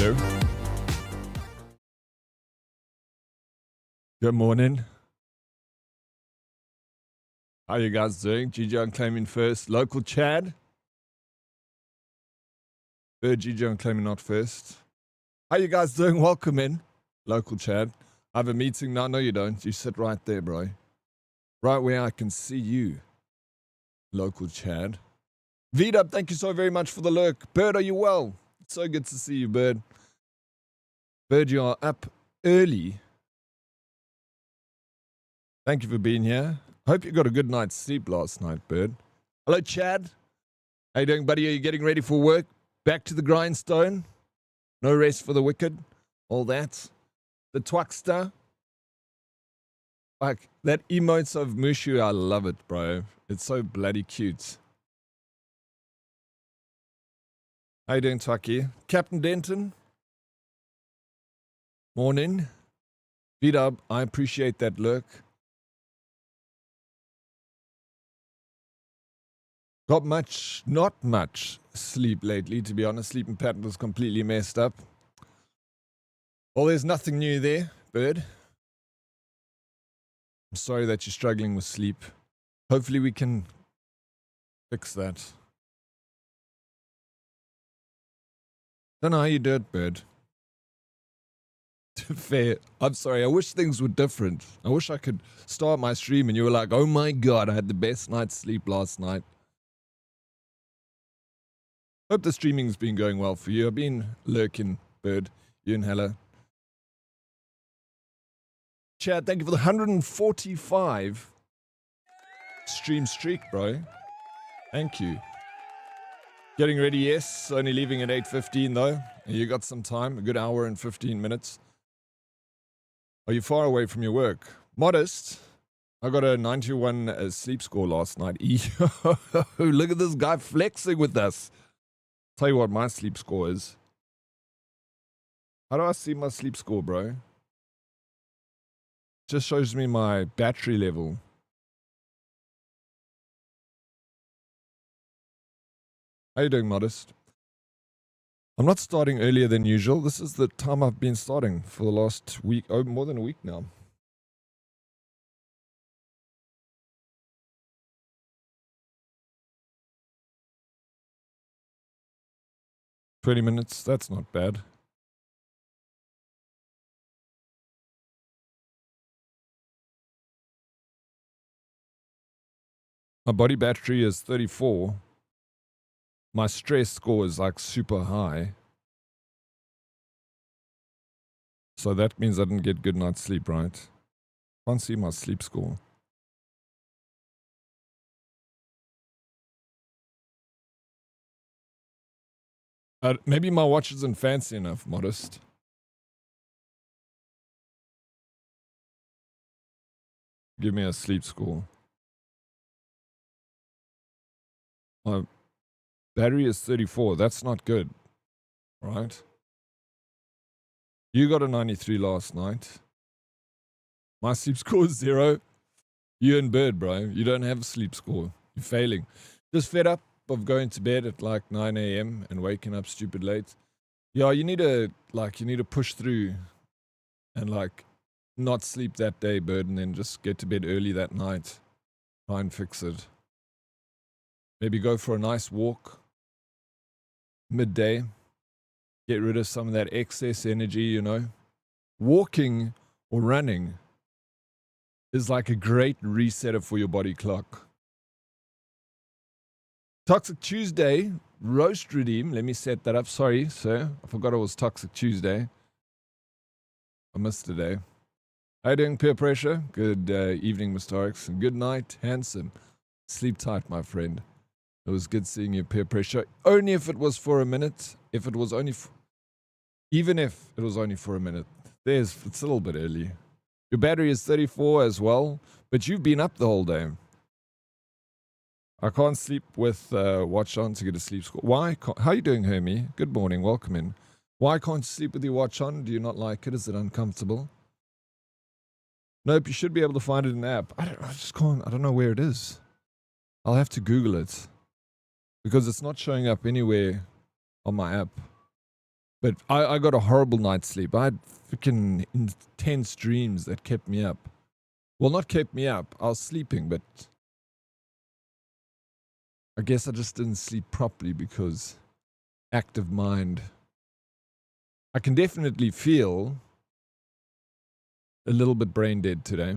Hello. Good morning. How you guys doing? GG on claiming first. Local Chad. GG on claiming not first. How you guys doing? Welcome in. Local Chad. I have a meeting now. No, you don't. You sit right there, bro. Right where I can see you. Local Chad. V-Dub, thank you so very much for the lurk. Bird, are you well? It's so good to see you, Bird. Bird, you are up early. Thank you for being here. Hope you got a good night's sleep last night, Bird. Hello, Chad. How you doing, buddy? Are you getting ready for work? Back to the grindstone? No rest for the wicked? All that? The Twaxter? Like, that emotes of Mushu, I love it, bro. It's so bloody cute. How you doing, Twaki? Captain Denton? Morning. V-Dub, I appreciate that lurk. Got much, not much sleep lately, to be honest. Sleeping pattern was completely messed up. Well, there's nothing new there, Bird. I'm sorry that you're struggling with sleep. Hopefully we can fix that. Don't know how you do it, Bird. Fair. I'm sorry. I wish things were different. I wish I could start my stream and you were like, oh my God, I had the best night's sleep last night. Hope the streaming's been going well for you. I've been lurking, Bird. You and Hella. Chad, thank you for the 145 stream streak, bro. Thank you. Getting ready, yes. Only leaving at 8:15 though. You got some time, a good hour and 15 minutes. Are you far away from your work? Modest. I got a 91 sleep score last night. Look at this guy flexing with us. Tell you what my sleep score is. How do I see my sleep score, bro? Just shows me my battery level. How you doing, Modest? I'm not starting earlier than usual. This is the time I've been starting for the last week. Oh, more than a week now. "20 minutes, that's not bad. My body battery is 34. My stress score is like super high. So that means I didn't get good night's sleep, right? Can't see my sleep score. Maybe my watch isn't fancy enough, Modest. Give me a sleep score. My battery is 34. That's not good, right? You got a 93 last night. My sleep score is 0. You and Bird, bro. You don't have a sleep score. You're failing. Just fed up of going to bed at like 9 a.m. and waking up stupid late. Yeah, you need to push through and like not sleep that day, Bird, and then just get to bed early that night. Try and fix it. Maybe go for a nice walk midday. Get rid of some of that excess energy, you know. Walking or running is like a great resetter for your body clock. Toxic Tuesday, roast redeem. Let me set that up. Sorry, sir. I forgot it was Toxic Tuesday. I missed today. How you doing, peer pressure? Good evening, Mr. Oryx. And good night, handsome. Sleep tight, my friend. It was good seeing you, peer pressure. Only if it was for a minute. If it was only... Even if it was only for a minute. It's a little bit early. Your battery is 34 as well. But you've been up the whole day. I can't sleep with watch on to get a sleep score. Why? How are you doing, Hermie? Good morning. Welcome in. Why can't you sleep with your watch on? Do you not like it? Is it uncomfortable? Nope, you should be able to find it in the app. I just can't. I don't know where it is. I'll have to Google it. Because it's not showing up anywhere on my app. But I got a horrible night's sleep. I had freaking intense dreams that kept me up. Well, not kept me up. I was sleeping, but I guess I just didn't sleep properly because active mind. I can definitely feel a little bit brain dead today.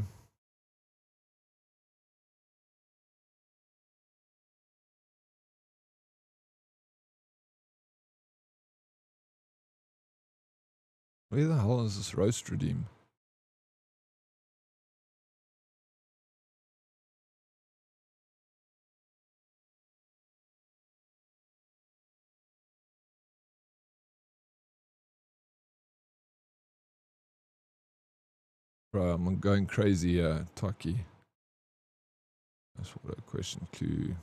Where the hell is this roast redeem? Bro, I'm going crazy, Taki. That's what a question clue.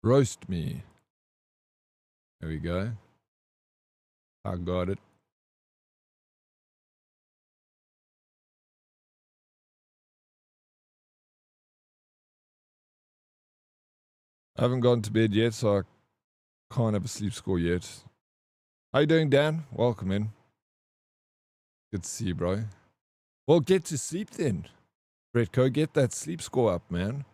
Roast me. There we go. I got it. I haven't gone to bed yet, so I can't have a sleep score yet. How you doing, Dan? Welcome in. Good to see you, bro. Well, get to sleep then. Bretko, get that sleep score up, man.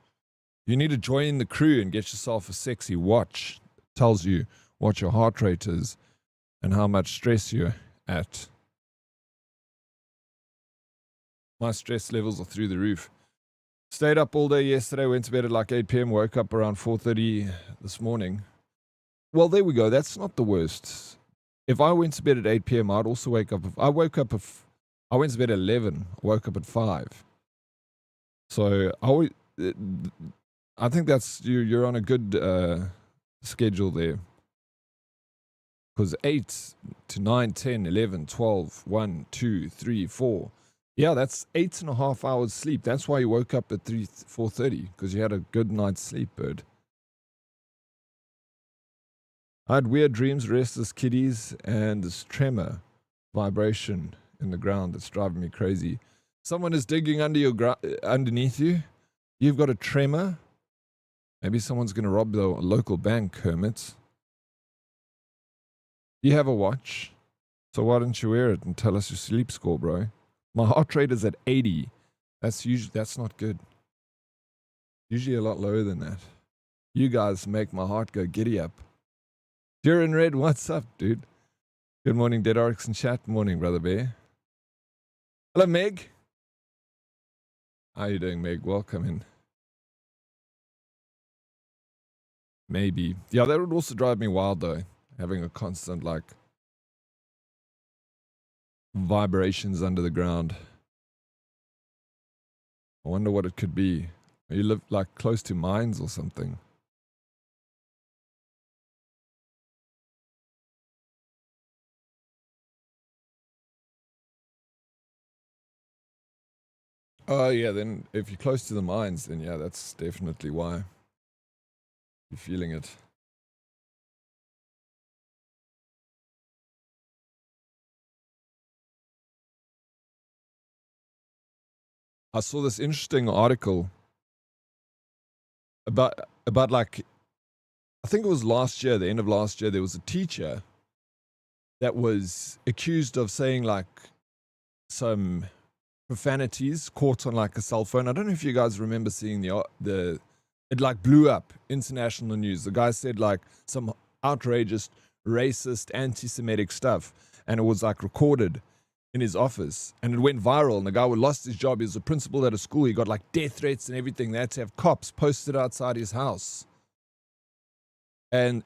You need to join the crew and get yourself a sexy watch. It tells you what your heart rate is and how much stress you're at. My stress levels are through the roof. Stayed up all day yesterday, went to bed at like 8 p.m., woke up around 4:30 this morning. Well, there we go. That's not the worst. If I went to bed at 8 p.m., I'd also wake up. I went to bed at 11, woke up at 5. So I think that's, you're on a good schedule there. Because 8 to 9, 10, 11, 12, 1, 2, 3, 4. Yeah, that's 8.5 hours sleep. That's why you woke up at 4:30, because you had a good night's sleep, bird. I had weird dreams, restless kitties, and this tremor vibration in the ground that's driving me crazy. Someone is digging underneath you. You've got a tremor. Maybe someone's going to rob the local bank, hermits. You have a watch, so why don't you wear it and tell us your sleep score, bro? My heart rate is at 80. That's not good. Usually a lot lower than that. You guys make my heart go giddy up. You're in red. What's up, dude? Good morning, Dead Oryx in chat. Morning, Brother Bear. Hello, Meg. How you doing, Meg? Welcome in. Maybe. Yeah, that would also drive me wild, though. Having a constant, like, vibrations under the ground. I wonder what it could be. You live, like, close to mines or something. Oh, yeah, then if you're close to the mines, then yeah, that's definitely why you're feeling it. I saw this interesting article about like, I think it was last year, the end of last year, there was a teacher that was accused of saying like some profanities caught on like a cell phone. I don't know if you guys remember seeing it like blew up international news. The guy said like some outrageous, racist, anti-Semitic stuff, and it was like recorded in his office, and it went viral, and the guy lost his job. He was a principal at a school. He got like death threats and everything. They had to have cops posted outside his house. And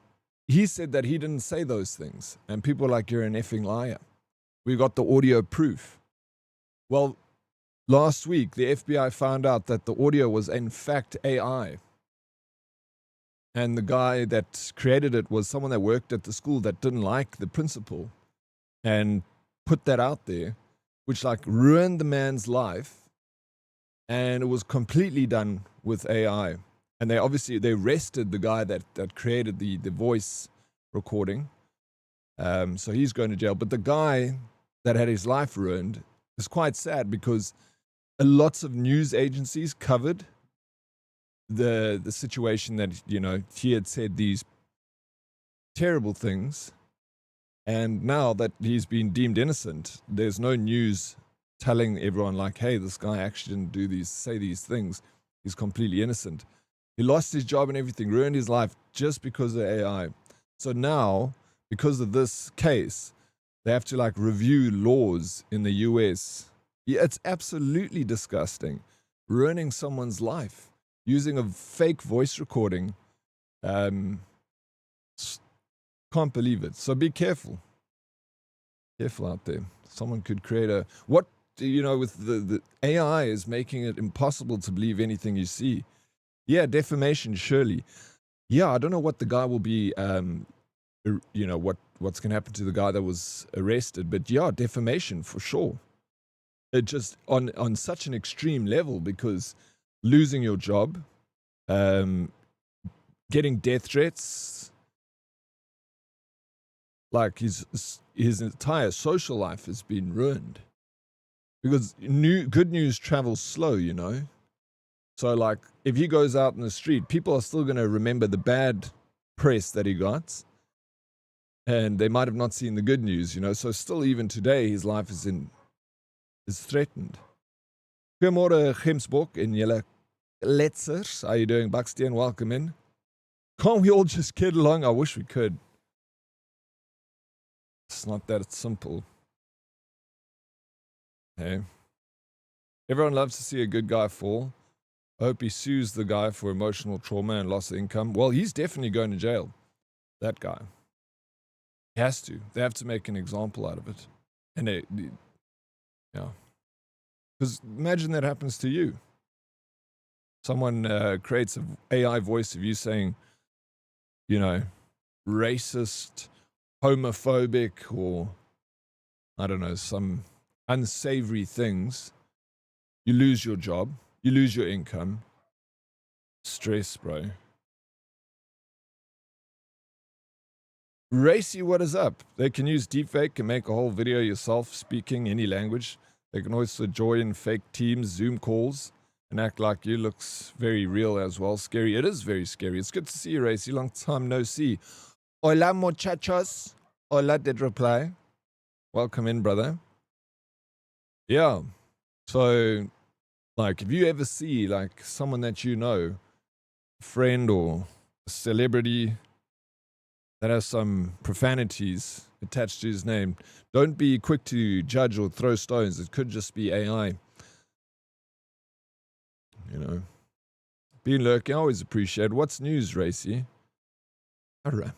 he said that he didn't say those things. And people were like, you're an effing liar. We got the audio proof. Well, last week, the FBI found out that the audio was in fact AI. And the guy that created it was someone that worked at the school that didn't like the principal and put that out there, which like ruined the man's life. And it was completely done with AI. And they arrested the guy that created the voice recording. So he's going to jail. But the guy that had his life ruined is quite sad, because lots of news agencies covered the situation that, you know, he had said these terrible things. And now that he's been deemed innocent, there's no news telling everyone like, hey, this guy actually didn't say these things. He's completely innocent. He lost his job and everything, ruined his life just because of AI. So now, because of this case, they have to like review laws in the US. Yeah, it's absolutely disgusting. Ruining someone's life using a fake voice recording. Can't believe it. So be careful. Careful out there. Someone could create with the AI is making it impossible to believe anything you see. Yeah, defamation, surely. Yeah, I don't know what the guy will be, what's going to happen to the guy that was arrested. But yeah, defamation for sure. It just on such an extreme level, because losing your job, getting death threats, like his entire social life has been ruined. Because good news travels slow, you know. So, like, if he goes out in the street, people are still going to remember the bad press that he got. And they might have not seen the good news, you know. So still, even today, his life is threatened. Goeiemôre, Gemsbok en julle letsers. How you doing, Bucksteen? Welcome in. Can't we all just get along? I wish we could. It's not that simple. Hey. Everyone loves to see a good guy fall. I hope he sues the guy for emotional trauma and loss of income. Well, he's definitely going to jail. That guy. He has to. They have to make an example out of it. And yeah. Because imagine that happens to you. Someone creates an AI voice of you saying, you know, racist, homophobic, or I don't know, some unsavory things. You lose your job. You lose your income. Stress, bro. Racy, what is up? They can use deepfake and make a whole video yourself speaking any language. They can also join fake Teams, Zoom calls, and act like you. Looks very real as well. Scary. It is very scary. It's good to see you, Racy. Long time no see. Hola, muchachos. Hola, Dead Reply. Welcome in, brother. Yeah. So, like, if you ever see, like, someone that you know, a friend or a celebrity that has some profanities attached to his name, don't be quick to judge or throw stones. It could just be AI. You know. Being lurking, I always appreciate. What's news, Racy? All right.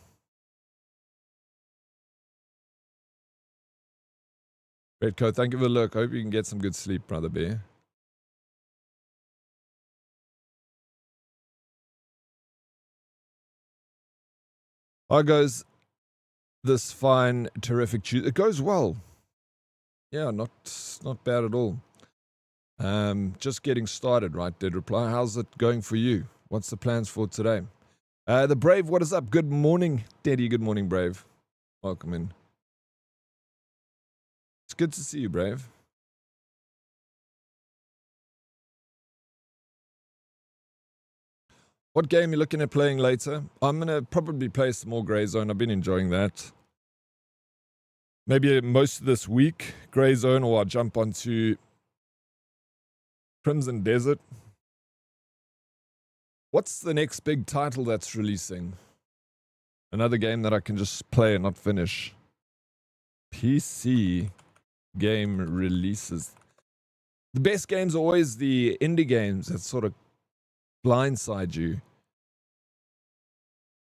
Redcoat, thank you for the look. I hope you can get some good sleep, brother bear. How goes this fine, terrific Tuesday? It goes well. Yeah, not bad at all. Just getting started, right, Dead Reply? How's it going for you? What's the plans for today? The Brave, what is up? Good morning, Daddy. Good morning, Brave. Welcome in. It's good to see you, Brave. What game are you looking at playing later? I'm going to probably play some more Grey Zone. I've been enjoying that. Maybe most of this week, Grey Zone, or I'll jump onto Crimson Desert. What's the next big title that's releasing? Another game that I can just play and not finish. PC game releases. The best games are always the indie games that sort of blindside you.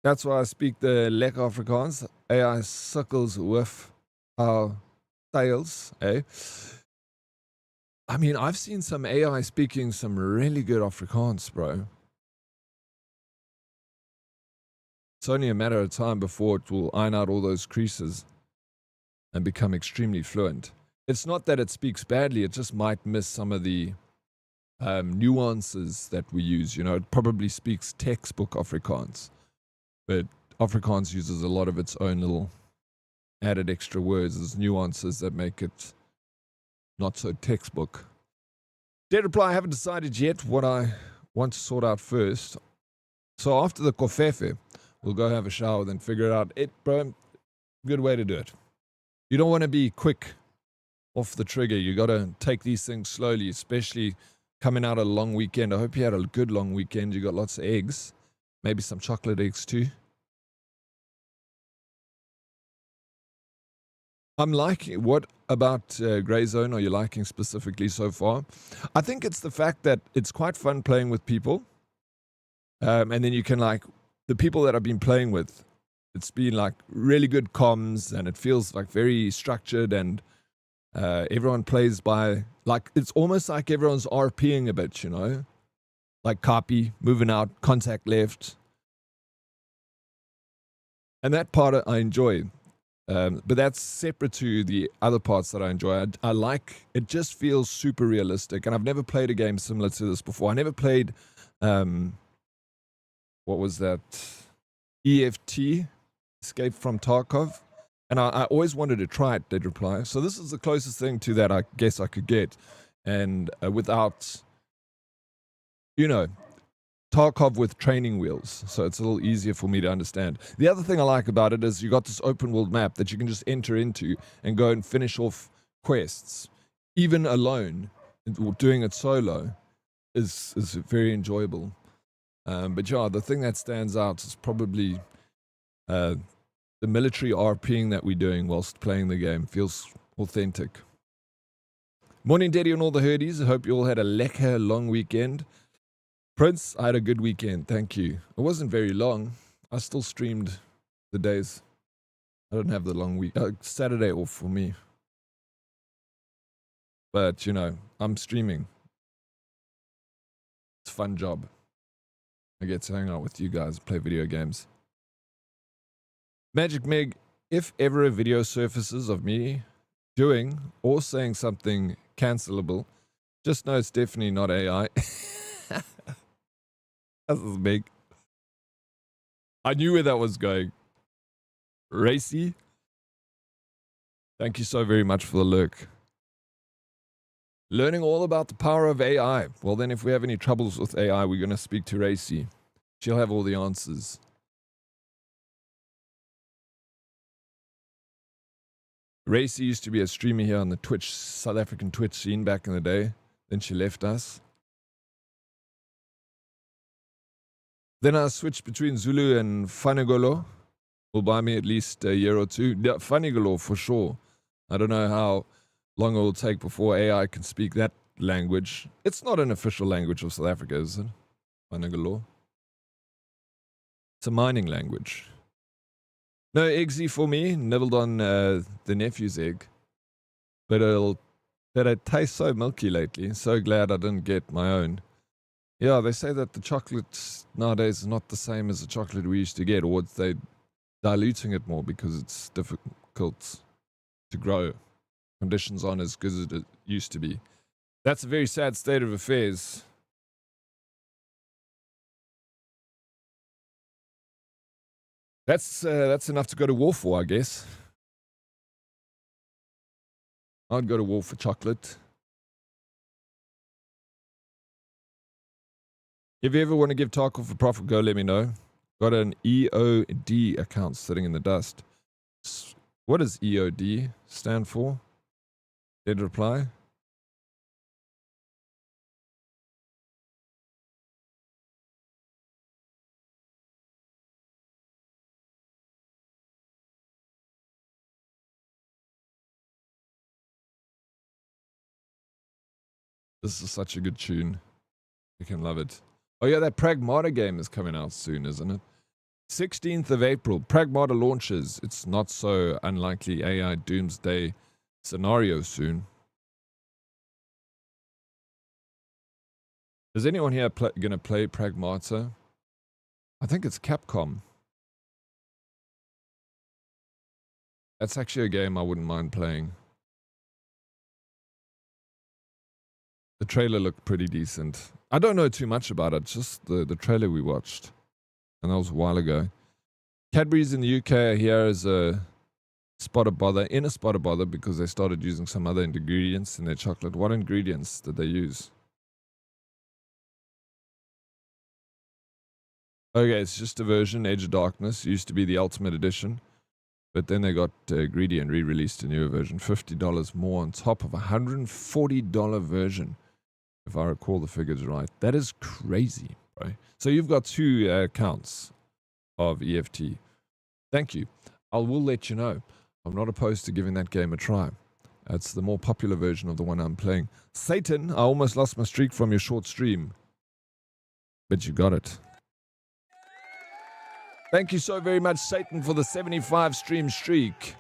That's why I speak the lekker Afrikaans. AI suckles with our sales, eh? I mean, I've seen some AI speaking some really good Afrikaans, bro. It's only a matter of time before it will iron out all those creases and become extremely fluent. It's not that it speaks badly, it just might miss some of the nuances that we use. You know, it probably speaks textbook Afrikaans, but Afrikaans uses a lot of its own little added extra words. There's nuances that make it not so textbook. Dead Reply, I haven't decided yet what I want to sort out first. So after the kofefe, we'll go have a shower, then figure it out. Bro, good way to do it. You don't want to be quick off the trigger. You got to take these things slowly, especially coming out of a long weekend. I hope you had a good long weekend. You got lots of eggs, maybe some chocolate eggs too. I'm liking. What about Grey Zone are you liking specifically so far? I think it's the fact that it's quite fun playing with people. And then you can, like, the people that I've been playing with, it's been like really good comms and it feels like very structured, and everyone plays by, like, it's almost like everyone's RPing a bit, you know? Like copy, moving out, contact left. And that part I enjoy. But that's separate to the other parts that I enjoy. I like, it just feels super realistic. And I've never played a game similar to this before. I never played, what was that? EFT, Escape from Tarkov. And I always wanted to try it, Dead Reply. So this is the closest thing to that I guess I could get. And without, you know, Tarkov with training wheels, so it's a little easier for me to understand. The other thing I like about it is you got this open world map that you can just enter into and go and finish off quests, even alone. Doing it solo is very enjoyable. But yeah, the thing that stands out is probably the military RPing that we're doing whilst playing the game. Feels authentic. Morning, Daddy, and all the herdies. I hope you all had a lekker long weekend. Prince, I had a good weekend, thank you. It wasn't very long. I still streamed the days. I don't have the long week. Saturday off for me. But, you know, I'm streaming. It's a fun job. I get to hang out with you guys, play video games. Magic Meg, if ever a video surfaces of me doing or saying something cancelable, just know it's definitely not AI. This is big. I knew where that was going. Racy, thank you so very much for the lurk. Learning all about the power of AI. Well, then if we have any troubles with AI, we're going to speak to Racy. She'll have all the answers. Racy used to be a streamer here on the Twitch, South African Twitch scene back in the day. Then she left us. Then I switched between Zulu and Fanigolo. Will buy me at least a year or two. Yeah, Fanigolo for sure. I don't know how long it will take before AI can speak that language. It's not an official language of South Africa, is it? Fanigolo. It's a mining language. No eggsy for me. Nibbled on the nephew's egg. But it tastes so milky lately. So glad I didn't get my own. Yeah, they say that the chocolate nowadays is not the same as the chocolate we used to get, or they're diluting it more because it's difficult to grow. Conditions aren't as good as it used to be. That's a very sad state of affairs. That's enough to go to war for, I guess. I'd go to war for chocolate. If you ever want to give Tarkov a profit, go let me know. Got an EOD account sitting in the dust. What does EOD stand for? Dead Reply. This is such a good tune. You can love it. Oh yeah, that Pragmata game is coming out soon, isn't it? 16th of April, Pragmata launches. It's not so unlikely AI doomsday scenario soon. Is anyone here going to play Pragmata? I think it's Capcom. That's actually a game I wouldn't mind playing. The trailer looked pretty decent. I don't know too much about it, just the trailer we watched. And that was a while ago. Cadbury's in the UK are here as a spot of bother, in a spot of bother, because they started using some other ingredients in their chocolate. What ingredients did they use? Okay, it's just a version, Edge of Darkness. Used to be the Ultimate Edition. But then they got greedy and re-released a newer version, $50 more on top of a $140 version, if I recall the figures right. That is crazy, bro. So you've got 2 accounts of EFT. Thank you. I will let you know. I'm not opposed to giving that game a try. It's the more popular version of the one I'm playing. Satan, I almost lost my streak from your short stream. But you got it. Thank you so very much, Satan, for the 75 stream streak.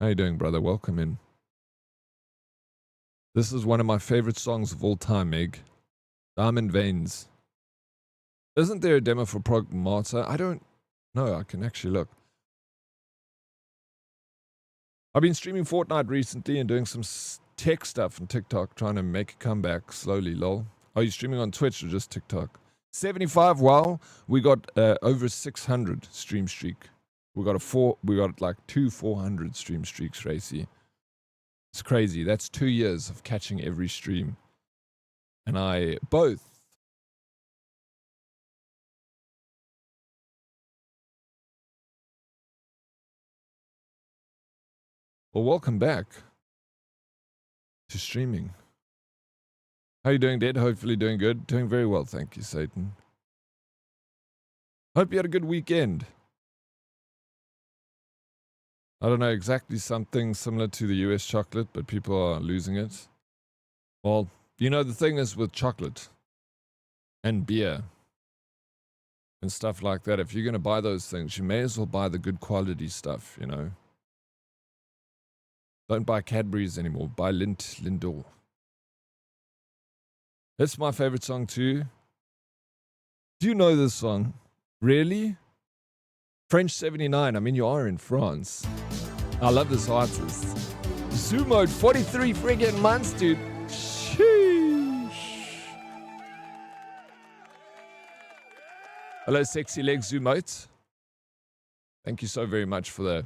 How you doing, brother? Welcome in. This is one of my favorite songs of all time, Meg. Diamond Veins. Isn't there a demo for Pragmata? I don't know. I can actually look. I've been streaming Fortnite recently and doing some tech stuff on TikTok, trying to make a comeback slowly, lol. Are you streaming on Twitch or just TikTok? 75, wow. We got over 600 stream streak. We got like 2 400 stream streaks, Racy. It's crazy. That's 2 years of catching every stream. And I both. Well, welcome back to streaming. How you doing, Dead? Hopefully doing good. Doing very well, thank you, Satan. Hope you had a good weekend. I don't know, exactly something similar to the US chocolate, but people are losing it. Well, you know, the thing is with chocolate and beer and stuff like that, if you're going to buy those things, you may as well buy the good quality stuff, you know. Don't buy Cadbury's anymore. Buy Lindor. That's my favorite song too. Do you know this song? Really? French 79. I mean, you are in France. I love this artist. Zoom mode 43 friggin' months, dude. Sheesh. Hello, sexy legs, Zoom mode. Thank you so very much for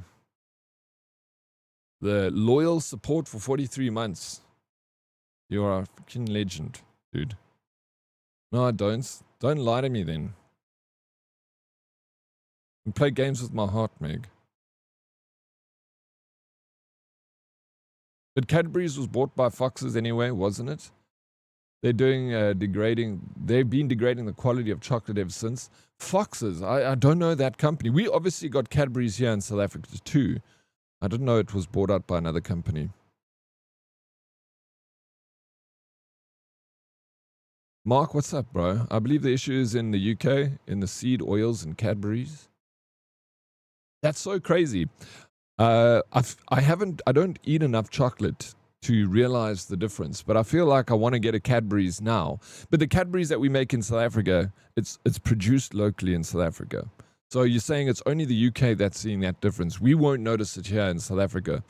the loyal support for 43 months. You are a freaking legend, dude. No, I don't. Don't lie to me then. I play games with my heart, Meg. But Cadbury's was bought by Foxes anyway, wasn't it? They're doing they've been degrading the quality of chocolate ever since. Foxes, I don't know that company. We obviously got Cadbury's here in South Africa too. I didn't know it was bought out by another company. Mark, what's up, bro? I believe the issue is in the UK, in the seed oils and Cadbury's. That's so crazy. I don't eat enough chocolate to realize the difference, but I feel like I want to get a Cadbury's now. But the Cadbury's that we make in South Africa, it's produced locally in South Africa. So you're saying it's only the UK that's seeing that difference. We won't notice it here in South Africa.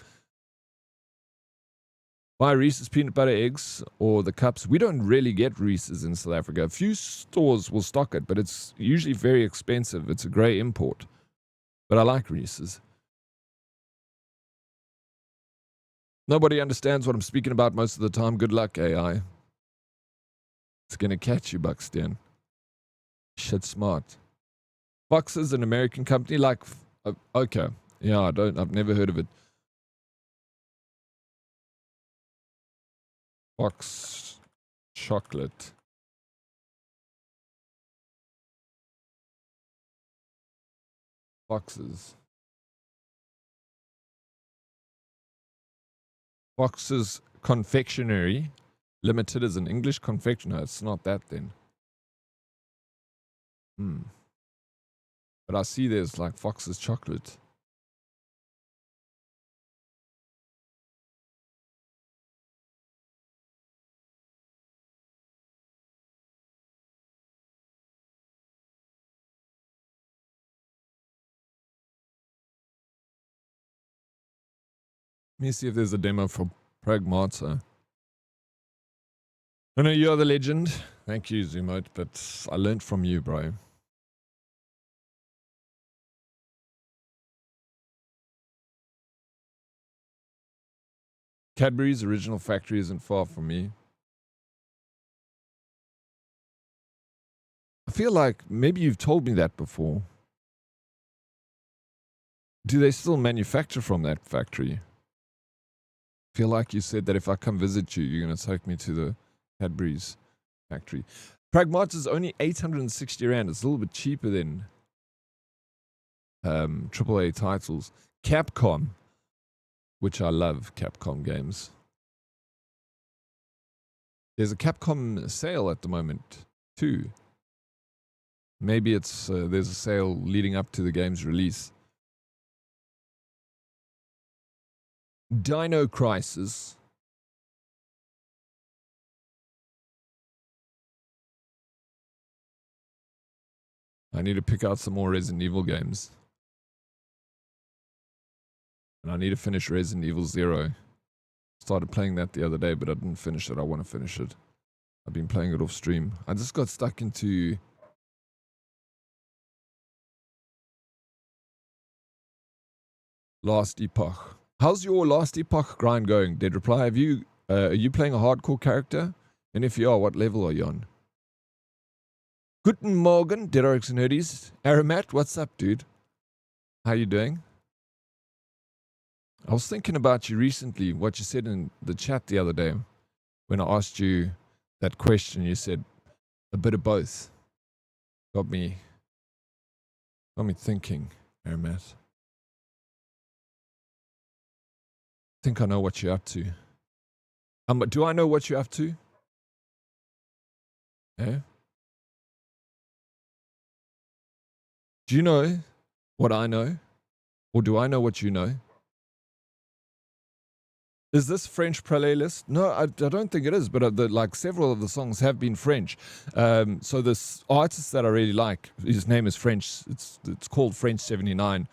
Buy Reese's peanut butter eggs or the cups. We don't really get Reese's in South Africa. A few stores will stock it, but it's usually very expensive. It's a grey import. But I like Reese's. Nobody understands what I'm speaking about most of the time. Good luck, AI. It's going to catch you, Buxton. Shit smart. Fox is an American company like... okay. Yeah, I've never heard of it. Fox chocolate. Foxes. Fox's Confectionery Limited is an English confectioner. It's not that then. But I see there's like Fox's chocolate. Let me see if there's a demo for Pragmata. I know you're the legend. Thank you, Zumote, but I learned from you, bro. Cadbury's original factory isn't far from me. I feel like maybe you've told me that before. Do they still manufacture from that factory? Feel like you said that if I come visit you, you're going to take me to the Cadbury's factory. Pragmata is only 860 Rand. It's a little bit cheaper than AAA titles. Capcom, which I love Capcom games. There's a Capcom sale at the moment too. Maybe it's there's a sale leading up to the game's release. Dino Crisis. I need to pick out some more Resident Evil games. And I need to finish Resident Evil 0. Started playing that the other day, but I didn't finish it. I want to finish it. I've been playing it off stream. I just got stuck into Last Epoch. How's your Last Epoch grind going? Dead Reply, are you playing a hardcore character? And if you are, what level are you on? Guten Morgen, Dead Oryx and Hoodies. Aramat, what's up, dude? How you doing? I was thinking about you recently, what you said in the chat the other day. When I asked you that question, you said a bit of both. Got me thinking, Aramat. I think I know what you're up to. Do I know what you're up to? Yeah? Do you know what I know? Or do I know what you know? Is this French playlist? No, I don't think it is, but like several of the songs have been French. So this artist that I really like, his name is French. It's called French 79.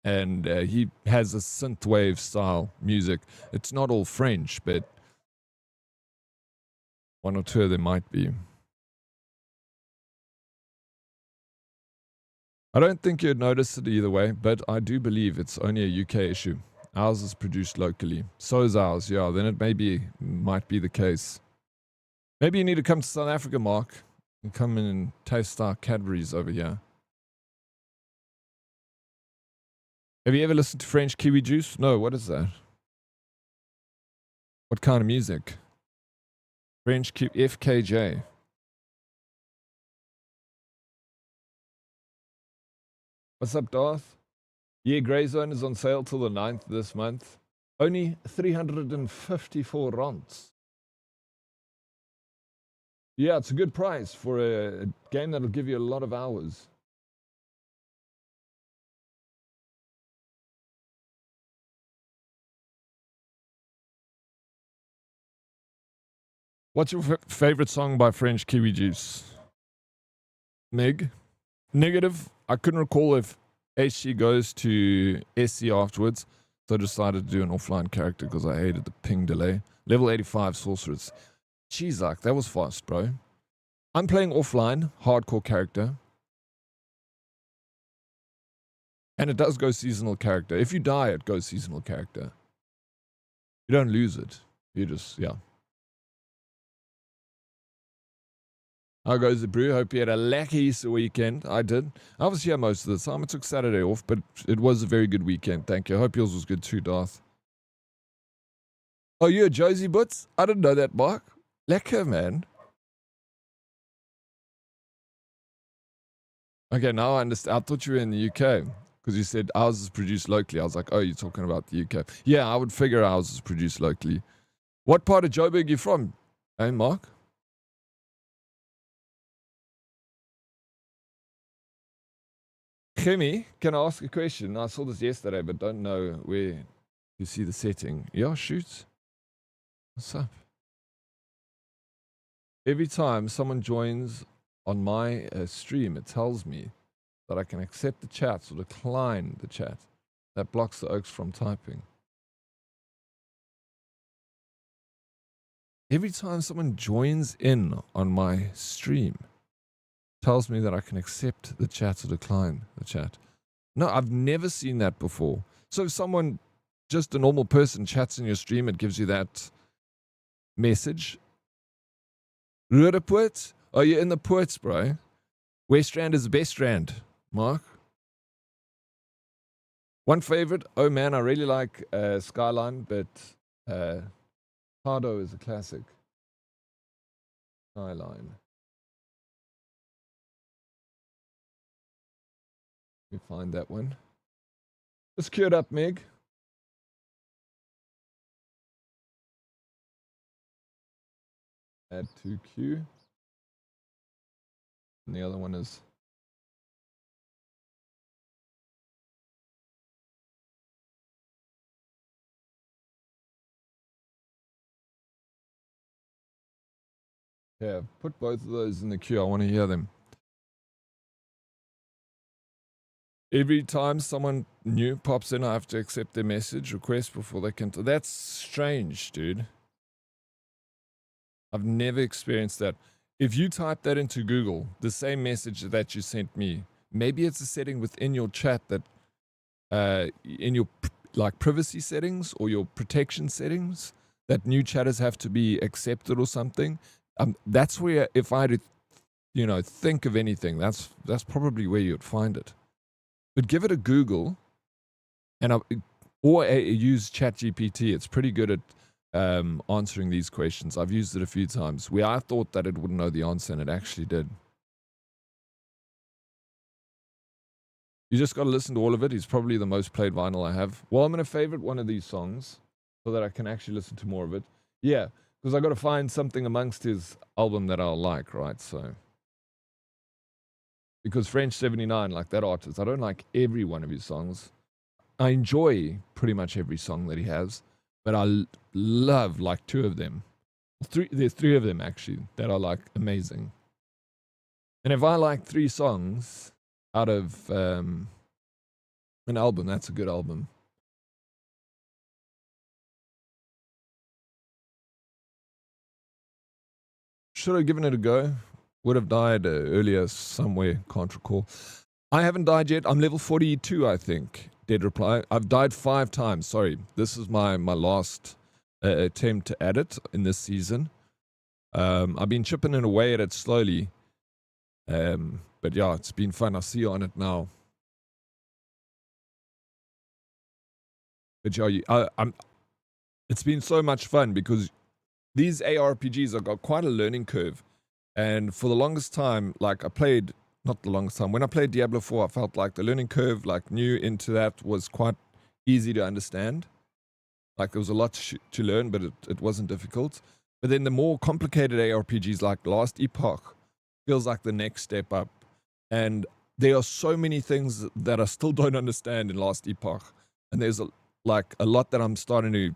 And he has a synthwave style music. It's not all French, but one or two of them might be. I don't think you'd notice it either way, but I do believe it's only a UK issue. Ours is produced locally. So is ours, yeah. Then it might be the case. Maybe you need to come to South Africa, Mark, and come in and taste our Cadbury's over here. Have you ever listened to French Kiwi Juice? No, what is that? What kind of music? French FKJ. What's up, Darth? Yeah, Grey Zone is on sale till the 9th this month. Only 354 rands. Yeah, it's a good price for a game that'll give you a lot of hours. What's your favorite song by French Kiwi Juice? Meg? Negative. I couldn't recall if HC goes to SC afterwards, so I decided to do an offline character because I hated the ping delay. Level 85 Sorceress. Jeez, like, that was fast, bro. I'm playing offline, hardcore character. And it does go seasonal character. If you die, it goes seasonal character. You don't lose it. You just, yeah. How goes the brew? Hope you had a lucky Easter weekend. I did. I was here most of the time. I took Saturday off, but it was a very good weekend. Thank you. I hope yours was good too, Darth. Oh, you're a Josie Butts? I didn't know that, Mark. Lekker, man. Okay, now I understand. I thought you were in the UK because you said ours is produced locally. I was like, oh, you're talking about the UK. Yeah, I would figure ours is produced locally. What part of Joburg are you from? Hey, Mark? Chemi, can I ask a question? I saw this yesterday, but don't know where you see the setting. Yeah, shoot. What's up? Every time someone joins on my stream, it tells me that I can accept the chats or decline the chat. That blocks the Oaks from typing. Every time someone joins in on my stream, tells me that I can accept the chat or decline the chat. No, I've never seen that before. So if someone, just a normal person, chats in your stream, it gives you that message. Rudepoort? Oh, you're in the Poorts, bro. West Rand is the best Rand, Mark. One favorite. Oh man, I really like Skyline, but Pardo is a classic. Skyline. Let me find that one. Let's cue it up, Meg. Add to queue. And the other one is yeah, put both of those in the queue. I want to hear them. Every time someone new pops in, I have to accept their message request before they can. That's strange, dude. I've never experienced that. If you type that into Google, the same message that you sent me, maybe it's a setting within your chat that, in your like privacy settings or your protection settings, that new chatters have to be accepted or something. That's where, if I had to, think of anything, that's probably where you'd find it. But give it a Google, or use ChatGPT. It's pretty good at answering these questions. I've used it a few times where I thought that it wouldn't know the answer, and it actually did. You just got to listen to all of it. He's probably the most played vinyl I have. Well, I'm going to favorite one of these songs so that I can actually listen to more of it. Yeah, because I got to find something amongst his album that I'll like, right? So, because French 79, like that artist, I don't like every one of his songs. I enjoy pretty much every song that he has, but I love like two of them. There's three of them actually that are like amazing. And if I like 3 songs out of an album, that's a good album. Should have given it a go. Would have died earlier somewhere. Can't recall. I haven't died yet. I'm level 42, I think. Dead reply. I've died 5 times. Sorry. This is my last attempt at it in this season. I've been chipping away at it slowly. But yeah, it's been fun. I see you on it now. But yeah, it's been so much fun because these ARPGs have got quite a learning curve. And for the longest time, like not the longest time, when I played Diablo 4, I felt like the learning curve, like new into that, was quite easy to understand. Like there was a lot to learn, but it wasn't difficult. But then the more complicated ARPGs like Last Epoch feels like the next step up. And there are so many things that I still don't understand in Last Epoch. And there's a lot that I'm starting to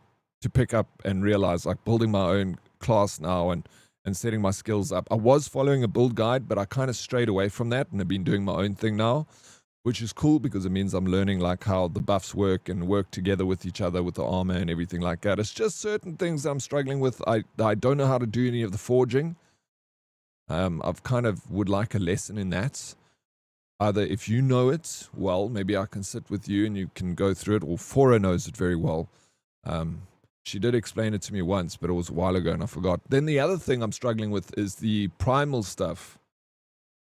pick up and realize, like building my own class now and setting my skills up. I was following a build guide, but I kind of strayed away from that and have been doing my own thing now, which is cool because it means I'm learning like how the buffs work and work together with each other with the armor and everything like that. It's just certain things that I'm struggling with. I don't know how to do any of the forging. I've kind of would like a lesson in that. Either if you know it well, maybe I can sit with you and you can go through it, or Fora knows it very well. She did explain it to me once, but it was a while ago and I forgot. Then the other thing I'm struggling with is the primal stuff.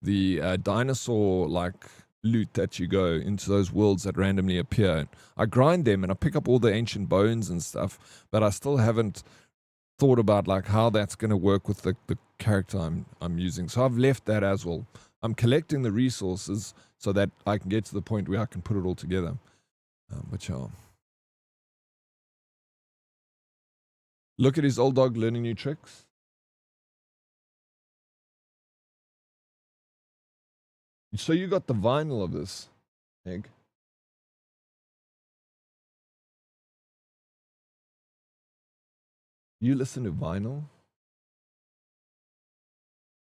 The dinosaur like loot that you go into those worlds that randomly appear. I grind them and I pick up all the ancient bones and stuff, but I still haven't thought about like how that's going to work with the character I'm using. So I've left that as well. I'm collecting the resources so that I can get to the point where I can put it all together. But yeah. Look at his old dog learning new tricks. So you got the vinyl of this, Egg? You listen to vinyl?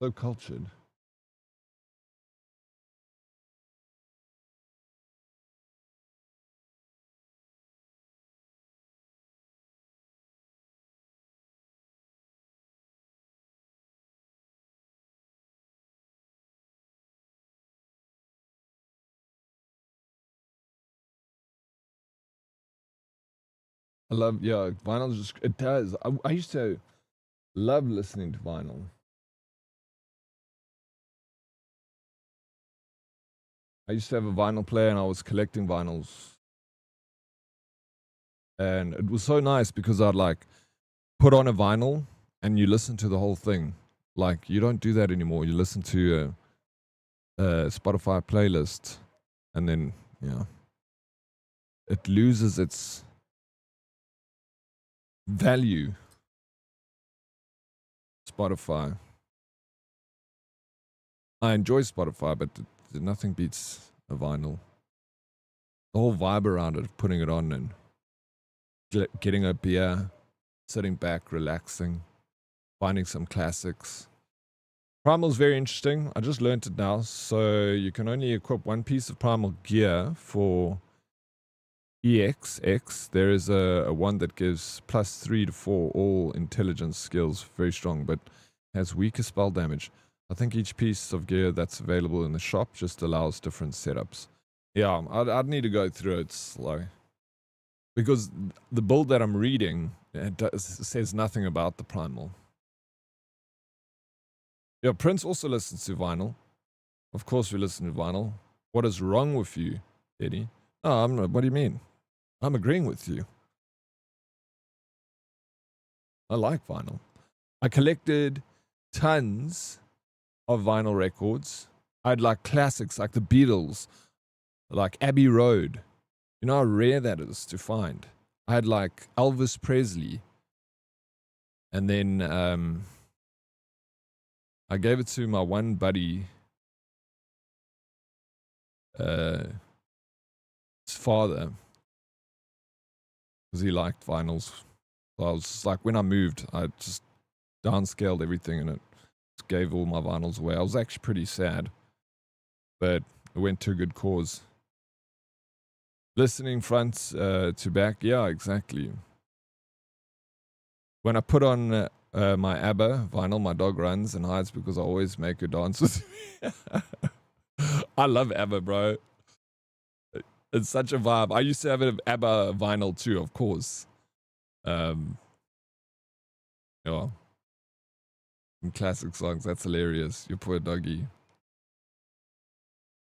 So cultured. I love, yeah, vinyl just, it does. I used to love listening to vinyl. I used to have a vinyl player and I was collecting vinyls And it was so nice because I'd like put on a vinyl and you listen to the whole thing. Like you don't do that anymore. You listen to a Spotify playlist, and then yeah, it loses its value. Spotify. I enjoy Spotify, but nothing beats a vinyl. The whole vibe around it, of putting it on and getting a beer, sitting back, relaxing, finding some classics. Primal's very interesting. I just learned it now. So you can only equip one piece of Primal gear for EXX. There is a one that gives +3 to 4 all intelligence skills, very strong, but has weaker spell damage. I think each piece of gear that's available in the shop just allows different setups. Yeah, I'd need to go through it slow. Because the build that I'm reading says nothing about the Primal. Yeah, Prince also listens to vinyl. Of course we listen to vinyl. What is wrong with you, Eddie? Oh, what do you mean? I'm agreeing with you. I like vinyl. I collected tons of vinyl records. I had like classics like the Beatles, like Abbey Road. You know how rare that is to find. I had like Elvis Presley. And then I gave it to my one buddy, his father, because he liked vinyls. So I was just like, when I moved, I just downscaled everything and it just gave all my vinyls away. I was actually pretty sad, but it went to a good cause. Listening front to back, yeah, exactly. When I put on my ABBA vinyl, my dog runs and hides because I always make her dance with me. I love ABBA, bro. It's such a vibe. I used to have an ABBA vinyl too, of course. Yeah. Some classic songs. That's hilarious. Your poor doggy.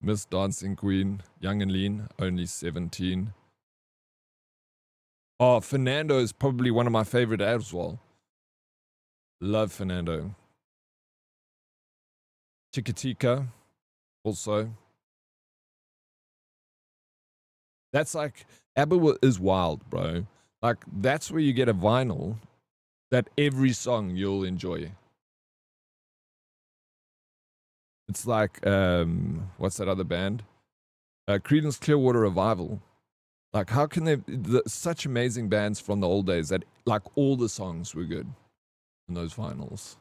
Miss Dancing Queen. Young and lean. Only 17. Oh, Fernando is probably one of my favorite as well. Love Fernando. Chiquitica. Also. That's like, ABBA is wild, bro. Like, that's where you get a vinyl that every song you'll enjoy. It's like, what's that other band? Creedence Clearwater Revival. Like, how can they, such amazing bands from the old days that, like, all the songs were good in those vinyls.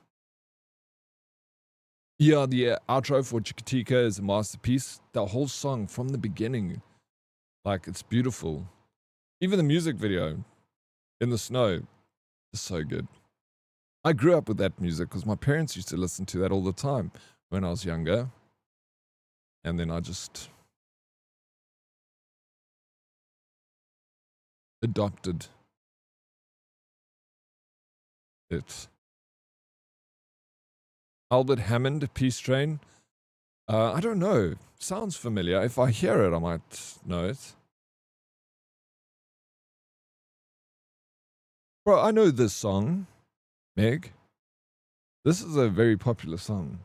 Yeah, the outro for Chiquitica is a masterpiece. The whole song from the beginning, like, it's beautiful. Even the music video, In the Snow, is so good. I grew up with that music because my parents used to listen to that all the time when I was younger. And then I just adopted it. Albert Hammond, Peace Train. I don't know. Sounds familiar. If I hear it, I might know it. Bro, I know this song, Meg. This is a very popular song.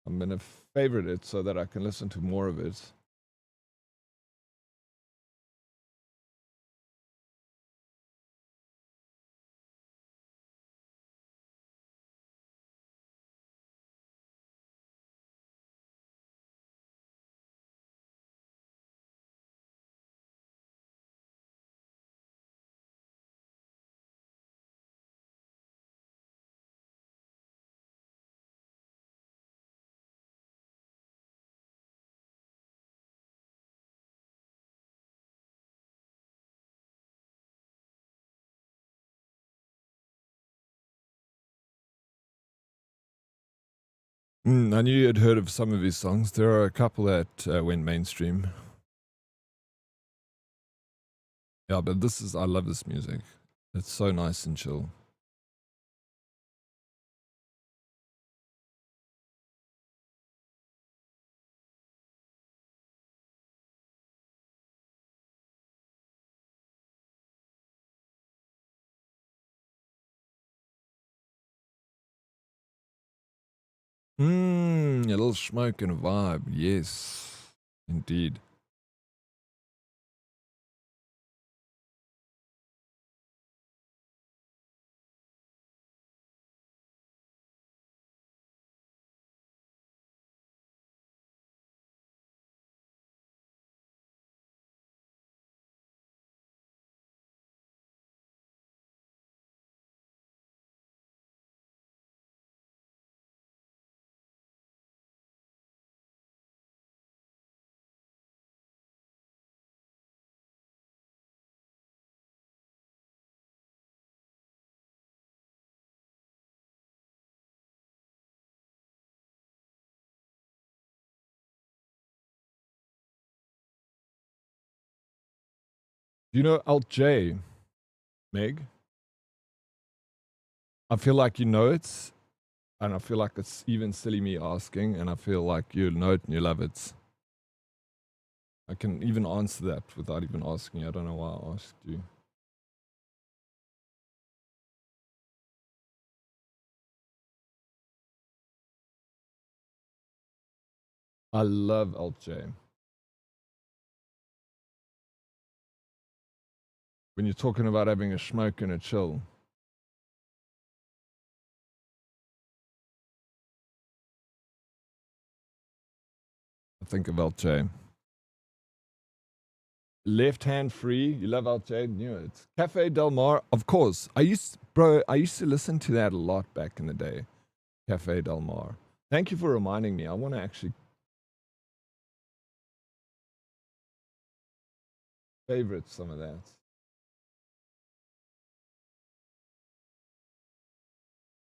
I'm going to favorite it so that I can listen to more of it. I knew you had heard of some of his songs. There are a couple that went mainstream. Yeah, but I love this music. It's so nice and chill. A little smoke and a vibe. Yes, indeed. You know Alt J, Meg? I feel like you know it, and I feel like it's even silly me asking, and I feel like you know it and you love it. I can even answer that without even asking you. I don't know why I asked you. I love Alt J. When you're talking about having a smoke and a chill. I think of Alt J. Left hand free. You love Alt J. Knew it. Cafe Del Mar. Of course. I used to listen to that a lot back in the day. Cafe Del Mar. Thank you for reminding me. I want to actually favorite some of that.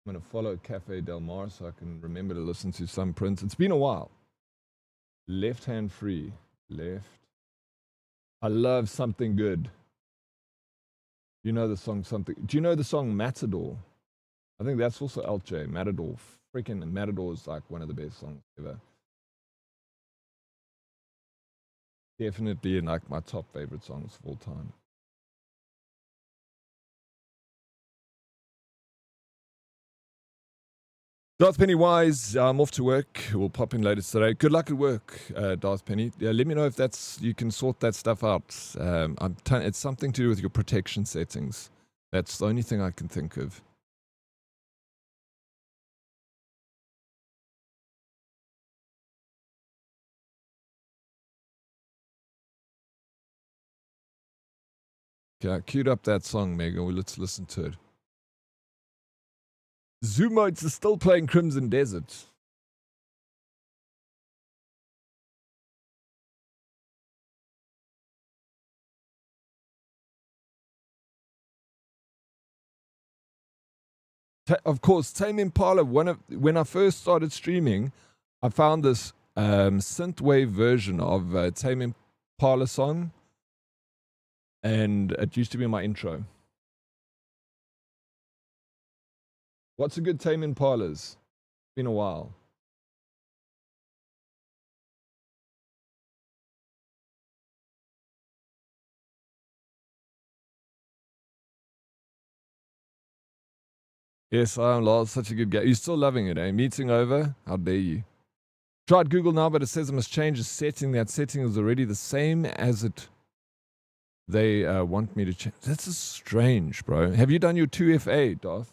I'm going to follow Cafe Del Mar so I can remember to listen to some Prince. It's been a while. Left hand free. Left. I love Something Good. You know the song Something. Do you know the song Matador? I think that's also Alt J. Matador. Freaking Matador is like one of the best songs ever. Definitely in like my top favorite songs of all time. Darth Pennywise, I'm off to work. We'll pop in later today. Good luck at work, Darth Penny. Yeah, let me know if that's you can sort that stuff out. It's something to do with your protection settings. That's the only thing I can think of. Okay, I queued up that song, Mega. Well, let's listen to it. Zoomites are still playing Crimson Desert. Of course, Tame Impala. When I first started streaming, I found this synthwave version of Tame Impala song, and it used to be my intro. What's a good Tame Impala's? Been a while. Yes, I am Lars. Such a good game. You're still loving it, eh? Meeting over? How dare you? Tried Google now, but it says I must change a setting. That setting is already the same as it. They want me to change. That's strange, bro. Have you done your 2FA, Darth?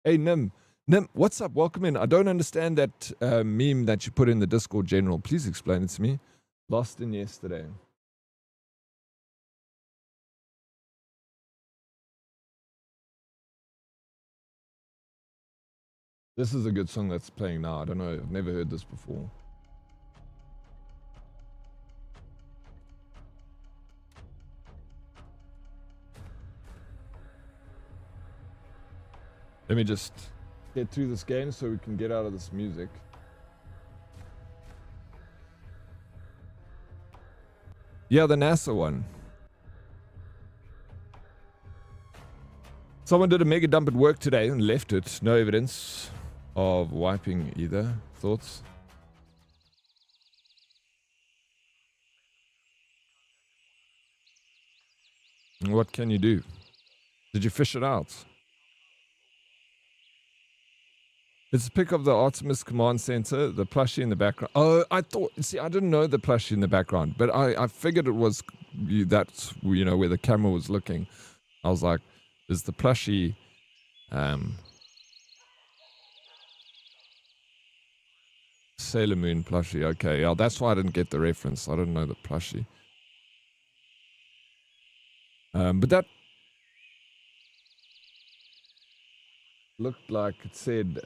Hey, Nim. Nim, what's up? Welcome in. I don't understand that meme that you put in the Discord general. Please explain it to me. Lost in yesterday. This is a good song that's playing now. I don't know. I've never heard this before. Let me just get through this game so we can get out of this music. Yeah, the NASA one. Someone did a mega dump at work today and left it. No evidence of wiping either. Thoughts? What can you do? Did you fish it out? It's a pic of the Artemis Command Center, the plushie in the background. Oh, I didn't know the plushie in the background, but I figured it was that's, where the camera was looking. I was like, is the plushie, Sailor Moon plushie. Okay, yeah, that's why I didn't get the reference. I didn't know the plushie. But that looked like it said,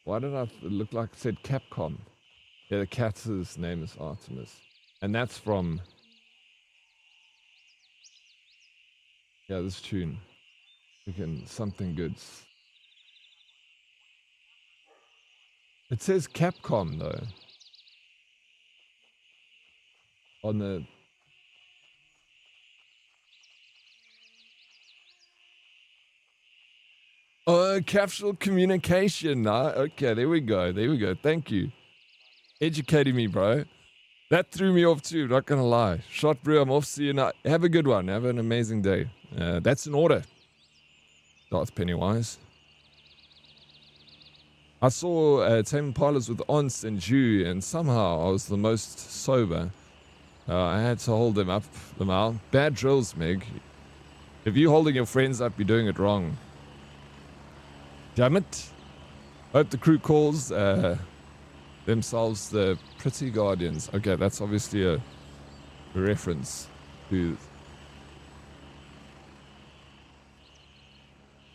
why did it look like it said Capcom? Yeah, the cat's name is Artemis. And that's from, yeah, this tune. Freaking something good. It says Capcom, though. On the... Oh, capsule communication. Okay, there we go. There we go. Thank you. Educating me, bro. That threw me off too, not gonna lie. Shot brew, I'm off. See you now. Have a good one. Have an amazing day. That's an order. Darth Pennywise. I saw Tame Impalas with Ons and Jew, and somehow I was the most sober. I had to hold them out. Bad drills, Meg. If you're holding your friends up, you're doing it wrong. Damn it. Hope the crew calls themselves the Pretty Guardians. Okay, that's obviously a reference to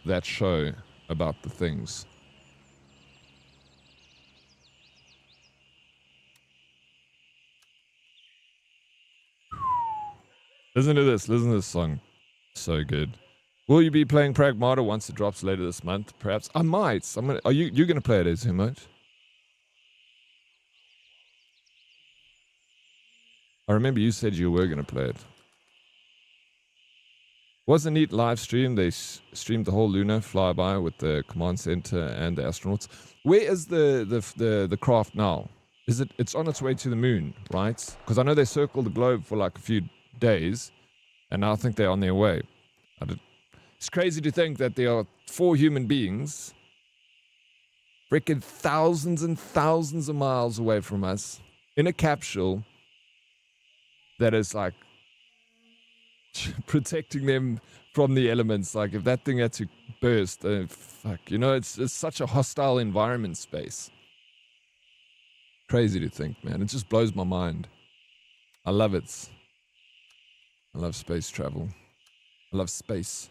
that show about the things. Listen to this song. So good. Will you be playing Pragmata once it drops later this month? Perhaps. I might. Are you gonna play it, Azumo? I remember you said you were gonna play it. Was a neat live stream. They streamed the whole lunar flyby with the command center and the astronauts. Where is the craft now? It's on its way to the moon, right? Because I know they circled the globe for like a few days, and now I think they're on their way. It's crazy to think that there are 4 human beings freaking thousands and thousands of miles away from us in a capsule that is like protecting them from the elements. Like if that thing had to burst, it's such a hostile environment space. Crazy to think, man. It just blows my mind. I love it. I love space travel. I love space.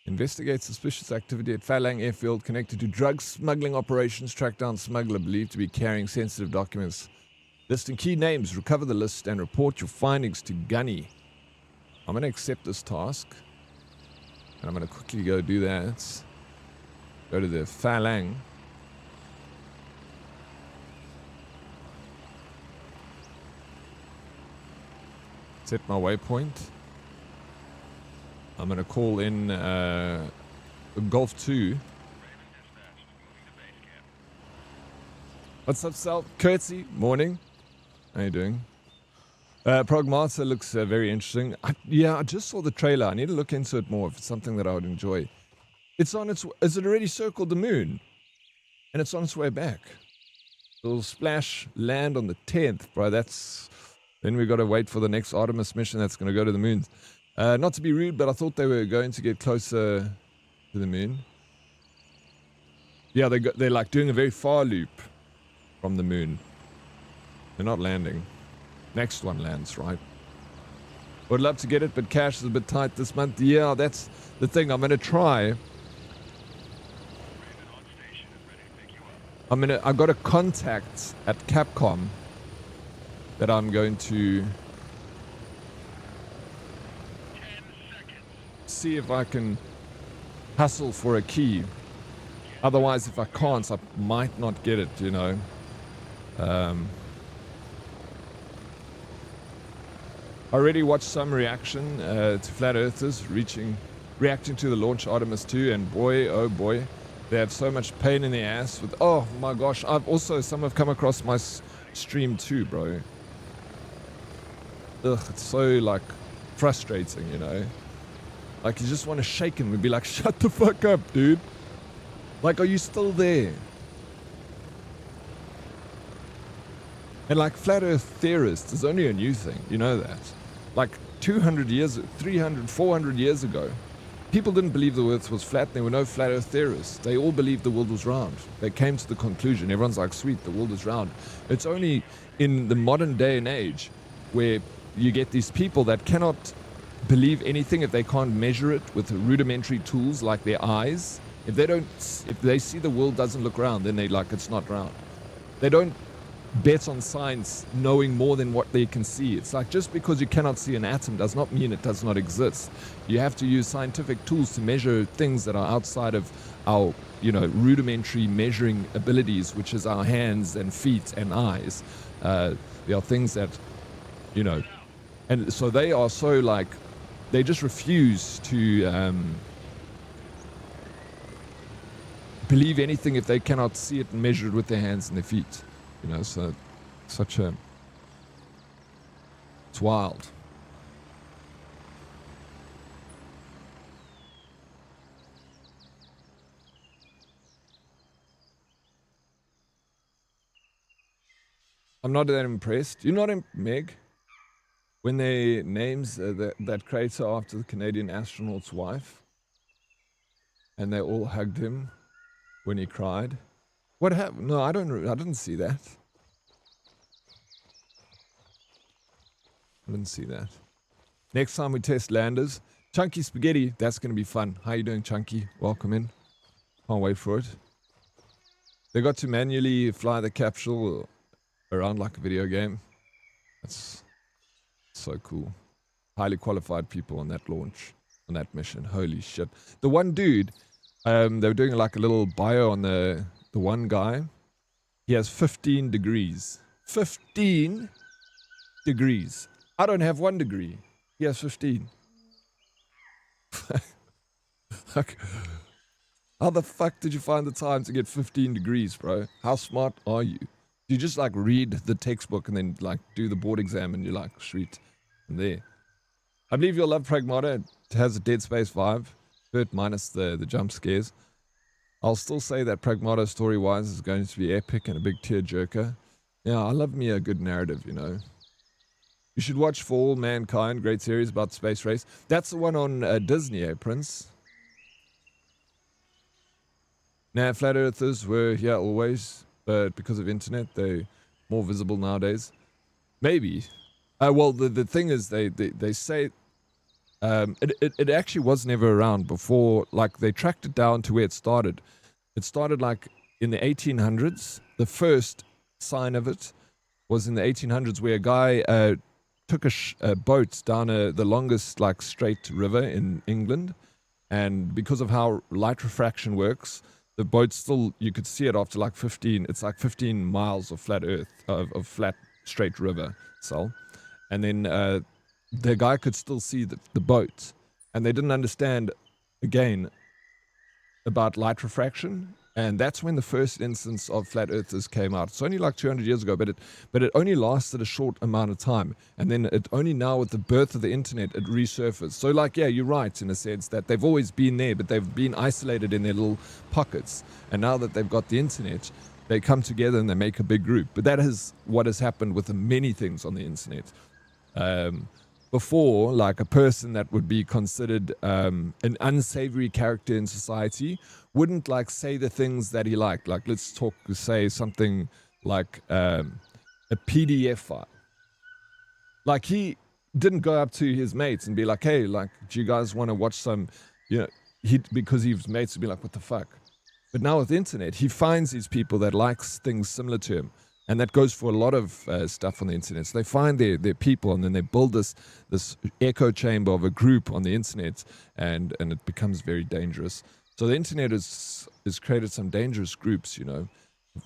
Investigate suspicious activity at Phalang Airfield connected to drug smuggling operations. Track down smuggler believed to be carrying sensitive documents. Listing key names. Recover the list and report your findings to Gunny. I'm going to accept this task. And I'm going to quickly go do that. Go to the Phalang. Set my waypoint. I'm going to call in Golf 2. What's up, Sal? Curtsy, morning. How you doing? Pragmata looks very interesting. I just saw the trailer. I need to look into it more if it's something that I would enjoy. Is it already circled the moon? And it's on its way back. It'll splash land on the 10th, bro. Then we got to wait for the next Artemis mission that's going to go to the moon. Not to be rude, but I thought they were going to get closer to the moon. Yeah, they're like doing a very far loop from the moon. They're not landing. Next one lands, right? Would love to get it, but cash is a bit tight this month. Yeah, that's the thing. I'm going to try. I got a contact at Capcom that I'm going to see if I can hustle for a key. Otherwise, if I can't, I might not get it, you know. I already watched some reaction to flat earthers reacting to the launch Artemis 2, and boy, oh boy, they have so much pain in the ass with, oh my gosh, some have come across my stream too, bro. Ugh, it's so, like, frustrating, you know? Like, you just want to shake him and be like, shut the fuck up, dude. Like, are you still there? And, like, flat earth theorists is only a new thing, you know that? Like, 200 years, 300, 400 years ago, people didn't believe the earth was flat. There were no flat earth theorists. They all believed the world was round. They came to the conclusion. Everyone's like, sweet, the world is round. It's only in the modern day and age where you get these people that cannot believe anything if they can't measure it with rudimentary tools like their eyes. If they see the world doesn't look round, then they like, it's not round. They don't bet on science knowing more than what they can see. It's like, just because you cannot see an atom does not mean it does not exist. You have to use scientific tools to measure things that are outside of our, you know, rudimentary measuring abilities, which is our hands and feet and eyes. There are things that, you know, and so they are so, like, they just refuse to believe anything if they cannot see it and measure it with their hands and their feet. You know, so it's wild. I'm not that impressed. You're not, Meg? When they names that crater after the Canadian astronaut's wife, and they all hugged him when he cried. What happened? No, I didn't see that. I didn't see that. Next time we test landers. Chunky Spaghetti, that's going to be fun. How you doing, Chunky? Welcome in. Can't wait for it. They got to manually fly the capsule around like a video game. That's so cool. Highly qualified people on that launch, on that mission. Holy shit. The one dude, they were doing like a little bio on the one guy. He has 15 degrees. 15 degrees. I don't have 1 degree. He has 15. Like, how the fuck did you find the time to get 15 degrees, bro? How smart are you? Do you just like read the textbook and then like do the board exam and you're like, sweet, I'm there. I believe you'll love Pragmata. It has a Dead Space vibe, but minus the jump scares. I'll still say that Pragmata story-wise is going to be epic and a big tearjerker. Yeah, I love me a good narrative, you know. You should watch For All Mankind, great series about the space race. That's the one on Disney, eh, Prince? Nah, flat earthers were here always, but because of internet, they're more visible nowadays. Maybe. Well, the thing is, they say it actually was never around before. Like, they tracked it down to where it started. It started like in the 1800s. The first sign of it was in the 1800s, where a guy took a boat down the longest like straight river in England, and because of how light refraction works, the boat still, you could see it after like 15. It's like 15 miles of flat earth of flat straight river. So, and then the guy could still see the boat, and they didn't understand again about light refraction, and that's when the first instance of flat earthers came out. It's only like 200 years ago, but it only lasted a short amount of time, and then it only now with the birth of the internet it resurfaced. So like, yeah, you're right in a sense that they've always been there, but they've been isolated in their little pockets, and now that they've got the internet, they come together and they make a big group. But that is what has happened with many things on the internet. Before, like a person that would be considered an unsavory character in society wouldn't like say the things that he liked. Like, let's say something like a PDF file. Like, he didn't go up to his mates and be like, hey, like, do you guys want to watch some, you know, because his mates would be like, what the fuck? But now with the internet, he finds these people that likes things similar to him. And that goes for a lot of stuff on the internet. So they find their people, and then they build this echo chamber of a group on the internet, and it becomes very dangerous. So the internet has created some dangerous groups, you know.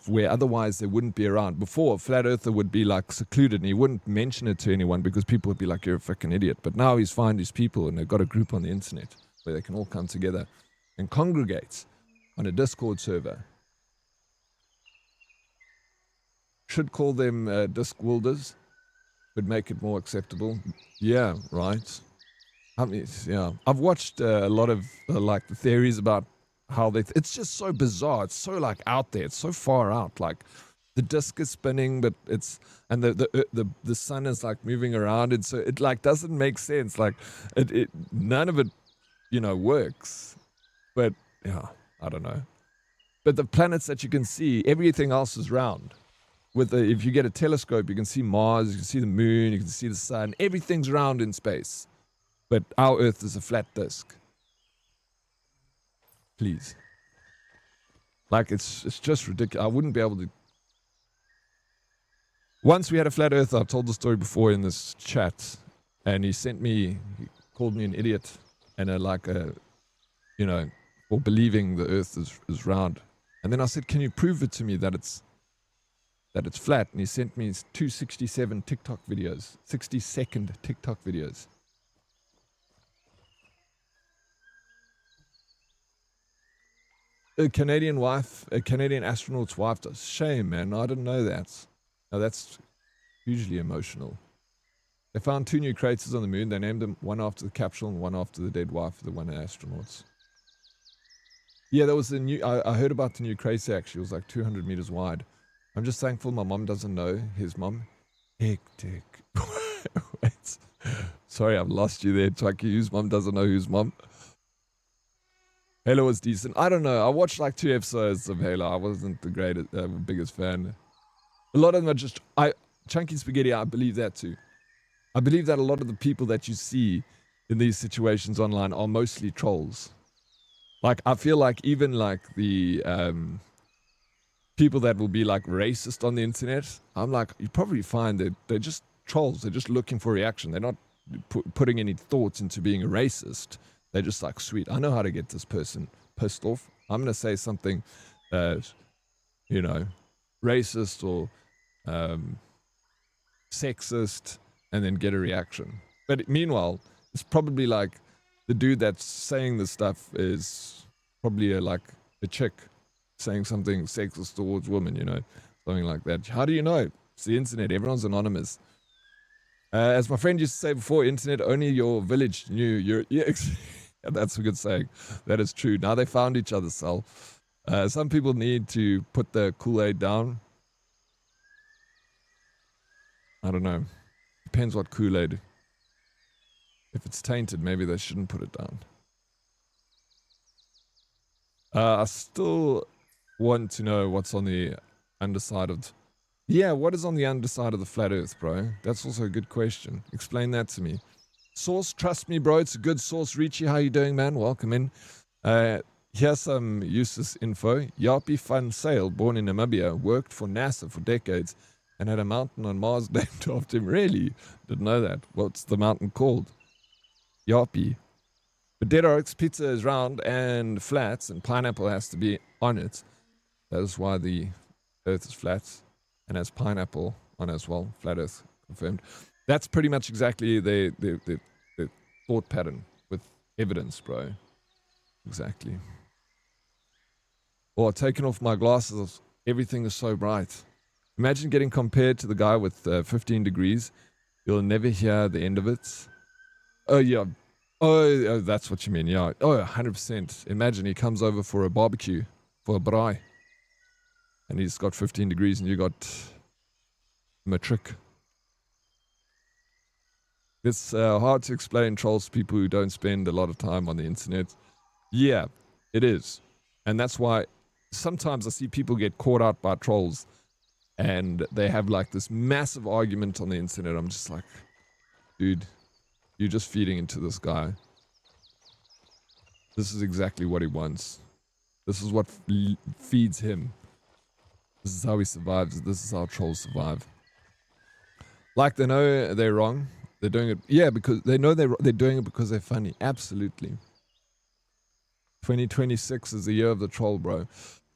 where otherwise they wouldn't be around. Before, a flat earther would be like secluded and he wouldn't mention it to anyone because people would be like, you're a fucking idiot. But now he's found these people and they've got a group on the internet where they can all come together and congregate on a Discord server. Should call them disc wielders. Would make it more acceptable. Yeah, right. I mean, yeah. I've watched a lot of like the theories about how they it's just so bizarre. It's so like out there. It's so far out. Like the disc is spinning, but it's and the sun is like moving around, and so it like doesn't make sense. Like it none of it, works. But yeah, I don't know. But the planets that you can see, everything else is round. If you get a telescope, you can see Mars, you can see the moon, you can see the sun. Everything's round in space. But our Earth is a flat disk. Please. Like, it's just ridiculous. I wouldn't be able to... Once we had a flat earther, I've told the story before in this chat, and he called me an idiot, and for believing the earth is round. And then I said, can you prove it to me that it's flat? And he sent me 267 TikTok videos, 60-second TikTok videos. A Canadian astronaut's wife does. Shame, man. I didn't know that. No, that's hugely emotional. They found 2 new craters on the moon. They named them one after the capsule and one after the dead wife of the one of the astronauts. Yeah, there was I heard about the new crater actually. It was like 200 meters wide. I'm just thankful my mom doesn't know his mom. Hectic. Wait. Sorry, I've lost you there, Twaki. Whose mom doesn't know whose mom? Halo was decent. I don't know. I watched like 2 episodes of Halo. I wasn't the biggest fan. A lot of them are just... Chunky Spaghetti, I believe that too. I believe that a lot of the people that you see in these situations online are mostly trolls. Like, I feel like even like the people that will be like racist on the internet, I'm like, you probably find that they're just trolls. They're just looking for reaction. They're not putting any thoughts into being a racist. They're just like, sweet, I know how to get this person pissed off. I'm going to say something, racist or sexist and then get a reaction. But meanwhile, it's probably like the dude that's saying this stuff is probably a chick saying something sexist towards women, something like that. How do you know? It's the internet. Everyone's anonymous. As my friend used to say before, internet, only your village knew your... Yeah, that's a good saying. That is true. Now they found each other, Sal. Some people need to put the Kool-Aid down. I don't know. Depends what Kool-Aid. If it's tainted, maybe they shouldn't put it down. I still want to know what's on the underside of... Yeah, what is on the underside of the flat earth, bro? That's also a good question. Explain that to me. Source, trust me, bro. It's a good source. Richie, how you doing, man? Welcome in. Here's some useless info. Yapi Van Sail, born in Namibia, worked for NASA for decades and had a mountain on Mars named after him. Really? Didn't know that. What's the mountain called? Yapi. But Dead Oryx pizza is round and flat, and pineapple has to be on it. That is why the earth is flat and has pineapple on it as well. Flat earth confirmed. That's pretty much exactly the thought pattern with evidence, bro. Exactly. Or taking off my glasses, everything is so bright. Imagine getting compared to the guy with 15 degrees. You'll never hear the end of it. Oh, yeah. Oh, that's what you mean. Yeah. Oh, 100%. Imagine he comes over for a barbecue, for a braai. And he's got 15 degrees and you got matric. It's hard to explain trolls to people who don't spend a lot of time on the internet. Yeah, it is. And that's why sometimes I see people get caught out by trolls and they have like this massive argument on the internet. I'm just like, dude, you're just feeding into this guy. This is exactly what he wants. This is what feeds him. This is how he survives. This is how trolls survive. Like they know they're wrong. They're doing it, yeah, because they know they're doing it because they're funny. Absolutely. 2026 is the year of the troll, bro.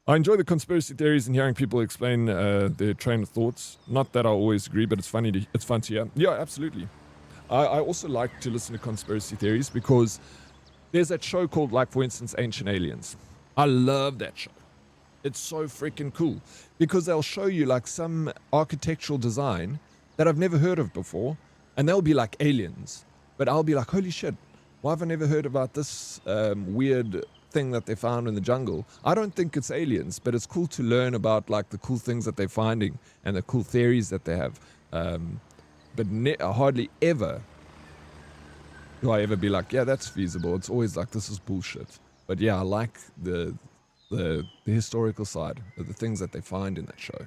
I enjoy the conspiracy theories and hearing people explain their train of thoughts. Not that I always agree, but it's fun to hear. Yeah, absolutely. I also like to listen to conspiracy theories because there's that show called, like, for instance, Ancient Aliens. I love that show. It's so freaking cool because they'll show you like some architectural design that I've never heard of before, and they'll be like aliens. But I'll be like, holy shit, why have I never heard about this weird thing that they found in the jungle? I don't think it's aliens, but it's cool to learn about like the cool things that they're finding and the cool theories that they have. But hardly ever do I ever be like, yeah, that's feasible. It's always like, this is bullshit. But yeah, I like the historical side of the things that they find in that show.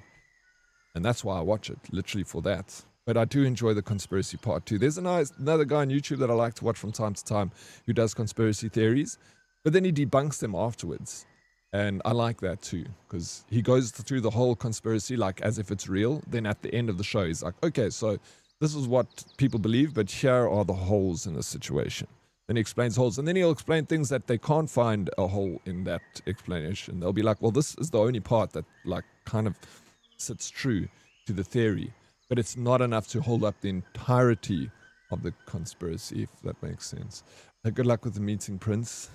And that's why I watch it, literally for that. But I do enjoy the conspiracy part too. There's another guy on YouTube that I like to watch from time to time who does conspiracy theories, but then he debunks them afterwards. And I like that too, because he goes through the whole conspiracy like as if it's real. Then at the end of the show, he's like, okay, so this is what people believe, but here are the holes in the situation. Then he explains holes, and then he'll explain things that they can't find a hole in that explanation. They'll be like, well, this is the only part that like kind of sits true to the theory, but it's not enough to hold up the entirety of the conspiracy, if that makes sense. Good luck with the meeting, Prince.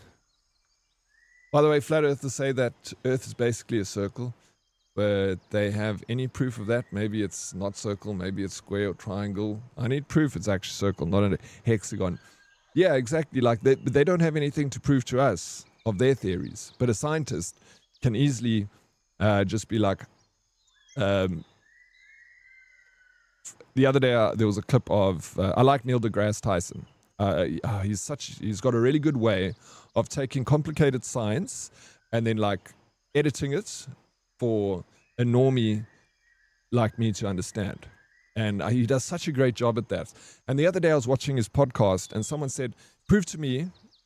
By the way, flat earthers say that Earth is basically a circle, but they have any proof of that? Maybe it's not circle, maybe it's square or triangle. I need proof it's actually circle, not a hexagon. Yeah, exactly. Like they don't have anything to prove to us of their theories. But a scientist can easily just be like, the other day there was a clip of, I like Neil deGrasse Tyson. He's got a really good way of taking complicated science and then like editing it for a normie like me to understand. And he does such a great job at that. And the other day I was watching his podcast and someone said,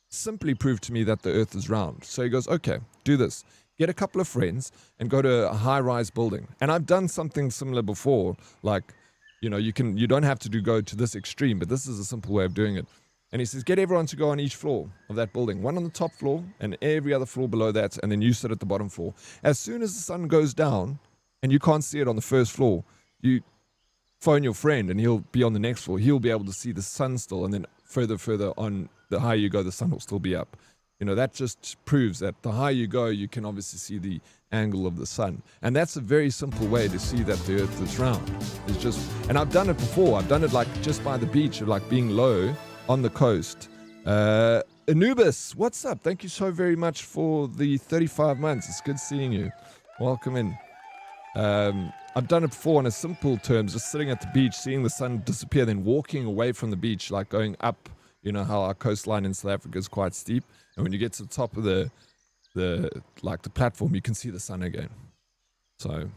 simply prove to me that the earth is round. So he goes, okay, do this. Get a couple of friends and go to a high-rise building. And I've done something similar before. Like, you know, you don't have to go to this extreme, but this is a simple way of doing it. And he says, get everyone to go on each floor of that building. One on the top floor and every other floor below that. And then you sit at the bottom floor. As soon as the sun goes down and you can't see it on the first floor, you phone your friend and he'll be on the next floor. He'll be able to see the sun still, and then further on, the higher you go, the sun will still be up. You know, that just proves that the higher you go, you can obviously see the angle of the sun. And that's a very simple way to see that the earth is round. It's just, and I've done it before. I've done it like just by the beach, like being low on the coast. Anubis, what's up? Thank you so very much for the 35 months. It's good seeing you. Welcome in. I've done it before on a simple terms, just sitting at the beach, seeing the sun disappear, then walking away from the beach, like going up. You know how our coastline in South Africa is quite steep, and when you get to the top of the platform, you can see the sun again. So,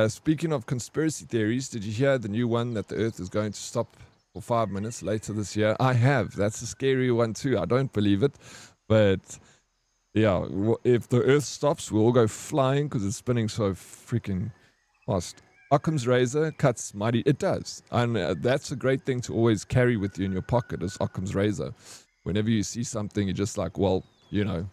speaking of conspiracy theories, did you hear the new one that the Earth is going to stop for 5 minutes later this year? I have. That's a scary one too. I don't believe it, but yeah, if the Earth stops, we'll all go flying because it's spinning so freaking fast. Occam's razor cuts mighty. It does. And that's a great thing to always carry with you in your pocket is Occam's razor. Whenever you see something, you're just like, well, you know.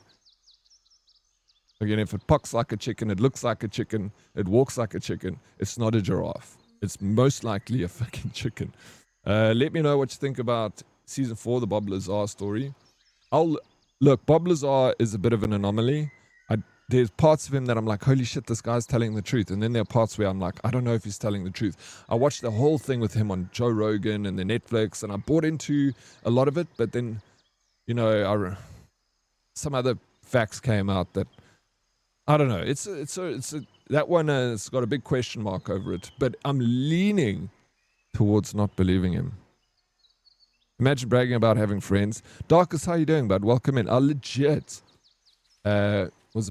Again, if it pucks like a chicken, it looks like a chicken, it walks like a chicken, it's not a giraffe. It's most likely a fucking chicken. Let me know what you think about Season 4, the Bob Lazar story. Look, Bob Lazar is a bit of an anomaly. There's parts of him that I'm like, holy shit, this guy's telling the truth. And then there are parts where I'm like, I don't know if he's telling the truth. I watched the whole thing with him on Joe Rogan and the Netflix, and I bought into a lot of it. But then, you know, some other facts came out that, I don't know. That one has got a big question mark over it. But I'm leaning towards not believing him. Imagine bragging about having friends. Darkus, how you doing, bud? Welcome in. I legit I was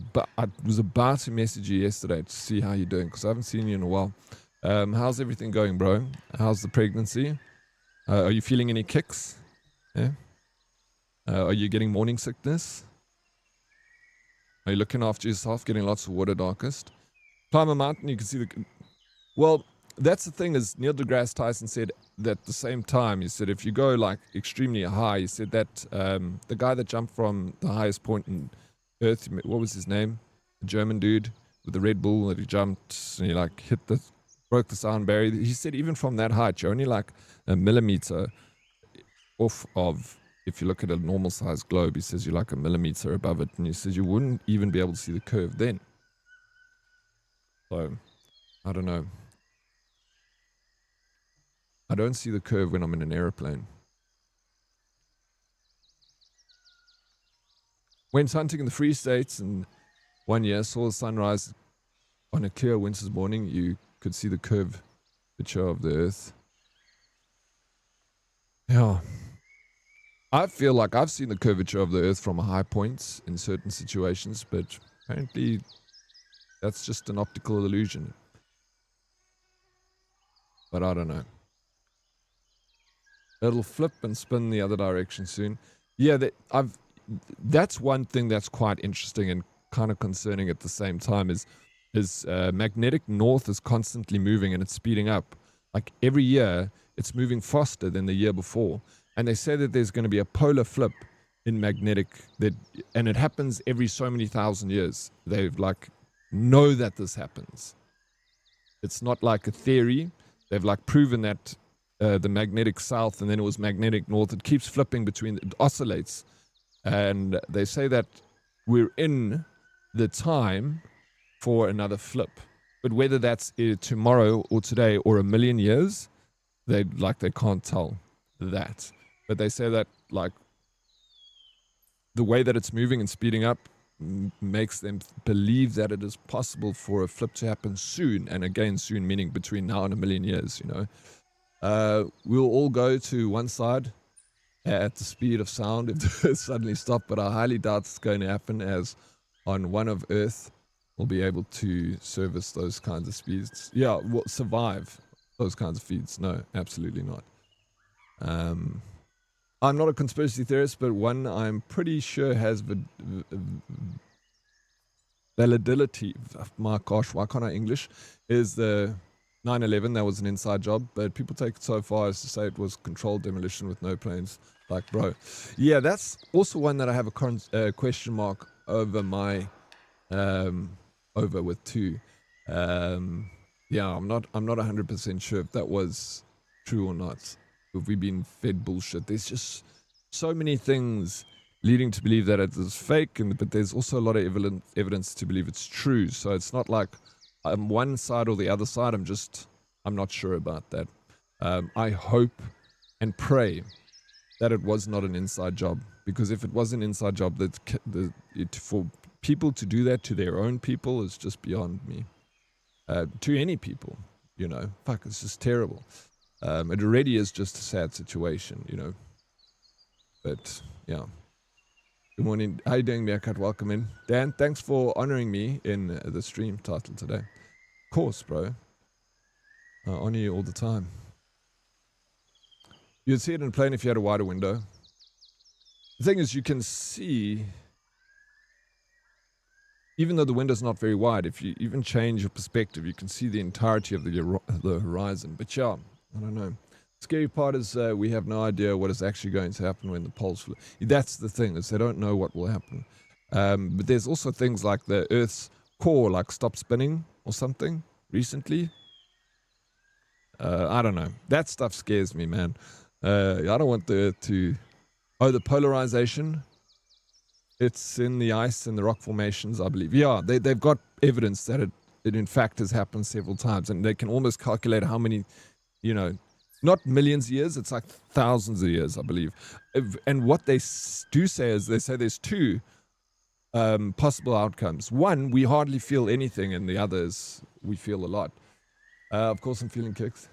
about to message you yesterday to see how you're doing because I haven't seen you in a while. How's everything going, bro? How's the pregnancy? Are you feeling any kicks? Yeah. Are you getting morning sickness? Are you looking after yourself, getting lots of water, Darkest? Climb a mountain, you can see the... Well, that's the thing is Neil deGrasse Tyson said that at the same time, he said if you go like extremely high, he said that the guy that jumped from the highest point in Earth, what was his name? German dude with the Red Bull that he jumped and he like broke the sound barrier. He said even from that height, you're only like a millimeter off of, if you look at a normal sized globe, he says you're like a millimeter above it, and he says you wouldn't even be able to see the curve then. So, I don't know. I don't see the curve when I'm in an aeroplane. Went hunting in the Free States and one year saw the sunrise on a clear winter's morning. You could see the curvature of the earth. Yeah. I feel like I've seen the curvature of the earth from high points in certain situations, but apparently that's just an optical illusion. But I don't know. It'll flip and spin the other direction soon. Yeah, that's one thing that's quite interesting and kind of concerning at the same time is magnetic north is constantly moving and it's speeding up. Like every year, it's moving faster than the year before. And they say that there's going to be a polar flip in magnetic, and it happens every so many thousand years. They've like know that this happens. It's not like a theory. They've like proven that the magnetic south and then it was magnetic north. It keeps flipping between, it oscillates. And they say that we're in the time for another flip. But whether that's tomorrow or today or a million years, they can't tell that. But they say that like the way that it's moving and speeding up makes them believe that it is possible for a flip to happen soon. And again, soon meaning between now and a million years, you know. We'll all go to one side at the speed of sound if it suddenly stopped, but I highly doubt it's going to happen, as on one of Earth we'll be able to service those kinds of speeds. Yeah, we'll survive those kinds of feeds. No, absolutely not. I'm not a conspiracy theorist, but one I'm pretty sure has validity. My gosh, why can't I English? Is the 9/11. That was an inside job, but people take it so far as to say it was controlled demolition with no planes. Like, bro, yeah, that's also one that I have a question mark over my over with too. Yeah, I'm not 100% sure if that was true or not. If we've been fed bullshit, there's just so many things leading to believe that it is fake, but there's also a lot of evidence to believe it's true. So it's not like I'm one side or the other side. I'm not sure about that. I hope and pray that it was not an inside job, because if it was an inside job, for people to do that to their own people is just beyond me. To any people, you know, fuck, it's just terrible. It already is just a sad situation, you know. But yeah. Good morning. How you doing, Meerkat? Welcome in. Dan, thanks for honoring me in the stream title today. Of course, bro. I honor you all the time. You'd see it in a plane if you had a wider window. The thing is, you can see, even though the window's not very wide, if you even change your perspective, you can see the entirety of the horizon. But yeah, I don't know. Scary part is we have no idea what is actually going to happen when the poles flip. That's the thing, is they don't know what will happen. But there's also things like the Earth's core, like stopped spinning or something recently. I don't know. That stuff scares me, man. I don't want the Earth to... Oh, the polarization. It's in the ice and the rock formations, I believe. Yeah, they've got evidence that it in fact has happened several times. And they can almost calculate how many, you know... Not millions of years, it's like thousands of years, I believe. And what they do say is, they say there's two possible outcomes. One, we hardly feel anything, and the other is we feel a lot. Of course, I'm feeling kicks.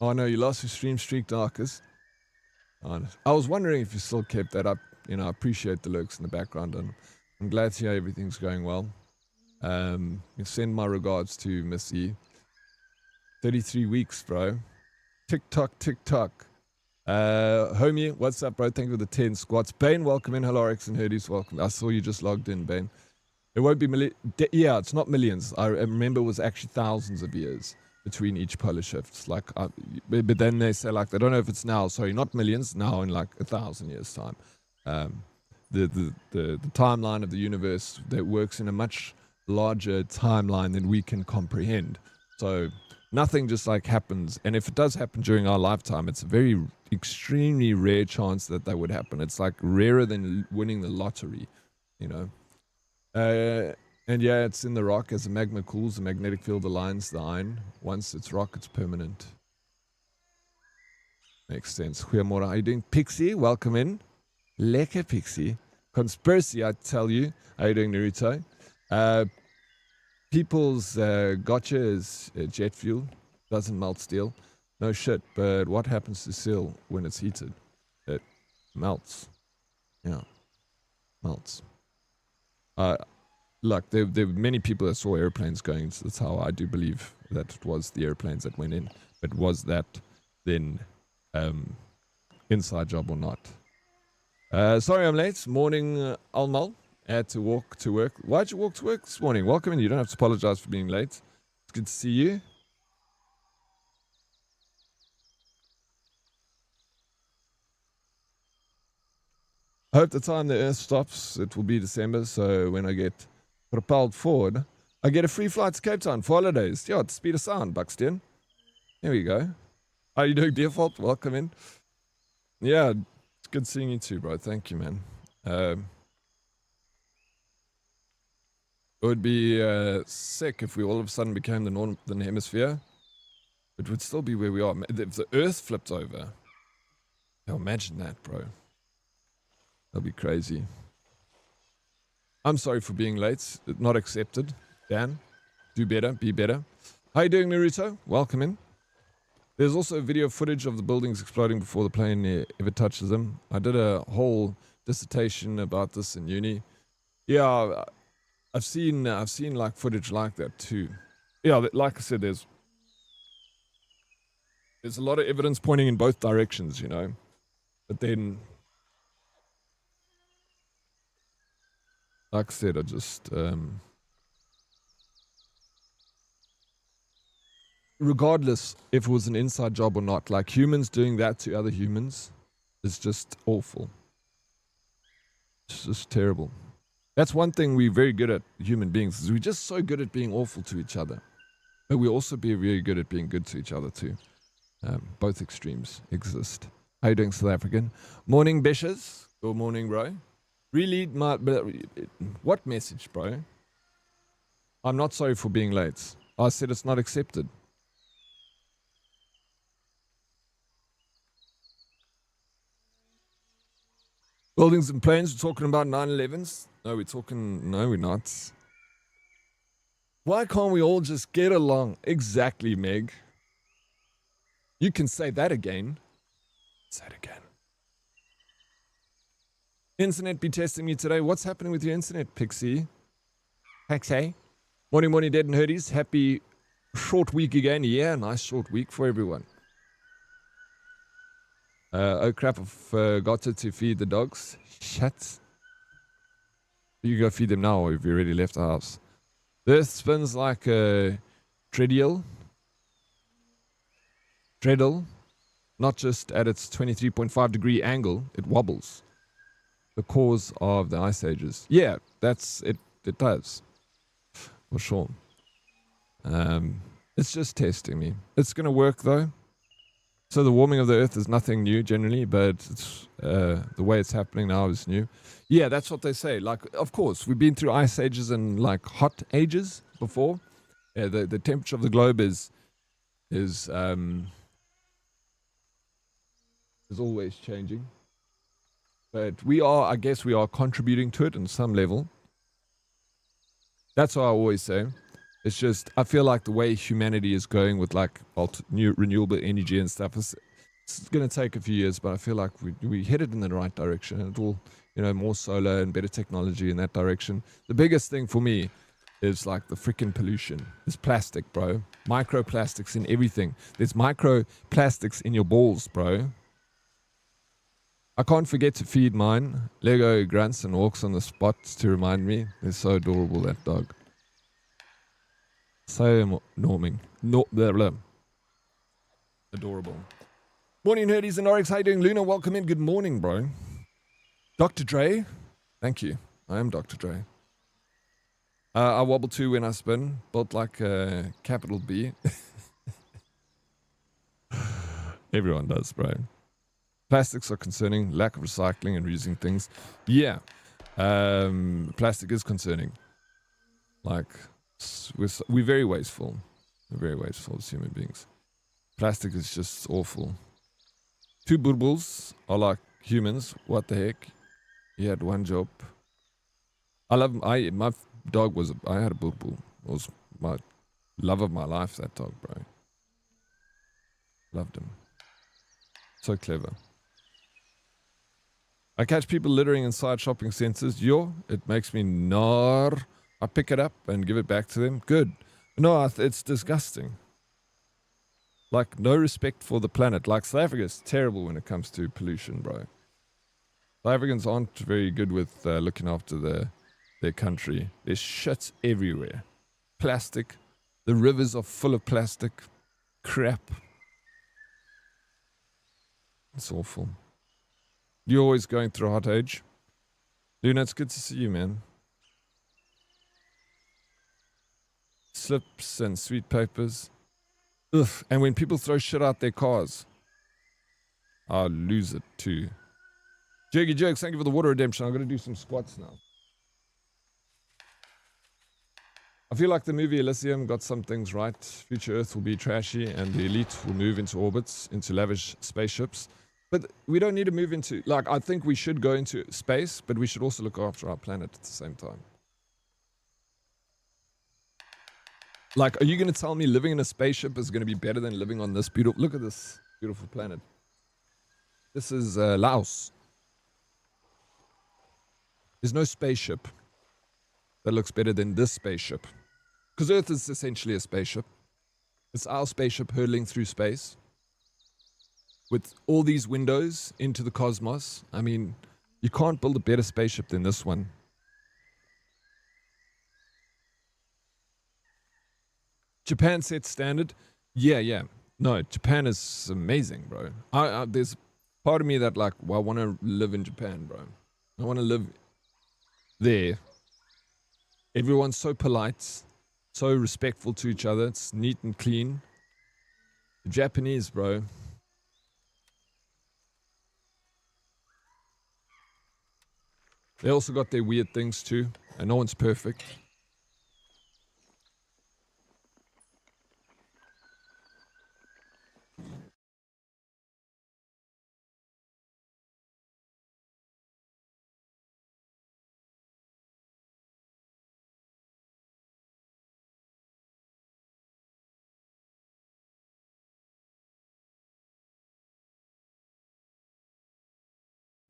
Oh no, you lost your stream streak, Darkest. I was wondering if you still kept that up. You know, I appreciate the lurks in the background, and I'm glad to hear everything's going well. You send my regards to Missy. 33 weeks, bro. Tick-tock, tick-tock. Homie, what's up, bro? Thank you for the 10 squats. Bane, welcome in. Hello, Oryx and Herdies, welcome. I saw you just logged in, Bane. It won't be yeah, it's not millions. I remember it was actually thousands of years. between each polar shifts. Like, but then they say like they don't know if it's now. Sorry, not millions. Now in like 1,000 years time. The timeline of the universe that works in a much larger timeline than we can comprehend. So nothing just like happens. And if it does happen during our lifetime, it's a very extremely rare chance that that would happen. It's like rarer than winning the lottery, you know. And yeah, it's in the rock. As the magma cools, the magnetic field aligns the iron. Once it's rock, it's permanent. Makes sense. Goeiemorgen, how you doing? Pixie, welcome in. Lekker Pixie. Conspiracy, I tell you. How you doing, Naruto? People's gotcha is jet fuel. Doesn't melt steel. No shit, but what happens to steel when it's heated? It melts. Yeah, melts. Look, there were many people that saw airplanes going, so that's how I do believe that it was the airplanes that went in. But was that then inside job or not? Sorry I'm late. Morning, Almal. Had to walk to work. Why'd you walk to work this morning? Welcome in. You don't have to apologize for being late. It's good to see you. I hope the time the Earth stops, it will be December, so when I get propelled forward, I get a free flight to Cape Town for holidays. Yeah, at the speed of sound, Buxton. There we go. How are you doing, Default? Welcome in. Yeah, it's good seeing you too, bro. Thank you, man. It would be sick if we all of a sudden became the northern hemisphere. It would still be where we are. If the Earth flipped over, now imagine that, bro. That'll be crazy. I'm sorry for being late. Not accepted. Dan, do better. Be better. How you doing, Naruto? Welcome in. There's also video footage of the buildings exploding before the plane ever touches them. I did a whole dissertation about this in uni. Yeah, I've seen like footage like that too. Yeah, like I said, there's a lot of evidence pointing in both directions, you know. But then, like I said, I just regardless if it was an inside job or not, like humans doing that to other humans is just awful. It's just terrible. That's one thing we're very good at, human beings, is we're just so good at being awful to each other. But we also be really good at being good to each other too. Both extremes exist. How you doing, South African? Morning, Beshes. Good morning, bro. Really, what message, bro? I'm not sorry for being late. I said it's not accepted. Buildings and planes, we're talking about 9/11s? No, we're not. Why can't we all just get along? Exactly, Meg. You can say that again. Say it again. Internet be testing me today. What's happening with your internet, Pixie? Pixie? Morning, Dead and Herdies. Happy short week again. Yeah, nice short week for everyone. Oh crap, I forgot to feed the dogs. Shit. You go feed them now, or have you already left the house? The earth spins like a treadle, not just at its 23.5 degree angle, it wobbles. The cause of the ice ages. Yeah, that's it. It does, for sure. It's just testing me. It's gonna work though. So the warming of the earth is nothing new generally, but it's, the way it's happening now is new. Yeah, that's what they say. Like, of course, we've been through ice ages and like hot ages before. Yeah, the temperature of the globe is always changing. But I guess we are contributing to it on some level. That's what I always say. It's just, I feel like the way humanity is going with like new renewable energy and stuff, it's going to take a few years, but I feel like we headed in the right direction. And it will, you know, more solar and better technology in that direction. The biggest thing for me is like the freaking pollution. It's plastic, bro. Microplastics in everything. There's microplastics in your balls, bro. I can't forget to feed mine. Lego grunts and walks on the spot to remind me. They're so adorable, that dog. So norming. No, blah, blah. Adorable. Morning, Herdies and Oryx. How you doing, Luna? Welcome in. Good morning, bro. Dr. Dre. Thank you. I am Dr. Dre. I wobble too when I spin. Built like a capital B. Everyone does, bro. Plastics are concerning. Lack of recycling and reusing things. Yeah. Plastic is concerning. Like, we're very wasteful. We're very wasteful as human beings. Plastic is just awful. Two burbles are like humans. What the heck? He had one job. My dog was, I had a burble. It was my love of my life, that dog, bro. Loved him. So clever. I catch people littering inside shopping centers. It makes me gnar. I pick it up and give it back to them. Good. No, it's disgusting. Like, no respect for the planet. Like, South Africa is terrible when it comes to pollution, bro. South Africans aren't very good with looking after their country. There's shits everywhere. Plastic. The rivers are full of plastic. Crap. It's awful. You're always going through a hot age. Luna, it's good to see you, man. Slips and sweet papers. Ugh. And when people throw shit out their cars, I'll lose it too. Jerky Jerks, thank you for the water redemption. I'm going to do some squats now. I feel like the movie Elysium got some things right. Future Earth will be trashy and the elite will move into orbits, into lavish spaceships. But we don't need to move into, like, I think we should go into space, but we should also look after our planet at the same time. Like, are you going to tell me living in a spaceship is going to be better than living on this beautiful, look at this beautiful planet. This is Laos. There's no spaceship that looks better than this spaceship. Because Earth is essentially a spaceship. It's our spaceship hurtling through space. With all these windows into the cosmos. I mean, you can't build a better spaceship than this one. Japan sets standard. Yeah. No, Japan is amazing, bro. There's part of me that, like, well, I want to live in Japan, bro. I want to live there. Everyone's so polite, so respectful to each other. It's neat and clean. The Japanese, bro. They also got their weird things too, and no one's perfect.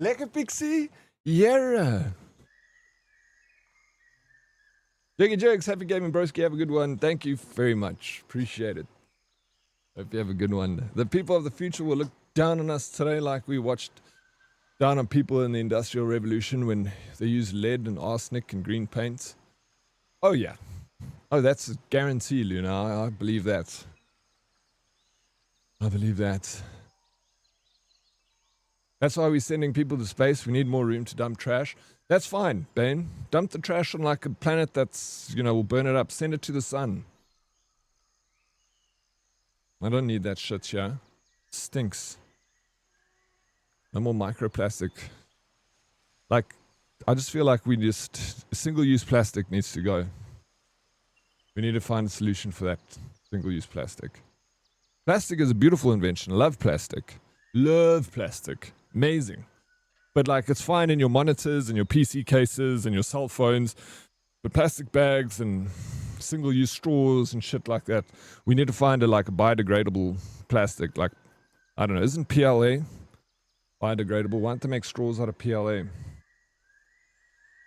Lekker Pixie? Yeah. Jiggy Jerks, happy gaming, broski. Have a good one. Thank you very much. Appreciate it. Hope you have a good one. The people of the future will look down on us today like we watched down on people in the Industrial Revolution when they used lead and arsenic and green paint. Oh, yeah. Oh, that's a guarantee, Luna. I believe that. I believe that. That's why we're sending people to space. We need more room to dump trash. That's fine, Bane. Dump the trash on like a planet that's, we'll burn it up. Send it to the sun. I don't need that shit here. It stinks. No more microplastic. Like, I just feel like single-use plastic needs to go. We need to find a solution for that single-use plastic. Plastic is a beautiful invention. I love plastic. Love plastic. Amazing. But like, it's fine in your monitors and your PC cases and your cell phones. But plastic bags and single-use straws and shit like that, we need to find a biodegradable plastic. Like, I don't know, isn't PLA biodegradable? Why don't they make straws out of PLA?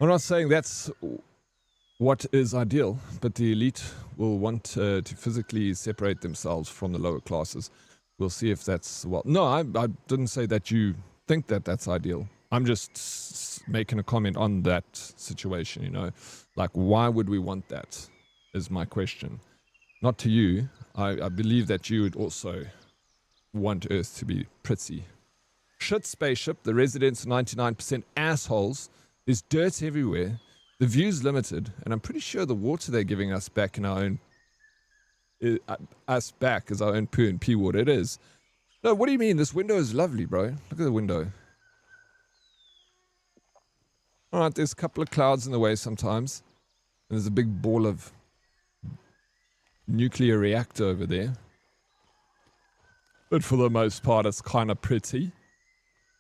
I'm not saying that's what is ideal, but the elite will want to physically separate themselves from the lower classes. We'll see if that's, no, I didn't say that you think that that's ideal. I'm just making a comment on that situation, Like, why would we want that is my question. not to you. I believe that you would also want Earth to be pretty. Shit spaceship. The residents are 99% assholes. There's dirt everywhere. The view's limited, and I'm pretty sure the water they're giving us back in our own, us back as our own poo and pee water. It is. No, what do you mean? This window is lovely, bro. Look at the window. All right, there's a couple of clouds in the way sometimes, and there's a big ball of nuclear reactor over there. But for the most part, it's kind of pretty.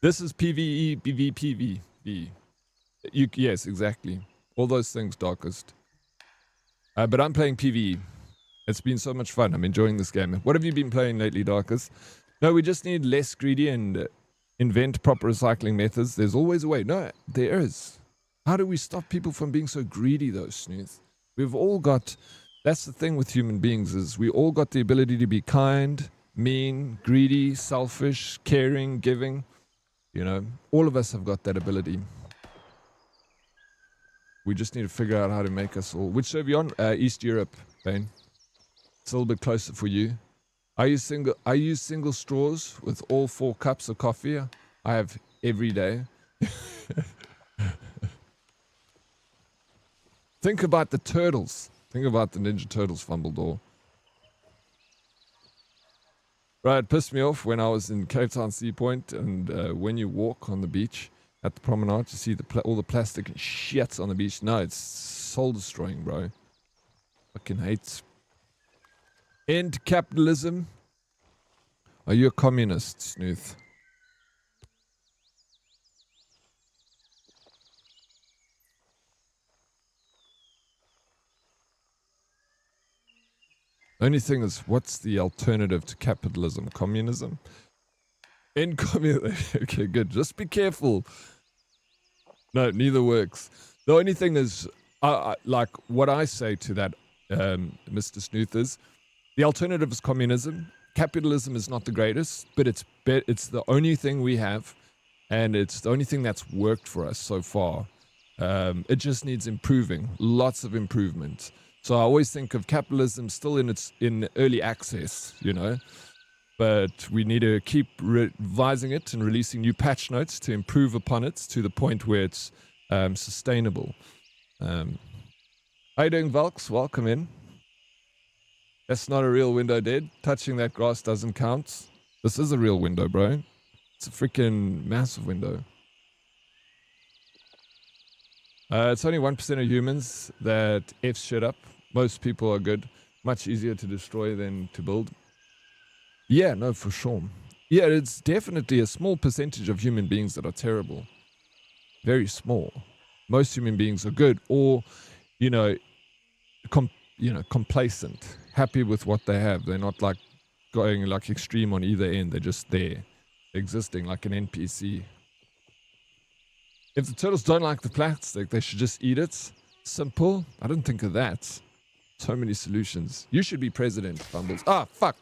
This is PvE, PvPvE. Yes, exactly. All those things, Darkest. But I'm playing PvE. It's been so much fun. I'm enjoying this game. What have you been playing lately, Darkest? No, we just need less greedy and invent proper recycling methods. There's always a way. No, there is. How do we stop people from being so greedy, though, Snooth? We've all got... That's the thing with human beings, is we all got the ability to be kind, mean, greedy, selfish, caring, giving. You know, all of us have got that ability. We just need to figure out how to make us all... Which server you on? East Europe, Bane. It's a little bit closer for you. I use single straws with all 4 cups of coffee. I have every day. Think about the turtles. Think about the Ninja Turtles, Fumbledore. Right, it pissed me off when I was in Cape Town Sea Point, and when you walk on the beach at the promenade, you see all the plastic and shit on the beach. No, it's soul-destroying, bro. Fucking hate. End capitalism. Are you a communist, Snooth? Only thing is, what's the alternative to capitalism? Communism? End communism. Okay, good. Just be careful. No, neither works. The only thing is, like what I say to that, Mr. Snooth, is the alternative is communism. Capitalism is not the greatest, but it's the only thing we have, and it's the only thing that's worked for us so far. It just needs improving, lots of improvement. So I always think of capitalism still in early access, you know, but we need to keep revising it and releasing new patch notes to improve upon it to the point where it's sustainable. How you doing, Valks? Welcome in. That's not a real window, Dead. Touching that grass doesn't count. This is a real window, bro. It's a freaking massive window. It's only 1% of humans that F shit up. Most people are good. Much easier to destroy than to build. Yeah, no, for sure. Yeah, it's definitely a small percentage of human beings that are terrible. Very small. Most human beings are good, or, you know, complacent, happy with what they have. They're not like going like extreme on either end. They're just there, existing like an NPC. If the turtles don't like the plastic, they should just eat it. Simple. I didn't think of that. So many solutions. You should be president, Bumbles. Ah, fuck.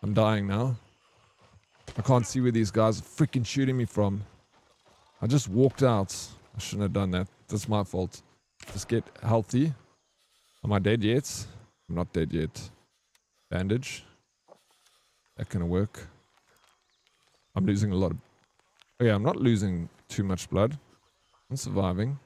I'm dying now. I can't see where these guys are freaking shooting me from. I just walked out. I shouldn't have done that. That's my fault. Just get healthy. Am I dead yet? I'm not dead yet. Bandage. That can work. I'm losing a lot of... Oh yeah, I'm not losing too much blood. I'm surviving.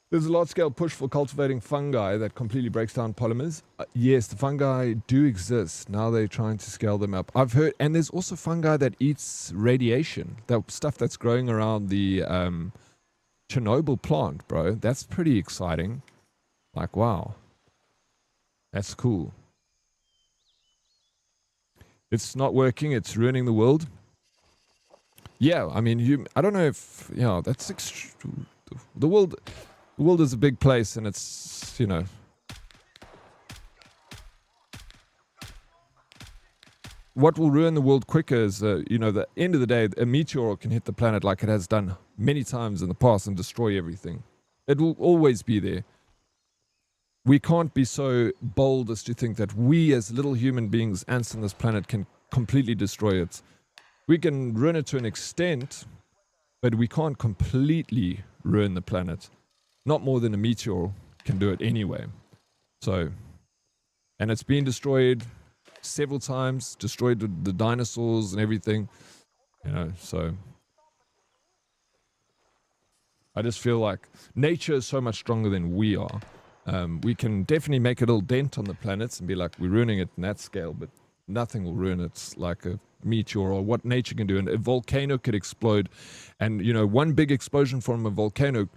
There's a large-scale push for cultivating fungi that completely breaks down polymers. Yes, the fungi do exist. Now they're trying to scale them up. I've heard, and there's also fungi that eats radiation. That stuff that's growing around the Chernobyl plant, bro. That's pretty exciting. Like, wow. That's cool. It's not working. It's ruining the world. Yeah, I mean, I don't know if, yeah, that's the world... The world is a big place, and it's, you know... What will ruin the world quicker is, you know, the end of the day, a meteor can hit the planet like it has done many times in the past and destroy everything. It will always be there. we can't be so bold as to think that we as little human beings, ants on this planet, can completely destroy it. We can ruin it to an extent, but we can't completely ruin the planet. Not more than a meteor can do it anyway. So, and it's been destroyed several times, destroyed the dinosaurs and everything, you know, so I just feel like nature is so much stronger than we are. We can definitely make a little dent on the planets and be like, we're ruining it in that scale, but nothing will ruin it like a meteor or what nature can do. And a volcano could explode, and, you know, one big explosion from a volcano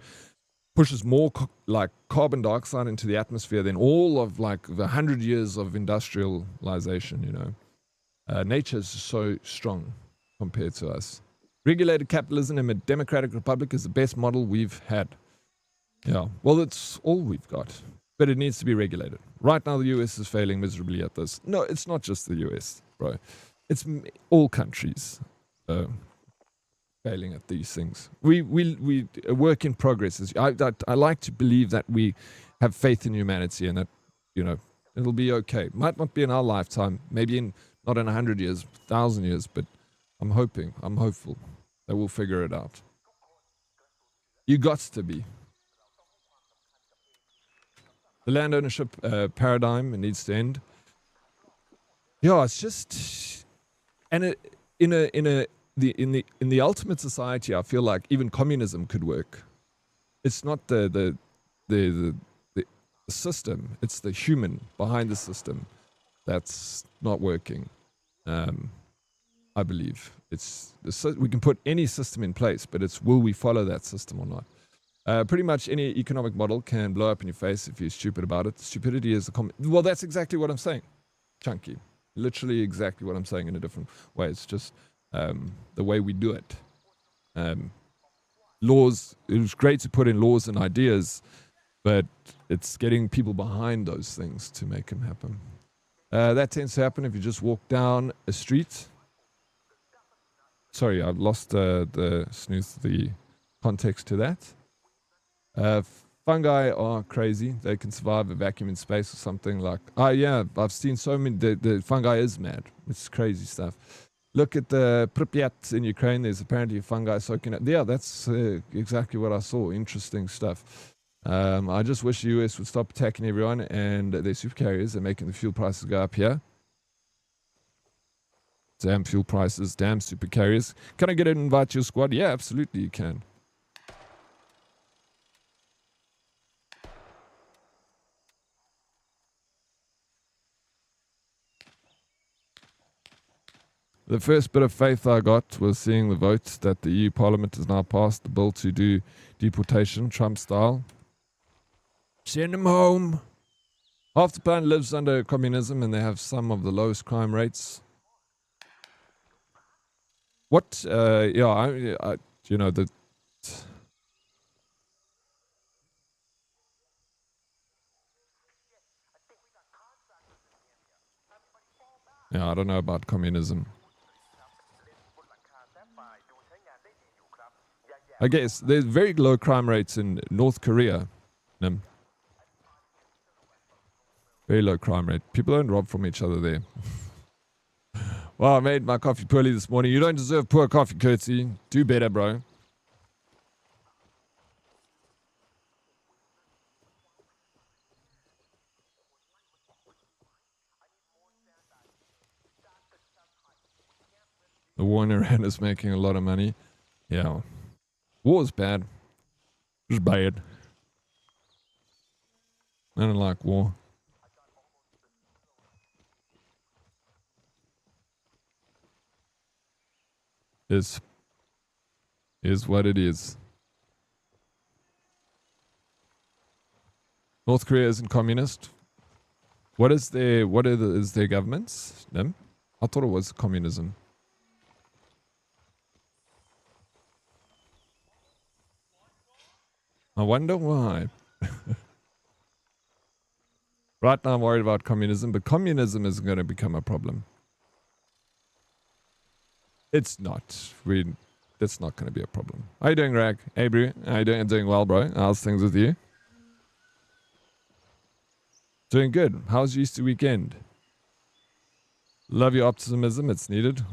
pushes more like carbon dioxide into the atmosphere than all of like the 100 years of industrialization, you know. Nature is so strong compared to us. Regulated capitalism in a democratic republic is the best model we've had. Yeah, well, it's all we've got, but it needs to be regulated. Right now, the US is failing miserably at this. No, it's not just the US, bro. It's all countries failing at these things. We a work in progress. I like to believe that we have faith in humanity and that, you know, it'll be okay. Might not be in our lifetime, maybe not in 100 years, 1,000 years, but I'm hopeful that we'll figure it out. You got to be. The land ownership paradigm, it needs to end. Yeah, it's just, and in the ultimate society, I feel like even communism could work. It's not the system; it's the human behind the system that's not working. I believe we can put any system in place, but it's will we follow that system or not? Pretty much any economic model can blow up in your face if you're stupid about it. Stupidity is well, that's exactly what I'm saying, Chunky. Literally exactly what I'm saying in a different way. It's just the way we do it. Laws, it was great to put in laws and ideas, but it's getting people behind those things to make them happen. That tends to happen if you just walk down a street. Sorry, I've lost the context to that. Fungi are crazy. They can survive a vacuum in space or something like... Oh, yeah, I've seen so many... The fungi is mad. It's crazy stuff. Look at the Pripyat in Ukraine. There's apparently a fungi soaking up. Yeah, that's exactly what I saw. Interesting stuff. I just wish the US would stop attacking everyone and their supercarriers and making the fuel prices go up here. Damn fuel prices. Damn supercarriers. Can I get an invite to your squad? Yeah, absolutely you can. The first bit of faith I got was seeing the vote that the EU Parliament has now passed the bill to do deportation, Trump style. Send them home. Half the planet lives under communism and they have some of the lowest crime rates. What? Yeah, I you know, the... Yeah, I don't know about communism. I guess there's very low crime rates in North Korea. Very low crime rate. People don't rob from each other there. Well, I made my coffee poorly this morning. You don't deserve poor coffee, Curtsy. Do better, bro. The war in Iran is making a lot of money. Yeah. War is bad. It's bad. I don't like war. Is what it is. North Korea isn't communist. Is their governments? Them? I thought it was communism. I wonder why. Right now I'm worried about communism, but communism isn't going to become a problem. It's not. That's not going to be a problem. How you doing, Rag? Hey, bro. How you doing? I'm doing well, bro. How's things with you? Doing good. How's your Easter weekend? Love your optimism. It's needed.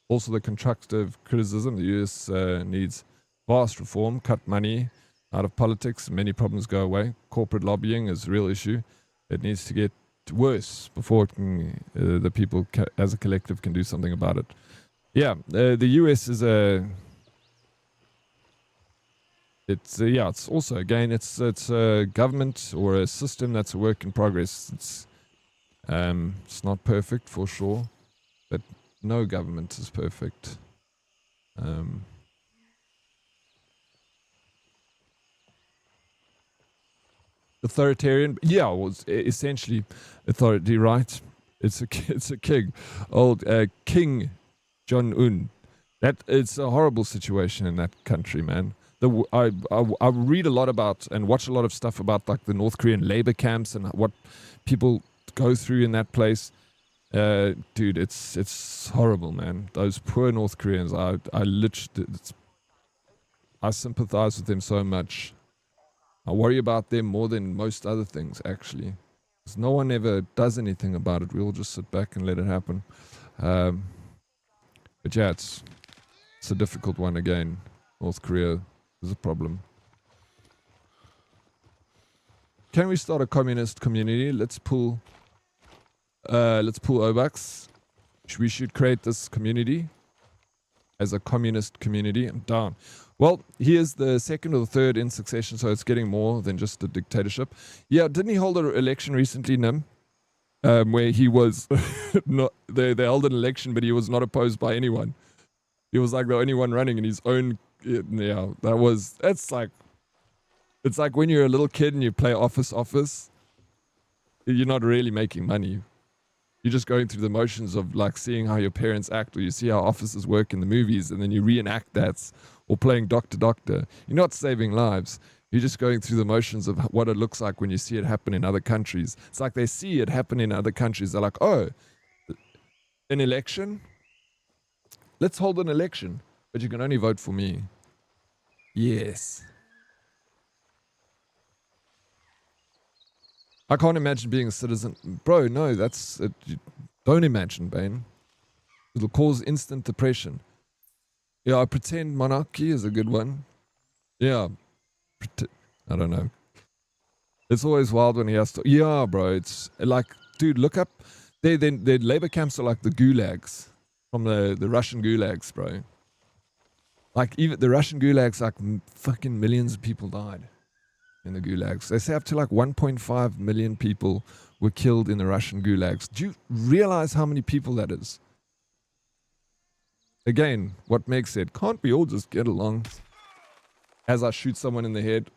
Also, the constructive criticism. The US needs vast reform, cut money out of politics, many problems go away. Corporate lobbying is a real issue. It needs to get worse before it can, the people as a collective can do something about it. Yeah, the US is a... It's also, again, it's a government or a system that's a work in progress. It's not perfect for sure, but no government is perfect. Authoritarian, yeah, was essentially authority, right? It's a king, old King Jong-un. It's a horrible situation in that country, man. I read a lot about and watch a lot of stuff about like the North Korean labor camps and what people go through in that place. Dude, it's horrible, man. Those poor North Koreans. I sympathize with them so much. I worry about them more than most other things, actually. Because no one ever does anything about it. We all just sit back and let it happen. But yeah, it's a difficult one again. North Korea is a problem. Can we start a communist community? Let's pull Obucks. We should create this community as a communist community. I'm down. Well, he is the second or the third in succession, so it's getting more than just a dictatorship. Yeah, didn't he hold an election recently, Nim? Where he was not, they held an election, but he was not opposed by anyone. He was like the only one running in his own. Yeah, it's like when you're a little kid and you play office. You're not really making money. You're just going through the motions of like seeing how your parents act, or you see how officers work in the movies, and then you reenact that, or playing doctor. You're not saving lives. You're just going through the motions of what it looks like when you see it happen in other countries. It's like they see it happen in other countries. They're like, oh, an election? Let's hold an election, but you can only vote for me. Yes. I can't imagine being a citizen. Bro, no, that's... don't imagine, Bane. It'll cause instant depression. Yeah, pretend monarchy is a good one. Yeah. I don't know. It's always wild when he has to... Yeah, bro, it's like... Dude, look up... Their labor camps are like the gulags. From the Russian gulags, bro. Like, even the Russian gulags, like, fucking millions of people died in the gulags. They say up to like 1.5 million people were killed in the Russian gulags. Do you realize how many people that is? Again, what makes it? Can't we all just get along? As I shoot someone in the head.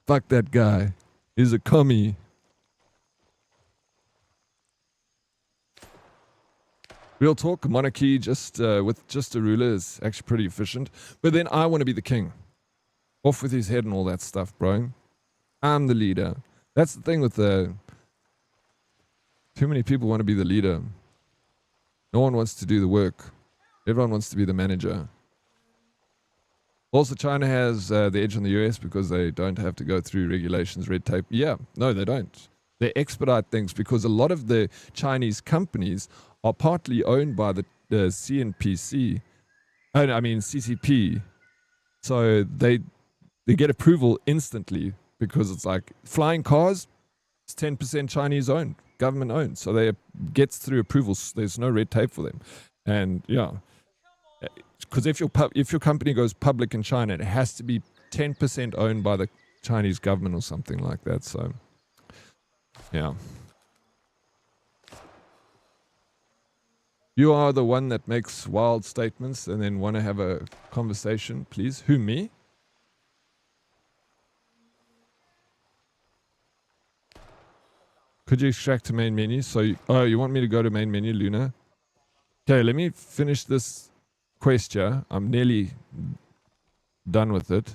Fuck that guy. He's a commie. Real talk, monarchy just with just a ruler is actually pretty efficient. But then I want to be the king. Off with his head and all that stuff, bro. I'm the leader. That's the thing with the... Too many people want to be the leader. No one wants to do the work. Everyone wants to be the manager. Also, China has the edge on the US because they don't have to go through regulations, red tape. Yeah, no, they don't. They expedite things because a lot of the Chinese companies are partly owned by the CNPC. I mean CCP. So they get approval instantly because it's like flying cars, it's 10% Chinese owned, government owned. So they gets through approvals. There's no red tape for them. And yeah, because if your company goes public in China, it has to be 10% owned by the Chinese government or something like that. So yeah. You are the one that makes wild statements and then want to have a conversation, please. Who, me? Could you extract to main menu? So, you want me to go to main menu, Luna? Okay, let me finish this quest here. I'm nearly done with it.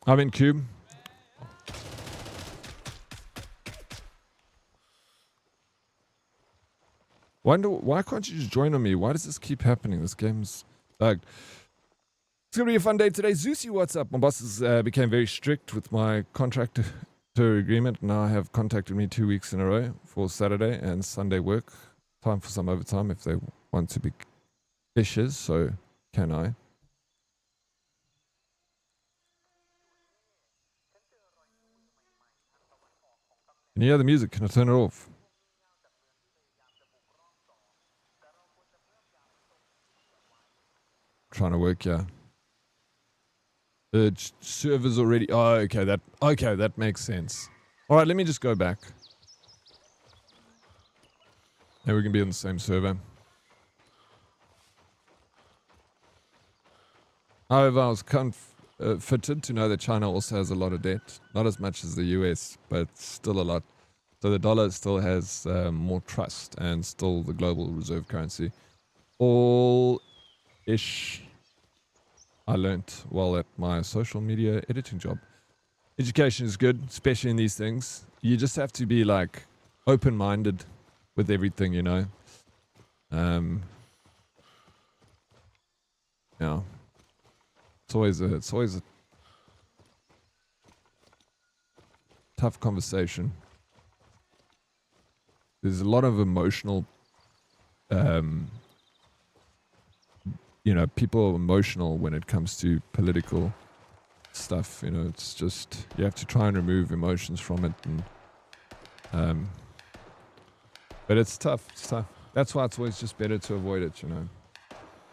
I'm in cube. Why can't you just join on me? Why does this keep happening? This game's Like, it's going to be a fun day today. Zeusy, what's up? My bosses became very strict with my contractor agreement. Now have contacted me 2 weeks in a row for Saturday and Sunday work. Time for some overtime if they want to be fishers. So, can I? Can you hear the music? Can I turn it off? Trying to work, yeah. The server's already. Oh, okay. That makes sense. All right, let me just go back. Now we can be on the same server. However, I was fitted to know that China also has a lot of debt. Not as much as the US, but still a lot. So the dollar still has more trust and still the global reserve currency. All-ish. I learnt while at my social media editing job. Education is good, especially in these things. You just have to be like open-minded with everything, you know. Yeah. It's always a tough conversation. There's a lot of emotional, you know, people are emotional when it comes to political stuff. You know, it's just you have to try and remove emotions from it, and but it's tough. It's tough. That's why it's always just better to avoid it. You know,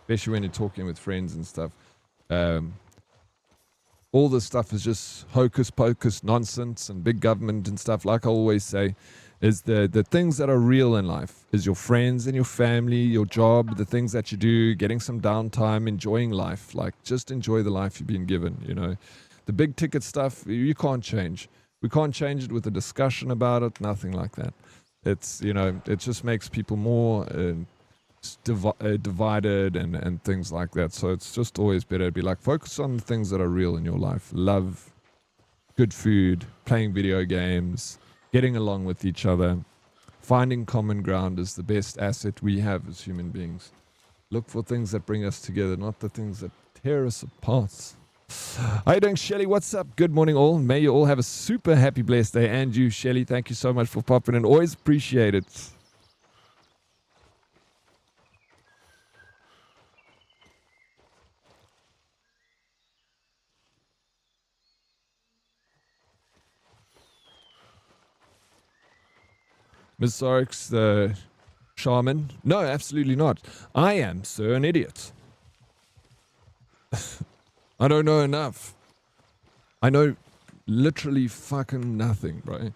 especially when you're talking with friends and stuff. All this stuff is just hocus pocus nonsense and big government and stuff. Like I always say, is the things that are real in life is your friends and your family, your job, the things that you do, getting some downtime, enjoying life. Like just enjoy the life you've been given, you know. The big ticket stuff, you can't change. We can't change it with a discussion about it, nothing like that. It's, you know, it just makes people more divided and things like that. So it's just always better to be like, focus on the things that are real in your life. Love, good food, playing video games, getting along with each other. Finding common ground is the best asset we have as human beings. Look for things that bring us together, not the things that tear us apart. How you doing, Shelly? What's up? Good morning, all. May you all have a super happy, blessed day. And you, Shelly, thank you so much for popping in. Always appreciate it. Ms. Oryx, the shaman? No, absolutely not. I am, sir, an idiot. I don't know enough. I know literally fucking nothing, bro.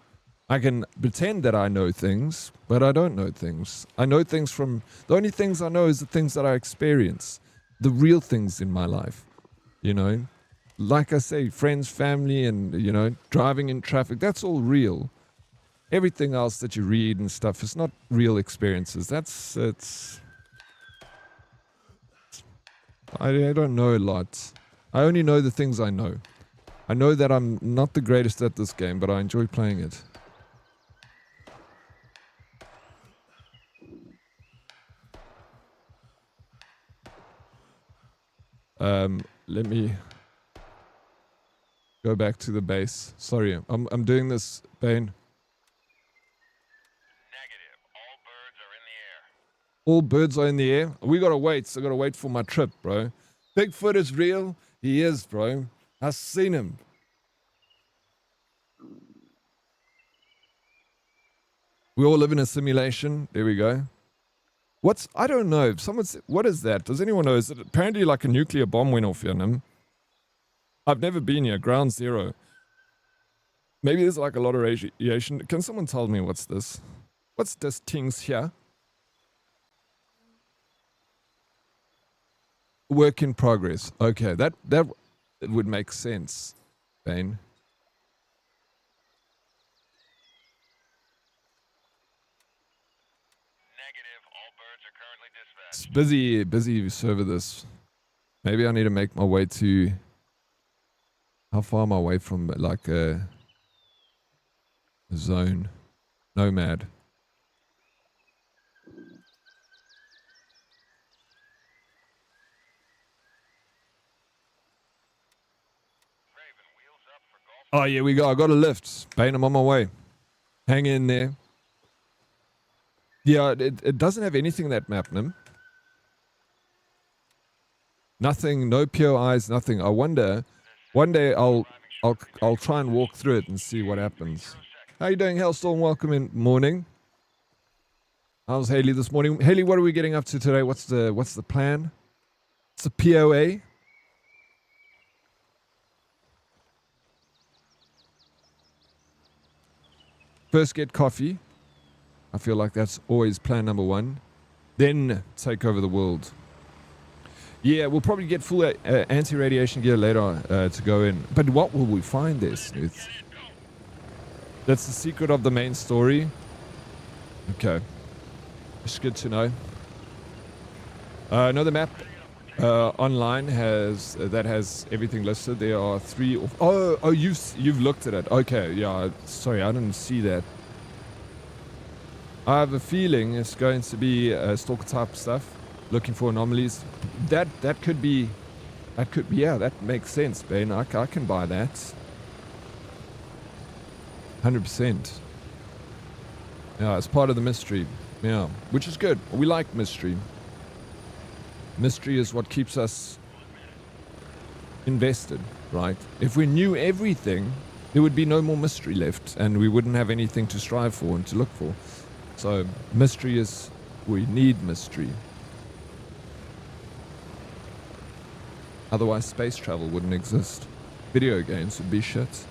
I can pretend that I know things, but I don't know things. I know things from... The only things I know is the things that I experience. The real things in my life, you know? Like I say, friends, family, and, you know, driving in traffic, that's all real. Everything else that you read and stuff is not real experiences. I don't know a lot. I only know the things I know. I know that I'm not the greatest at this game, but I enjoy playing it. Let me go back to the base. Sorry, I'm doing this, Bane. Negative. All birds are in the air. All birds are in the air? We gotta wait. So I gotta wait for my trip, bro. Bigfoot is real? He is, bro. I've seen him. We all live in a simulation. There we go. I don't know. What is that? Does anyone know? Is it apparently like a nuclear bomb went off here, Nim? I've never been here. Ground zero. Maybe there's like a lot of radiation. Can someone tell me what's this? What's this things here? Work in progress. Okay, that would make sense, Bane. Negative. All birds are currently dispatched. It's busy server this. Maybe I need to make my way to... How far am I away from like a zone? Nomad. Oh, yeah, we go. I got a lift. Bane, I'm on my way. Hang in there. Yeah, it doesn't have anything in that map, Nim. Nothing, no POIs, nothing. I wonder, one day I'll try and walk through it and see what happens. How you doing, Hellstorm? Welcome in. Morning. How's Haley this morning? Haley, what are we getting up to today? What's the plan? It's a POA. First get coffee. I feel like that's always plan number one. Then take over the world. Yeah, we'll probably get full anti-radiation gear later to go in. But what will we find there, Snooth? That's the secret of the main story. Okay. It's good to know. Another map online has everything listed. There are 3 or... Oh, you've looked at it. Okay, yeah. Sorry, I didn't see that. I have a feeling it's going to be stalker type stuff. Looking for anomalies. That could be... Yeah, that makes sense, Ben. I can buy that. 100%. Yeah, it's part of the mystery. Yeah, which is good. We like mystery. Mystery is what keeps us invested, right? If we knew everything, there would be no more mystery left, and we wouldn't have anything to strive for and to look for. So, mystery is... We need mystery. Otherwise, space travel wouldn't exist. Video games would be shit.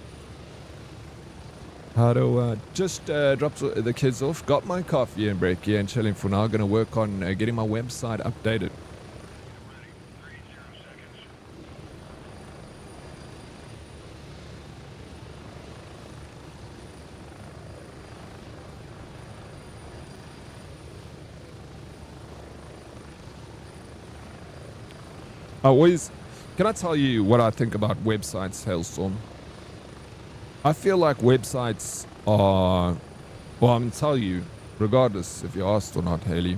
How to just drop the kids off. Got my coffee and break here and chilling for now. Going to work on getting my website updated. Can I tell you what I think about websites, Hailstorm? I feel like websites are, well, I'm going to tell you, regardless if you're asked or not, Haley.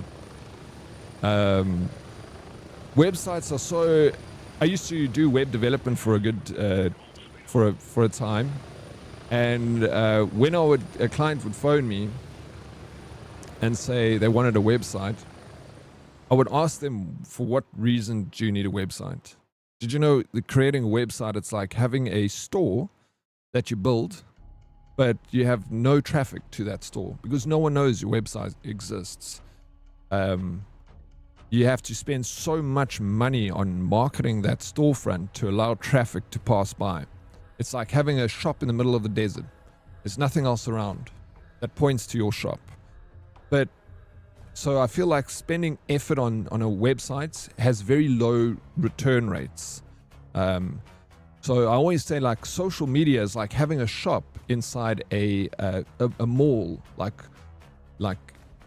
Websites are so... I used to do web development for a good, for a time. And when a client would phone me and say they wanted a website, I would ask them, for what reason do you need a website? Did you know that creating a website, it's like having a store that you build, but you have no traffic to that store because no one knows your website exists. You have to spend so much money on marketing that storefront to allow traffic to pass by. It's like having a shop in the middle of the desert. There's nothing else around that points to your shop. But so I feel like spending effort on a website has very low return rates. So I always say, like, social media is like having a shop inside a mall. Like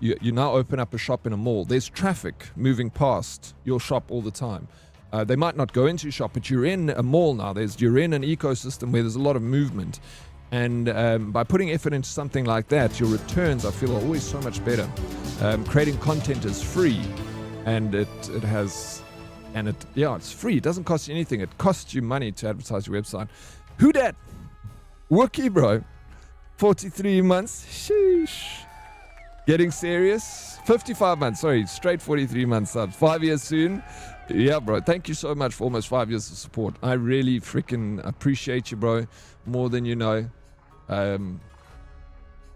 you now open up a shop in a mall. There's traffic moving past your shop all the time. They might not go into your shop, but you're in a mall now. You're in an ecosystem where there's a lot of movement. And by putting effort into something like that, your returns, I feel, are always so much better. Creating content is free, and it's free. It doesn't cost you anything. It costs you money to advertise your website. Who dat? Wookie, bro. 43 months. Sheesh. Getting serious. 55 months. Sorry, straight 43 months subs. 5 years soon. Yeah, bro. Thank you so much for almost 5 years of support. I really freaking appreciate you, bro. More than you know.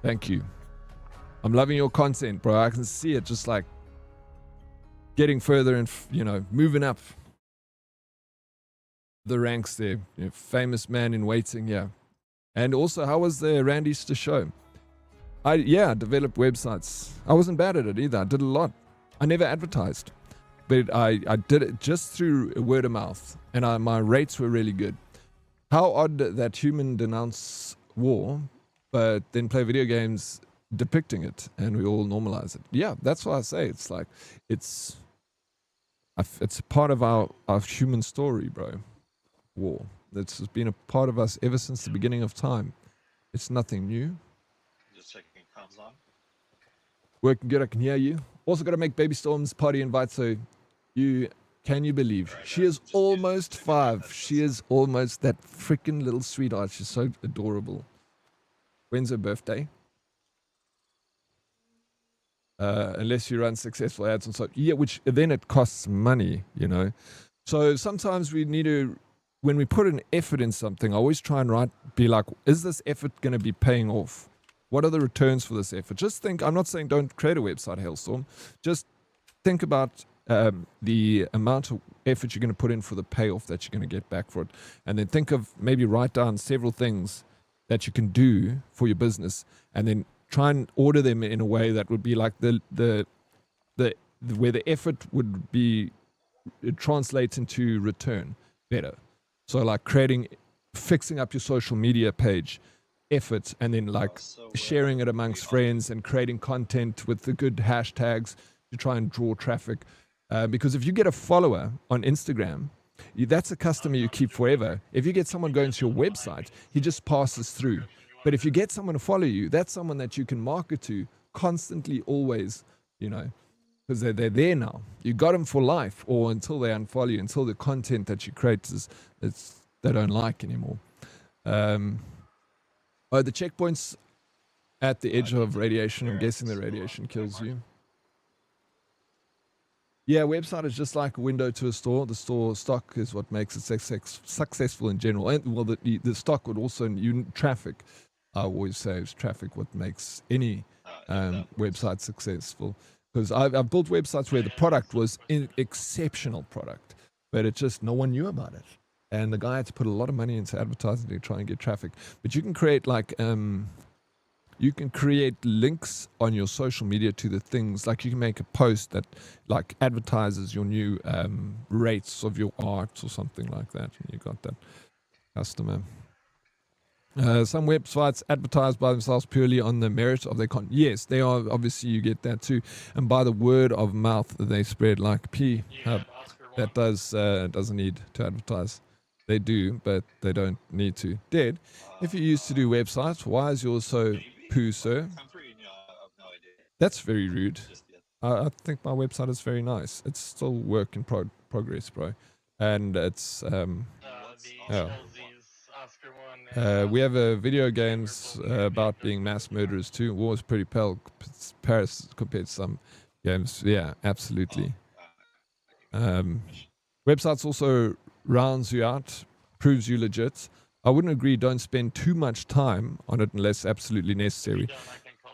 Thank you. I'm loving your content, bro. I can see it just like getting further and, moving up the ranks there. Famous man in waiting, yeah. And also, how was the Randy Easter show? I developed websites. I wasn't bad at it either. I did a lot. I never advertised. But I did it just through word of mouth. And my rates were really good. How odd that human denounce war, but then play video games depicting it, and we all normalize it. Yeah, that's what I say. It's like, it's part of our human story, bro. War. It's been a part of us ever since the beginning of time. It's nothing new. Just checking comms on. Working good, I can hear you. Also got to make Baby Storm's party invite so you Can you believe? She is almost 5. She is almost that freaking little sweetheart. She's so adorable. When's her birthday? Unless you run successful ads and so yeah, which then it costs money, you know. So sometimes we need to, when we put an effort in something, I always try and be like, is this effort going to be paying off? What are the returns for this effort? Just think, I'm not saying don't create a website, Hailstorm. Just think about the amount of effort you're going to put in for the payoff that you're going to get back for it. And then think of, maybe write down several things that you can do for your business, and then try and order them in a way that would be like the where the effort would be, it translates into return better. So like fixing up your social media page, effort, and then like sharing it amongst friends and creating content with the good hashtags to try and draw traffic. Because if you get a follower on Instagram, that's a customer you keep forever. If you get someone going to your website, he just passes through. But if you get someone to follow you, that's someone that you can market to constantly, always, you know, because they're there now. You got them for life, or until they unfollow you, until the content that you create they don't like anymore. The checkpoints at the edge of radiation. I'm guessing the radiation kills you. Yeah, website is just like a window to a store. The store stock is what makes it successful in general. And well, the stock would also, traffic, I always say, is traffic what makes any website successful. Because I've built websites where the product was an exceptional product, but it just, no one knew about it. And the guy had to put a lot of money into advertising to try and get traffic. But you can create like, you can create links on your social media to the things, like you can make a post that like advertises your new rates of your art or something like that. And you got that customer. Some websites advertise by themselves purely on the merit of their content. Yes, they are. Obviously, you get that too. And by the word of mouth, they spread like pea. That doesn't need to advertise. They do, but they don't need to. Dead. If you used to do websites, why is yours so poo, sir? I'm pretty new. I have no idea. That's very rude. Just yet. I think my website is very nice. It's still work in progress, bro. And it's we have video games about being mass murderers too. War is pretty Paris compared to some games. Yeah, absolutely. Websites also rounds you out, proves you legit. I wouldn't agree. Don't spend too much time on it unless absolutely necessary.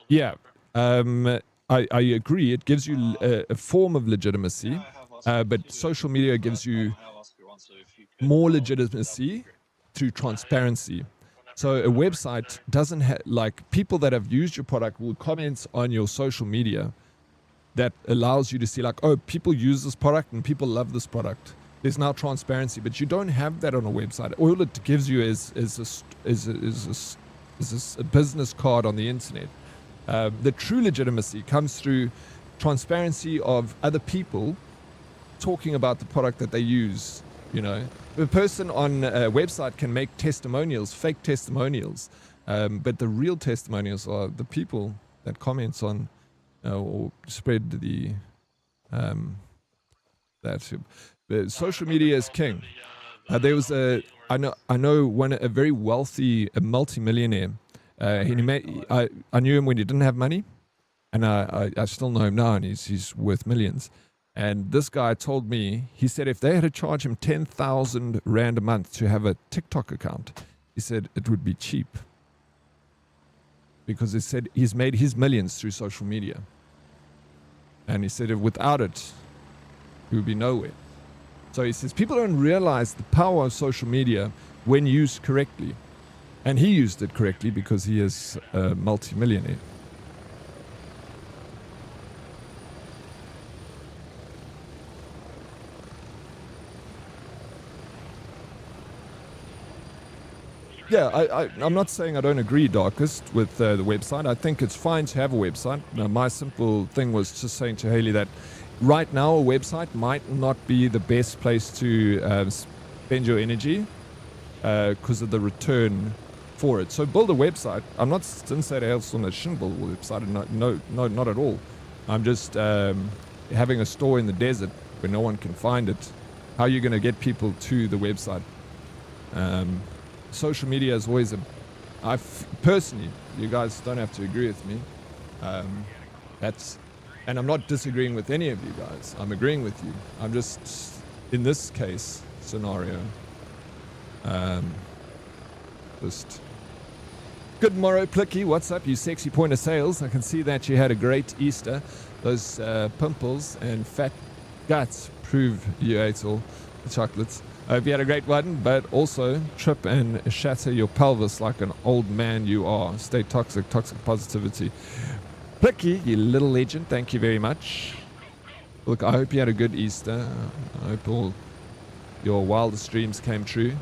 Yeah, I agree. It gives you a form of legitimacy, but social media gives you more legitimacy through transparency. So a website doesn't have, like, people that have used your product will comment on your social media. That allows you to see, like, oh, people use this product and people love this product. There's now transparency, but you don't have that on a website. All it gives you is a business card on the internet. The true legitimacy comes through transparency of other people talking about the product that they use. You know, the person on a website can make testimonials, fake testimonials, but the real testimonials are the people that comments on or spread the that. Social media is king. There was I know a very wealthy, a multi-millionaire. I knew him when he didn't have money, and I still know him now, and he's worth millions. And this guy told me, he said if they had to charge him 10,000 Rand a month to have a TikTok account, he said it would be cheap. Because he said he's made his millions through social media. And he said if without it, he would be nowhere. So he says people don't realize the power of social media when used correctly. And he used it correctly because he is a multi-millionaire. Yeah, I'm not saying I don't agree, Darkest, with the website. I think it's fine to have a website. My simple thing was just saying to Haley that right now a website might not be the best place to spend your energy because of the return for it. So build a website. Didn't say to Hailstorm that shouldn't build a website. No, not at all. I'm just having a store in the desert where no one can find it how you're going to get people to the website. Social media is always personally, you guys don't have to agree with me. And I'm not disagreeing with any of you guys. I'm agreeing with you. I'm just, in this case scenario, just good morrow, Plicky. What's up, you sexy point of sales? I can see that you had a great Easter. Those pimples and fat guts prove you ate all the chocolates. I hope you had a great one, but also trip and shatter your pelvis like an old man you are. Stay toxic positivity. Plicky, you little legend, thank you very much. Look, I hope you had a good Easter. I hope all your wildest dreams came true.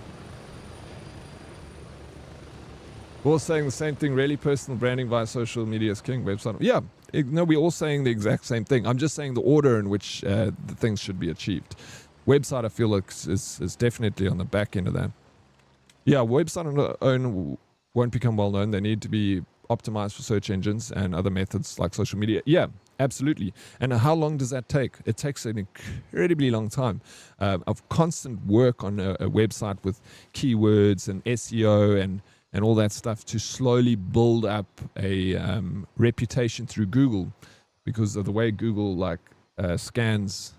We're all saying the same thing, really. Personal branding via social media is king. Website. Yeah, no, we're all saying the exact same thing. I'm just saying the order in which the things should be achieved. Website, I feel like, is definitely on the back end of that. Yeah, website on their own won't become well known. They need to be optimized for search engines and other methods like social media. Yeah, absolutely. And how long does that take? It takes an incredibly long time of constant work on a website with keywords and SEO and all that stuff to slowly build up a reputation through Google, because of the way Google scans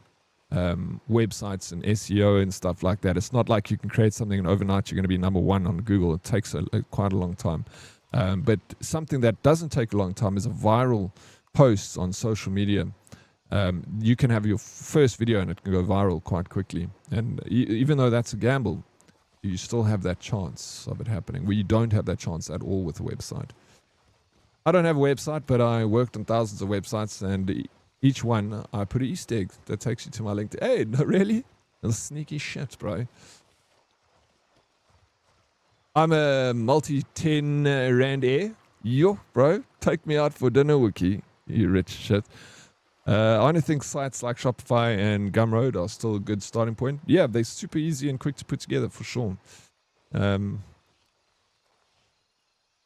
websites and SEO and stuff like that. It's not like you can create something and overnight you're going to be number one on Google. It takes quite a long time. But something that doesn't take a long time is a viral post on social media. You can have your first video and it can go viral quite quickly. And even though that's a gamble, you still have that chance of it happening, where you don't have that chance at all with a website. I don't have a website, but I worked on thousands of websites, and each one I put an Easter egg that takes you to my LinkedIn. Hey, no, really? That's sneaky shit, bro. I'm a multi-10 rand air. Yo, bro, take me out for dinner, Wiki, you rich shit. I only think sites like Shopify and Gumroad are still a good starting point. Yeah, they're super easy and quick to put together for sure.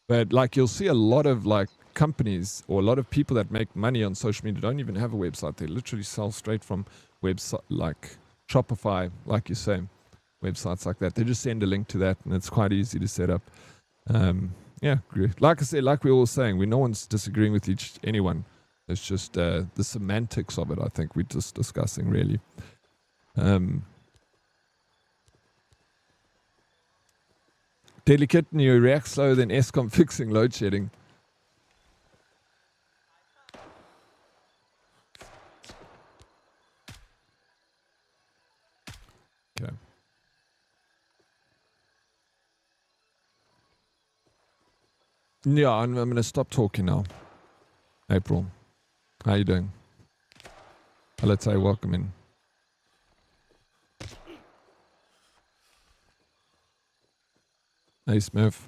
But like, you'll see a lot of like companies or a lot of people that make money on social media don't even have a website. They literally sell straight from website like Shopify, like you say, websites like that. They just send a link to that and it's quite easy to set up. Yeah, like I said, like we were all saying, no one's disagreeing with anyone. It's just the semantics of it, I think we're just discussing, really. Delicate, and you react slower than Eskom fixing load shedding. Okay. Yeah, I'm going to stop talking now. April, how you doing? Let's say welcome in. Hey, Smith.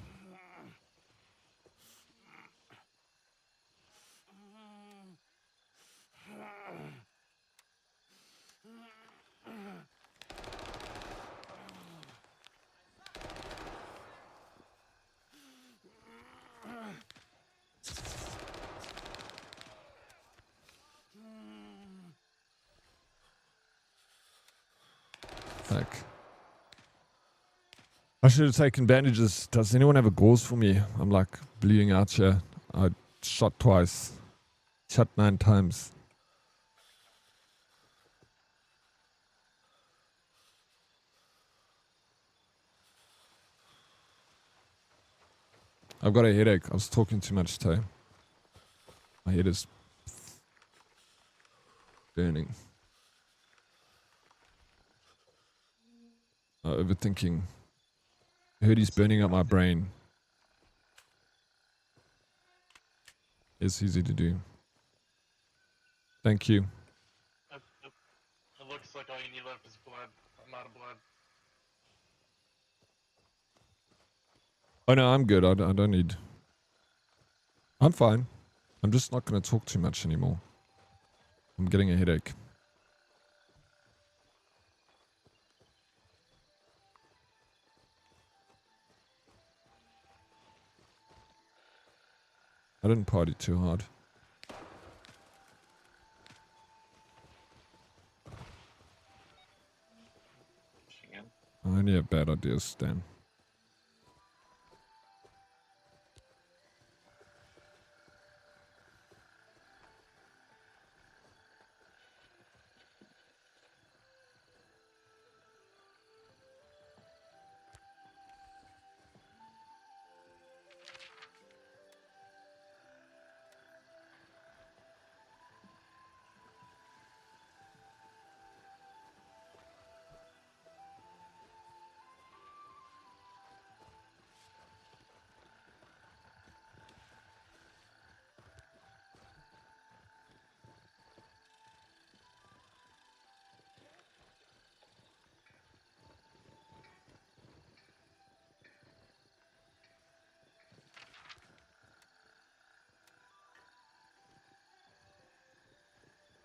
Fuck. I should have taken bandages. Does anyone have a gauze for me? I'm like bleeding out here. I shot twice. Shot 9 times. I've got a headache. I was talking too much today. My head is burning. Overthinking. I heard he's burning up my brain. It's easy to do. Thank you. It looks like all you need left is blood. I'm out of blood. Oh no, I'm good. I don't need... I'm fine. I'm just not going to talk too much anymore. I'm getting a headache. I didn't party too hard. I only have bad ideas, Stan.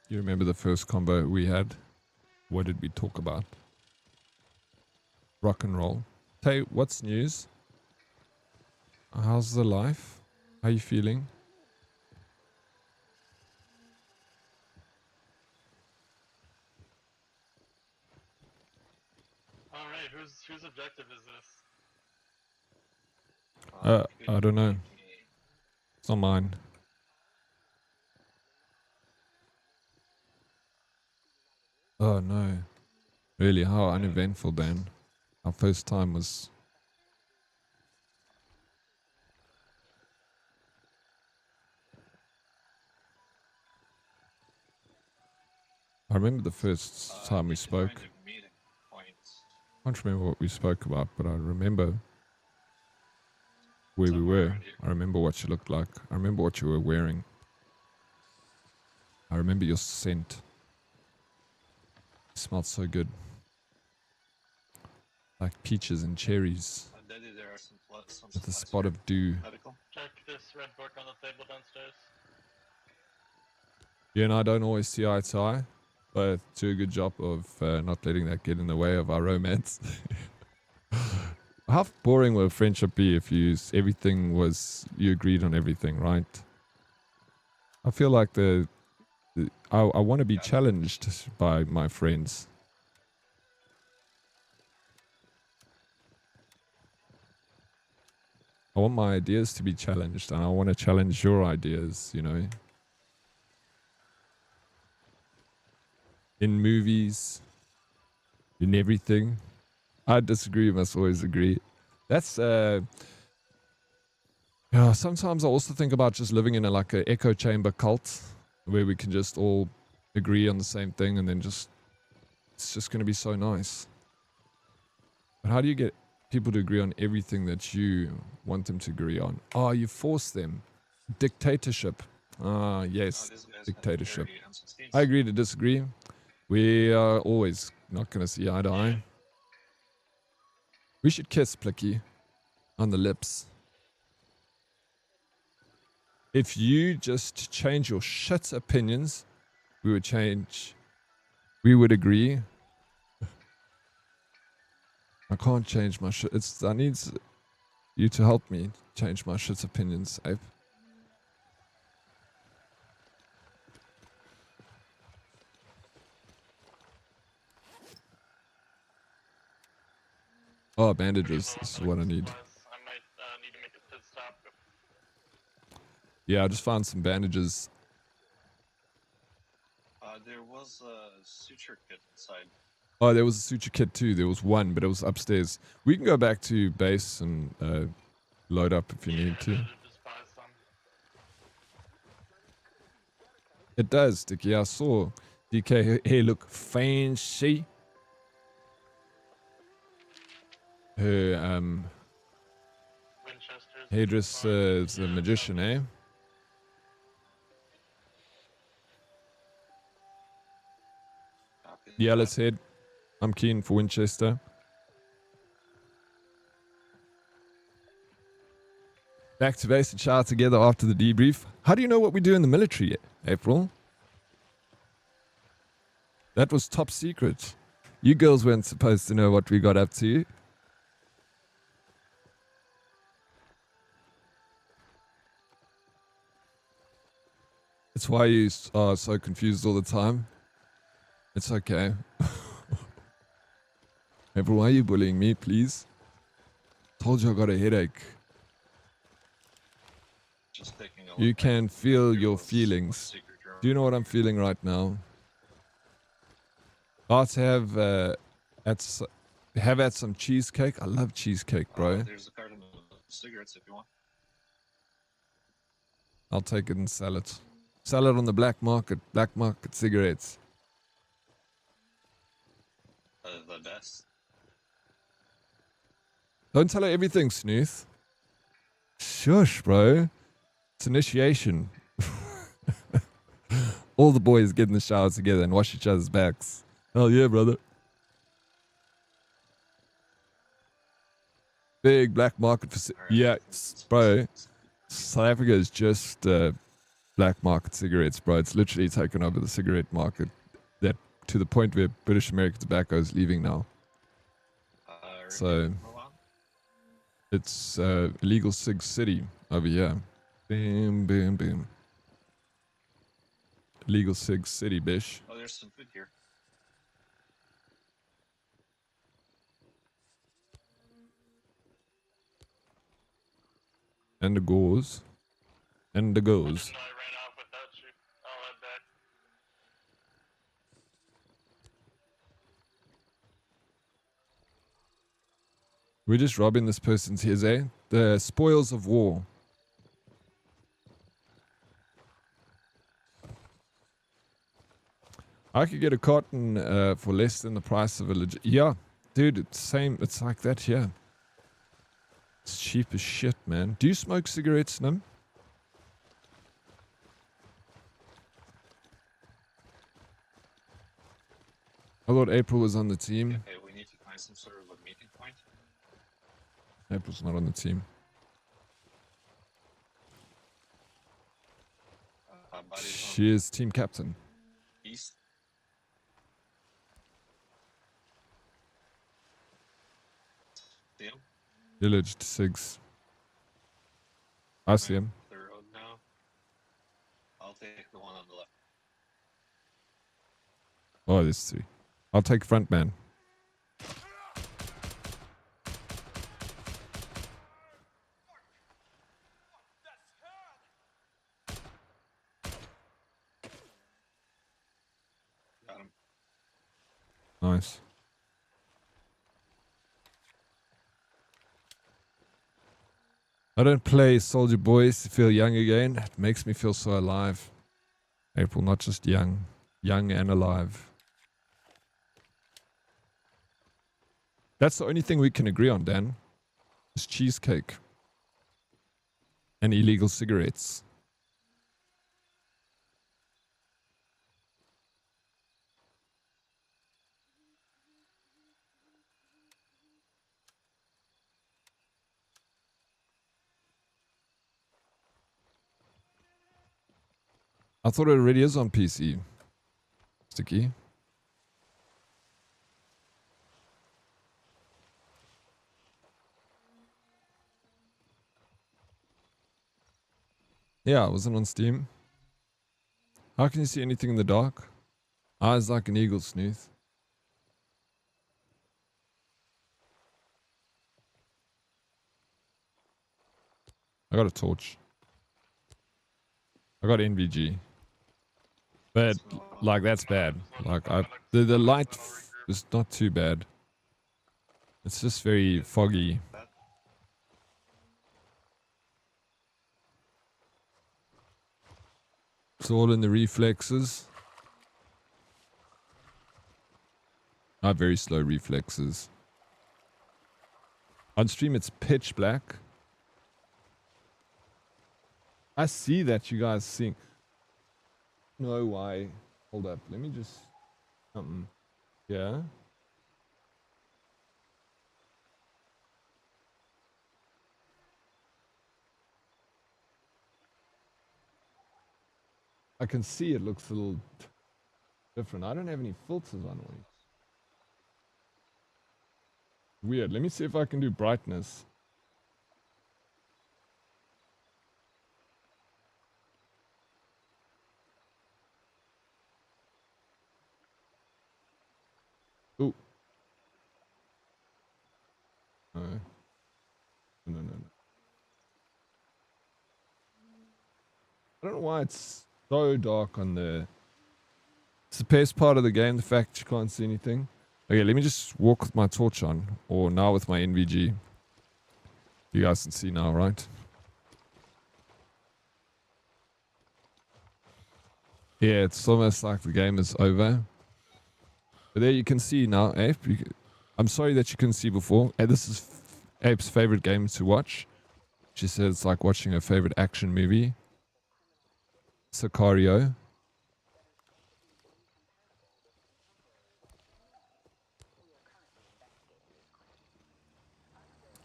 You remember the first combo we had? What did we talk about? Rock and roll. Tay, what's news? How's the life? How you feeling? Alright, whose objective is this? I don't know. It's not mine. Oh no. Really, how uneventful, Dan. Our first time was... I remember the first time we spoke. Find a meeting points. I can't remember what we spoke about, but I remember where we Somewhere were. around here. I remember what you looked like. I remember what you were wearing. I remember your scent. It smelled so good. Like peaches and cherries Daddy, there are some with a supplies spot here. of dew. Medical. Check this red book on the table downstairs. You and I don't always see eye to eye, but do a good job of not letting that get in the way of our romance. How boring would a friendship be if you agreed on everything, right? I feel like I want to be challenged by my friends. I want my ideas to be challenged, and I want to challenge your ideas, you know. In movies, in everything. I disagree, you must always agree. That's yeah, sometimes I also think about just living in like an echo chamber cult where we can just all agree on the same thing, and then it's just going to be so nice. But how do you get people to agree on everything that you want them to agree on? Oh, you force them. Dictatorship. Ah, yes, This guy's dictatorship. very unsustainable. I agree to disagree. We are always not going to see eye to eye. We should kiss, Plicky, on the lips. If you just change your shit opinions, we would agree. I can't change my shit. I need you to help me change my shit's opinions, Ape. Oh, bandages. This is what I need. I might need to make a pit stop. Yeah, I just found some bandages. There was a suture kit inside. Oh, there was a suture kit too. There was one, but it was upstairs. We can go back to base and load up if you need to. Just buy some. It does, Dicky. I saw DK hair look fancy. Her Winchester's. hairdresser is a magician, eh? Copy Yeah, that. let's head. I'm keen for Winchester. Back to base and shower together after the debrief. How do you know what we do in the military, April? That was top secret. You girls weren't supposed to know what we got up to. It's why you are so confused all the time. It's okay. April, why are you bullying me, please? Told you I got a headache. Just taking a look. You can feel There your was a feelings. secret room. Do you know what I'm feeling right now? Let's have had some cheesecake. I love cheesecake, bro. There's a carton of cigarettes if you want. I'll take it and sell it. Sell it on the black market. Black market cigarettes. The best. Don't tell her everything, Snooth. Shush, bro. It's initiation. All the boys get in the shower together and wash each other's backs. Hell yeah, brother. Big black market for Alright, yeah, I think it's- bro. South Africa is just black market cigarettes, bro. It's literally taken over the cigarette market. That to the point where British American Tobacco is leaving now. So move on. it's illegal cig city over here. Bam, bam, bam. Illegal cig city, bish. Oh, there's some food here. And the goes. And the I goes. didn't know I ran off without you. I'll head back. We're just robbing this person's his, eh? The spoils of war. I could get a cotton for less than the price of a legit. Yeah, dude, it's same. It's like that here. It's cheap as shit, man. Do you smoke cigarettes, Nim? I thought April was on the team. Okay, we need to find some sort of a meeting point. April's not on the team. Bodies She is team captain. on east. See him? Village to Sigs. I see him. The road now. I'll take the one on the left. Oh, there's three. I'll take front man. Got him. Nice. I don't play Soldier Boys to feel young again. It makes me feel so alive. April, not just young. Young and alive. That's the only thing we can agree on, Dan. Is cheesecake. And illegal cigarettes. I thought it already is on PC. Sticky. Yeah, it wasn't on Steam. How can you see anything in the dark? Eyes like an eagle, Snooth. I got a torch. I got NVG. But, like, that's bad. Like, the light is not too bad. It's just very foggy. It's all in the reflexes. I have very slow reflexes. On stream, it's pitch black. I see that you guys sing. No, why? Hold up. Let me just... Yeah? I can see it looks a little different. I don't have any filters on me. Weird. Let me see if I can do brightness. Ooh. I don't know why it's so dark on the... It's the best part of the game, the fact you can't see anything. Okay, let me just walk with my torch on. Or now with my NVG. You guys can see now, right? Yeah, it's almost like the game is over. But there you can see now, Ape. I'm sorry that you couldn't see before. This is Ape's favorite game to watch. She said it's like watching her favorite action movie. Sicario.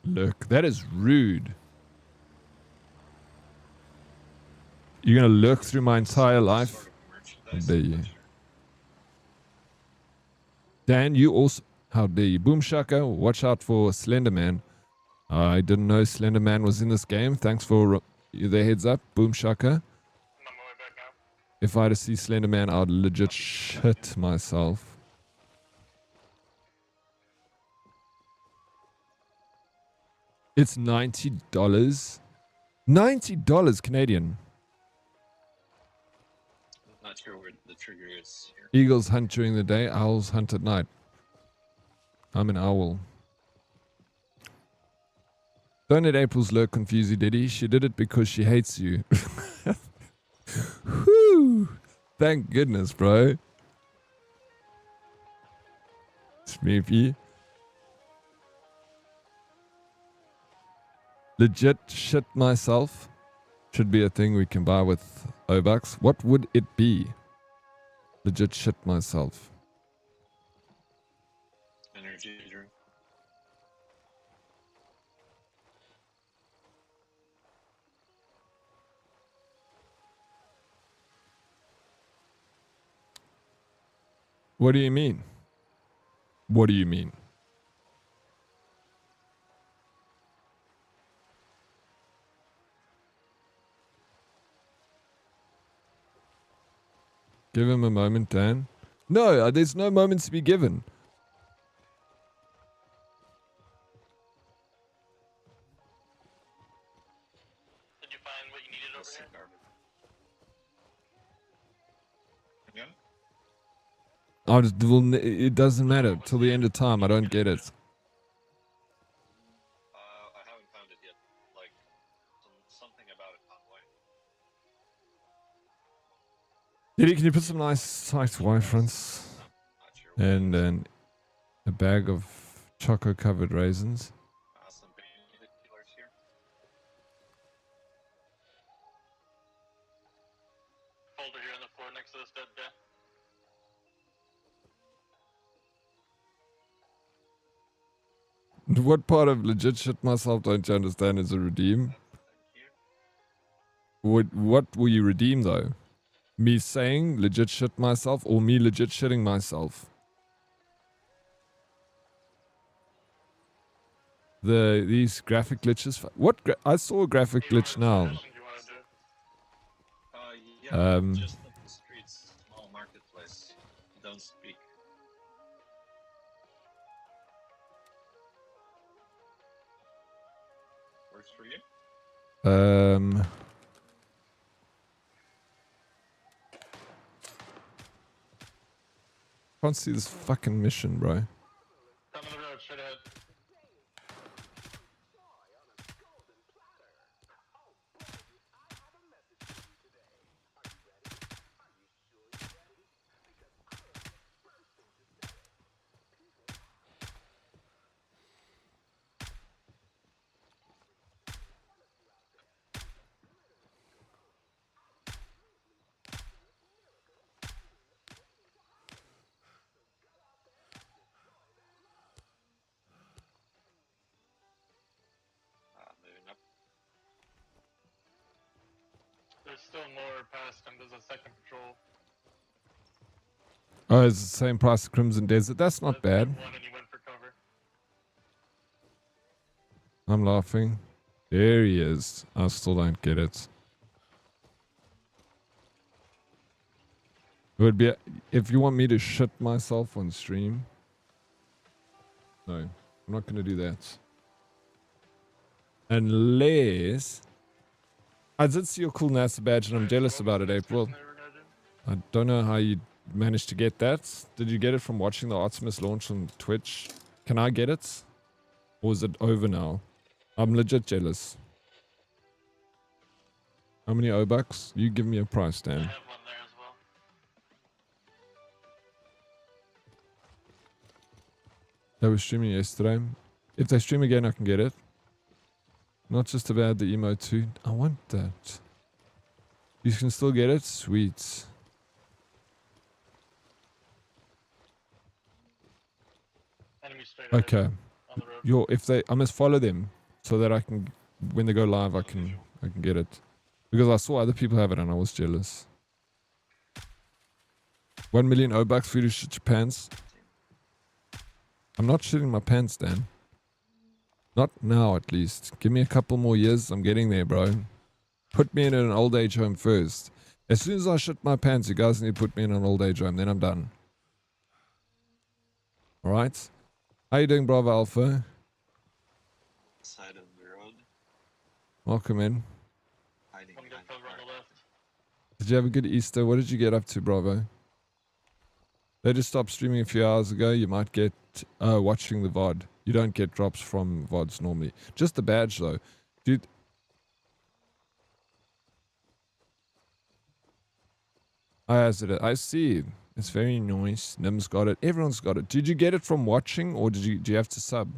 Look, that is rude. You're gonna lurk through my entire life. Sort of How merchandise, dare I'm you? not sure. Dan, you also... How dare you? Boom Shaka, watch out for Slenderman. I didn't know Slenderman was in this game. Thanks for the heads up, Boom Shaka. I'm on my way back now. If I had to see Slenderman, I'd legit shit myself. It's $90. $90 Canadian. I'm not sure where the trigger is here. Eagles hunt during the day, owls hunt at night. I'm an owl. Don't let April's lurk confuse you, Diddy. She did it because she hates you. Whew. Thank goodness, bro. Smeepy. Legit shit myself. Should be a thing we can buy with Obucks. What would it be? Legit shit myself. Energy drink. What do you mean? What do you mean? Give him a moment, Dan. No, there's no moments to be given. Did you find what you needed over That's here? the garbage. Again? It doesn't matter. Till the end of time, I don't get it. I haven't found it yet. Like, something about a convoy. Diddy, can you put some nice sight Y fronts? Not sure what it And is. then a bag of choco covered raisins. Some bayonet killers here. Folder here on the floor next to this dead guy. What part of legit shit myself don't you understand is a redeem? Thank you. What will you redeem though? Me saying legit shit myself or me legit shitting myself? These graphic glitches. What I saw a graphic glitch now. What do you want to do? Yeah, Um, just up the streets, small marketplace. Don't speak. Works for you? Can't see this fucking mission, bro. Down on the road, straight ahead. Moving up. There's still more past him. There's a second patrol. Oh, it's the same price as Crimson Desert. That's not There's bad. one and he went for cover. I'm laughing. There he is. I still don't get it. It would be if you want me to shit myself on stream. No, I'm not going to do that. Unless I did see your cool NASA badge and I'm jealous about it, April. I don't know how you managed to get that. Did you get it from watching the Artemis launch on Twitch? Can I get it? Or is it over now? I'm legit jealous. How many O-Bucks? You give me a price, I Dan. have one there as well. They were streaming yesterday. If they stream again, I can get it. Not just about the emote too. I want that. You can still get it? Sweet. Enemy straight ahead Okay. on the road. If they, I must follow them so that I can, when they go live, I can get it. Because I saw other people have it and I was jealous. 1 million O-Bucks for you to shit your pants. I'm not shitting my pants, Dan. Not now, at least. Give me a couple more years. I'm getting there, bro. Put me in an old age home first. As soon as I shit my pants, you guys need to put me in an old age home. Then I'm done. Alright? How you doing, Bravo Alpha? Side of the road, Welcome in. hiding One behind got the cover on car. the left. Did you have a good Easter? What did you get up to, Bravo? They just stopped streaming a few hours ago. You might get watching the VOD. You don't get drops from VODs normally. Just the badge, though. Dude. I see. It's very nice. Nim's got it. Everyone's got it. Did you get it from watching or do you have to sub?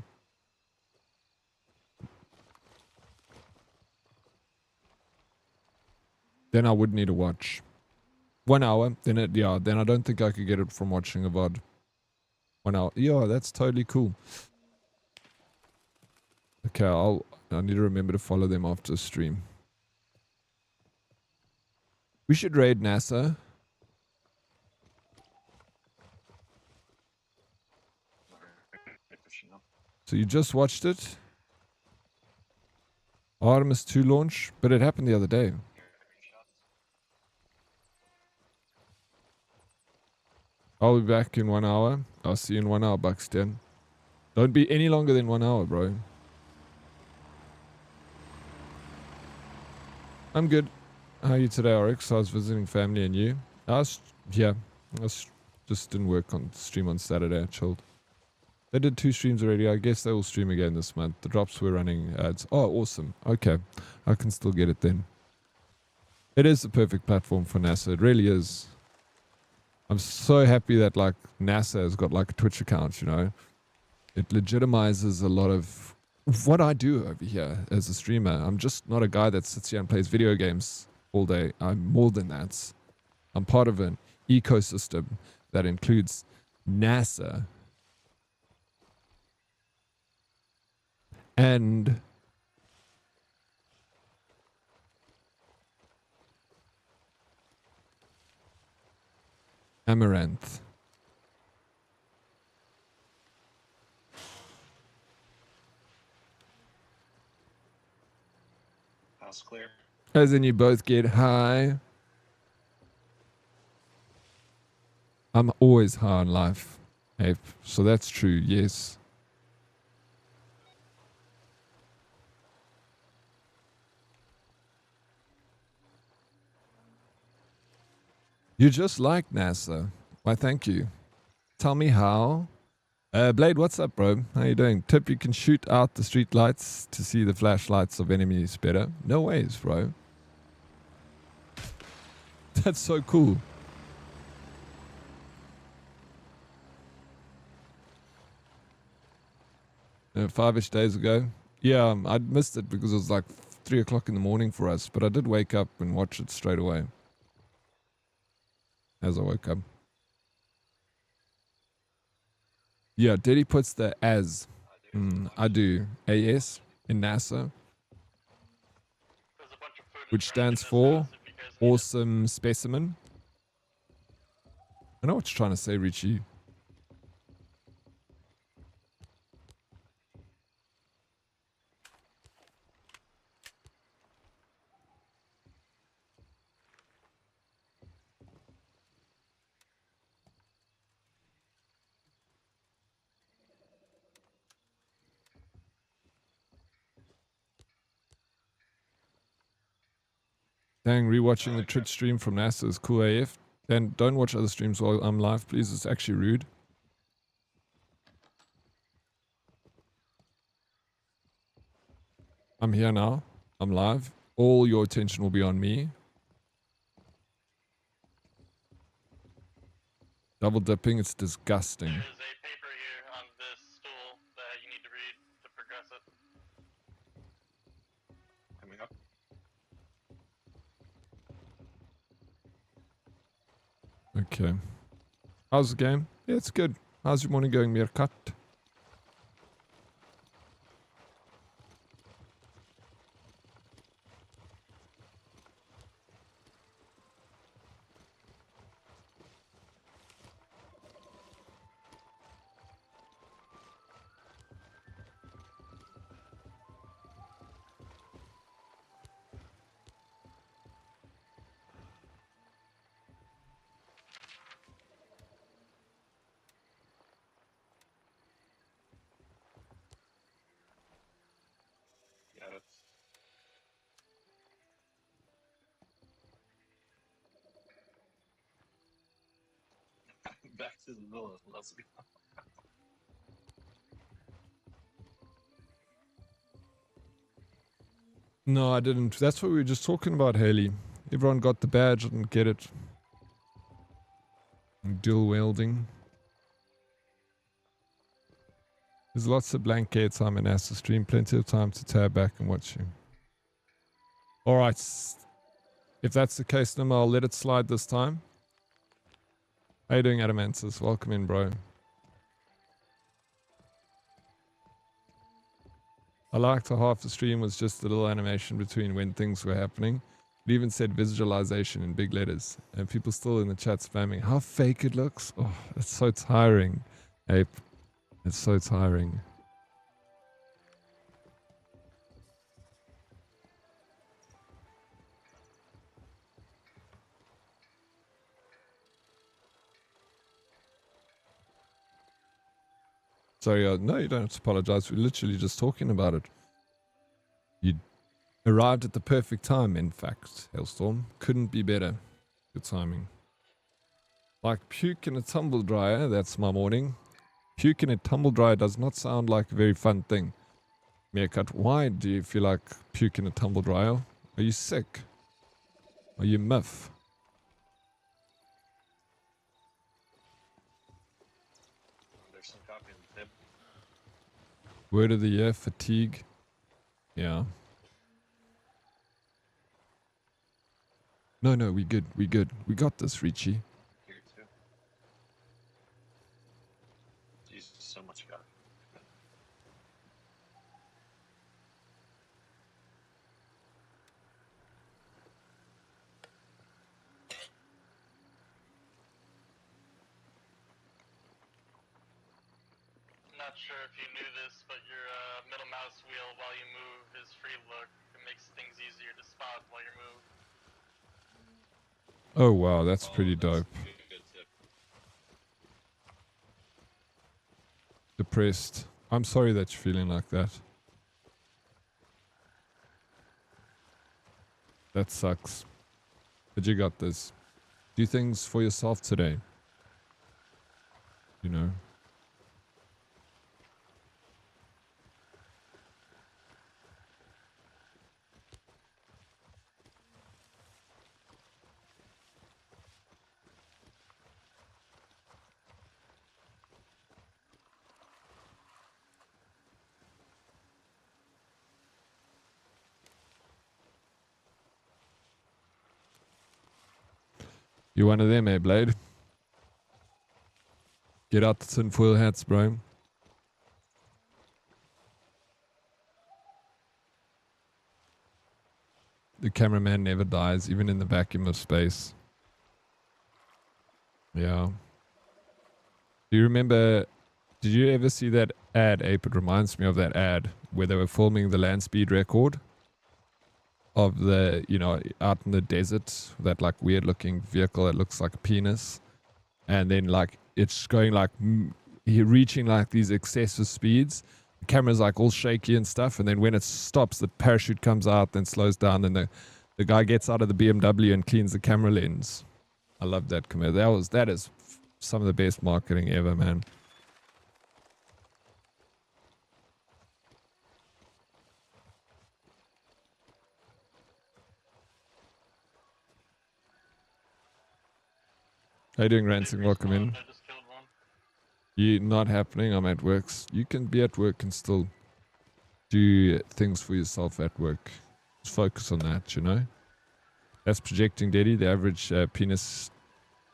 Then I would need to watch. 1 hour. Then I don't think I could get it from watching a VOD. 1 hour. Yeah, that's totally cool. Okay, I need to remember to follow them after stream. We should raid NASA. They're pushing up. So you just watched it? Artemis 2 launch, but it happened the other day. I'll be back in 1 hour. I'll see you in 1 hour, Buxton. Don't be any longer than 1 hour, bro. I'm good. How are you today, Oryx? I was visiting family and you? I just didn't work on stream on Saturday. I chilled. They did 2 streams already. I guess they will stream again this month. The drops were running ads. Oh, awesome. Okay. I can still get it then. It is the perfect platform for NASA. It really is. I'm so happy that like NASA has got like a Twitch account, you know. It legitimizes a lot of what I do over here as a streamer. I'm just not a guy that sits here and plays video games all day. I'm more than that. I'm part of an ecosystem that includes NASA and Amaranth. House clear. As in you both get high. I'm always high on life, Ape. So that's true, yes. You just like NASA. Why, thank you. Tell me how. Blade, what's up, bro? How you doing? Tip, you can shoot out the street lights to see the flashlights of enemies better. No ways, bro. That's so cool. Five-ish days ago. Yeah, I missed it because it was like 3 o'clock in the morning for us, but I did wake up and watch it straight away. As I woke up. Yeah, Diddy puts the as. I do. AS in NASA, There's a bunch of food which in stands this for house if you guys need it. Awesome Specimen. I know what you're trying to say, Richie. Dang, rewatching the Twitch stream from NASA is cool AF. Then don't watch other streams while I'm live, please. It's actually rude. I'm here now. I'm live. All your attention will be on me. Double dipping, it's disgusting. There is a paper here on this stool that you need to read to progress it. Coming up. Okay. How's the game? Yeah, it's good. How's your morning going, Meerkat? Yeah, that's. Back to the villa. Let's go. No, I didn't. That's what we were just talking about, Haley. Everyone got the badge, I didn't get it. Dual wielding. There's lots of blank air time in NASA stream. Plenty of time to tab back and watch you. Alright. If that's the case, then I'll let it slide this time. How you doing, Adamantis? Welcome in, bro. I liked how half the stream was just a little animation between when things were happening. It even said visualization in big letters. And people still in the chat spamming how fake it looks. Oh, it's so tiring, Ape. It's so tiring. Sorry, no, you don't have to apologize. We're literally just talking about it. You arrived at the perfect time, in fact, Hailstorm. Couldn't be better. Good timing. Like puke in a tumble dryer, that's my morning. Puke in a tumble dryer does not sound like a very fun thing. Meerkat, why do you feel like puke in a tumble dryer? Are you sick? Are you muff? There's some copy in the tip. Word of the year, fatigue. Yeah. No, we good. We good. We got this, Richie. Here too. Jesus, so much copy. Not sure if you knew this, but your middle mouse wheel while you move is free look. It makes things easier to spot while you move. Oh, wow. That's Oh, pretty that's dope. a good tip. Depressed. I'm sorry that you're feeling like that. That sucks. But you got this. Do things for yourself today. You know. You one of them, eh, Blade? Get out the tinfoil hats, bro. The cameraman never dies, even in the vacuum of space. Yeah. Do you remember... Did you ever see that ad, Ape? It reminds me of that ad where they were filming the land speed record of the, you know, out in the desert, that like weird looking vehicle that looks like a penis. And then like it's going like reaching like these excessive speeds. The camera's like all shaky and stuff. And then when it stops, the parachute comes out, then slows down, and the the guy gets out of the BMW and cleans the camera lens. I love that commercial. That is some of the best marketing ever, man. How you doing, Ransing? Welcome in. I just killed one. You not happening. I'm at work. You can be at work and still do things for yourself at work. Just focus on that, you know. That's projecting, Daddy. The average penis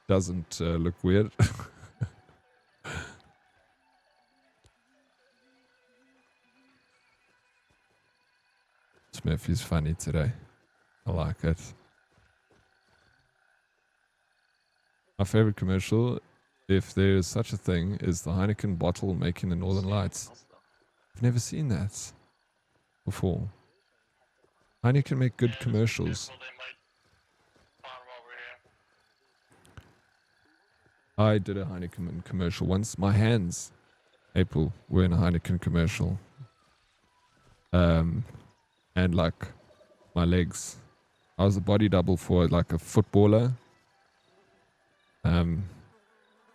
doesn't look weird. Smith is funny today. I like it. My favorite commercial, if there is such a thing, is the Heineken bottle making the Northern Lights. I've never seen that before. Heineken make good commercials. They might farm over here. I did a Heineken commercial once. My hands, April, were in a Heineken commercial. And like my legs. I was a body double for like a footballer.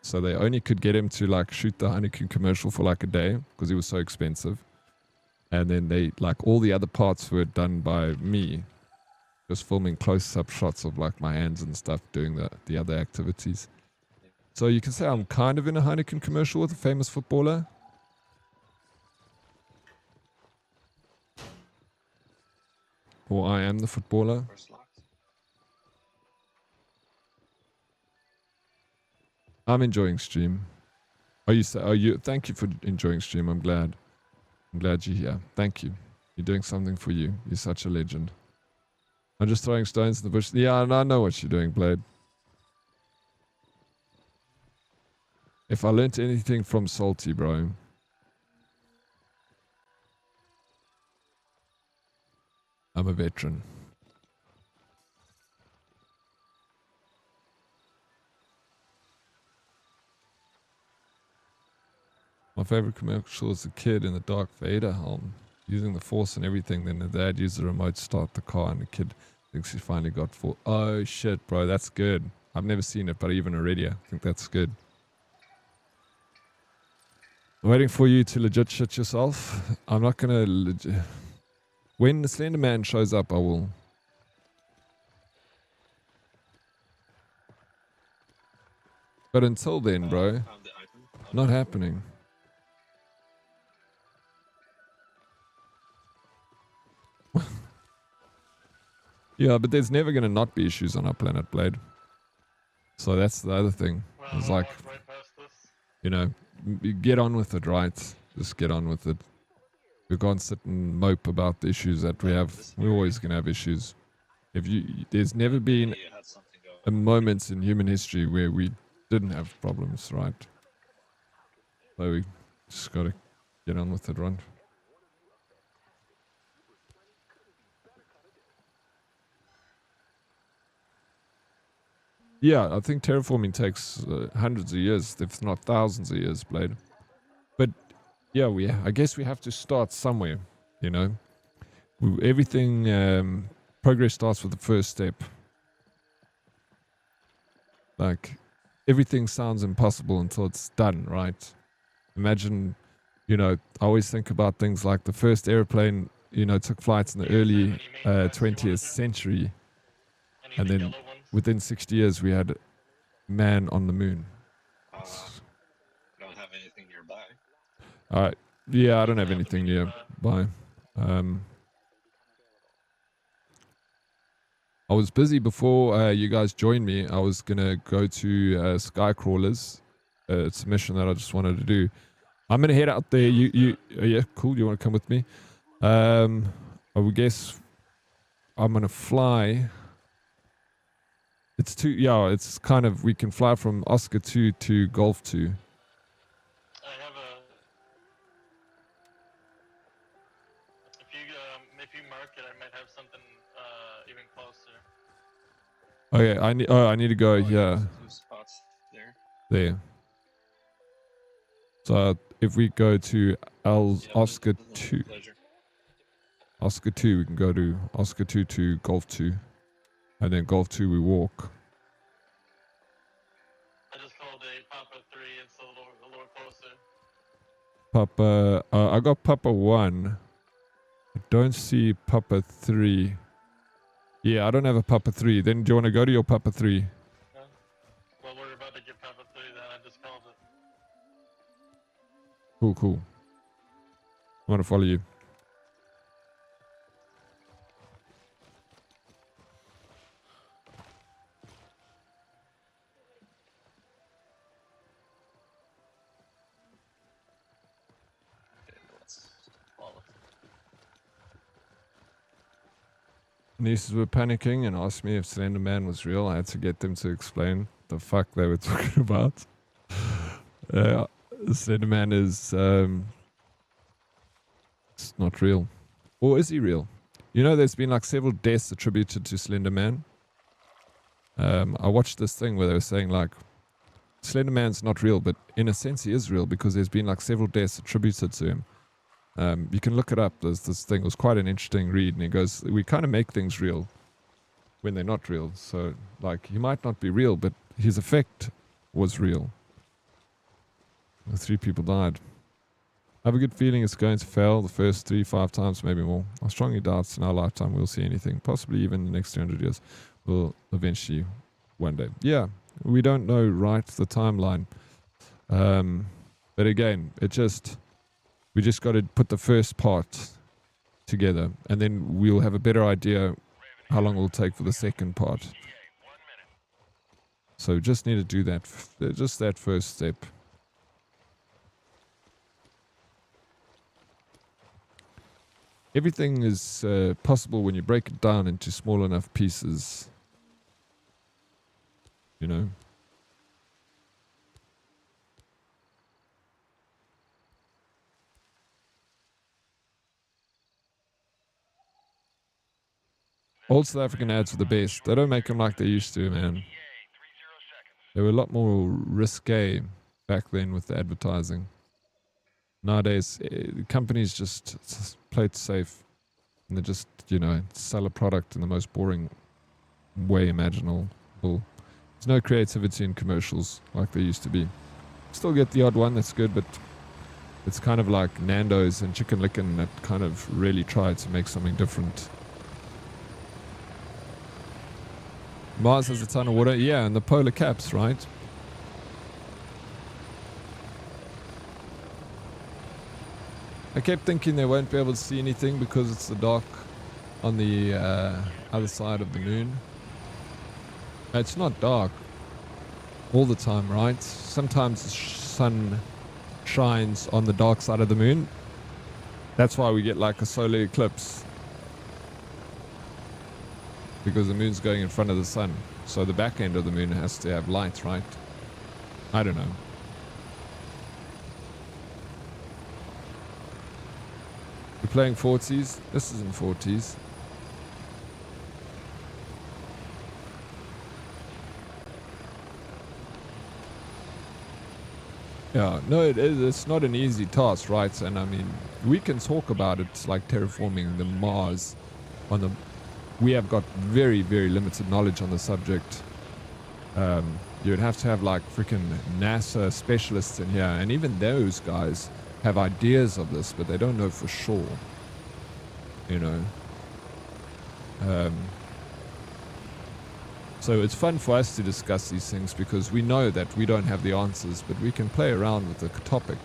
So they only could get him to like shoot the Heineken commercial for like a day because he was so expensive. And then they like all the other parts were done by me, just filming close-up shots of like my hands and stuff, doing the other activities. So you can say I'm kind of in a Heineken commercial with a famous footballer. Or I am the footballer. I'm enjoying stream. Thank you for enjoying stream. I'm glad you're here. Thank you. You're doing something for you. You're such a legend. I'm just throwing stones in the bush. Yeah, I know what you're doing, Blade. If I learnt anything from Salty, bro. I'm a veteran. My favorite commercial as a kid in the Dark Vader helm. Using the Force and everything, then the dad used the remote to start the car and the kid thinks he finally got full. Oh shit, bro, that's good. I've never seen it, but even already, I think that's good. I'm waiting for you to legit shit yourself. I'm not gonna legit... When the Slender Man shows up, I will. But until then, bro, not happening. Yeah, but there's never going to not be issues on our planet, Blade. So that's the other thing. Well, It's like, right past this. you know, get on with it, right? Just get on with it. We can't sit and mope about the issues that we have. We're always going to have issues. There's never been a moment in human history where we didn't have problems, right? So we just got to get on with it, right? Yeah, I think terraforming takes hundreds of years, if not thousands of years, Blade. But yeah, I guess we have to start somewhere, you know. Everything, progress starts with the first step. Like, everything sounds impossible until it's done, right? Imagine, you know, I always think about things like the first airplane, you know, took flights in the early 20th century. And then within 60 years, we had man on the moon. Don't have anything nearby. All right. Yeah, I don't have anything nearby. I was busy before you guys joined me. I was going to go to Skycrawlers. It's a mission that I just wanted to do. I'm going to head out there. Yeah, cool. You want to come with me? I would guess I'm going to fly. It's kind of, we can fly from Oscar 2 to Golf 2. I have if you mark it, I might have something even closer. Okay, I need to go here. Two spots there. There. So if we go to Oscar With 2. pleasure. Oscar 2, we can go to Oscar 2 to Golf 2. And then Golf 2 we walk. I just called a Papa 3. It's a little closer. Papa, I got Papa 1. I don't see Papa 3. Yeah, I don't have a Papa 3. Then do you want to go to your Papa 3? No? Well, we're about to get Papa 3 then. I just called it. Cool, cool. I want to follow you. Okay, let's follow. Nieces were panicking and asked me if Slender Man was real. I had to get them to explain the fuck they were talking about. Slender Man is it's not real. Or is he real? You know, there's been like several deaths attributed to Slender Man. I watched this thing where they were saying like Slender Man's not real, but in a sense he is real because there's been like several deaths attributed to him. You can look it up. There's this thing. It was quite an interesting read, and he goes, we kind of make things real when they're not real. So like he might not be real, but his effect was real. 3 people died. I have a good feeling it's going to fail the first 3-5 times, maybe more. I strongly doubt in our lifetime we'll see anything. Possibly even the next 200 years. We'll eventually one day. Yeah, we don't know right the timeline. But again, we just got to put the first part together, and then we'll have a better idea how long it will take for the second part. So just need to do that, just that first step. Everything is possible when you break it down into small enough pieces. You know? Old South African ads are the best. They don't make them like they used to, man. They were a lot more risque back then with the advertising. Nowadays, companies just play it safe. And they just, you know, sell a product in the most boring way imaginable. There's no creativity in commercials like there used to be. Still get the odd one that's good, but it's kind of like Nando's and Chicken Licken that kind of really try to make something different. Mars has a ton of water. Yeah, and the polar caps, right? I kept thinking they won't be able to see anything because it's the dark on the other side of the moon. It's not dark all the time, right? Sometimes the sun shines on the dark side of the moon. That's why we get like a solar eclipse. Because the moon's going in front of the sun. So the back end of the moon has to have light, right? I don't know. We're playing 40s. This isn't 40s. Yeah, no, it's not an easy task, right? And I mean, we can talk about it like terraforming the Mars on the... We have got very, very limited knowledge on the subject. You'd have to have like freaking NASA specialists in here, and even those guys have ideas of this, but they don't know for sure. You know. So it's fun for us to discuss these things because we know that we don't have the answers, but we can play around with the topic.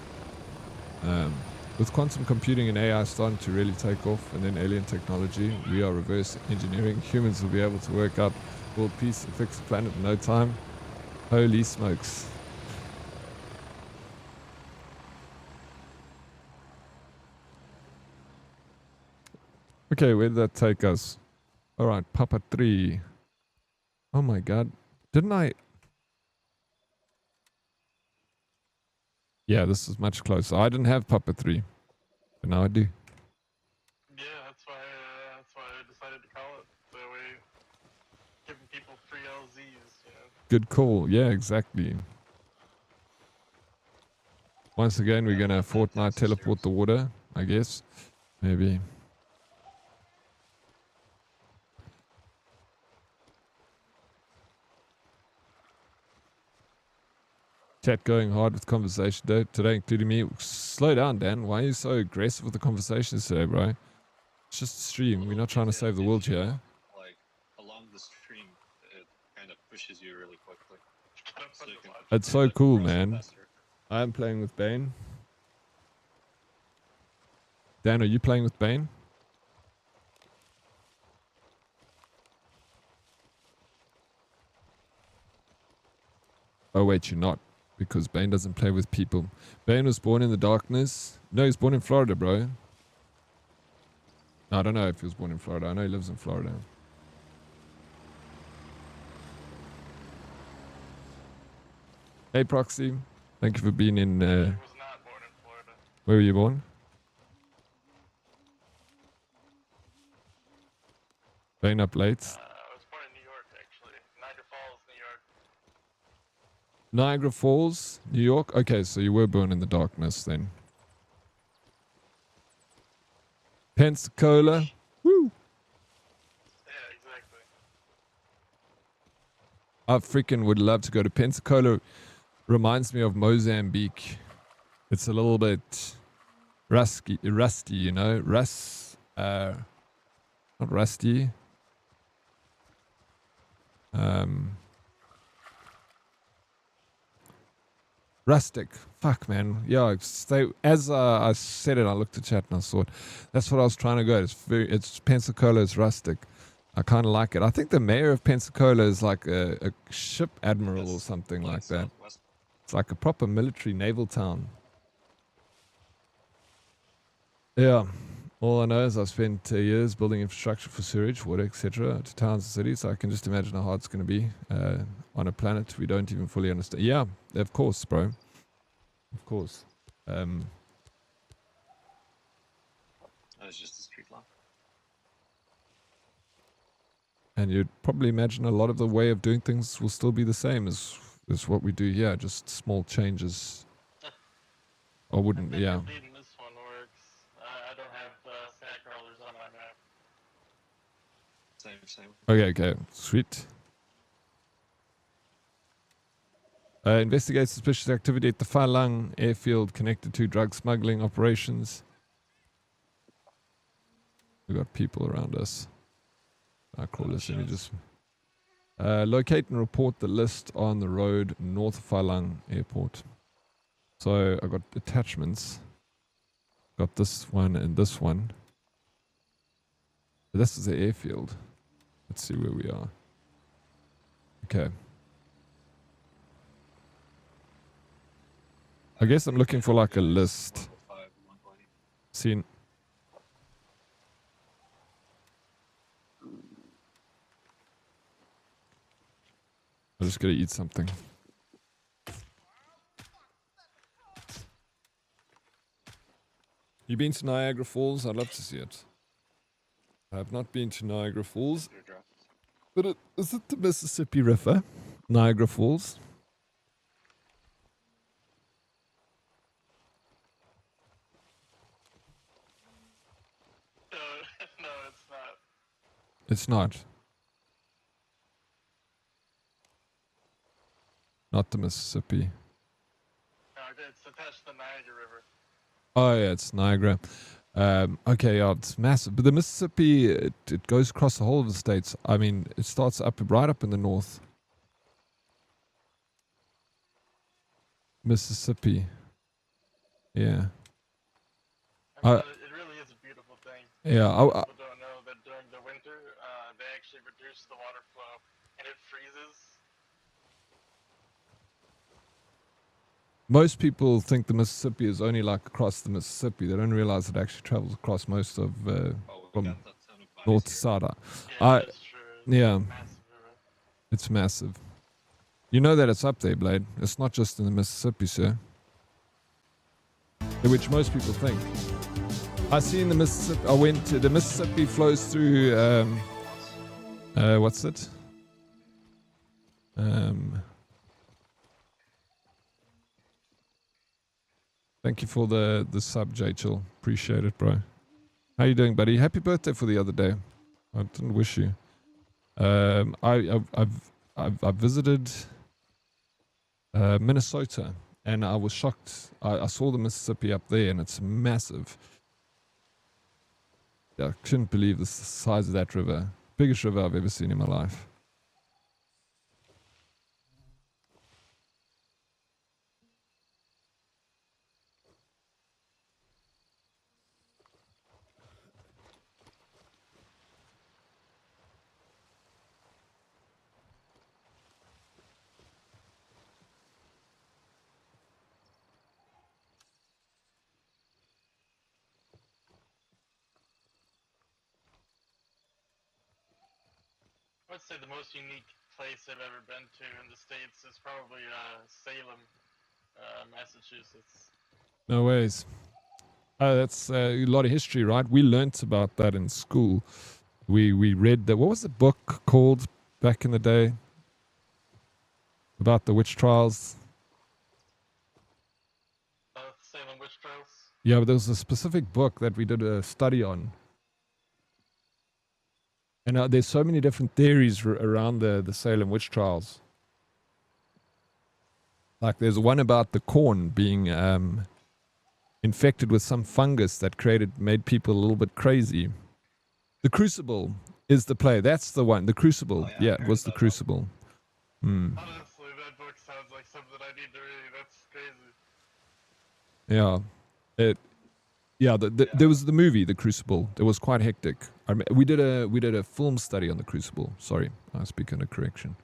With quantum computing and AI starting to really take off, and then alien technology, we are reverse engineering. Humans will be able to work out world peace and fix the planet in no time. Holy smokes. Okay, where did that take us? Alright, Papa 3. Oh my god. Didn't I... Yeah, this is much closer. I didn't have Papa 3. But now I do. Yeah, that's why I decided to call it. So we giving people free LZs, you know. Good call. Yeah, exactly. Once again, we're gonna Fortnite teleport the water, I guess. Maybe. Chat going hard with conversation today, including me. Slow down, Dan. Why are you so aggressive with the conversations today, bro? It's just a stream. We're not trying to save the world here. Like along the stream, it kind of pushes you really quickly. So you can It's so cool, progress man. faster. I am playing with Bane. Dan, are you playing with Bane? Oh, wait, you're not. Because Bane doesn't play with people. Bane was born in the darkness. No, he's born in Florida, bro. No, I don't know if he was born in Florida. I know he lives in Florida. Hey, Proxy. Thank you for being in... He was not born in Florida. Where were you born? Bane up late. I was born in New York, actually. Niagara Falls, New York. Niagara Falls, New York. Okay, so you were born in the darkness then. Pensacola. Woo! Yeah, exactly. I freaking would love to go to Pensacola. Reminds me of Mozambique. It's a little bit rusty, you know. Not rusty. Rustic. Fuck, man. Yeah, as I said it, I looked at chat and I thought, that's what I was trying to go. It's Pensacola, it's rustic. I kind of like it. I think the mayor of Pensacola is like a ship admiral or something like that. Southwest. It's like a proper military naval town. Yeah. All I know is I've spent years building infrastructure for sewage, water, etc. to towns and cities. So I can just imagine how hard it's going to be on a planet we don't even fully understand. Yeah, of course, bro. Of course. It's just a street lamp. And you'd probably imagine a lot of the way of doing things will still be the same as what we do here, just small changes. I wouldn't, I think yeah. the lead in this one works. I don't have stack rollers on my map. Same. Okay, sweet. Investigate suspicious activity at the Falang airfield connected to drug smuggling operations. We've got people around us. Our crawlers, let me just... locate and report the list on the road north of Falang Airport. So I got attachments. Got this one and this one. This is the airfield. Let's see where we are. Okay. I guess I'm looking for like a list. 105, 120. Seen. I'm just gonna eat something. You been to Niagara Falls? I'd love to see it. I have not been to Niagara Falls, but is it the Mississippi River? Niagara Falls? No, it's not. It's not. Not the Mississippi. No, it's attached to the Niagara River. Oh yeah, it's Niagara. Okay, yeah, it's massive. But the Mississippi, it goes across the whole of the states. I mean, it starts right up in the north. Mississippi. Yeah. I mean, it really is a beautiful thing. Yeah. People don't know that during the winter, they actually reduce the water flow, and it freezes. Most people think the Mississippi is only like across the Mississippi. They don't realize it actually travels across most of Oh, we from got that ton of bodies north to here. south. Yeah, that's true. It's yeah. a massive river. It's massive. You know that it's up there, Blade. It's not just in the Mississippi, sir. Which most people think. I see in the Mississippi. I went to the Mississippi flows through. What's it? Thank you for the sub, Jachel. Appreciate it, bro. How you doing, buddy? Happy birthday for the other day. I didn't wish you. I've visited Minnesota, and I was shocked. I saw the Mississippi up there, and it's massive. Yeah, I couldn't believe the size of that river. Biggest river I've ever seen in my life. I'd say the most unique place I've ever been to in the States is probably Salem, Massachusetts. No ways. That's a lot of history, right? We learnt about that in school. We read what was the book called back in the day about the witch trials? Salem witch trials. Yeah, but there was a specific book that we did a study on. And there's so many different theories around the Salem witch trials. Like there's one about the corn being infected with some fungus that made people a little bit crazy. The Crucible is the play. That's the one. The Crucible. Oh, yeah, Yeah, it was the Crucible. Honestly, that book sounds like something I need to read. That's crazy. Yeah. There was the movie, The Crucible. It was quite hectic. We did a film study on The Crucible. Sorry, I speak under correction.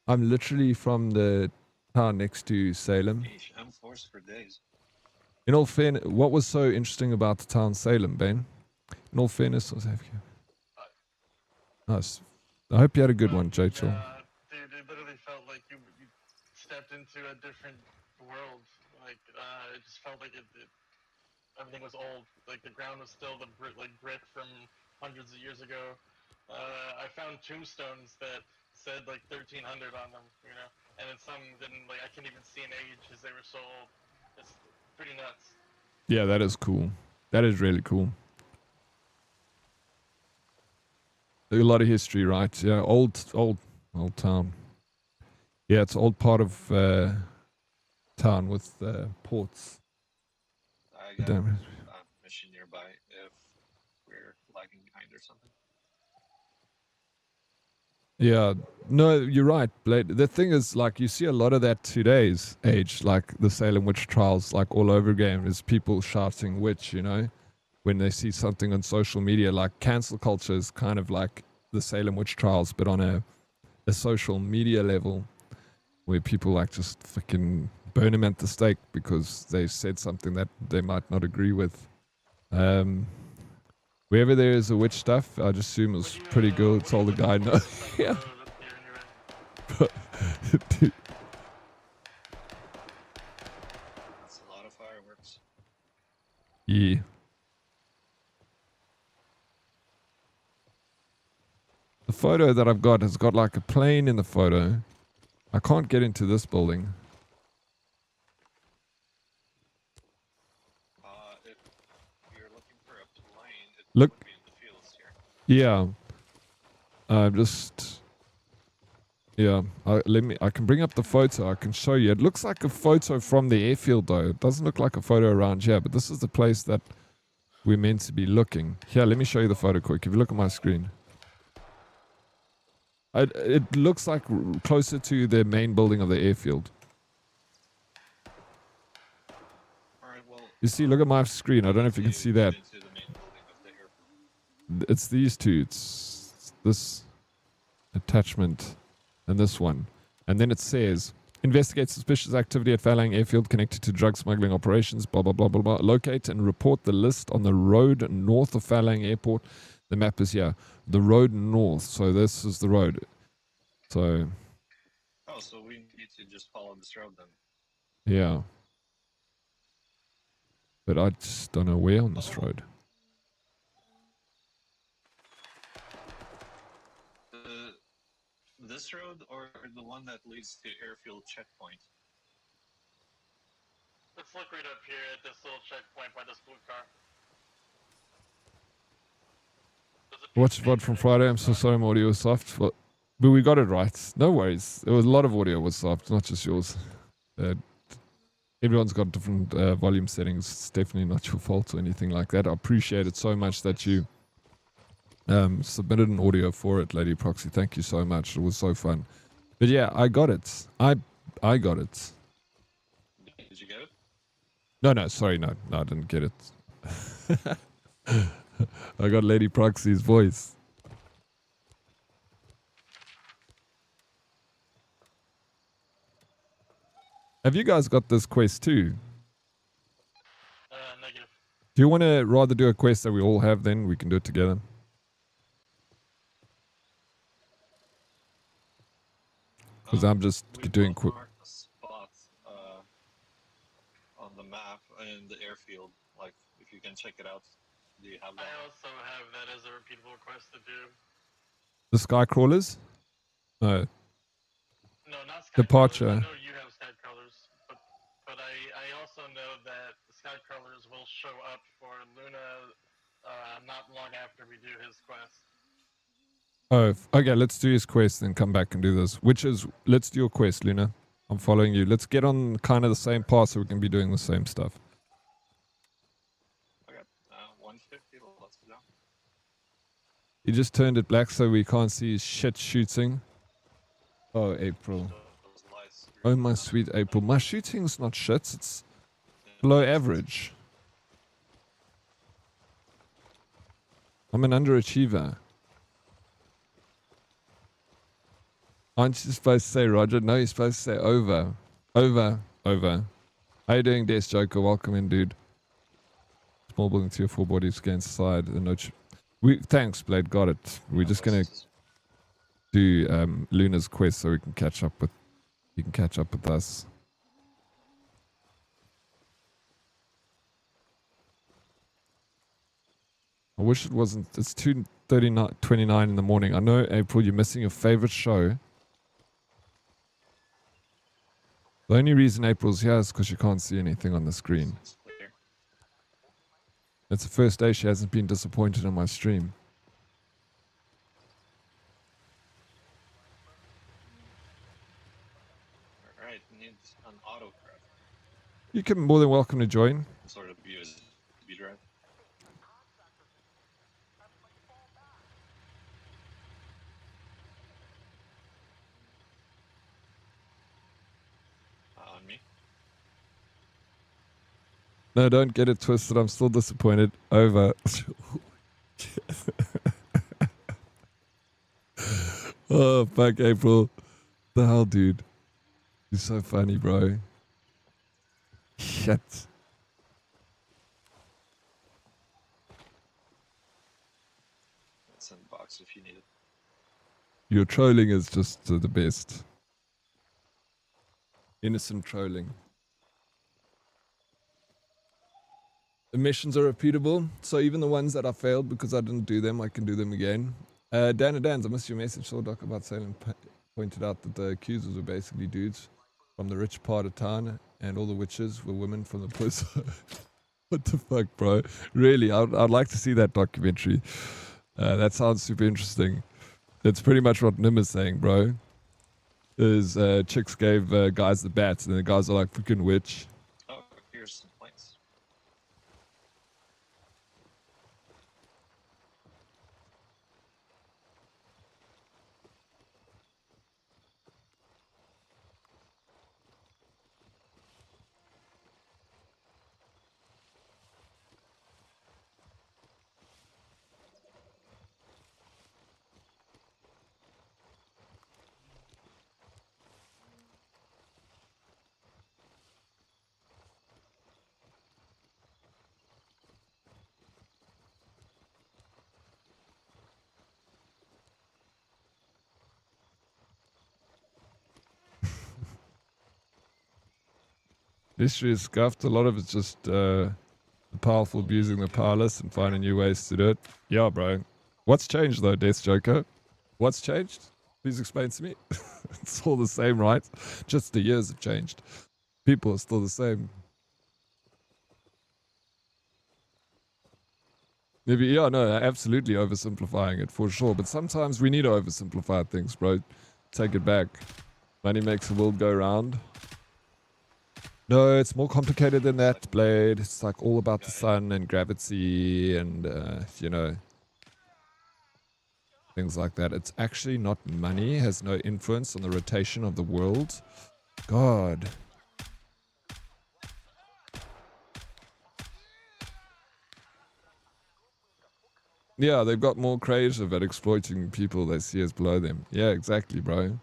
I'm literally from the town next to Salem. I'm forced for days. In all fairness, what was so interesting about the town Salem, Ben? In all fairness, nice. I hope you had a good one, Jachel. Dude, it literally felt like you stepped into a different world. Like, it just felt like everything was old. Like, the ground was still the grit from hundreds of years ago. I found tombstones that said, like, 1300 on them, you know? And then some didn't, like, I can't even see an age because they were so old. It's pretty nuts. Yeah, that is cool. That is really cool. A lot of history, right? Yeah, old town. Yeah, it's old part of town with ports. I got Damn it. a mission nearby if we're lagging behind or something. Yeah, no, you're right, Blade. The thing is, like, you see a lot of that today's age, like the Salem witch trials, like all over again, is people shouting witch, you know, when they see something on social media. Like cancel culture is kind of like the Salem witch trials, but on a social media level, where people like just fucking burn them at the stake because they said something that they might not agree with. Wherever there is a witch stuff, I just assume it's pretty good. It's all the guy knows. Yeah. Dude. That's a lot of fireworks. Yeah. The photo that I've got has got like a plane in the photo. I can't get into this building. If you're looking for a plane, it Look. would be in the fields here. Yeah. I can bring up the photo. I can show you. It looks like a photo from the airfield though. It doesn't look like a photo around here, but this is the place that we're meant to be looking. Here, let me show you the photo quick. If you look at my screen. It looks like closer to the main building of the airfield. Alright, well, You see, look at my screen. I don't know if you can see that. into the main building of the airport. It's these two. It's this attachment and this one. And then it says, investigate suspicious activity at Falang Airfield connected to drug smuggling operations, blah, blah, blah, blah, blah. Locate and report the list on the road north of Falang Airport. The map is here. The road north. So this is the road. So, Oh, so we need to just follow this road then. yeah. But I just don't know where on this road. This road or the one that leads to airfield checkpoint? Let's look right up here at this little checkpoint by this blue car. Watch VOD from Friday. I'm so sorry, my audio was soft. What? But we got it right. No worries. There was a lot of audio was soft, not just yours. Uh, everyone's got different volume settings. It's definitely not your fault or anything like that. I appreciate it so much that you submitted an audio for it, Lady Proxy. Thank you so much. It was so fun. But yeah, I got it. I got it. Did you get it? No, sorry, no, I didn't get it. I got Lady Proxy's voice. Have you guys got this quest too? Negative. Do you want to rather do a quest that we all have then? We can do it together. Because I'm just We doing both quick. marked a spot on the map in the airfield. Like, if you can check it out. Do you have that? I also have that as a repeatable quest to do. The sky crawlers? No. No, not Skycrawlers. Departure. I know you have Skycrawlers, but I also know that the Skycrawlers will show up for Luna not long after we do his quest. Oh, okay, let's do his quest and come back and do this. Which is, let's do your quest, Luna. I'm following you. Let's get on kind of the same path so we can be doing the same stuff. Okay, 150, let's go. He just turned it black so we can't see his shit shooting. Oh, April. Those lights. Oh, my sweet April. My shooting's not shit. It's below average. I'm an underachiever. Aren't you supposed to say Roger? No, you're supposed to say over. Over. Over. How you doing, Death Joker? Welcome in, dude. Small building tier 4 bodies against side. Thanks, Blade. Got it. We're just going to do Luna's quest so we can catch up with... You can catch up with us. I wish it wasn't... It's 2:29 in the morning. I know, April, you're missing your favorite show. The only reason April's here is because she can't see anything on the screen. It's the first day she hasn't been disappointed in my stream. Alright, need an autocraft. You can more than welcome to join. Sort of USB drive. On me. No, don't get it twisted. I'm still disappointed. Over. Oh, fuck, April. The hell, dude? You're so funny, bro. Shit. That's in the box if you need it. Your trolling is just the best. Innocent trolling. The missions are repeatable, so even the ones that I failed because I didn't do them, I can do them again. Dan and Dan's, I missed your message. Saw Doc about Salem pointed out that the accusers were basically dudes from the rich part of town, and all the witches were women from the place. What the fuck, bro? Really, I'd like to see that documentary. That sounds super interesting. That's pretty much what Nim is saying, bro. Is chicks gave guys the bats, and the guys are like, freaking witch. Oh, here's some planes. History is scuffed. A lot of it's just the powerful abusing the powerless and finding new ways to do it. Yeah, bro. What's changed though, Death Joker? What's changed? Please explain to me. It's all the same, right? Just the years have changed. People are still the same. Maybe, yeah, no, absolutely oversimplifying it for sure. But sometimes we need to oversimplify things, bro. Take it back. Money makes the world go round. No, it's more complicated than that, Blade. It's like all about the sun and gravity and, you know, things like that. It's actually not money, has no influence on the rotation of the world. God. Yeah, they've got more creative at exploiting people they see as below them. Yeah, exactly, bro.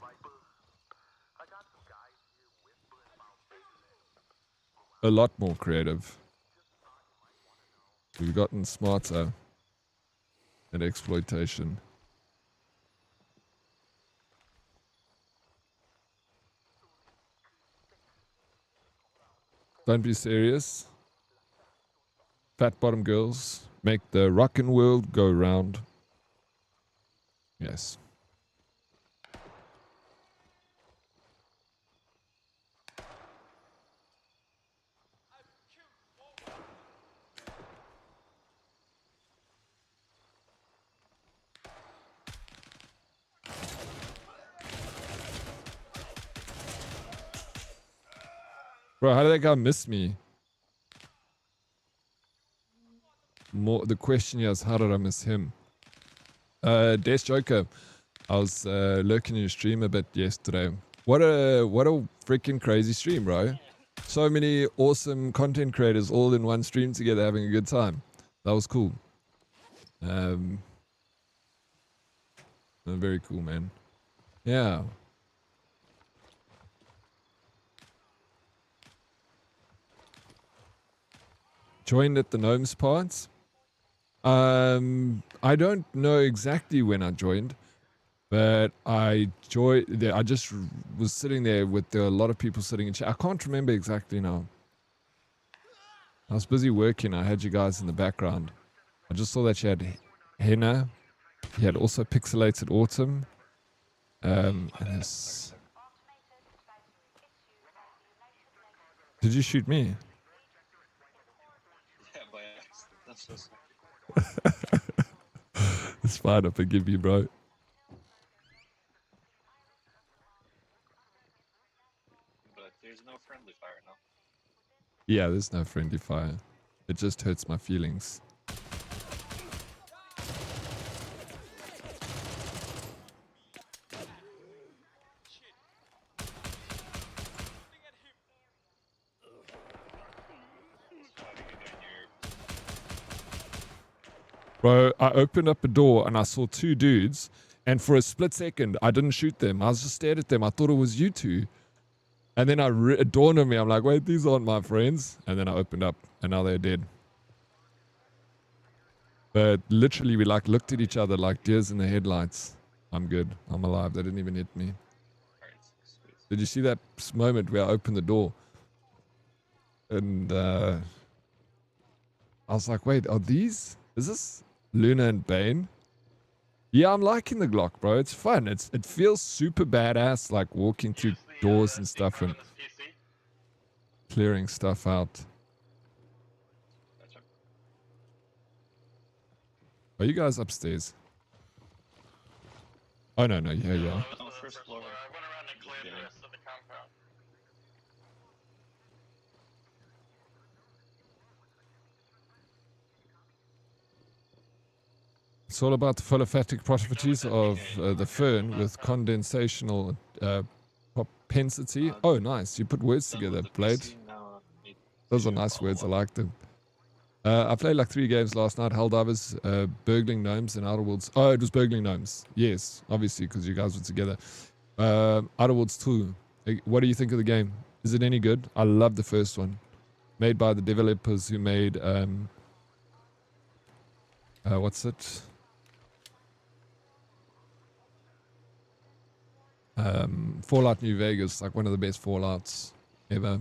A lot more creative. We've gotten smarter at exploitation. Don't be serious. Fat bottom girls make the rockin' world go round. Yes. Bro, how did that guy miss me? More, the question is, how did I miss him? Death Joker. I was lurking in your stream a bit yesterday. What a freaking crazy stream, bro. So many awesome content creators all in one stream together having a good time. That was cool. Very cool, man. Yeah. Joined at the gnomes parts. I don't know exactly when I joined, but I joined. I just was sitting there with a lot of people sitting in chat. I can't remember exactly now. I was busy working. I had you guys in the background. I just saw that you had Henna. You had also Pixelated Autumn. And this... Did you shoot me? Yeah, by accident. I'm so sorry. It's fine. I forgive you, bro. But there's no friendly fire now. Yeah, there's no friendly fire. It just hurts my feelings. Bro, I opened up a door and I saw two dudes, and for a split second, I didn't shoot them. I was just stared at them. I thought it was you two. And then it dawned on me. I'm like, wait, these aren't my friends. And then I opened up, and now they're dead. But literally, we like looked at each other like deers in the headlights. I'm good. I'm alive. They didn't even hit me. Did you see that moment where I opened the door? And I was like, wait, are these? Is this Luna and Bane? Yeah, I'm liking the Glock, bro. It's fun. It feels super badass, like walking through doors and stuff and clearing stuff out. Are you guys upstairs? Oh, no, yeah, yeah. Oh, first floor. I went around and cleared the rest of the compound. It's all about the philophatic properties of the fern with condensational propensity. Oh, nice. You put words together, Blade. Those are nice words. I like them. I played like 3 games last night. Helldivers, Burgling Gnomes, and Outer Worlds. Oh, it was Burgling Gnomes. Yes, obviously, because you guys were together. Outer Worlds 2. What do you think of the game? Is it any good? I love the first one. Made by the developers who made... what's it? Fallout New Vegas, like one of the best Fallouts ever.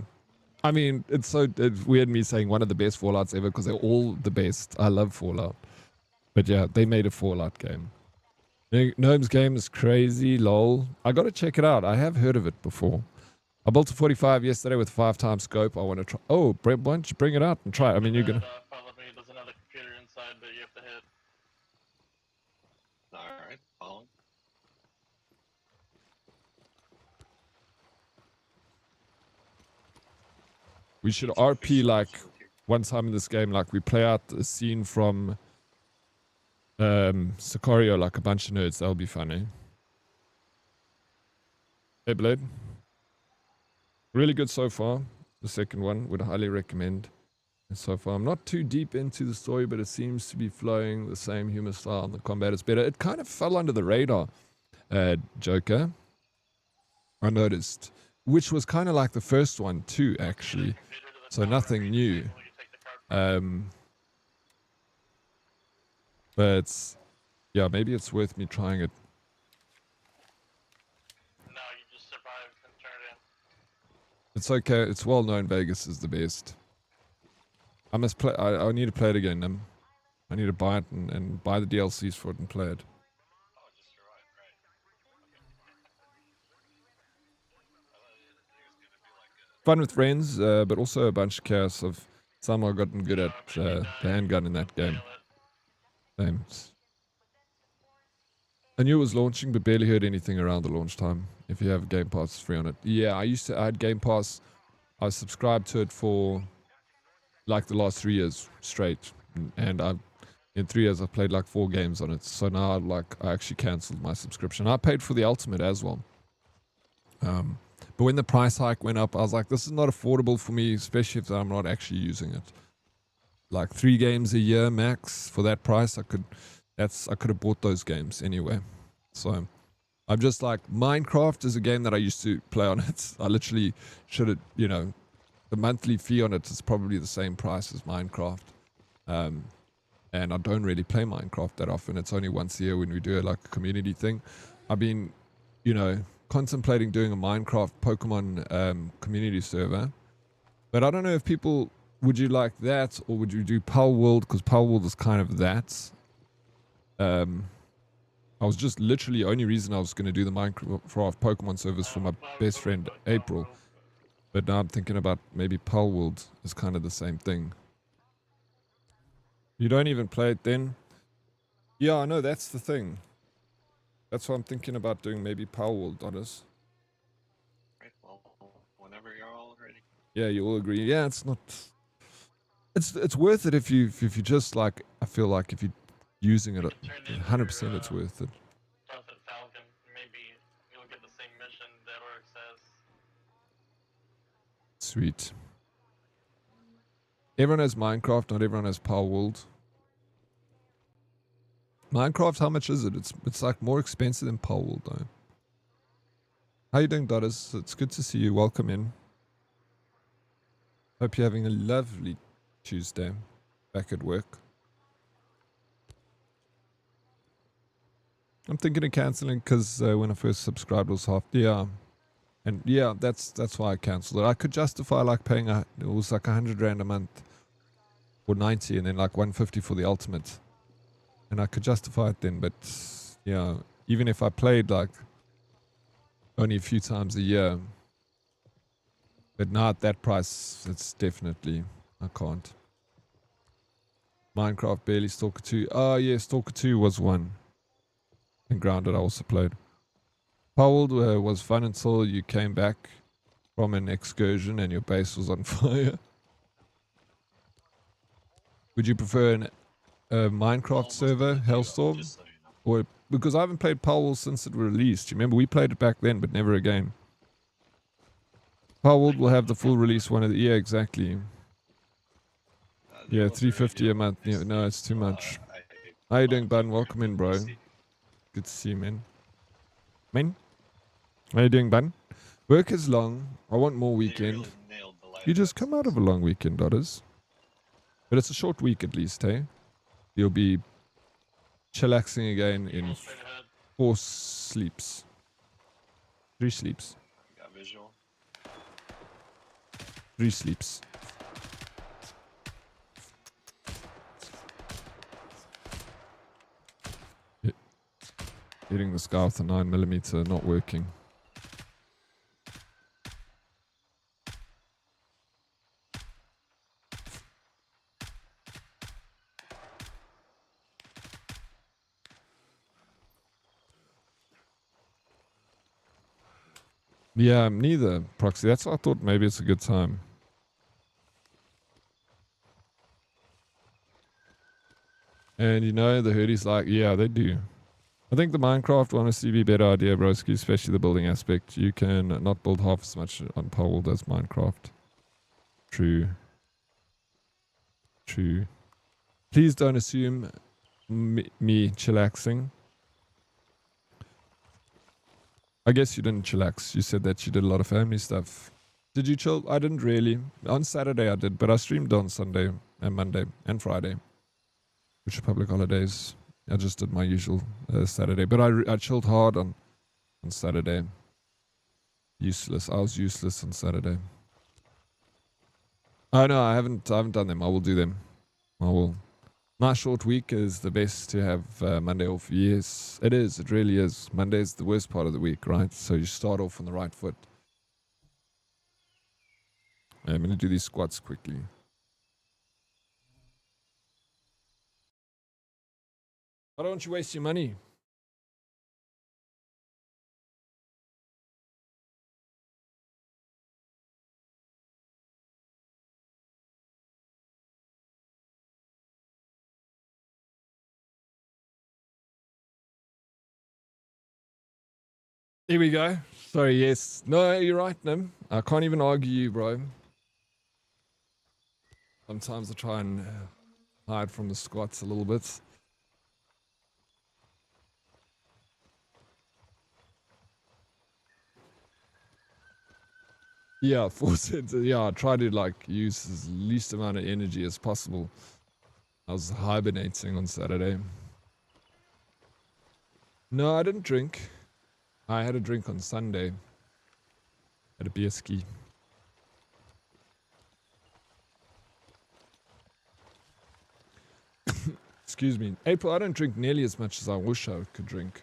I mean, it's weird me saying one of the best Fallouts ever because they're all the best. I love Fallout. But yeah, they made a Fallout game. Gnome's game is crazy, lol. I gotta check it out. I have heard of it before. I built a 45 yesterday with 5x scope. I want to try. Oh, Brett, why don't you bring it out and try it? I mean, you're gonna... Follow me. There's another computer inside that you have to hit. We should RP like one time in this game, like we play out a scene from Sicario, like a bunch of nerds. That'll be funny. Hey, Blade. Really good so far. The second one would highly recommend. And so far, I'm not too deep into the story, but it seems to be flowing the same humor style, and the combat is better. It kind of fell under the radar, Joker. I noticed, which was kind of like the first one too, actually. So nothing new. But yeah, maybe it's worth me trying it. No, you just survived and turned in. It's okay. It's well known Vegas is the best. I must play. I need to play it again. I need to buy it and buy the DLCs for it and play it. Oh, just survived, right? Fun with friends, but also a bunch of chaos. Of somehow gotten good at the handgun in that game. Thanks. I knew it was launching, but barely heard anything around the launch time. If you have Game Pass, it's free on it. Yeah, I had Game Pass. I was subscribed to it for like the last 3 years straight, and in 3 years I've played like 4 games on it. So now I actually cancelled my subscription. I paid for the Ultimate as well. But when the price hike went up, I was like, this is not affordable for me, especially if I'm not actually using it. Like 3 games a year max for that price, I could have bought those games anyway. So I'm just like, Minecraft is a game that I used to play on it. I literally should have, the monthly fee on it is probably the same price as Minecraft. And I don't really play Minecraft that often. It's only once a year when we do it like a community thing. I've been, contemplating doing a Minecraft Pokemon community server. But I don't know if people, would you like that or would you do Pal World? Because Pal World is kind of that. I was just literally, only reason I was going to do the Minecraft Pokemon service for my best friend April. But now I'm thinking about maybe Pal World is kind of the same thing. You don't even play it then? Yeah, I know, that's the thing. That's what I'm thinking about doing, maybe Pal World, honest. Right, well, whenever you're all ready. Yeah, you all agree. Yeah, it's not... It's worth it if you just like, I feel like if you're using it, 100% it's worth it. Falcon, maybe you'll get the same mission Dead Oryx has. Sweet. Everyone has Minecraft, not everyone has Power World. Minecraft, how much is it? It's like more expensive than Power World though. How you doing, Dotters? It's good to see you. Welcome in. Hope you're having a lovely Tuesday back at work. I'm thinking of cancelling because when I first subscribed it was half. Yeah. And yeah, that's why I cancelled it. I could justify like paying, it was like 100 Rand a month. Or 90 and then like 150 for the ultimate. And I could justify it then, but yeah, even if I played like only a few times a year, but now at that price, it's definitely, I can't. Minecraft, barely, Stalker 2. Oh yeah, Stalker 2 was one. And Grounded I also played. Powelled was fun until you came back from an excursion and your base was on fire. Would you prefer a Minecraft server, Hellstorm? So you know. Or because I haven't played Powell since it was released. You remember we played it back then, but never again. Powell will have the full release one of the exactly. Yeah, 350 a month. Yeah, no, it's too much. How you doing, Bun? Welcome in, bro. Good to see you, man. Man, how you doing, Bun? Work is long. I want more weekend. You just come out of a long weekend, Dotters. But it's a short week at least, hey? You'll be chillaxing again in 4 sleeps. 3 sleeps. Got visual. 3 sleeps. Hitting this guy with a 9mm not working. Yeah, neither, Proxy. That's why I thought maybe it's a good time. And you know, the hoodie's like, yeah, they do. I think the Minecraft will honestly be a better idea, broski, especially the building aspect. You can not build half as much on pole as Minecraft. True. True. Please don't assume me chillaxing. I guess you didn't chillax. You said that you did a lot of family stuff. Did you chill? I didn't really. On Saturday I did, but I streamed on Sunday and Monday and Friday, which are public holidays. I just did my usual Saturday, but I chilled hard on Saturday. Useless. I was useless on Saturday. Oh no, I haven't done them. I will do them. I will. My short week is the best to have Monday off. Yes, it is. It really is. Monday is the worst part of the week, right? So you start off on the right foot. I'm going to do these squats quickly. Why don't you waste your money? Here we go. Sorry, yes. No, you're right, Nim. I can't even argue you, bro. Sometimes I try and hide from the squats a little bit. Yeah, force it. Yeah, I try to like use as least amount of energy as possible. I was hibernating on Saturday. No, I didn't drink. I had a drink on Sunday at a beer ski. Excuse me. April, I don't drink nearly as much as I wish I could drink.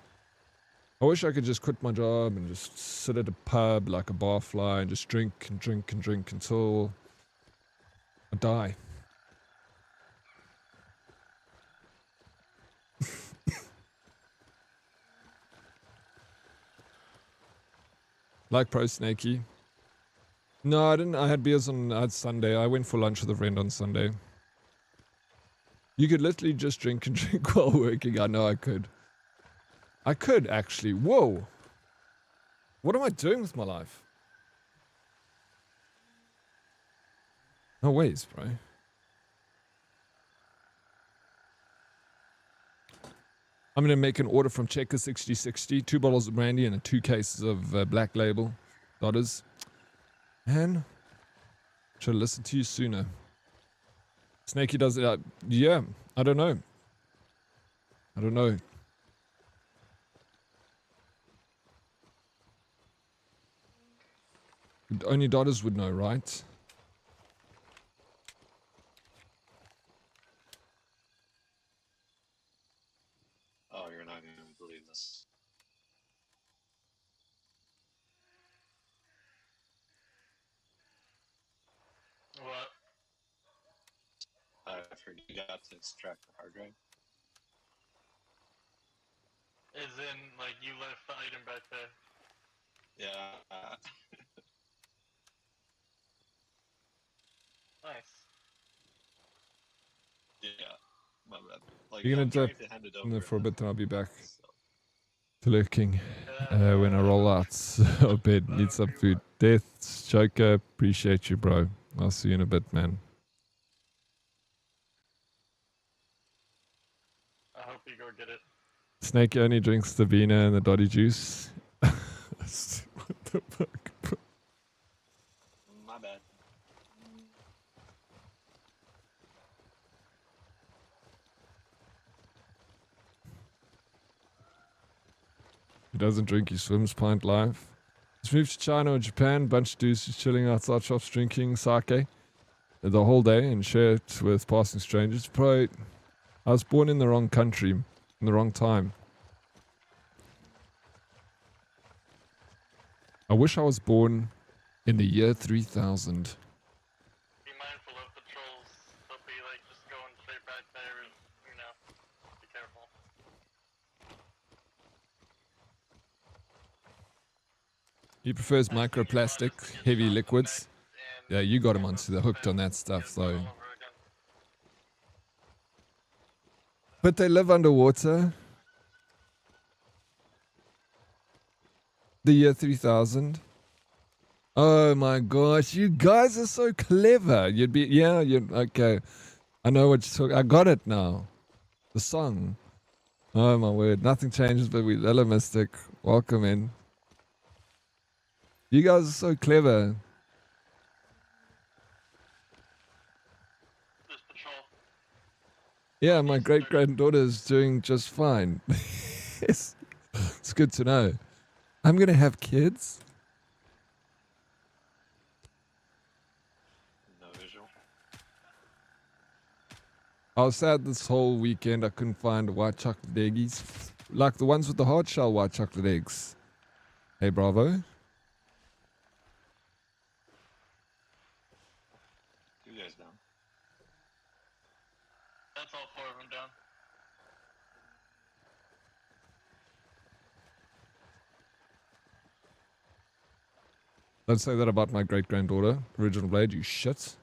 I wish I could just quit my job and just sit at a pub like a barfly and just drink and drink and drink until I die. Like Pro Snakey. No, I didn't. I had beers on Sunday. I went for lunch with a friend on Sunday. You could literally just drink and drink while working. I know I could. I could actually. Whoa. What am I doing with my life? No ways, bro. I'm going to make an order from Checker 6060. 2 bottles of brandy and 2 cases of Black Label. Dollars. Man. Should have listened to you sooner. Snakey does it. Yeah. I don't know. I don't know. Only Dodders would know, right? Oh, you're not going to believe this. What? I forgot to extract the hard drive. As in, like, you left the item back there. Yeah. Nice. Yeah. My bad. Like, You're gonna I'm trying dip to hand it in there over, for a and bit, then I'll be back so- to lurking when I roll out of bed. Need some food. Death, Joker, appreciate you, bro. I'll see you in a bit, man. I hope you go get it. Snake only drinks the Vina and the Dotty juice. What the fuck, bro? My bad. He doesn't drink, he swims pint life. He's moved to China or Japan, bunch of dudes just chilling outside shops drinking sake the whole day and share it with passing strangers. Bro, I was born in the wrong country, in the wrong time. I wish I was born in the year 3000. Be mindful of the trolls. They'll be, like, just going straight back there and, you know, be careful. He prefers microplastic, heavy liquids. Yeah, you got him onto the hooked on that stuff, though. But they live underwater. The year 3000. Oh my gosh, you guys are so clever. You'd be, yeah, you'd, okay. I know what you're talking, I got it now. The song. Oh my word, nothing changes but we Lilla Mystic. Welcome in. You guys are so clever. This patrol. Yeah, my great-granddaughter is doing just fine. it's good to know. I'm going to have kids. No visual. I was sad this whole weekend I couldn't find white chocolate eggies. Like the ones with the hard shell white chocolate eggs. Hey, Bravo. You guys down? That's all 4 of them down. Don't say that about my great-granddaughter. Original Blade, you shit.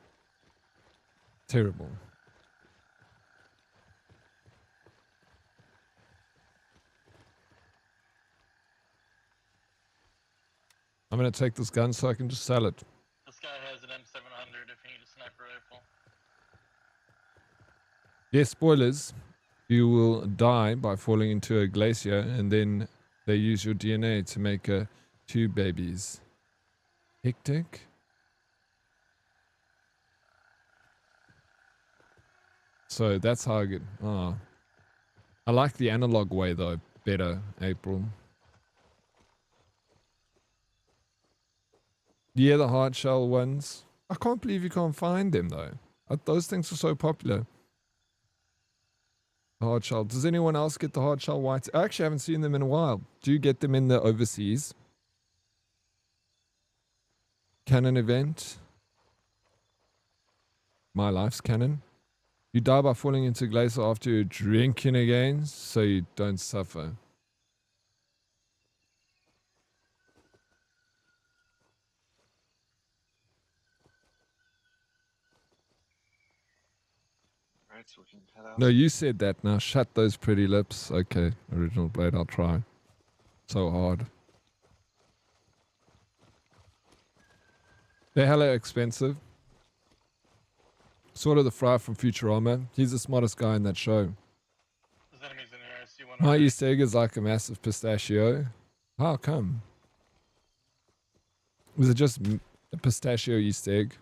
Terrible. I'm going to take this gun so I can just sell it. This guy has an M700 if you need a sniper rifle. Yes, spoilers. You will die by falling into a glacier and then they use your DNA to make 2 babies. Hectic. So that's how I get. Oh. I like the analog way though better, April. Yeah, the hard shell ones. I can't believe you can't find them though. Those things are so popular. The hard shell. Does anyone else get the hard shell whites? I actually haven't seen them in a while. Do you get them in the overseas canon event? My life's canon. You die by falling into glacier after you're drinking again, so you don't suffer. Alright, so we can head out. No, you said that. Now shut those pretty lips. Okay, Original Blade, I'll try. So hard. They're hella expensive. Sort of the Fry from Futurama. He's the smartest guy in that show. There's enemies in here. I see one. My already. Easter egg is like a massive pistachio. How come? Was it just a pistachio Easter egg?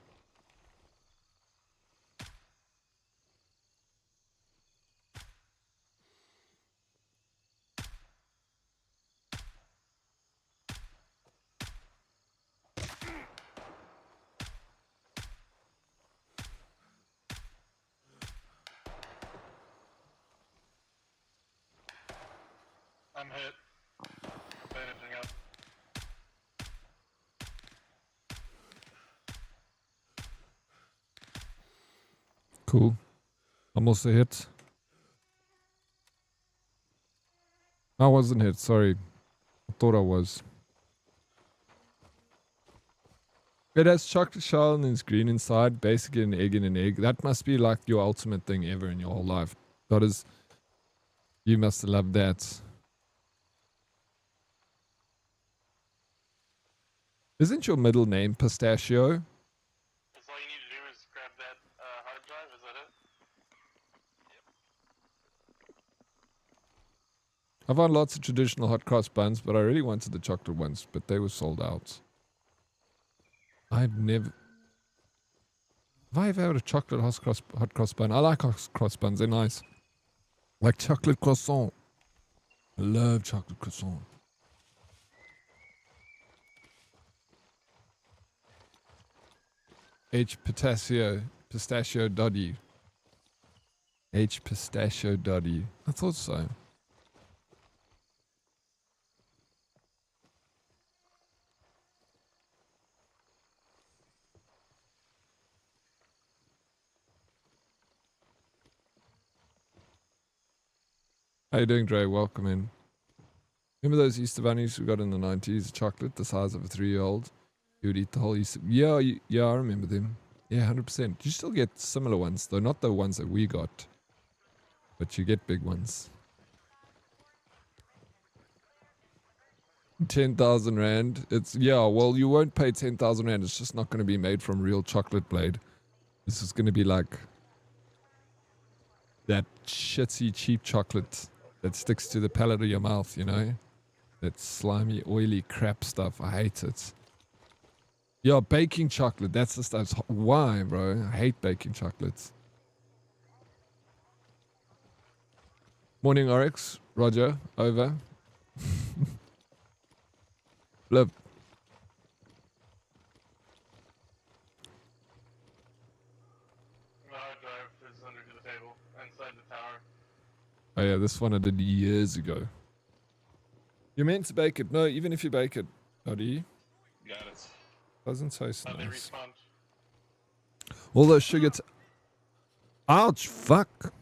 I'm hit. I'm bandaging up. Cool. I'm also hit. I wasn't hit, sorry. I thought I was. It has chocolate shell and it's green inside, basically an egg in an egg. That must be like your ultimate thing ever in your whole life. That is, you must love that. Isn't your middle name Pistachio? That's all you need to do is grab that hard drive. Is that it? I've had lots of traditional hot cross buns, but I really wanted the chocolate ones, but they were sold out. I've never... Have I ever had a chocolate hot cross bun? I like hot cross buns, they're nice. Like chocolate croissant. I love chocolate croissant. H pistachio doddy. H pistachio doddy. I thought so. How you doing, Dre? Welcome in. Remember those Easter bunnies we got in the 90s? Chocolate, the size of a 3-year-old. You would eat the whole Easter... Yeah, yeah, I remember them. Yeah, 100%. You still get similar ones, though not the ones that we got. but you get big ones. 10,000 rand. It's, yeah, well, you won't pay 10,000 rand. It's just not going to be made from real chocolate blade. This is going to be like that shitty, cheap chocolate that sticks to the palate of your mouth, you know? That slimy, oily crap stuff. I hate it. Yeah, baking chocolate. That's the stuff. Why, bro? I hate baking chocolates. Morning, Oryx. Roger. Over. Flip. The hard drive is under the table, inside the tower. Oh, yeah, this one I did years ago. You're meant to bake it. No, even if you bake it. How do you? Got it. Doesn't taste They nice. respawn. All those sugar. Ouch! Fuck!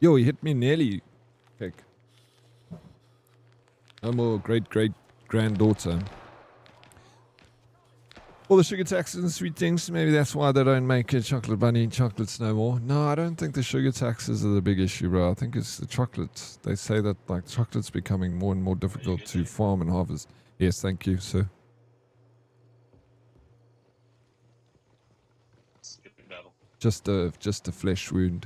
Yo, he hit me nearly. Heck. No more great granddaughter. All the sugar taxes and sweet things. Maybe that's why they don't make chocolate bunny chocolates no more. No, I don't think the sugar taxes are the big issue, bro. I think it's the chocolate. They say that like chocolate's becoming more and more difficult to farm and harvest. Yes, thank you, sir. Skip battle. Just a flesh wound.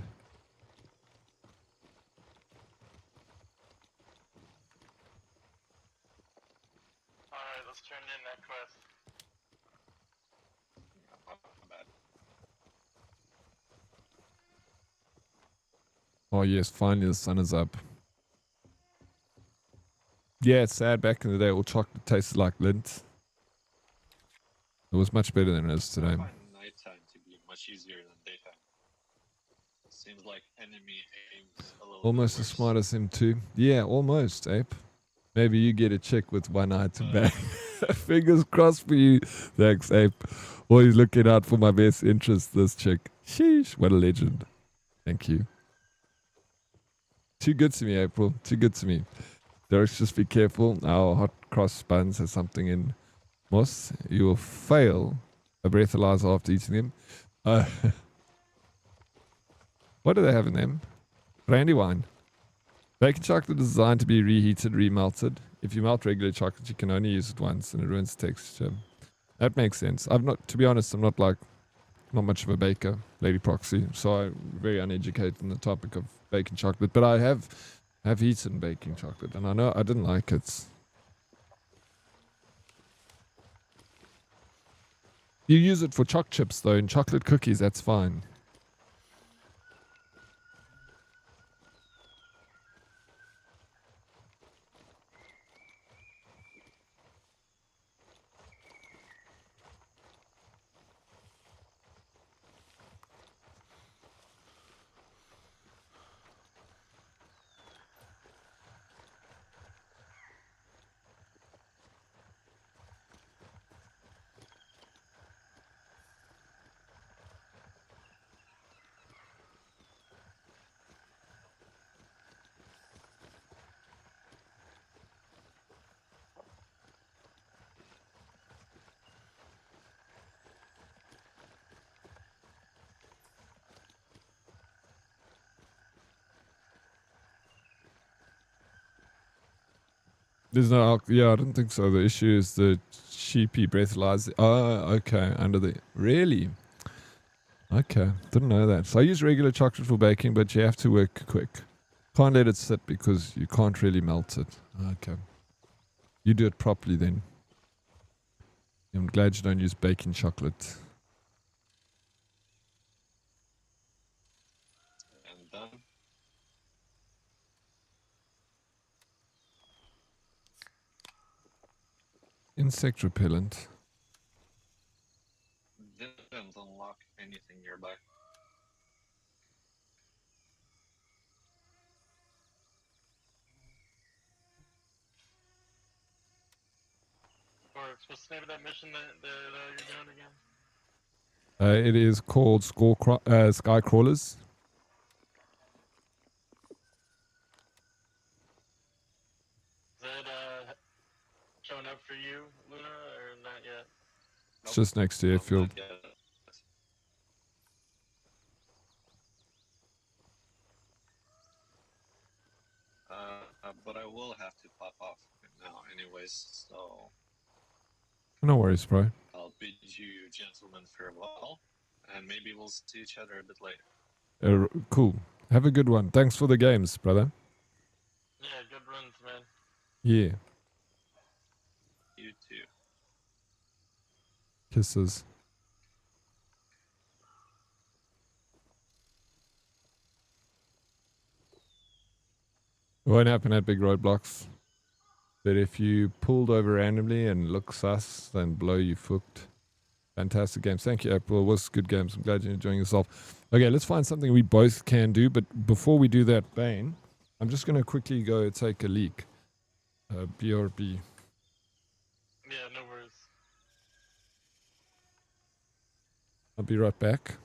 Alright, let's turn in that quest. Not bad. Oh yes, finally the sun is up. Yeah, it's sad. Back in the day, all chocolate tasted like lint. It was much better than it is I today. find nighttime to be much easier than daytime. Seems like enemy aims a little Almost bit as worse. smart as him too. Yeah, almost, Ape. Maybe you get a chick with one eye to back. Fingers crossed for you. Thanks, Ape. Always looking out for my best interest, this chick. Sheesh, what a legend. Thank you. Too good to me, April. Too good to me. Derek's, just be careful. Our hot cross buns has something in moss. You will fail a breathalyzer after eating them. What do they have in them? Brandy wine. Baking chocolate is designed to be reheated, remelted. If you melt regular chocolate, you can only use it once and it ruins texture. That makes sense. To be honest, I'm not much of a baker, Lady Proxy, so I'm very uneducated on the topic of baking chocolate, but I have eaten baking chocolate and I know I didn't like it. You use it for choc chips though, and chocolate cookies, that's fine. There's no yeah, I don't think so. The issue is the sheepy breathalyzer. Oh, okay. Really? Okay, didn't know that. So I use regular chocolate for baking, but you have to work quick. Can't let it sit because you can't really melt it. Okay. You do it properly then. I'm glad you don't use baking chocolate. And done. Insect repellent. Didn't unlock anything nearby. Or what's the name of that mission that you're doing again? It is called Sky Crawlers. Is that showing up for you, Luna, or not yet? It's just next to airfield. Not yet. But I will have to pop off now anyways, so No worries, bro. I'll bid you gentlemen farewell, and maybe we'll see each other a bit later. Cool. Have a good one. Thanks for the games, brother. Yeah, good runs, man. Yeah. You too. Kisses. It won't happen at big roadblocks. But if you pulled over randomly and look sus, then blow you fucked. Fantastic games. Thank you, April. It was good games. I'm glad you're enjoying yourself. Okay, let's find something we both can do. But before we do that, Bane, I'm just going to quickly go take a leak. BRB. Yeah, no worries. I'll be right back.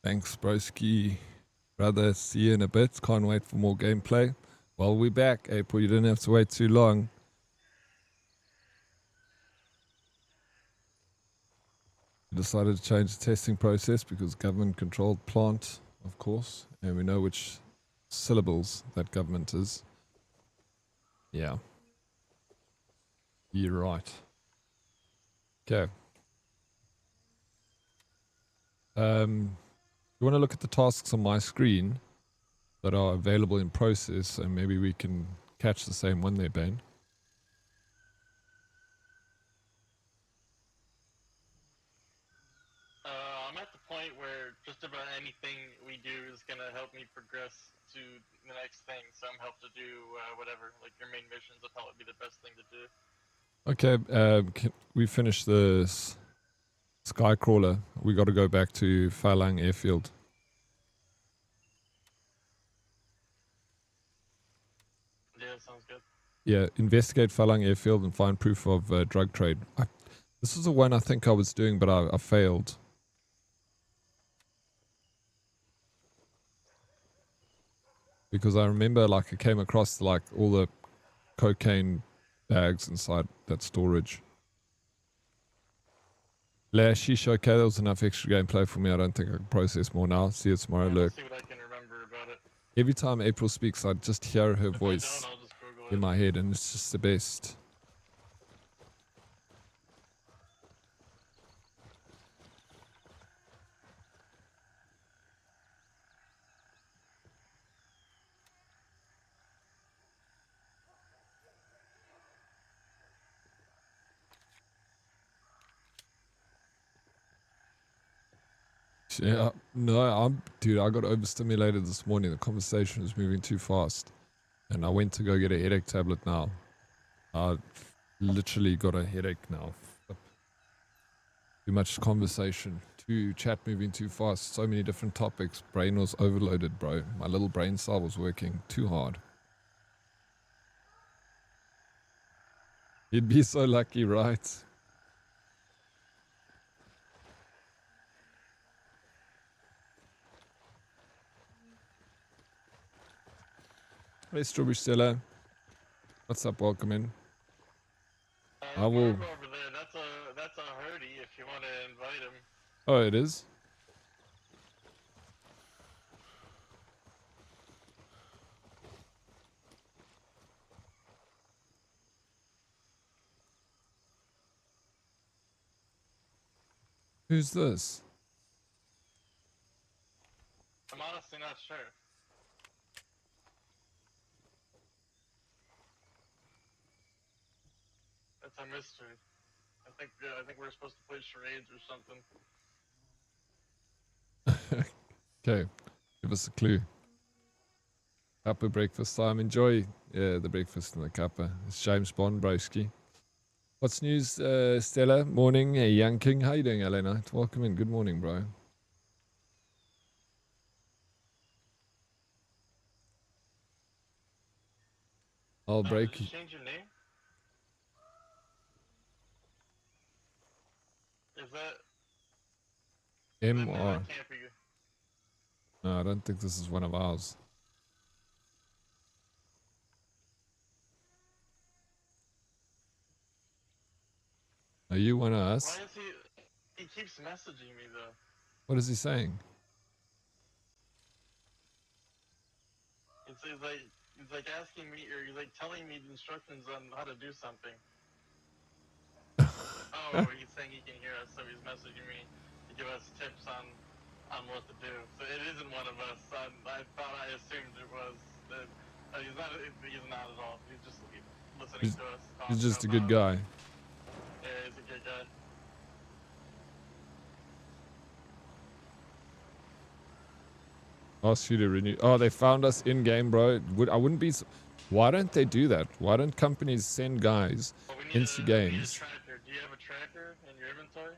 Thanks, broski. Brother, see you in a bit. Can't wait for more gameplay. Well, we're back, April. You didn't have to wait too long. We decided to change the testing process because government-controlled plant, of course, and we know which syllables that government is. Yeah. You're right. Okay. You want to look at the tasks on my screen that are available in process, and maybe we can catch the same one there, Bane. I'm at the point where just about anything we do is gonna help me progress to the next thing. So I'm helped to do whatever. Like your main missions will probably be the best thing to do. Okay, we finished the Skycrawler. We got to go back to Phalang Airfield. Yeah, sounds good. Yeah, investigate Phalang Airfield and find proof of drug trade. This is the one I think I was doing, but I failed. Because I remember, like, I came across, like, all the cocaine bags inside that storage. Lashish, okay, that was enough extra gameplay for me. I don't think I can process more now. See you tomorrow, Yeah, Lurk. see what I can remember about it. Every time April speaks, I just hear her If voice I don't, I'll just Google in it. my head, and it's just the best. Yeah, no, dude, I got overstimulated this morning. The conversation was moving too fast. And I went to go get a headache tablet now. I literally got a headache now. Too much conversation, too chat moving too fast, so many different topics. Brain was overloaded, bro. My little brain cell was working too hard. You'd be so lucky, right? Hey, Strawberry Stella. What's up? Welcome in. I will. Mark over there, that's a hurdy if you want to invite him. Oh, it is? Who's this? I'm honestly not sure. That's a mystery. I think we're supposed to play charades or something. Okay, give us a clue. Kappa breakfast time. Enjoy the breakfast in the Kappa. It's James Bond, broski. What's news, Stella? Morning, hey, Young King. How you doing, Elena? Welcome in. Good morning, bro. I'll break. Did you change your name? Is that M that R. can't be. No, I don't think this is one of ours. Are you one of us? Why is he? He keeps messaging me though. What is he saying? He's like asking me, or he's like telling me the instructions on how to do something. Oh, he's saying he can hear us, so he's messaging me to give us tips on what to do. So it isn't one of us. I assumed it was. He's not. He's not at all. He's just listening to us. He's just a good guy. Yeah, he's a good guy. Ask you to renew. Oh, they found us in game, bro. I wouldn't be. Why don't they do that? Why don't companies send guys into games? Do you have a tracker in your inventory?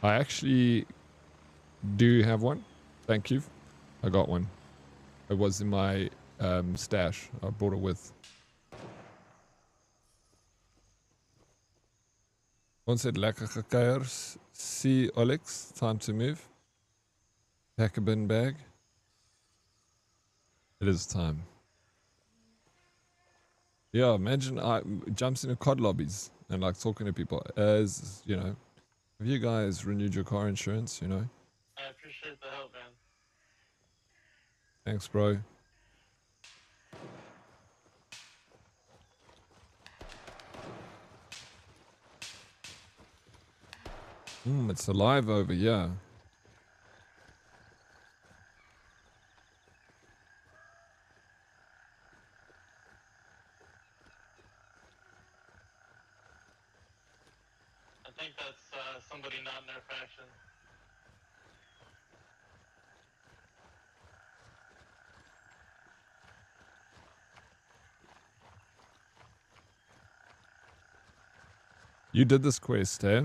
I actually do have one. Thank you. I got one. It was in my stash. I brought it with. Ons het lekker gekuier. See Alex, time to move. Pack a bin bag. It is time. Yeah, imagine I jumps into COD lobbies and like talking to people. As you know, have you guys renewed your car insurance? You know. I appreciate the help, man. Thanks, bro. It's alive over here. I think that's somebody not in their faction. You did this quest, eh?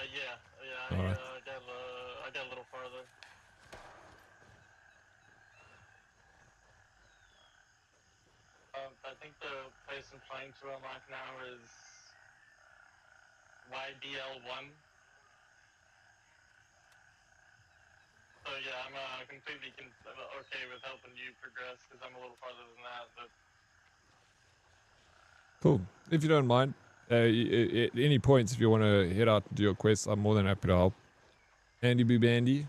Yeah. All right. I got a little farther. I think the place I'm trying to unlock now is YBL1. So yeah, I'm completely okay with helping you progress because I'm a little farther than that. But Cool. If you don't mind, at any points, if you want to head out and do your quest, I'm more than happy to help. Andy Boo Bandy.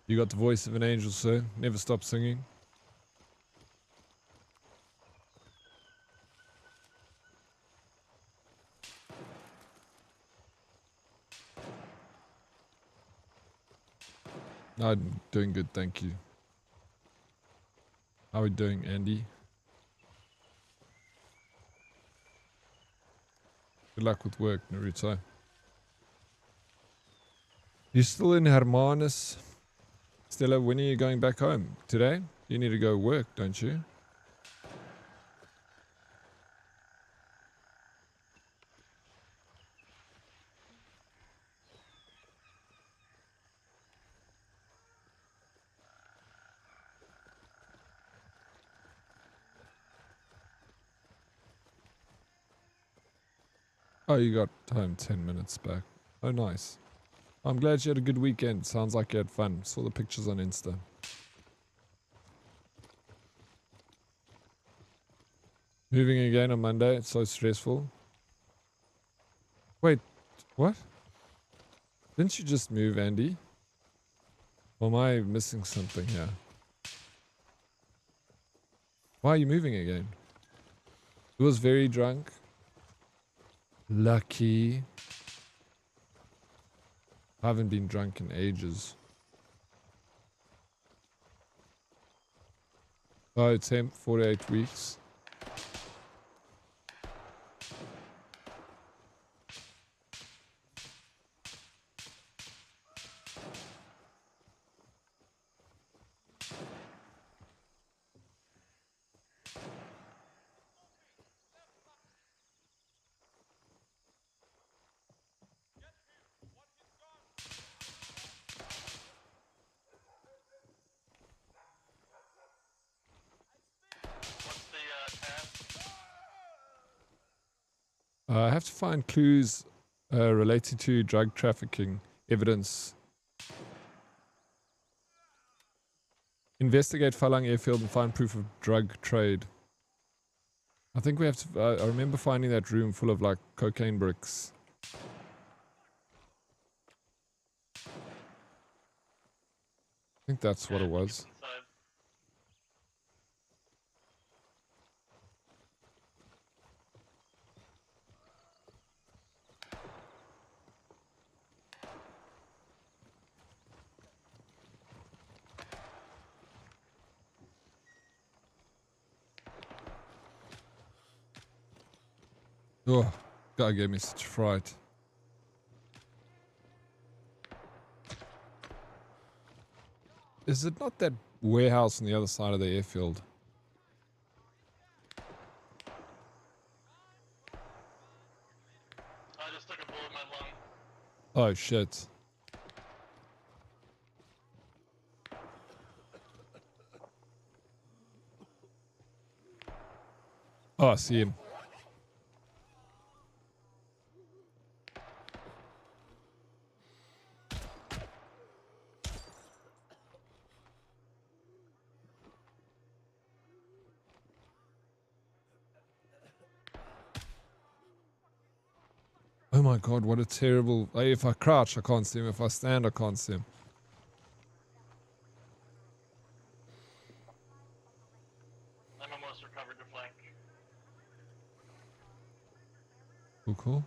You got the voice of an angel, sir. Never stop singing. I'm doing good, thank you. How are we doing, Andy? Good luck with work, Naruto. You still in Hermanus? Stella, when are you going back home? Today? You need to go work, don't you? Oh, you got home 10 minutes back. Oh, nice. I'm glad you had a good weekend. Sounds like you had fun. Saw the pictures on Insta. Moving again on Monday. It's so stressful. Wait, what? Didn't you just move, Andy? Or am I missing something here? Why are you moving again? He was very drunk. Lucky. I haven't been drunk in ages. Oh, it's him, 48 weeks. What's the task? I have to find clues related to drug trafficking evidence. Investigate Falang Airfield and find proof of drug trade. I think we have to... I remember finding that room full of like cocaine bricks. I think that's what it was. Inside. Oh, guy gave me such a fright. Is it not that warehouse on the other side of the airfield? I just took a bullet in my lung. Oh shit. Oh, I see him. Oh my god, what a terrible... If I crouch, I can't see him. If I stand, I can't see him. I'm almost recovered to flank. Cool, cool.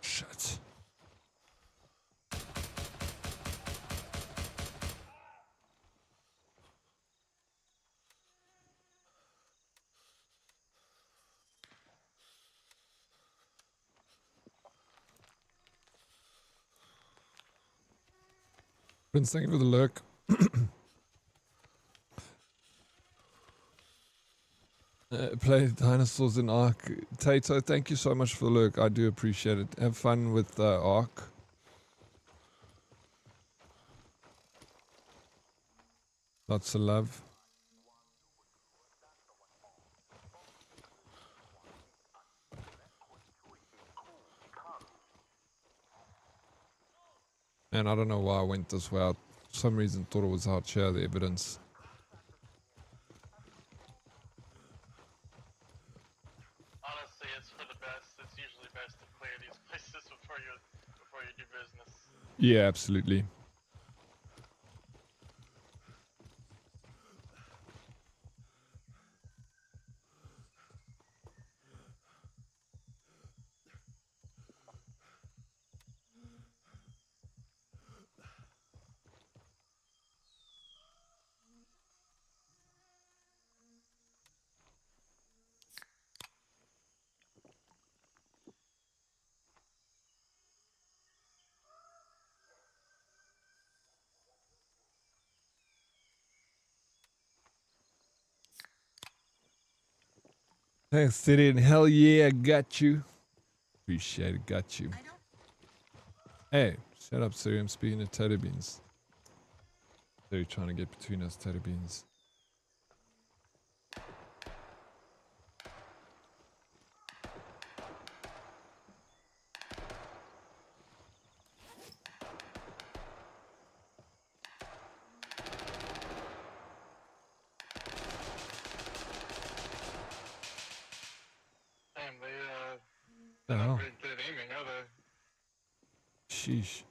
Shit. Prince, thank you for the lurk. Play dinosaurs in Ark. Tato, thank you so much for the lurk. I do appreciate it. Have fun with Ark. Lots of love. Man, I don't know why I went this way. I, for some reason, thought it was hard to share the evidence. Yeah, absolutely. Thanks, Tyrion. Hell yeah, got you. Appreciate it, got you. Hey, shut up, Siri. I'm speaking to Tater Beans. They're trying to get between us, Tater Beans. Damn, The they're not hell? very good at aiming, are they? Sheesh.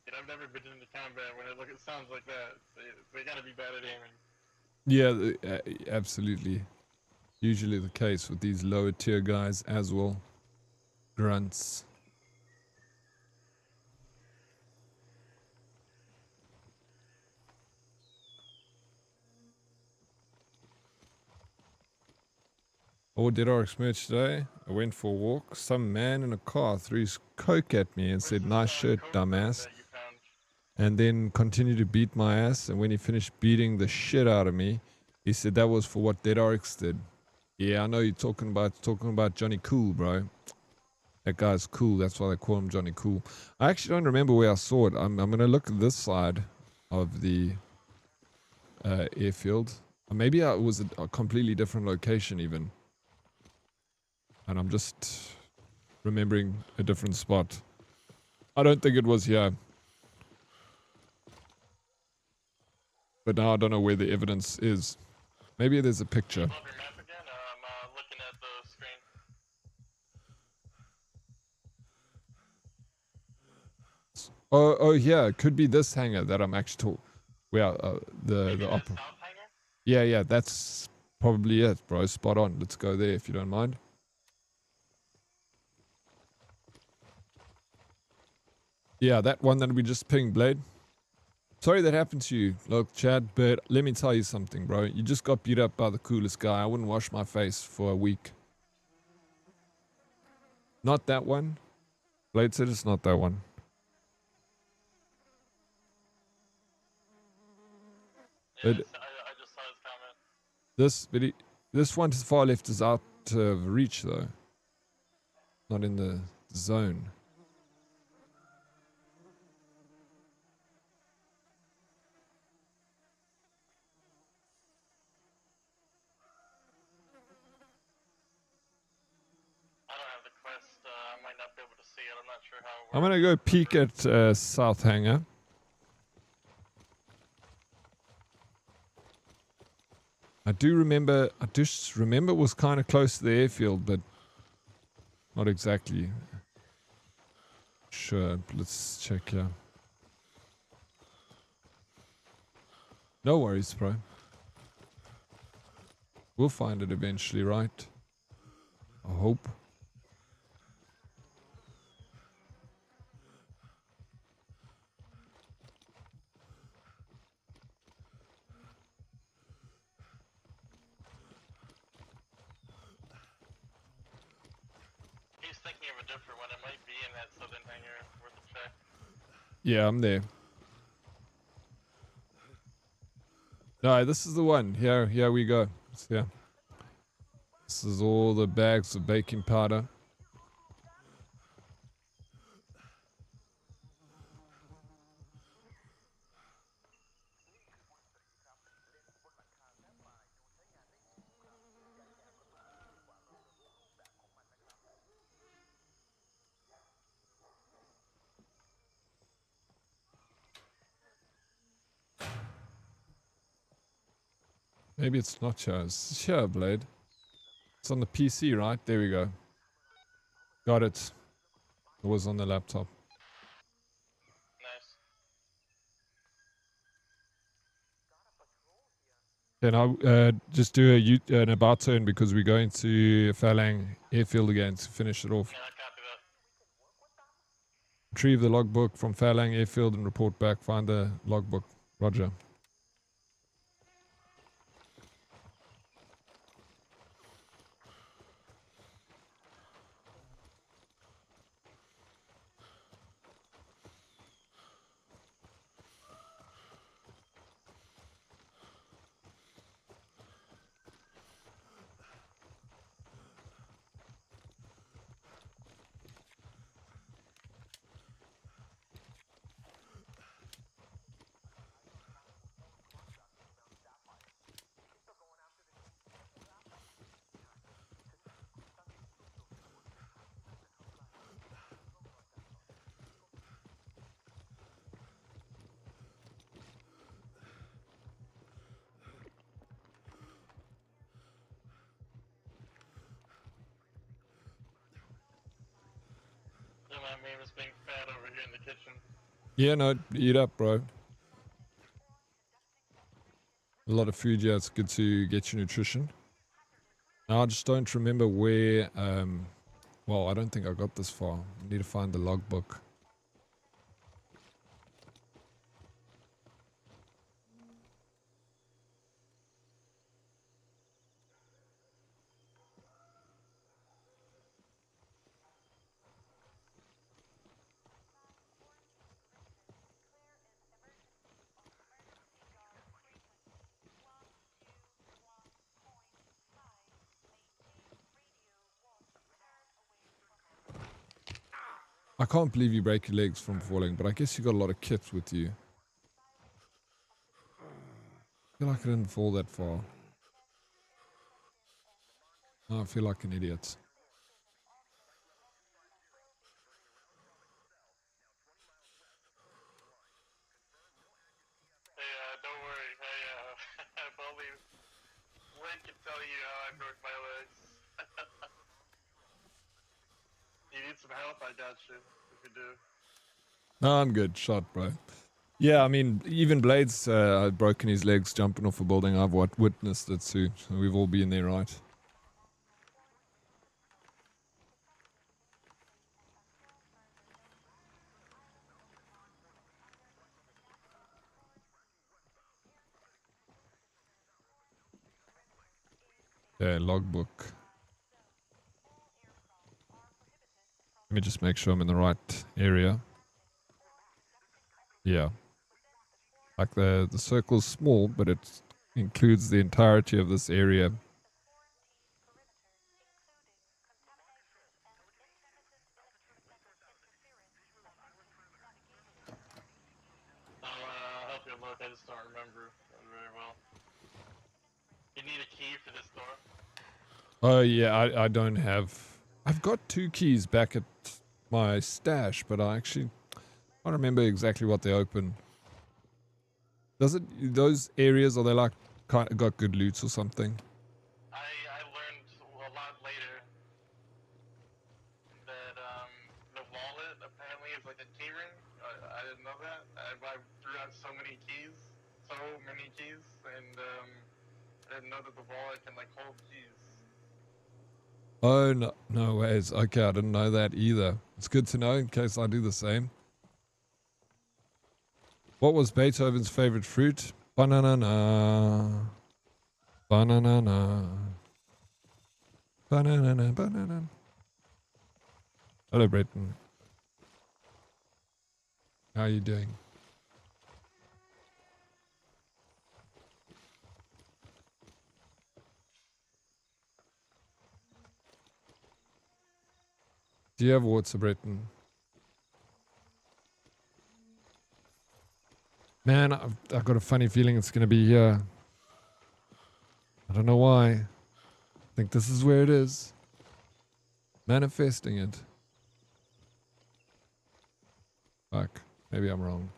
I've never been into combat when it sounds like that. They gotta be bad at aiming. Yeah, absolutely. Usually the case with these lower tier guys as well. Grunts. Oh, Dead Oryx merch today. I went for a walk. Some man in a car threw his coke at me and Where's said, this, "Nice shirt, code dumbass." that you found? And then continued to beat my ass. And when he finished beating the shit out of me, he said that was for what Dead Oryx did. Yeah, I know you're talking about Johnny Cool, bro. That guy's cool. That's why they call him Johnny Cool. I actually don't remember where I saw it. I'm gonna look at this side of the airfield. Or maybe it was a completely different location even. And I'm just remembering a different spot. I don't think it was here. But now I don't know where the evidence is. Maybe there's a picture. Pull up your map again? I'm looking at the screen. Oh, yeah. It could be this hangar that I'm actually talking. Well, Maybe the that opera. south hangar? Yeah. That's probably it, bro. Spot on. Let's go there if you don't mind. Yeah, that one that we just pinged, Blade. Sorry that happened to you, look, Chad, but let me tell you something, bro. You just got beat up by the coolest guy. I wouldn't wash my face for a week. Not that one. Blade said it's not that one. Yeah, But I just saw his comment. this one to the far left is out of reach, though. Not in the zone. I don't have the quest. I might not be able to see it. I'm not sure how it I'm works. gonna go peek at South Hangar. I just remember it was kind of close to the airfield, but not exactly sure. Let's check here. No worries, bro. We'll find it eventually, right? I hope. He's thinking of a different one. It might be in that southern hangar. Worth a check. Yeah, I'm there. No, this is the one. Here we go. Yeah. This is all the bags of baking powder. Maybe it's not here. It's here, Blade. It's on the PC, right? There we go. Got it. It was on the laptop. Nice. Then I'll just do an about turn because we're going to Phalang Airfield again to finish it off. Yeah, I copy that. Retrieve the logbook from Phalang Airfield and report back. Find the logbook. Roger. Don't mind me just being fat over here in the kitchen. Yeah, no, eat up, bro. A lot of food, yeah, it's good to get your nutrition. Now, I just don't remember where, well, I don't think I got this far. I need to find the logbook. I can't believe you break your legs from falling, but I guess you got a lot of kit with you. I feel like I didn't fall that far. No, I feel like an idiot. Hey, don't worry. Hey, if only Link can tell you how I broke my legs. You need some help? I got you. If you do. No, I'm good. Shot, bro. Yeah, I mean, even Blades had broken his legs jumping off a building. I've witnessed it too. So we've all been there, right? Yeah, logbook. Let me just make sure I'm in the right area. Yeah. Like the circle's small, but it includes the entirety of this area. I'll help you look. I just don't remember very well. You need a key for this door? Oh yeah, I don't have. I've got 2 keys back at my stash, but I actually can't remember exactly what they open. Does it? Those areas, are they like got good loots or something? I learned a lot later that the wallet apparently is like a key ring. I didn't know that. I threw out so many keys, and I didn't know that the wallet can like hold keys. Oh no, no ways. Okay, I didn't know that either. It's good to know in case I do the same. What was Beethoven's favorite fruit? Banana. Banana. Banana. Banana. Hello, Bretton. How are you doing? Do you have water, Bretton? Man, I've got a funny feeling it's going to be here. I don't know why. I think this is where it is. Manifesting it. Fuck. Maybe I'm wrong.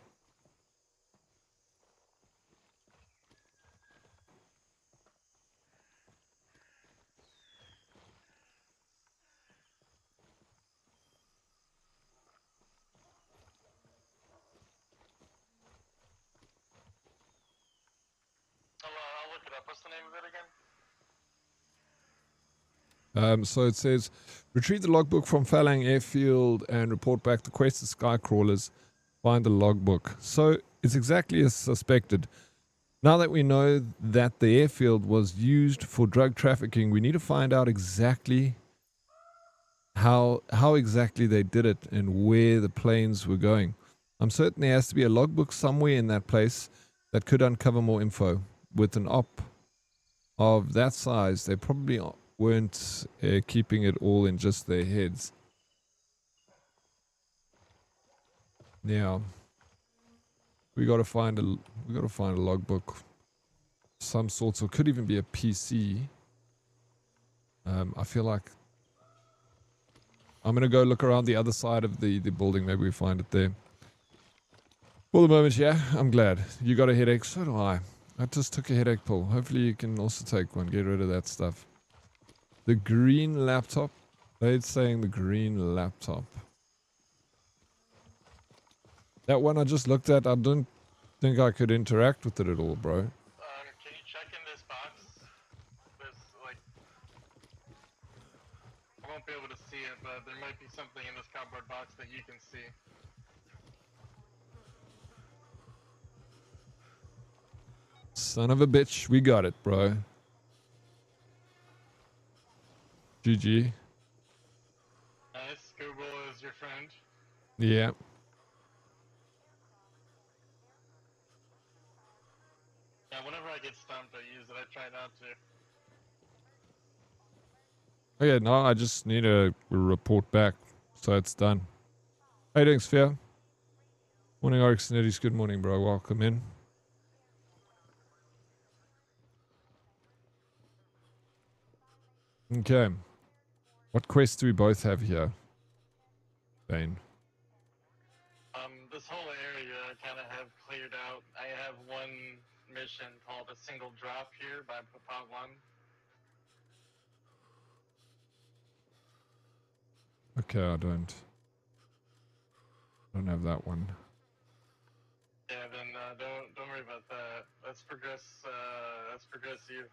So it says, retrieve the logbook from Falang Airfield and report back the quest of Skycrawlers. Find the logbook. So it's exactly as suspected. Now that we know that the airfield was used for drug trafficking, we need to find out exactly how exactly they did it and where the planes were going. I'm certain there has to be a logbook somewhere in that place that could uncover more info. With an op of that size, they probably weren't keeping it all in just their heads. Now, we gotta find a logbook, some sort, or could even be a PC. I feel like I'm gonna go look around the other side of the building. Maybe we find it there. For the moment, yeah, I'm glad. You got a headache, so do I. I just took a headache pill. Hopefully you can also take one. Get rid of that stuff. The green laptop. They're saying the green laptop. That one I just looked at, I don't think I could interact with it at all, bro. Can you check in this box? There's like, I won't be able to see it, but there might be something in this cardboard box that you can see. Son of a bitch, we got it, bro. GG. Nice. Google is your friend. Yeah. Yeah, whenever I get stumped, I use it. I try not to. Okay, now I just need a report back, so it's done. How you doing, Sphere? Morning, Oryx and Eddies. Good morning, bro. Welcome in. Okay. What quests do we both have here? Bane. This whole area I kind of have cleared out. I have one mission called a single drop here by Papa One. Okay, I don't have that one. Yeah, then don't worry about that. Let's progress you.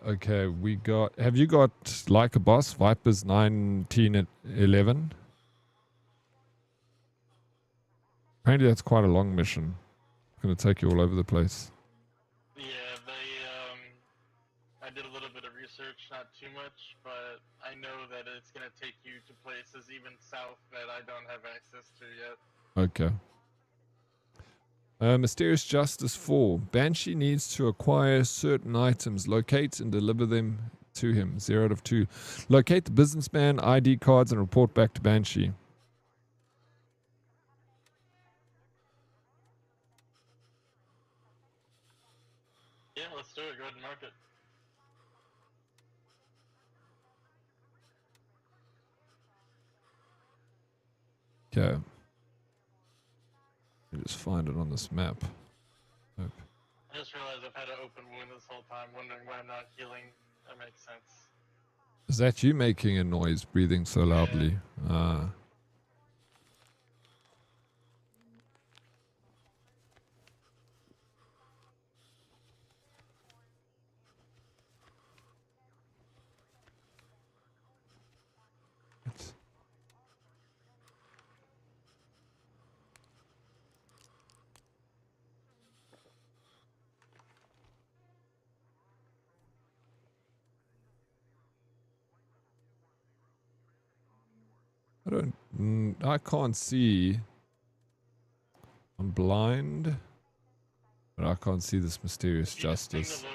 Okay, we got. Have you got like a boss? Vipers 19 at 11. Apparently, that's quite a long mission. It's gonna take you all over the place. Yeah, I did a little bit of research, not too much, but I know that it's gonna take you to places even south that I don't have access to yet. Okay. Mysterious Justice 4. Banshee needs to acquire certain items. Locate and deliver them to him. 0 out of 2. Locate the businessman, ID cards, and report back to Banshee. Yeah, let's do it. Go ahead and mark it. Okay. Let me just find it on this map. Nope. I just realized I've had an open wound this whole time, wondering why I'm not healing. That makes sense. Is that you making a noise, breathing so loudly? Ah. I can't see. I'm blind, but I can't see this mysterious You just ping justice. the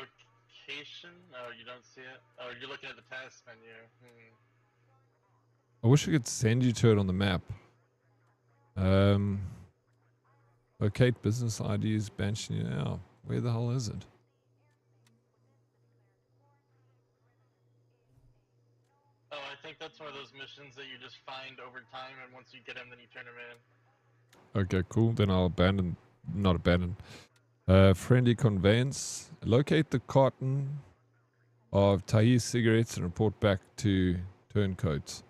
location? Oh, you don't see it? Oh, you're looking at the task menu. I wish I could send you to it on the map. Locate business IDs, Banshee now. Where the hell is it? Oh, I think that's one of those missions that you just find over time, and once you get them, then you turn them in. Okay, cool. Then I'll not abandon. Friendly conveyance. Locate the carton of Tahir cigarettes and report back to turncoats.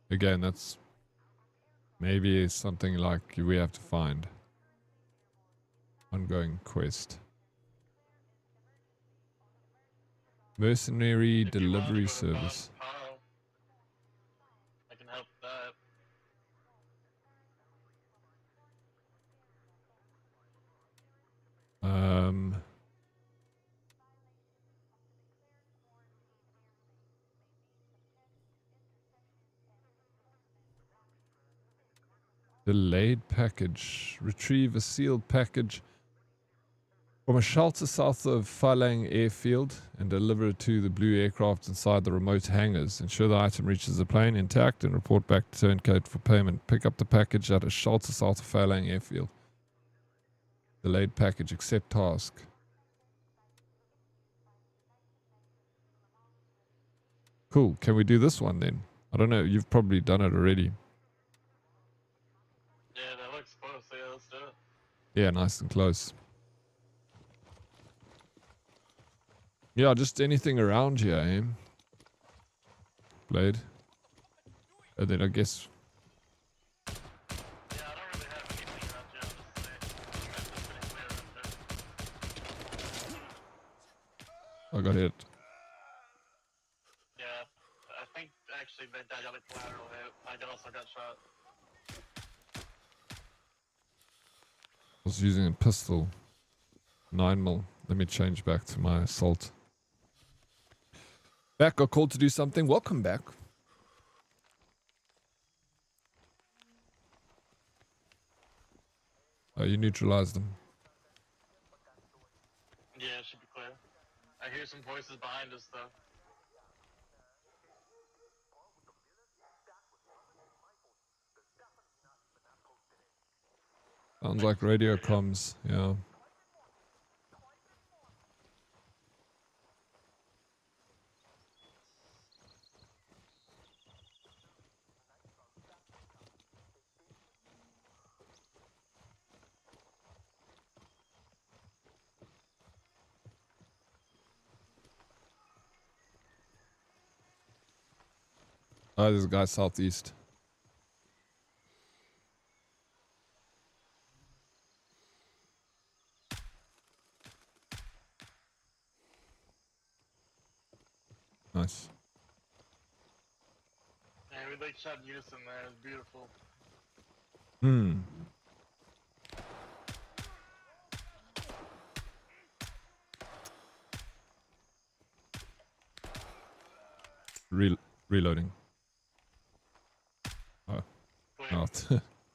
Again, that's Maybe it's something like we have to find. Ongoing quest. Mercenary If you want to delivery go to service. Pao, I can help with that. Delayed package. Retrieve a sealed package from a shelter south of Phalang airfield and deliver it to the blue aircraft inside the remote hangars. Ensure the item reaches the plane intact and report back to Turncoat for payment. Pick up the package at a shelter south of Phalang airfield. Delayed package. Accept task. Cool. Can we do this one then? I don't know. You've probably done it already. Yeah, that looks close. Yeah, let's do it. Yeah, nice and close. Yeah, just anything around here, eh? Blade. And then I guess... Yeah, I don't really have anything around here. I'll just say it's pretty clear right there. I got hit. Yeah, I think actually that I got a collateral hit. I also got shot. I was using a pistol. 9mm. Let me change back to my assault. Back, got called to do something. Welcome back. Oh, you neutralized them. Yeah, it should be clear. I hear some voices behind us though. Sounds like radio comms, yeah. Oh, there's a guy southeast. Nice. Yeah, we like shot unison there. It's beautiful. Hmm. Reloading. Oh. Clear. Oh.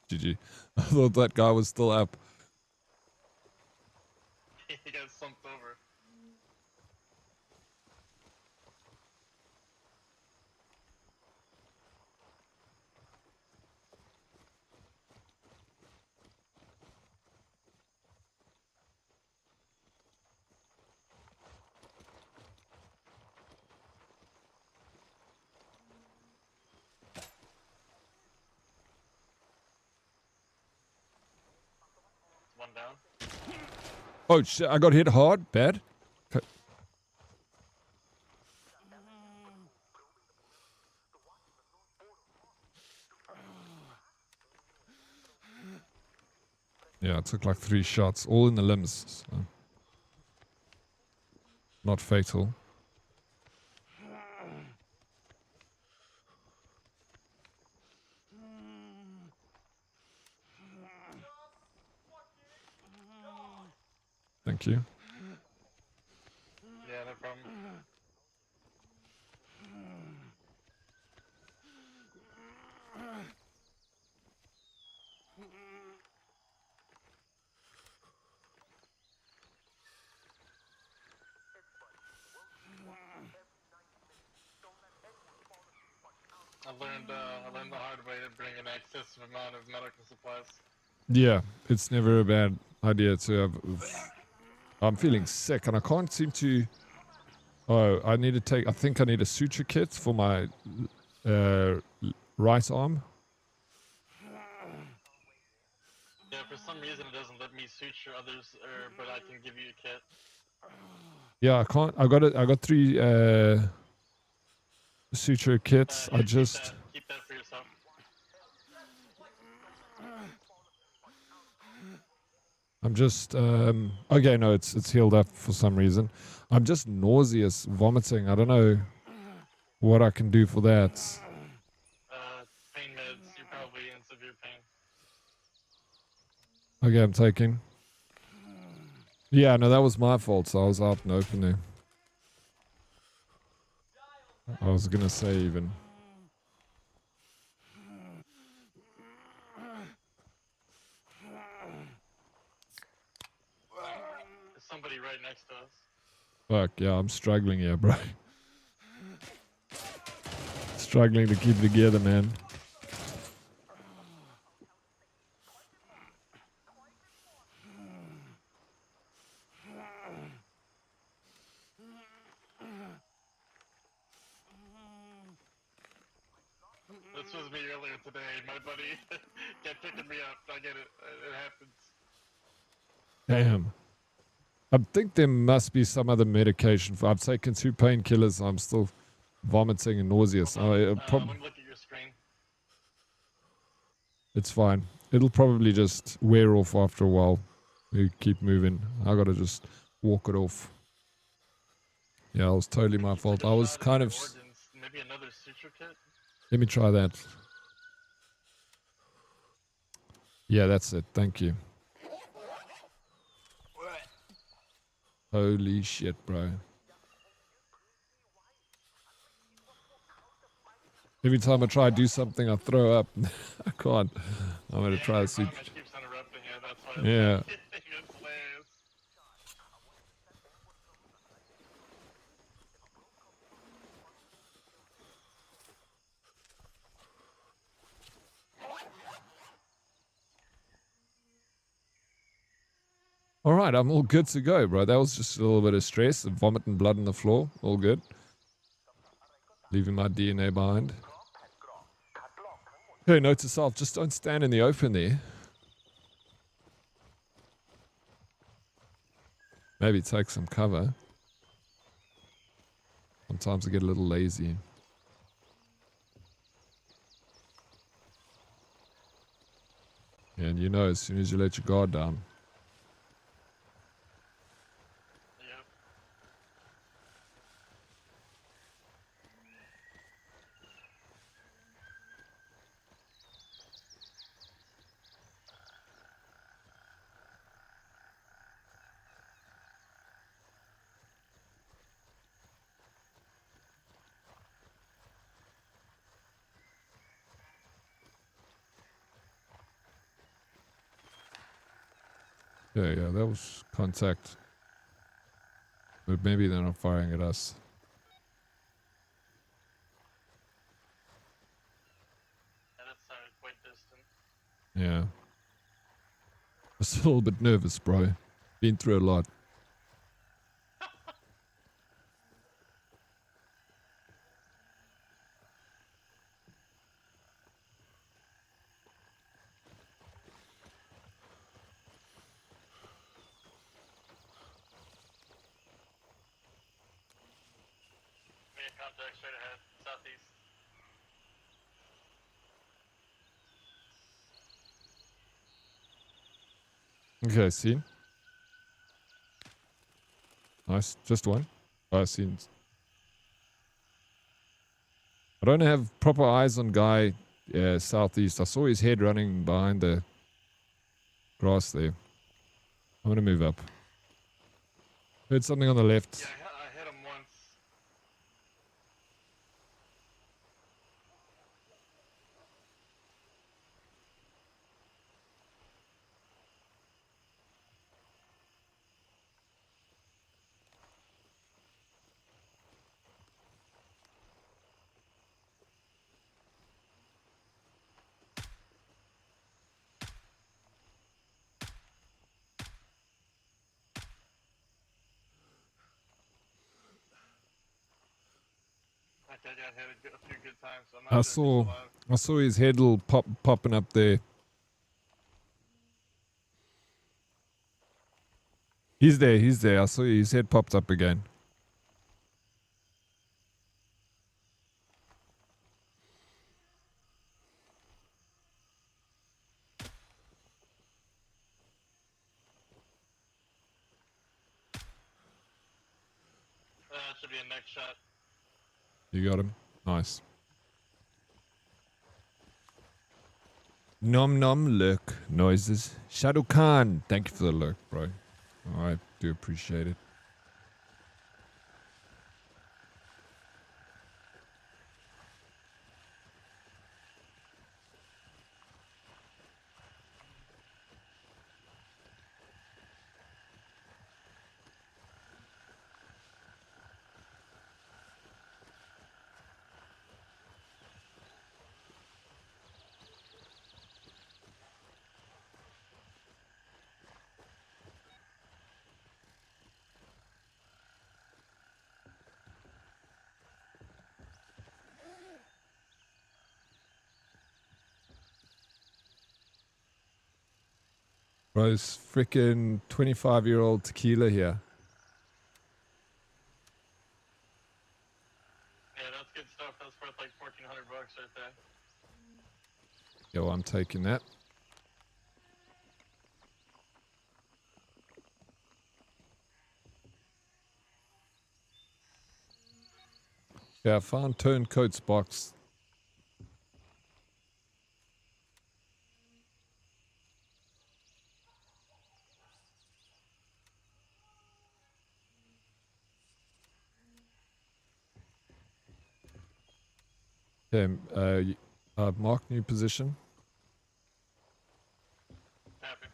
GG. I thought that guy was still up. He got slumped over. One down. Oh, shit. I got hit hard. Bad. Okay. Yeah, I took like 3 shots, all in the limbs. So. Not fatal. Thank you. Yeah, no problem. I learned the hard way to bring an excessive amount of medical supplies. Yeah, it's never a bad idea to have... I'm feeling sick and I can't seem to... Oh, I need to take... I think I need a suture kit for my right arm. Yeah, for some reason it doesn't let me suture others, but I can give you a kit. Yeah, I can't... I got 3 suture kits. Yeah, I just... keep that for yourself. I'm just okay. No, it's healed up for some reason. I'm just nauseous, vomiting. I don't know what I can do for that. Pain meds. You're probably in severe pain. Okay, I'm taking. Yeah, no, that was my fault. So I was out and open there. I was gonna say even. There's somebody right next to us. Fuck yeah, I'm struggling here, bro. Struggling to keep it together, man. This was me earlier today. My buddy kept picking me up. I get it. It happens. Damn. I think there must be some other medication. I've taken 2 painkillers. I'm still vomiting and nauseous. Hold on. Let Probably. me look at your screen. It's fine. It'll probably just wear off after a while. We keep moving. I gotta just walk it off. Yeah, it was totally my fault. I was kind of. Organs. Maybe another suture kit. Let me try that. Yeah, that's it. Thank you. Holy shit, bro. Every time I try to do something, I throw up. I can't. I'm gonna try to see. Keeps interrupting you. That's why. Yeah. It's hilarious. All right, I'm all good to go, bro. That was just a little bit of stress, vomit and blood on the floor. All good. Leaving my DNA behind. Okay, note to self, just don't stand in the open there. Maybe take some cover. Sometimes I get a little lazy. And you know, as soon as you let your guard down. Yep. Yeah, that was contact. But maybe they're not firing at us. Yeah, that sounded quite distant. Yeah. I was a little bit nervous, bro. Been through a lot. Made contact straight ahead, southeast. Okay, seen. Nice. Just one. I seen. I don't have proper eyes on guy southeast. I saw his head running behind the grass there. I'm gonna move up. Heard something on the left. Yeah, I hit him once. I think I got hit a few good times, so I'm not I sure if he's saw alive. I saw his head little popping up there. He's there. I saw his head popped up again. should be a next shot. You got him. Nice. Nom nom lurk noises. Shadow Khan, thank you for the lurk, bro. I do appreciate it. Bro's freaking 25-year-old tequila here. Yeah, that's good stuff. That's worth like $1,400 right there. Yo, I'm taking that. Yeah, I found Turncoat's box. Okay, mark new position. Happy.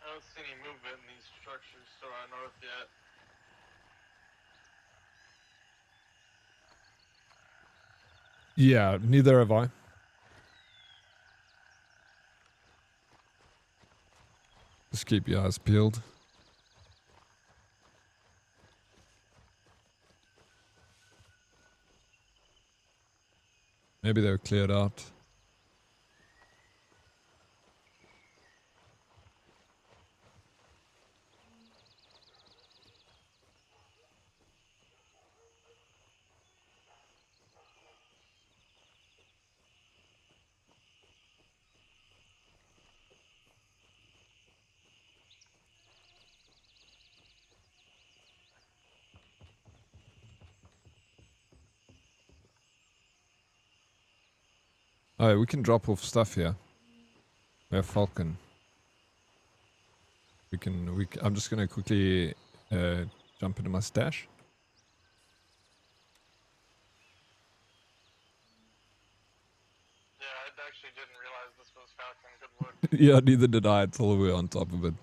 I don't see any movement in these structures to our north yet. Yeah, neither have I. Just keep your eyes peeled. Maybe they were cleared out. Oh, we can drop off stuff here. We have Falcon. I'm just gonna quickly jump into my stash. Yeah, I actually didn't realize this was Falcon. Good look. Yeah, neither did I until we were on top of it.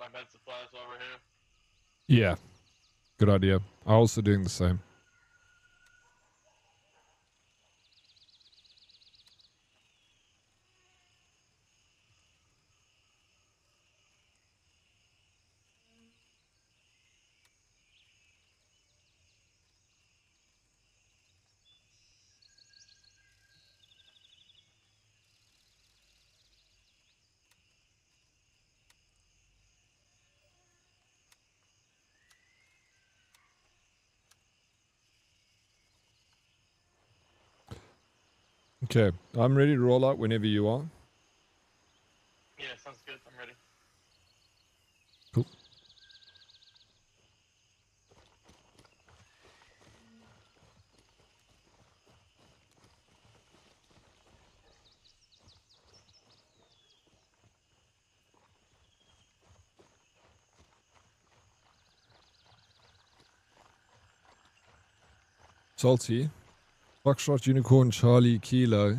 my med supplies while we're here. Yeah, good idea. I'm also doing the same. Okay, I'm ready to roll out whenever you are. Yeah, sounds good. I'm ready. Cool. Salty. Foxtrot Unicorn Charlie Kilo.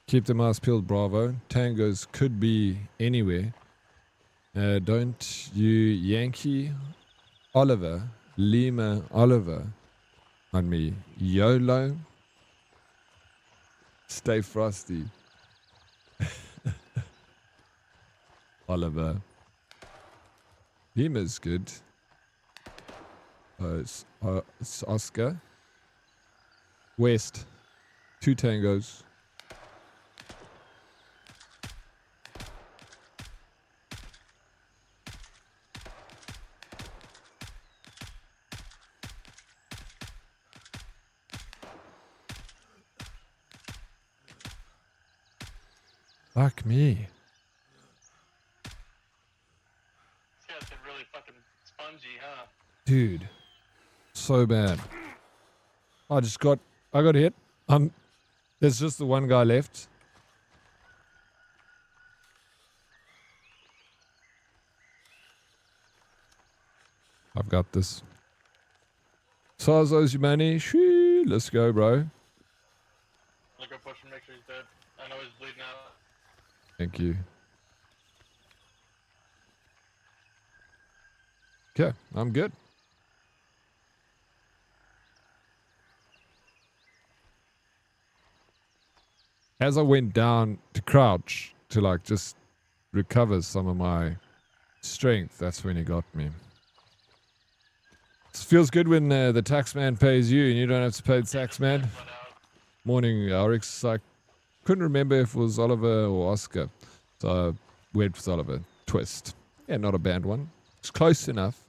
Keep the mouse peeled, Bravo. Tangos could be anywhere. Don't you Yankee Oliver, Lima Oliver on me. YOLO. Stay frosty. Oliver. Lima's good. It's Oscar. West. 2 tangos. Fuck me. These guys get really fucking spongy, huh? Dude. So bad. I got hit. There's just the one guy left. I've got this. Sarzo's your money. Shoo, let's go, bro. I'll go push him, make sure he's dead. I know he's bleeding out. Thank you. Okay, I'm good. As I went down to crouch to like just recover some of my strength, that's when he got me. It feels good when the taxman pays you and you don't have to pay the taxman. Run out. Morning, Oryx. I couldn't remember if it was Oliver or Oscar, so I went with Oliver. Twist. Yeah, not a bad one. It's close enough.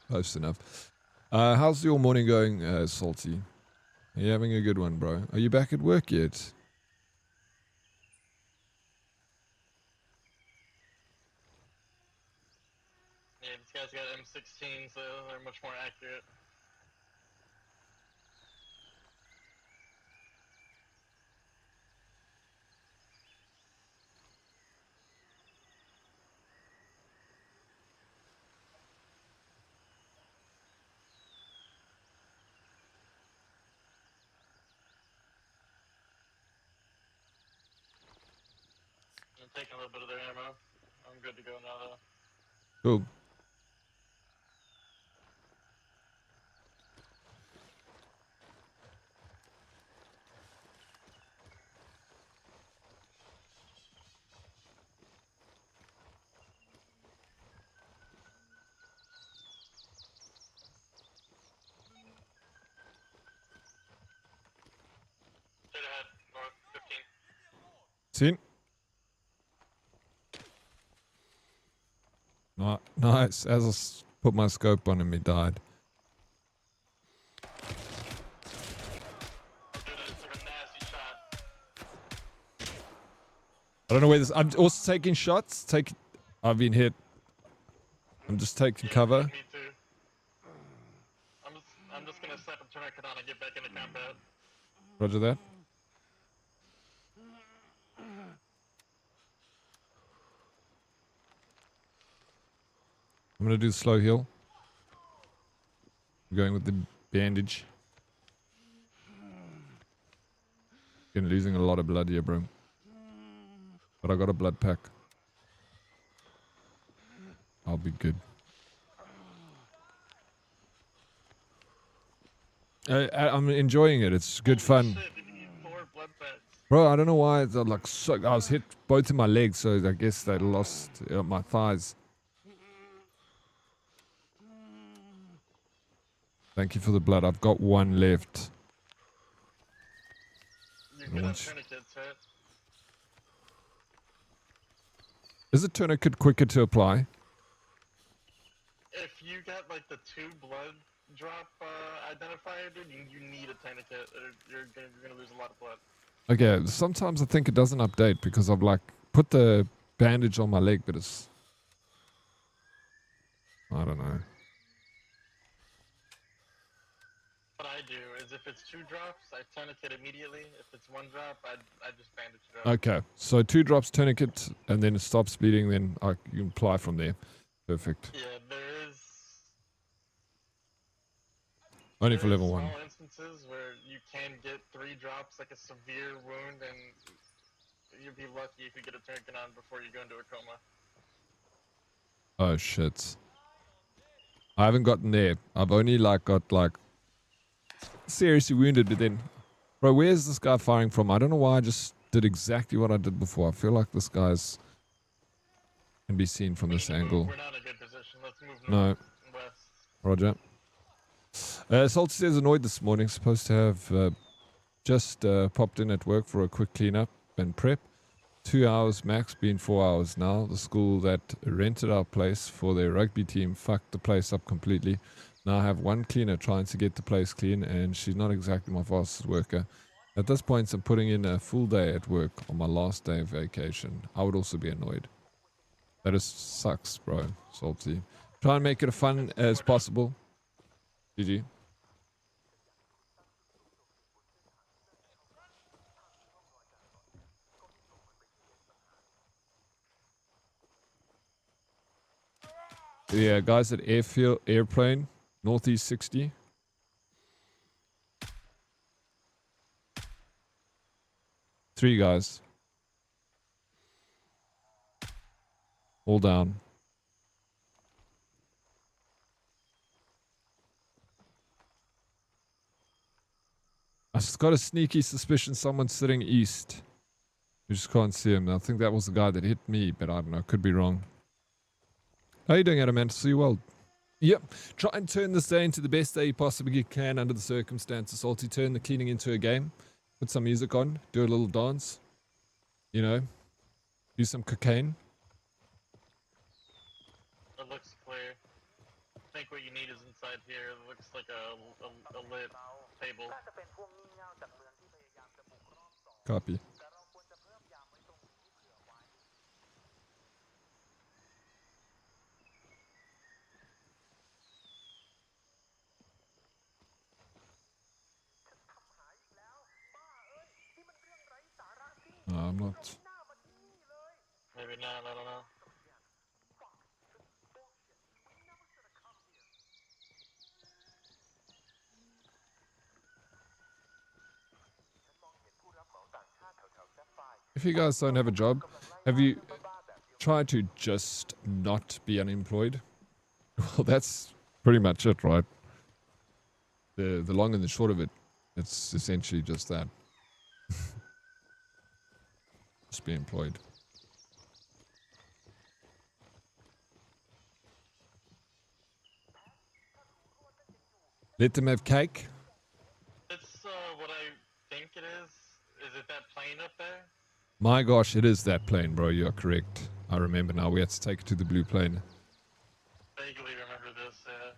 Close enough. How's your morning going, Salty? Are you having a good one, bro? Are you back at work yet? Yeah, these guys got M16, so they're much more accurate. I'm taking a little bit of their ammo. I'm good to go now, though. Cool. Straight ahead, north 15. Seen? Nice. As I put my scope on him, he died. Oh, dude, I just took a nasty shot. I don't know where this... I'm also taking shots. I've been hit. I'm just taking Yeah, cover. Me too. I'm just gonna slap and turn my katana and get back into combat. Roger that. I'm going to do the slow heal. I'm going with the bandage. Been losing a lot of blood here, bro. But I got a blood pack. I'll be good. I'm enjoying it. It's good fun. Shit, you need 4 blood packs. Bro, I don't know why. It's like I was hit both of my legs, so I guess they lost my thighs. Thank you for the blood. I've got 1 left. You're good on tourniquets, right? Is a tourniquet quicker to apply? If you got like the 2 blood drop identifier, dude, you need a tourniquet. Or you're gonna lose a lot of blood. Okay, sometimes I think it doesn't update because I've like put the bandage on my leg, but it's... I don't know. What I do is if it's 2 drops, I tourniquet immediately. If it's 1 drop, I just bandage it up. Okay, so 2 drops tourniquet and then it stops bleeding, then you can apply from there. Perfect. Yeah, there is... Only for There is level 1. small instances where you can get 3 drops, like a severe wound, and you'd be lucky if you get a tourniquet on before you go into a coma. Oh shit. I haven't gotten there. I've only like got like seriously wounded, but then... Bro, where's this guy firing from? I don't know why I just did exactly what I did before. I feel like this guy's... can be seen from this angle. We're not in a good position. Let's move No. north and west. Roger. Salty says annoyed this morning. Supposed to have just popped in at work for a quick cleanup and prep. 2 hours max, been 4 hours now. The school that rented our place for their rugby team fucked the place up completely. Now I have 1 cleaner trying to get the place clean, and she's not exactly my fastest worker. At this point, I'm putting in a full day at work on my last day of vacation. I would also be annoyed. That is sucks, bro. Salty. Try and make it as fun as possible. GG. Yeah, guys at airplane, northeast 60. Three guys. All down. I've just got a sneaky suspicion someone's sitting east. You just can't see him. I think that was the guy that hit me, but I don't know. Could be wrong. How you doing, Adam? See you well. Yep. Try and turn this day into the best day you possibly can under the circumstances. Salty, turn the cleaning into a game. Put some music on. Do a little dance. You know. Do some cocaine. It looks clear. I think what you need is inside here. It looks like a lit table. Copy. No, I'm not. Maybe not, I don't know. If you guys don't have a job, have you tried to just not be unemployed? Well, that's pretty much it, right? The long and the short of it, it's essentially just that. Just be employed. Let them have cake. It's what I think it is. Is it that plane up there? My gosh, it is that plane, bro. You're correct. I remember now. We had to take it to the blue plane. Vaguely remember this, yeah.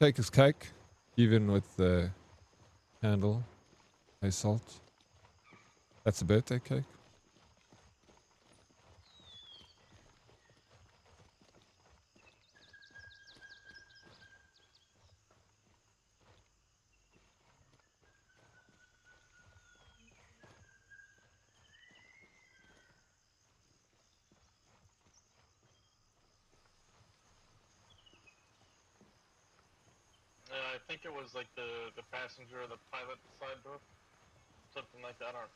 Cake is cake, even with the candle. Hey, salt. That's a birthday cake. I think it was like the passenger or the pilot side door. Something like that. I don't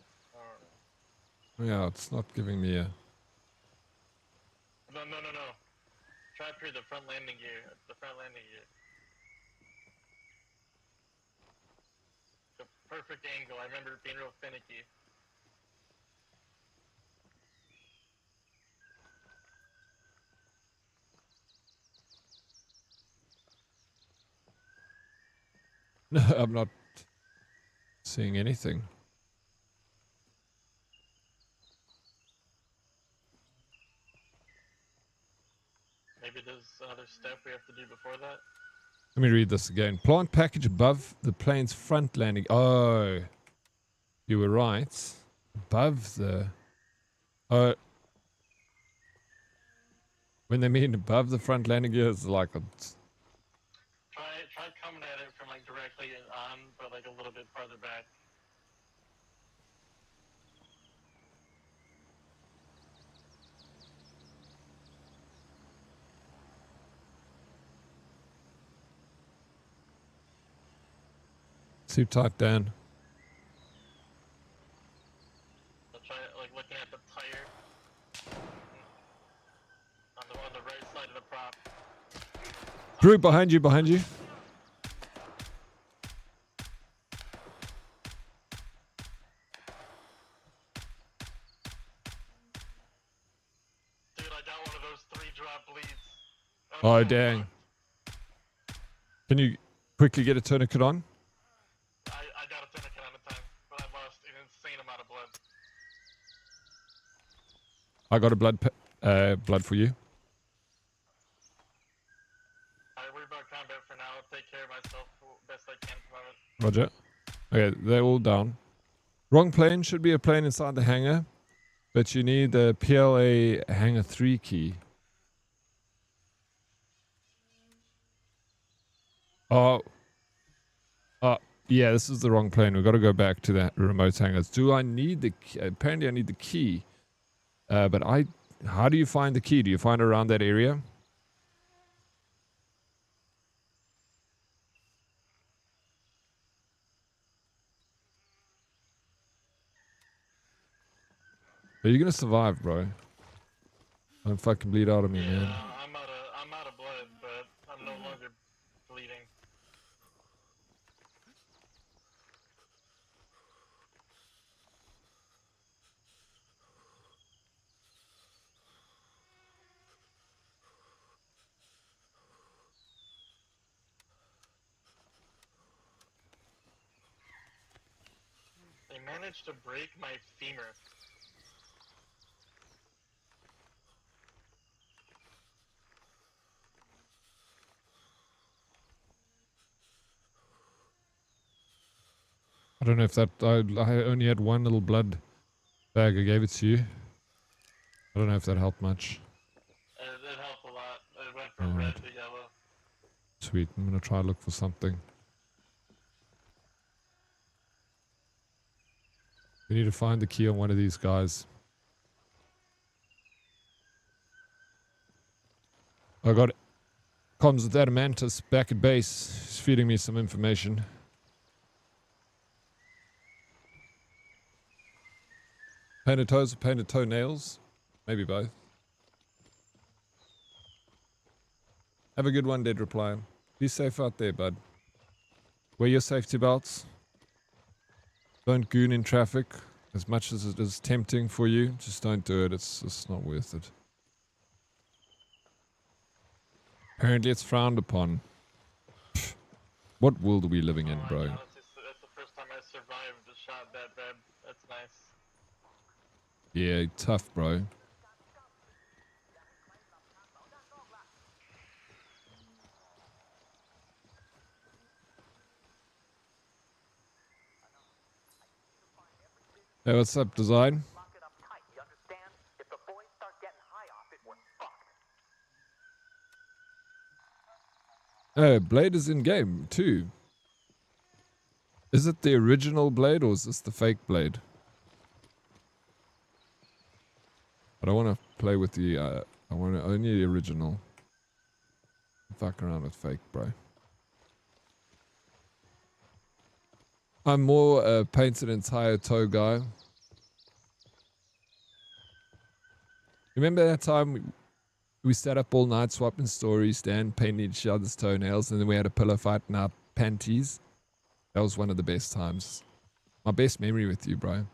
know. Yeah, it's not giving me a... No, no, no, no. Trap here, the front landing gear. The front landing gear. The perfect angle. I remember it being real finicky. No, I'm not seeing anything. Maybe there's another step we have to do before that. Let me read this again. Plant package above the plane's front landing. Oh, you were right. Above the... Oh. When they mean above the front landing gear, it's like... Try coming at it from like directly on, but like a little bit farther back. Too tight down. So try like looking at the tire on the right side of the prop. Drew, behind you, behind you. Dude, I got one of those 3-drop bleeds. Oh, dang. Can you quickly get a tourniquet on? I got a tourniquet on the time, but I lost an insane amount of blood. I got a blood for you. Alright, worry about combat for now. I'll take care of myself best I can for the moment. Roger. Okay, they're all down. Wrong plane should be a plane inside the hangar, but you need the PLA hangar 3 key. Oh. Yeah, this is the wrong plane. We've got to go back to the remote hangars. Do I need the key? Apparently I need the key. But how do you find the key? Do you find it around that area? Are you gonna survive, bro? Don't fucking bleed out of me, man. I'm out of blood, but I'm no longer bleeding. They managed to break my femur. I don't know if that... I only had one little blood bag. I gave it to you. I don't know if that helped much. It helped a lot. It went from red to yellow. Sweet. I'm gonna try to look for something. We need to find the key on one of these guys. I got comms with Adamantus back at base. He's feeding me some information. Painted toes or painted toenails? Maybe both. Have a good one, Dead Reply. Be safe out there, bud. Wear your safety belts. Don't goon in traffic. As much as it is tempting for you, just don't do it. It's just not worth it. Apparently it's frowned upon. Pfft. What world are we living in, bro? That's the first time I survived a shot that bad. That's nice. Yeah, tough, bro. Hey, what's up, Design? Oh, Blade is in game too. Is it the original Blade or is this the fake Blade? I don't want to play with the, I want only the original. Fuck around with fake, bro. I'm more a painted entire toe guy. Remember that time We sat up all night swapping stories, stand painting each other's toenails, and then we had a pillow fight in our panties. That was one of the best times. My best memory with you, bro.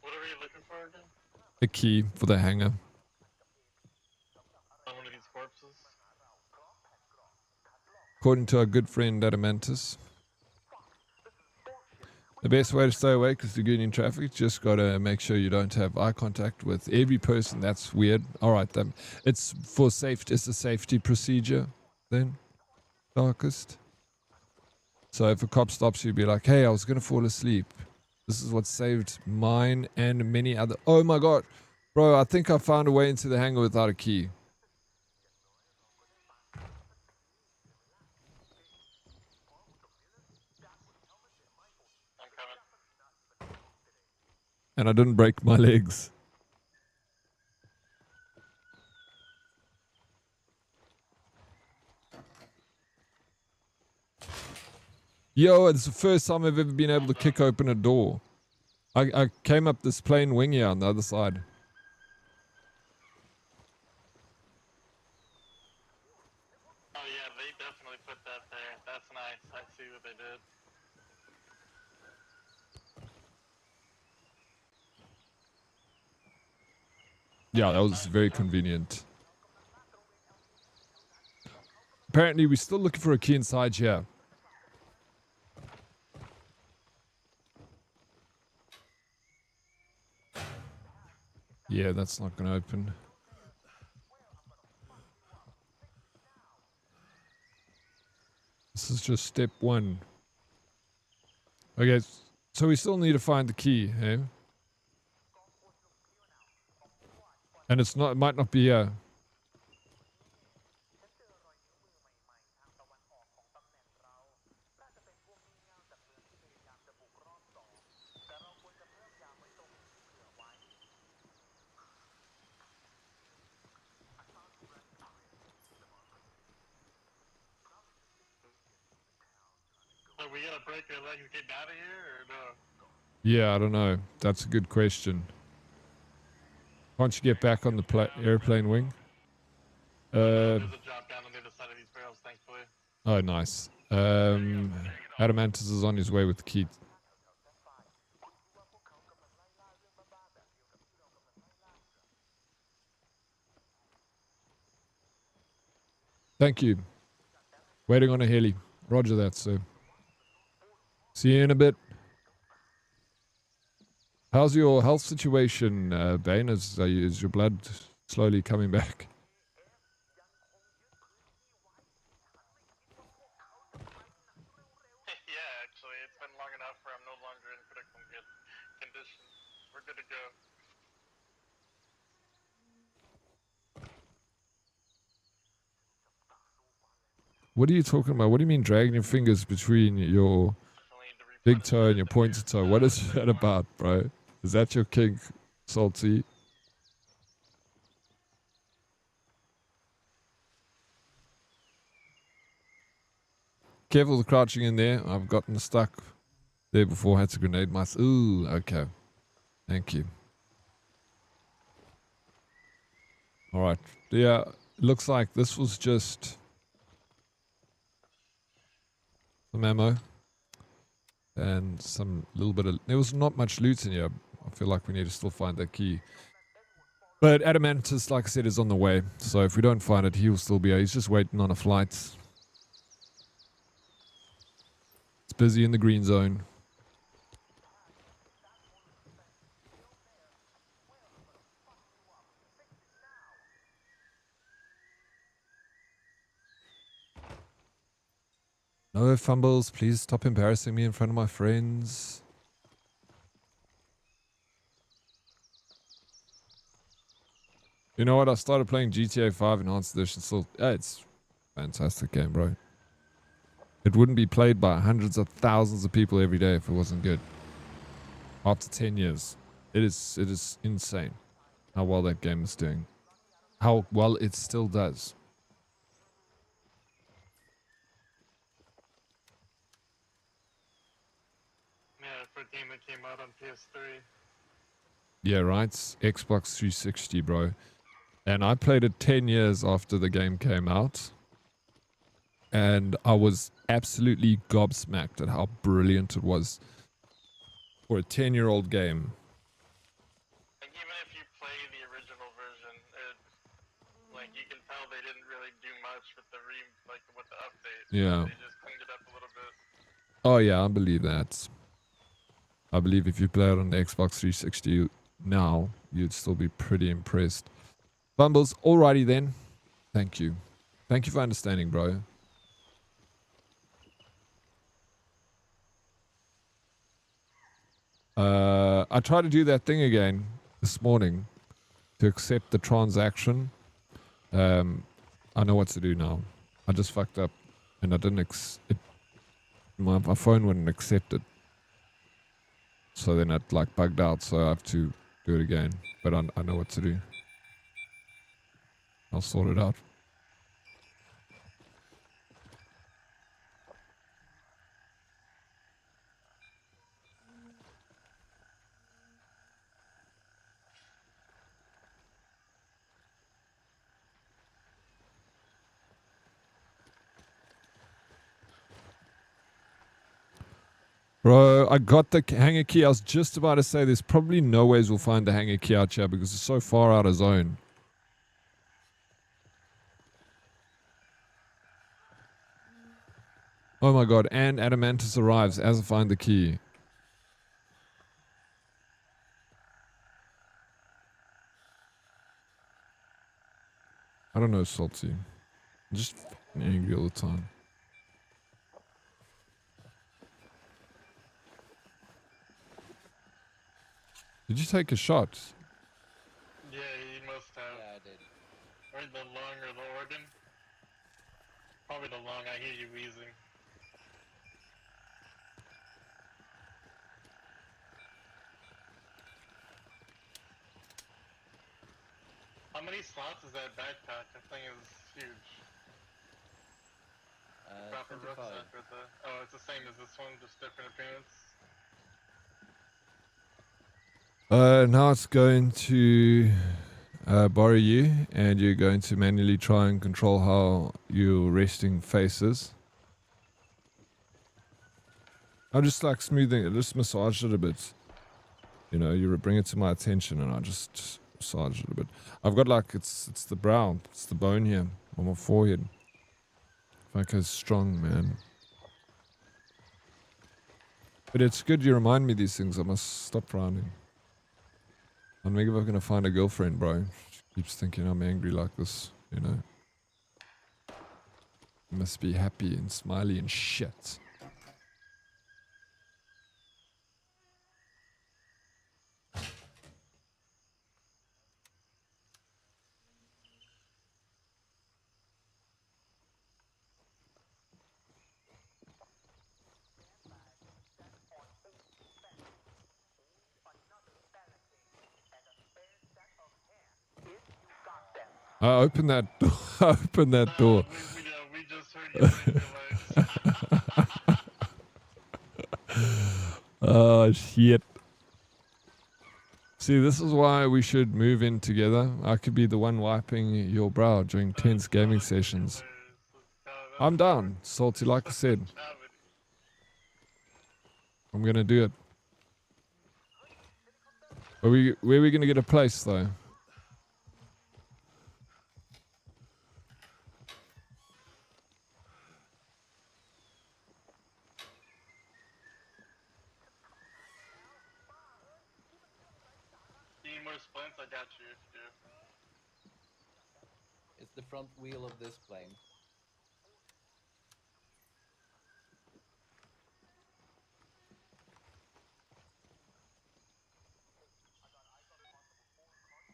What are you looking for again? A key for the hangar. On one of these corpses? According to our good friend Adamantis. The best way to stay awake is to get in traffic. Just gotta make sure you don't have eye contact with every person. That's weird. All right, then. It's for safety. It's a safety procedure. Then, darkest. So if a cop stops you, be like, "Hey, I was gonna fall asleep. This is what saved mine and many other." Oh my god, bro! I think I found a way into the hangar without a key. I'm coming. And I didn't break my legs. Yo, it's the first time I've ever been able to kick open a door. I came up this plain wing here on the other side. Oh yeah, they definitely put that there. That's nice. I see what they did. Yeah, that was very convenient. Apparently, we're still looking for a key inside here. Yeah, that's not going to open. This is just step one. Okay, so we still need to find the key, eh? And it's not. It might not be here. So we gotta break our legs to get out of here, or no? Yeah, I don't know. That's a good question. Can't you get back on the airplane wing? There's a drop down on the other side of these barrels, thankfully. Oh, nice. Adamantis is on his way with the key. Thank you. Waiting on a heli. Roger that, sir. See you in a bit. How's your health situation, Bane? Is your blood slowly coming back? Yeah, actually, it's been long enough where I'm no longer in critical condition. We're good to go. What are you talking about? What do you mean dragging your fingers between your big toe and your pointer toe? What is that about, bro? Is that your kink, Salty? Careful with crouching in there. I've gotten stuck there before. Had to grenade my... Ooh, okay. Thank you. Alright. Yeah, looks like this was just some ammo. And some little bit of... There was not much loot in here. I feel like we need to still find that key. But Adamantis, like I said, is on the way. So if we don't find it, he'll still be here. He's just waiting on a flight. It's busy in the green zone. No fumbles. Please stop embarrassing me in front of my friends. You know what? I started playing GTA 5 Enhanced Edition. Still, it's a fantastic game, bro. It wouldn't be played by hundreds of thousands of people every day if it wasn't good. After 10 years, it is insane how well that game is doing. How well it still does. Yeah, for a game that came out on PS3. Yeah, right. It's Xbox 360, bro. And I played it 10 years after the game came out. And I was absolutely gobsmacked at how brilliant it was for a 10-year-old game. Like even if you play the original version, like you can tell they didn't really do much with with the update. Yeah. They just cleaned it up a little bit. Oh, yeah, I believe that. I believe if you play it on the Xbox 360 now, you'd still be pretty impressed. Bumbles, alrighty then. Thank you. Thank you for understanding, bro. I tried to do that thing again this morning to accept the transaction. I know what to do now. I just fucked up and I didn't my phone wouldn't accept it. So then it like bugged out, so I have to do it again. But I know what to do. I'll sort it out. Bro, I got the hanger key. I was just about to say there's probably no ways we'll find the hanger key out here because it's so far out of zone. Oh my god, and Adamantis arrives as I find the key. I don't know, Salty. I'm just angry all the time. Did you take a shot? Yeah, you must have. Yeah, I did. Or the lung or the organ. Probably the lung. I hear you wheezing. How many slots is that backpack? That thing is huge. Proper 25. rucksack with the. Oh, it's the same as this one, just different appearance. Now it's going to borrow you, and you're going to manually try and control how your resting faces. I'm just like smoothing it, just massage it a bit. You know, you bring it to my attention, and I just massage it a bit. I've got like it's the brow, it's the bone here on my forehead. Like it's strong, man. But it's good you remind me these things. I must stop frowning. I'm never gonna find a girlfriend, bro. She keeps thinking I'm angry like this, you know. You must be happy and smiley and shit. I open that door. Open that door. We just heard you blink your legs. Oh shit. See, this is why we should move in together. I could be the one wiping your brow during tense gaming sessions. I'm down, Salty, like I said. I'm gonna do it. Where are we gonna get a place though? Need more splints? I got you if you do. It's the front wheel of this plane.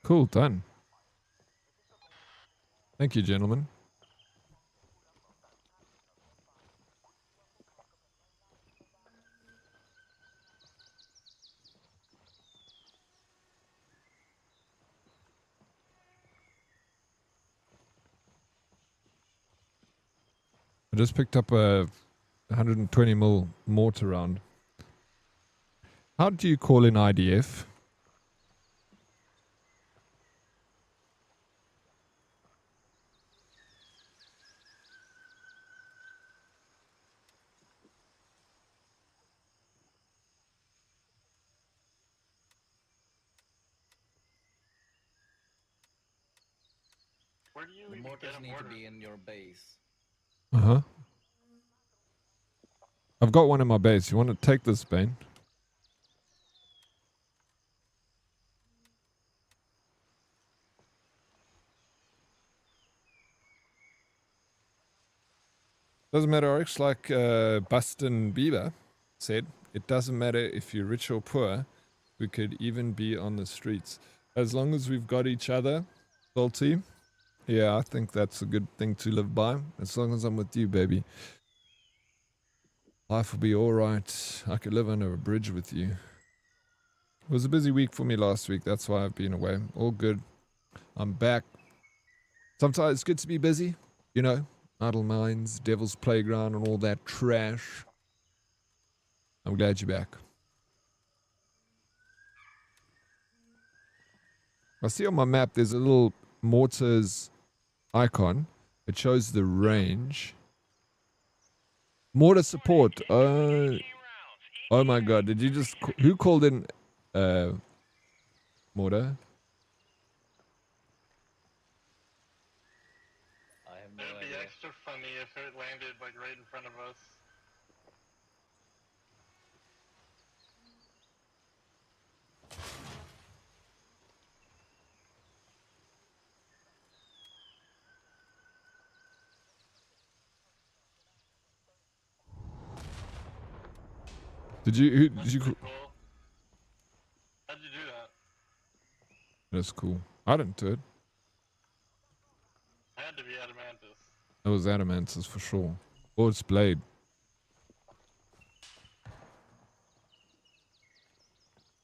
Cool, done. Thank you, gentlemen. I just picked up a 120 mil mortar round. How do you call in IDF? Where do you The even mortars get a need mortar? to be in your base. Uh-huh. I've got one in my base. You want to take this, Bane? Doesn't matter, Oryx, like Bustin Bieber said. It doesn't matter if you're rich or poor. We could even be on the streets. As long as we've got each other, salty. Yeah, I think that's a good thing to live by. As long as I'm with you, baby. Life will be alright. I could live under a bridge with you. It was a busy week for me last week. That's why I've been away. All good. I'm back. Sometimes it's good to be busy. You know, idle minds, devil's playground, and all that trash. I'm glad you're back. I see on my map there's a little mortars icon. It shows the range. Mortar support. Oh my god, did you just... Who called in mortar? I have no It'd be idea. extra funny if it landed like right in front of us. Did you... That's Did you... pretty cool. How'd you do that? That's cool. I didn't do it. Had to be Adamantus. It was Adamantis for sure. Or it's Blade.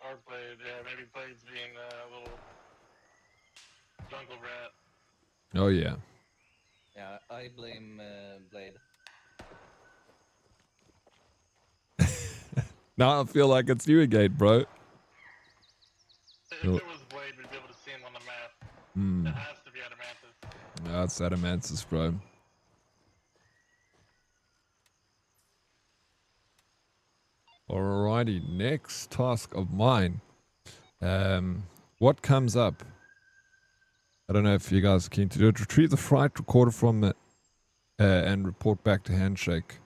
Or Blade, yeah, maybe Blade's being a little jungle rat. Oh yeah. Yeah, I blame Blade. Now I feel like it's you again, bro. If Cool. it was Blade, we'd be able to see him on the map. Hmm. It has to be Adamantus. No, it's Adamantis, bro. Alrighty, next task of mine. What comes up? I don't know if you guys are keen to do it. Retrieve the flight recorder from the and report back to Handshake.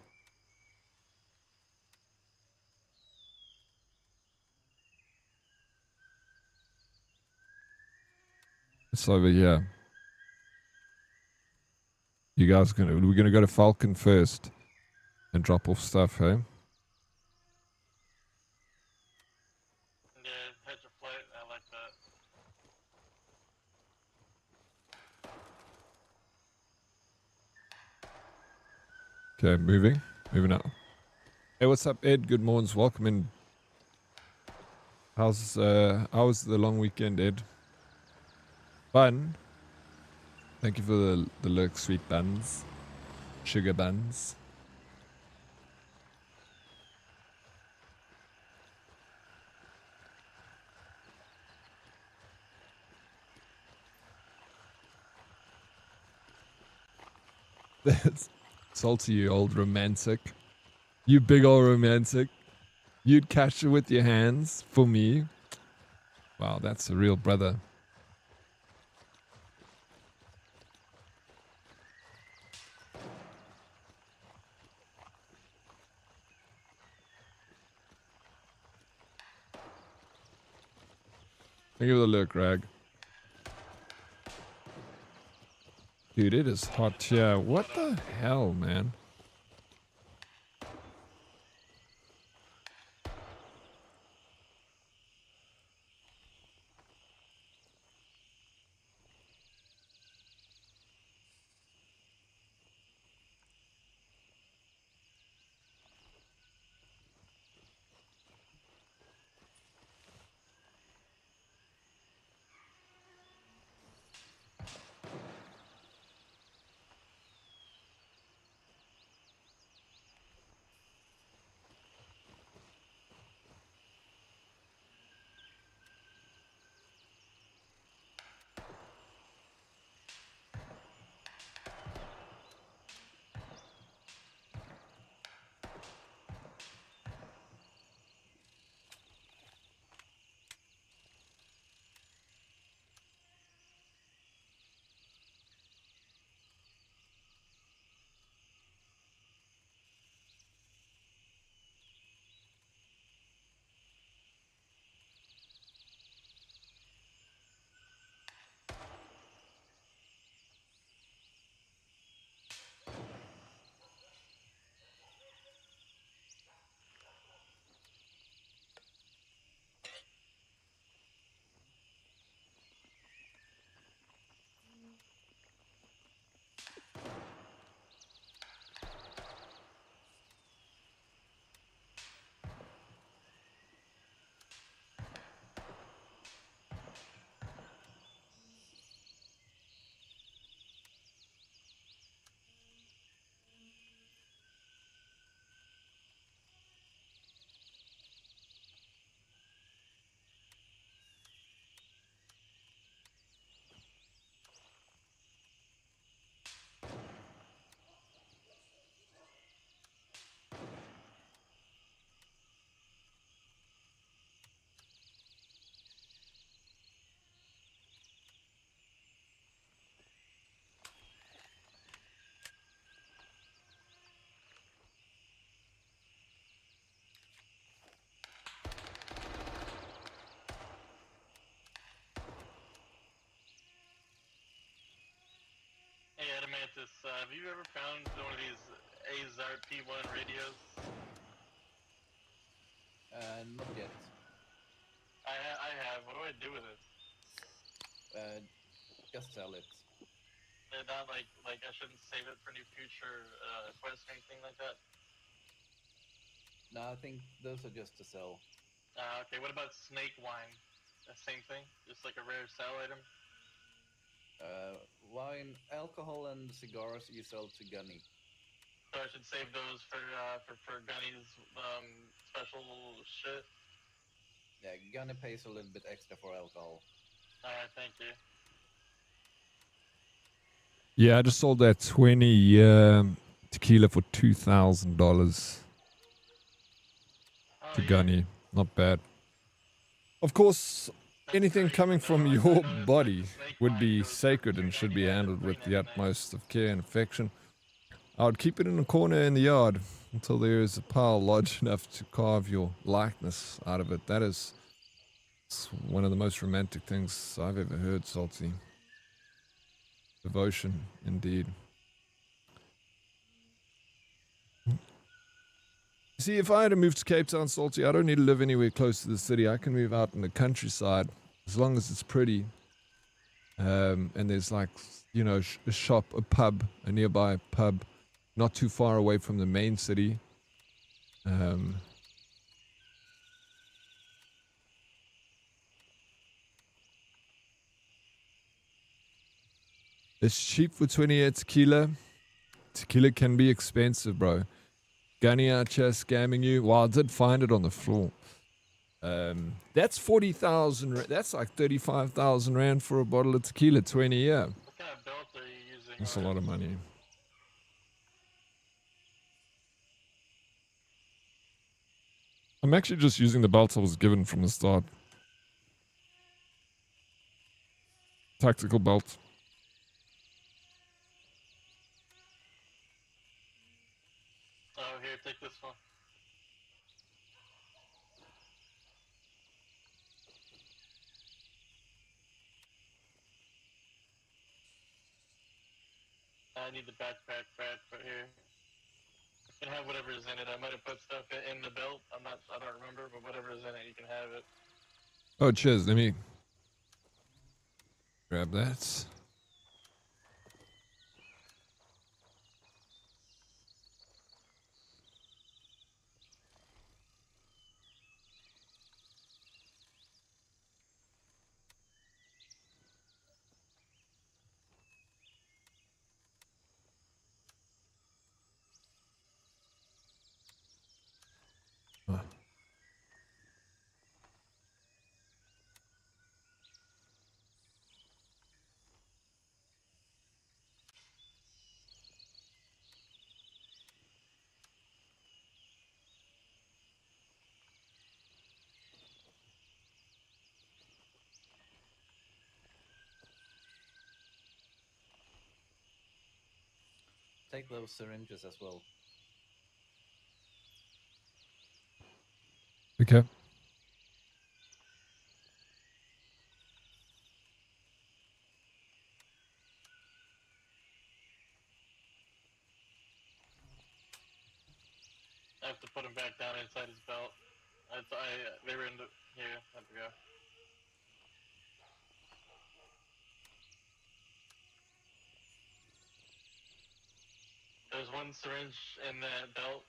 It's over here. You guys we're gonna go to Falcon first and drop off stuff, hey? Yeah, hedge a flight, I like that. Okay, moving up. Hey, what's up, Ed? Good mornings, welcome in. How was the long weekend, Ed? Fun. Thank you for the lurk, sweet buns, sugar buns. That's salty, you old romantic. You big old romantic. You'd catch it with your hands for me. Wow, that's a real brother. Thank you for the look, Rag. Dude, it is hot here. What the hell, man? this. Have you ever found one of these AZAR P1 radios? Not yet. I have. What do I do with it? Just sell it. They're not like I shouldn't save it for any future quests or anything like that. No, I think those are just to sell. Okay. What about snake wine? Same thing. Just like a rare sell item. Wine, alcohol, and cigars you sell to Gunny. So I should save those for Gunny's special shit. Yeah, Gunny pays a little bit extra for alcohol. Alright, thank you. Yeah, I just sold that 20 tequila for $2,000 Oh, to yeah. Gunny. Not bad. Of course, That's anything great. coming So from I your noticed that body snake would wine be goes for sacred and should be $2.99 handled to with the $3.99. utmost of care and affection. I would keep it in a corner in the yard until there is a pile large enough to carve your likeness out of it. That is one of the most romantic things I've ever heard, Salty. Devotion, indeed. See, if I had to move to Cape Town, Salty, I don't need to live anywhere close to the city. I can move out in the countryside as long as it's pretty. And there's like, you know, a shop, a pub, a nearby pub, not too far away from the main city. It's cheap for 28 tequila. Tequila can be expensive, bro. Gunny out here scamming you. Well, I did find it on the floor. That's 40,000. That's like 35,000 rand for a bottle of tequila, 20 a year. What kind of belt are you using? That's a lot of money. I'm actually just using the belt I was given from the start. Tactical belt. Oh, here, take this one. I need the backpack back, but here. You can have whatever is in it. I might have put stuff in the belt. I don't remember, but whatever is in it, you can have it. Oh, cheers. Let me grab that. Oh. Take those syringes as well. Okay. I have to put him back down inside his belt. They were in the here. There we go. There's one syringe in that belt.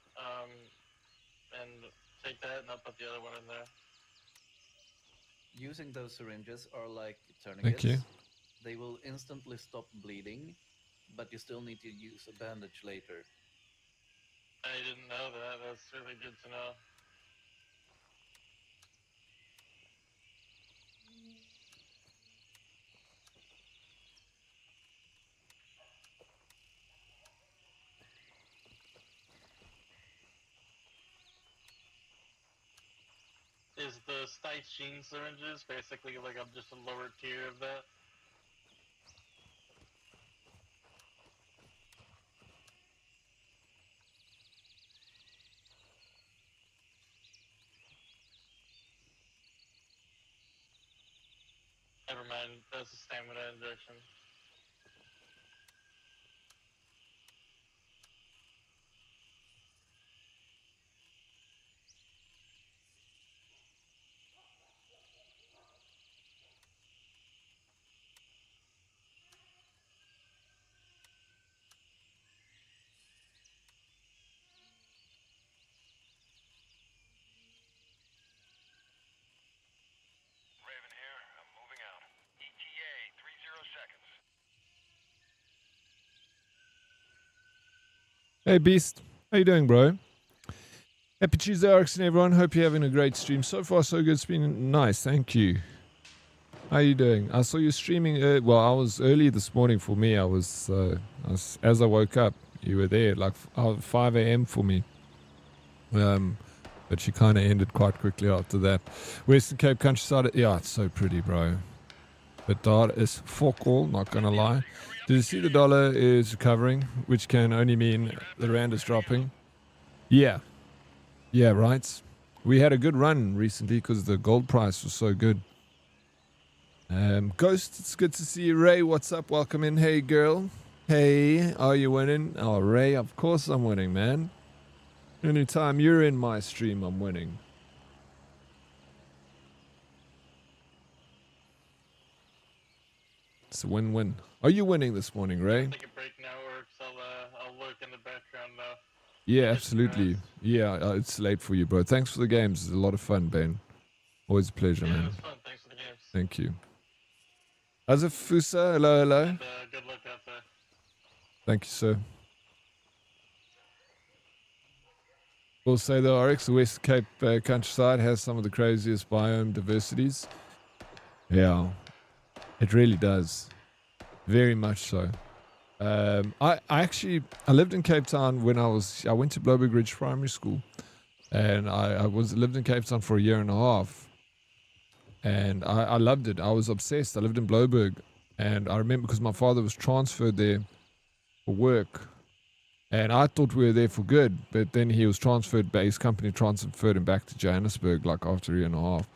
And take that, and I'll put the other one in there. Using those syringes are like Thank tourniquets. you. They will instantly stop bleeding, but you still need to use a bandage later. I didn't know that. That's really good to know. Is the Steichen syringes basically like just a lower tier of that? Never mind. That's a stamina injection. Hey, Beast. How you doing, bro? Happy Tuesday, Oryx, and everyone. Hope you're having a great stream. So far, so good. It's been nice. Thank you. How you doing? I saw you streaming. Well, I was early this morning for me. I was as I woke up, you were there, like 5 a.m. for me. But she kind of ended quite quickly after that. Western Cape countryside. Yeah, it's so pretty, bro. But dollar is fuck all, not gonna lie. Did you see the dollar is recovering, which can only mean the rand is dropping? Yeah. Yeah, right. We had a good run recently because the gold price was so good. Ghost, it's good to see you. Ray, what's up? Welcome in. Hey, girl. Hey, are you winning? Oh, Ray, of course I'm winning, man. Anytime you're in my stream, I'm winning. It's a win-win. Are you winning this morning, Ray? Take a break now, or I'll lurk in the background now. Yeah, absolutely. Yeah, it's late for you, bro. Thanks for the games. It's a lot of fun, Ben. Always a pleasure, Yeah, it man. was fun. Thanks for the games. Thank you. Azafusa, hello, hello. And good luck out there. Thank you, sir. We'll say the Oryx, the West Cape countryside, has some of the craziest biome diversities. Yeah, it really does. Very much so. I lived in Cape Town when I went to Bloberg Ridge Primary School, and I lived in Cape Town for a year and a half, and I loved it. I was obsessed. I lived in Bloberg, and I remember because my father was transferred there for work, and I thought we were there for good, but then he was transferred, his company transferred him back to Johannesburg like after a year and a half,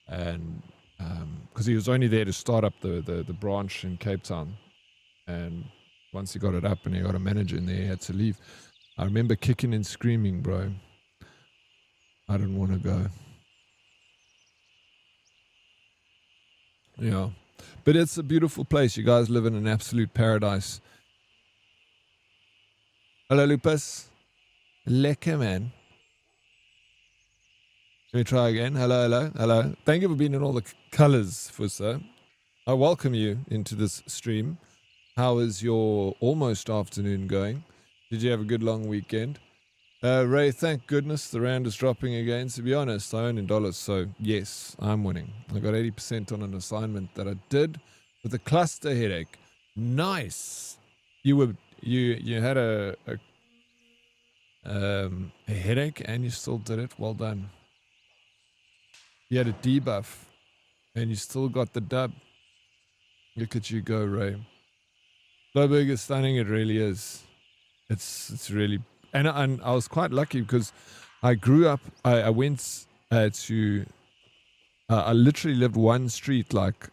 and because he was only there to start up the branch in Cape Town, and once he got it up and he got a manager in there, he had to leave. I remember kicking and screaming, bro. I didn't want to go. Yeah. But it's a beautiful place. You guys live in an absolute paradise. Hello, Lupus. Lekker, man. Let me try again. Hello, hello, hello. Thank you for being in all the colors, Fusa. I welcome you into this stream. How is your almost afternoon going? Did you have a good long weekend? Ray, thank goodness the rand is dropping again. To be honest, I own in dollars, so yes, I'm winning. I got 80% on an assignment that I did with a cluster headache. Nice. You had a headache and you still did it. Well done. You had a debuff and you still got the dub. Look at you go, Ray. Bloberg is stunning. It really is. It's really, and I was quite lucky because I grew up. I went to. I literally lived one street, like.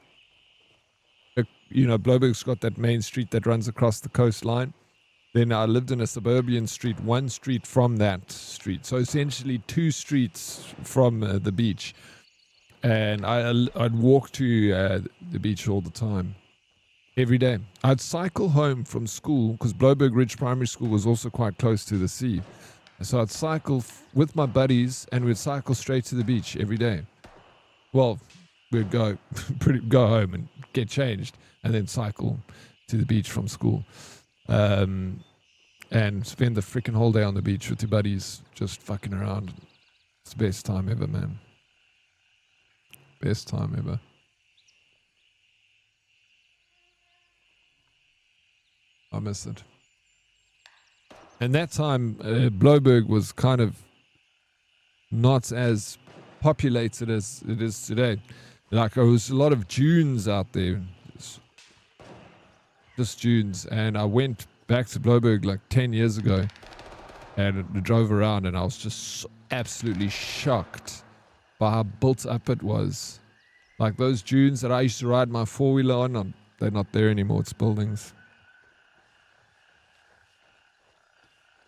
Bloberg's got that main street that runs across the coastline. Then I lived in a suburban street, one street from that street. So essentially 2 streets from the beach, and I'd walk to the beach all the time. Every day. I'd cycle home from school because Bloberg Ridge Primary School was also quite close to the sea. So I'd cycle with my buddies and we'd cycle straight to the beach every day. Well, we'd go home and get changed and then cycle to the beach from school. And spend the freaking whole day on the beach with your buddies just fucking around. It's the best time ever, man. Best time ever. I miss it. And that time, Bloberg was kind of not as populated as it is today. Like, there was a lot of dunes out there. Just dunes. And I went back to Bloberg like 10 years ago and drove around, and I was just absolutely shocked by how built up it was. Like those dunes that I used to ride my 4-wheeler on, they're not there anymore. It's buildings.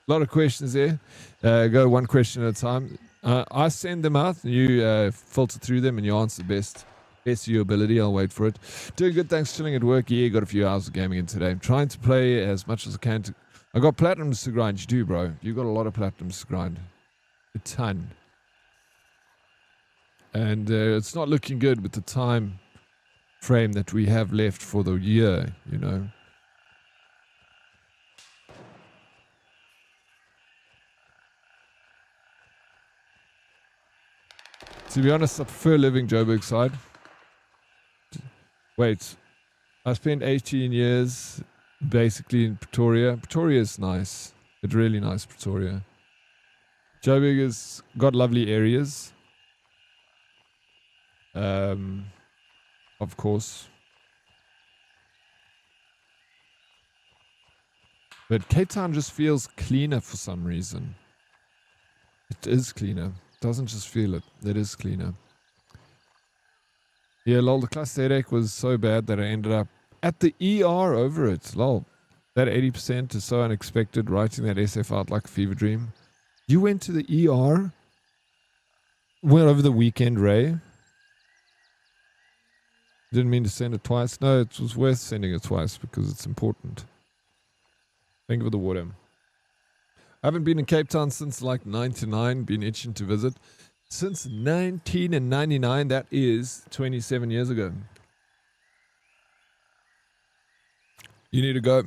A lot of questions there. Go one question at a time. I send them out. You filter through them and you answer best of your ability. I'll wait for it. Doing good. Thanks. Chilling at work. Yeah, got a few hours of gaming in today. I'm trying to play as much as I can. I got platinums to grind. You do, bro. You got a lot of platinums to grind. A ton. And it's not looking good with the time frame that we have left for the year, you know. To be honest, I prefer living Joburg side. Wait, I spent 18 years basically in Pretoria. Pretoria is nice. It's really nice, Pretoria. Joburg has got lovely areas. Of course. But Cape Town just feels cleaner for some reason. It is cleaner. It doesn't just feel it. It is cleaner. Yeah, lol, the cluster headache was so bad that I ended up at the ER over it. Lol. That 80% is so unexpected, writing that SF out like a fever dream. You went to the ER? Went over the weekend, Ray? Didn't mean to send it twice. No, it was worth sending it twice because it's important. Thank you for the water. I haven't been in Cape Town since like 99, been itching to visit. Since 1999, that is 27 years ago. You need to go.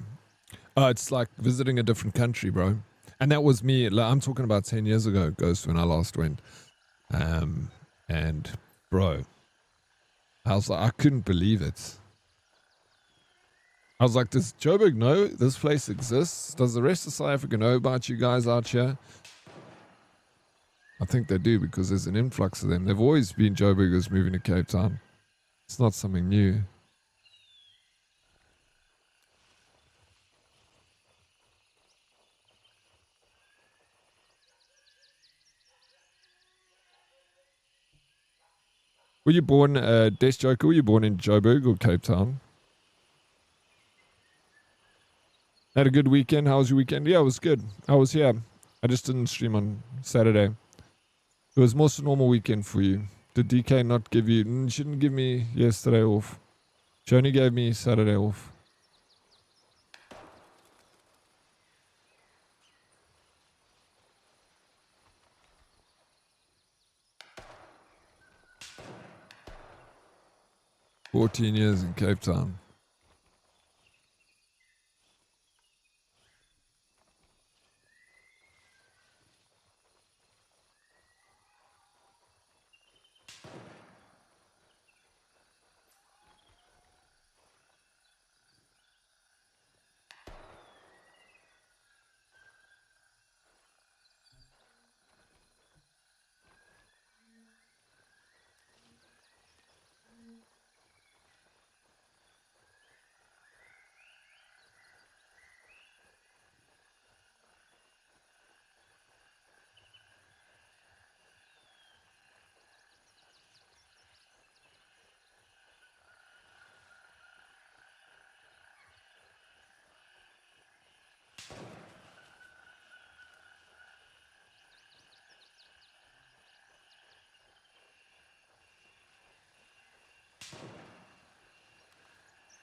It's like visiting a different country, bro. And that was me. Like, I'm talking about 10 years ago, Ghost, when I last went. And, bro, I was like, I couldn't believe it. I was like, does Joburg know this place exists? Does the rest of South Africa know about you guys out here? I think they do because there's an influx of them. They've always been Joburgers moving to Cape Town. It's not something new. Were you born, Death Joker, were you born in Joburg or Cape Town? Had a good weekend. How was your weekend? Yeah, it was good. I was here. I just didn't stream on Saturday. It was most a normal weekend for you. Did DK not give you... You shouldn't give me yesterday off. She only gave me Saturday off. "14 years in Cape Town."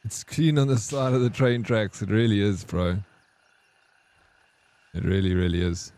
It's clean on the side of the train tracks. It really is, bro. It really, really is.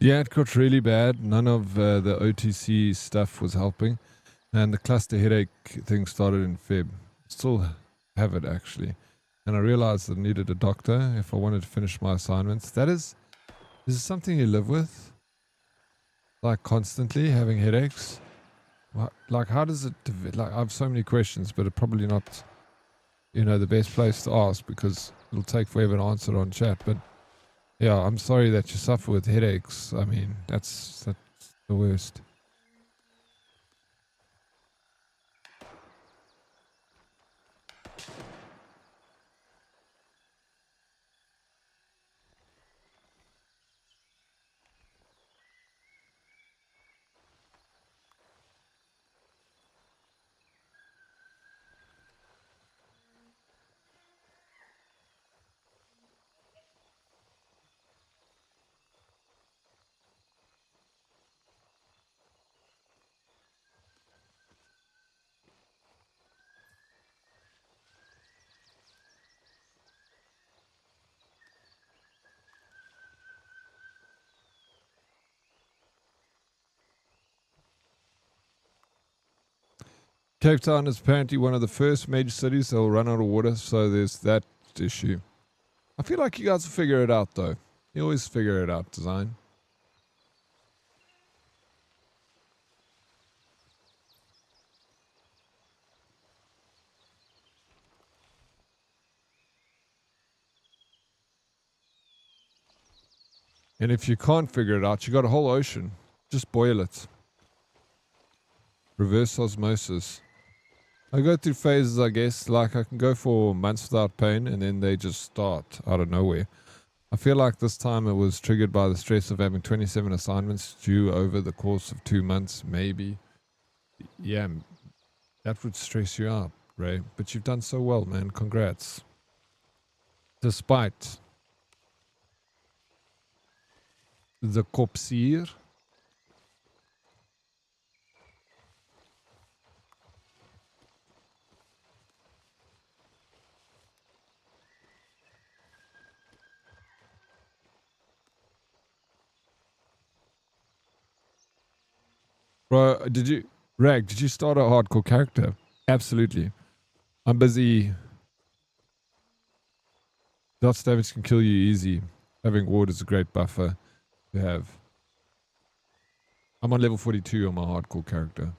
Yeah, it got really bad. None of the OTC stuff was helping. And the cluster headache thing started in Feb. Still have it, actually. And I realized I needed a doctor if I wanted to finish my assignments. Is this something you live with? Like constantly having headaches? Like how does it, like I have so many questions, but it's probably not, the best place to ask because it'll take forever to answer on chat. But yeah, I'm sorry that you suffer with headaches. I mean, that's the worst. Cape Town is apparently one of the first major cities that will run out of water, so there's that issue. I feel like you guys will figure it out, though. You always figure it out, design. And if you can't figure it out, you got a whole ocean. Just boil it. Reverse osmosis. I go through phases, I guess. Like I can go for months without pain, and then they just start out of nowhere. I feel like this time it was triggered by the stress of having 27 assignments due over the course of 2 months, maybe. Yeah, that would stress you out, Ray. But you've done so well, man. Congrats. Despite the kopsier. Bro, did you start a hardcore character? Absolutely. I'm busy. Dots damage can kill you easy. Having ward is a great buffer to have. I'm on level 42 on my hardcore character.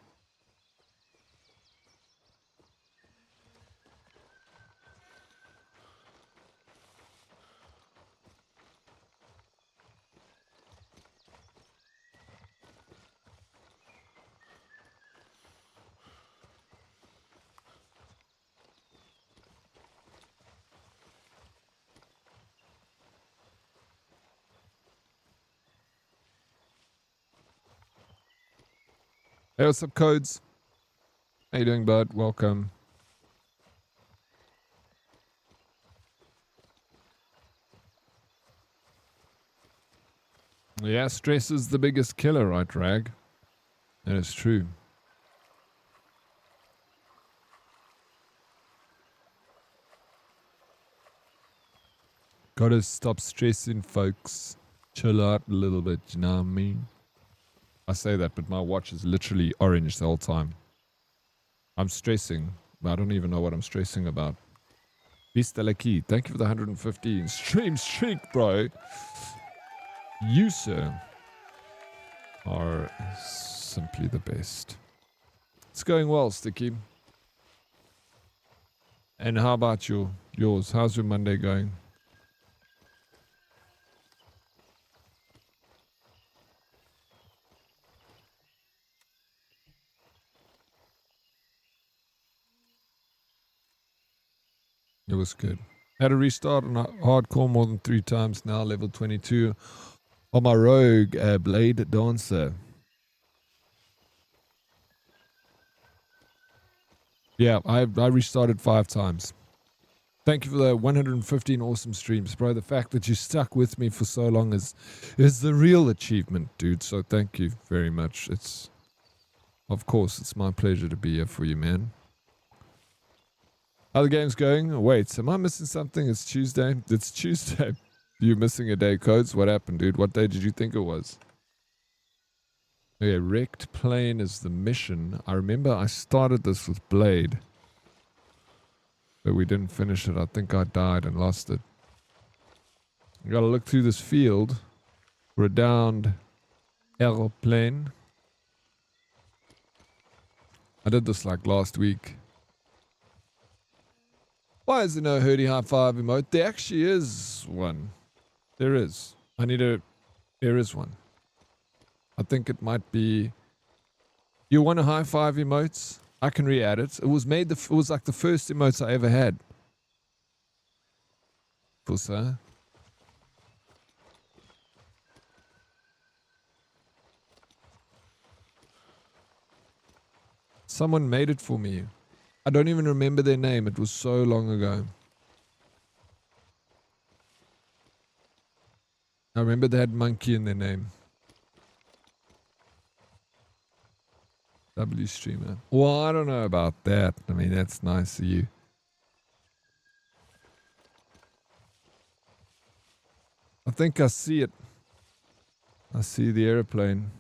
Hey, what's up, Codes? How you doing, bud? Welcome. Yeah, stress is the biggest killer, right, Rag? That is true. Gotta stop stressing, folks. Chill out a little bit, you know what I mean? I say that, but my watch is literally orange the whole time. I'm stressing, but I don't even know what I'm stressing about. Vista Laki, thank you for the 115. Stream streak, bro. You, sir, are simply the best. It's going well, Sticky. And how about yours? How's your Monday going? It was good. Had a restart on hardcore more than 3 times now, level 22 on my rogue blade dancer. Yeah, I restarted 5 times. Thank you for the 115 awesome streams, bro. The fact that you stuck with me for so long is the real achievement, dude. So thank you very much. Of course, it's my pleasure to be here for you, man. How the game's going? Wait, am I missing something? It's Tuesday. It's Tuesday. You're missing a day, Codes. What happened, dude? What day did you think it was? Okay, wrecked plane is the mission. I remember I started this with Blade, but we didn't finish it. I think I died and lost it. You gotta look through this field for a downed airplane. I did this like last week. Why is there no Hurdy High Five emote? There actually is one. There is. There is one. I think it might be. You want a high five emotes? I can re-add it. It was like the first emotes I ever had. Pussa. Someone made it for me. I don't even remember their name. It was so long ago. I remember they had monkey in their name. W streamer. Well, I don't know about that. I mean, that's nice of you. I think I see it. I see the airplane.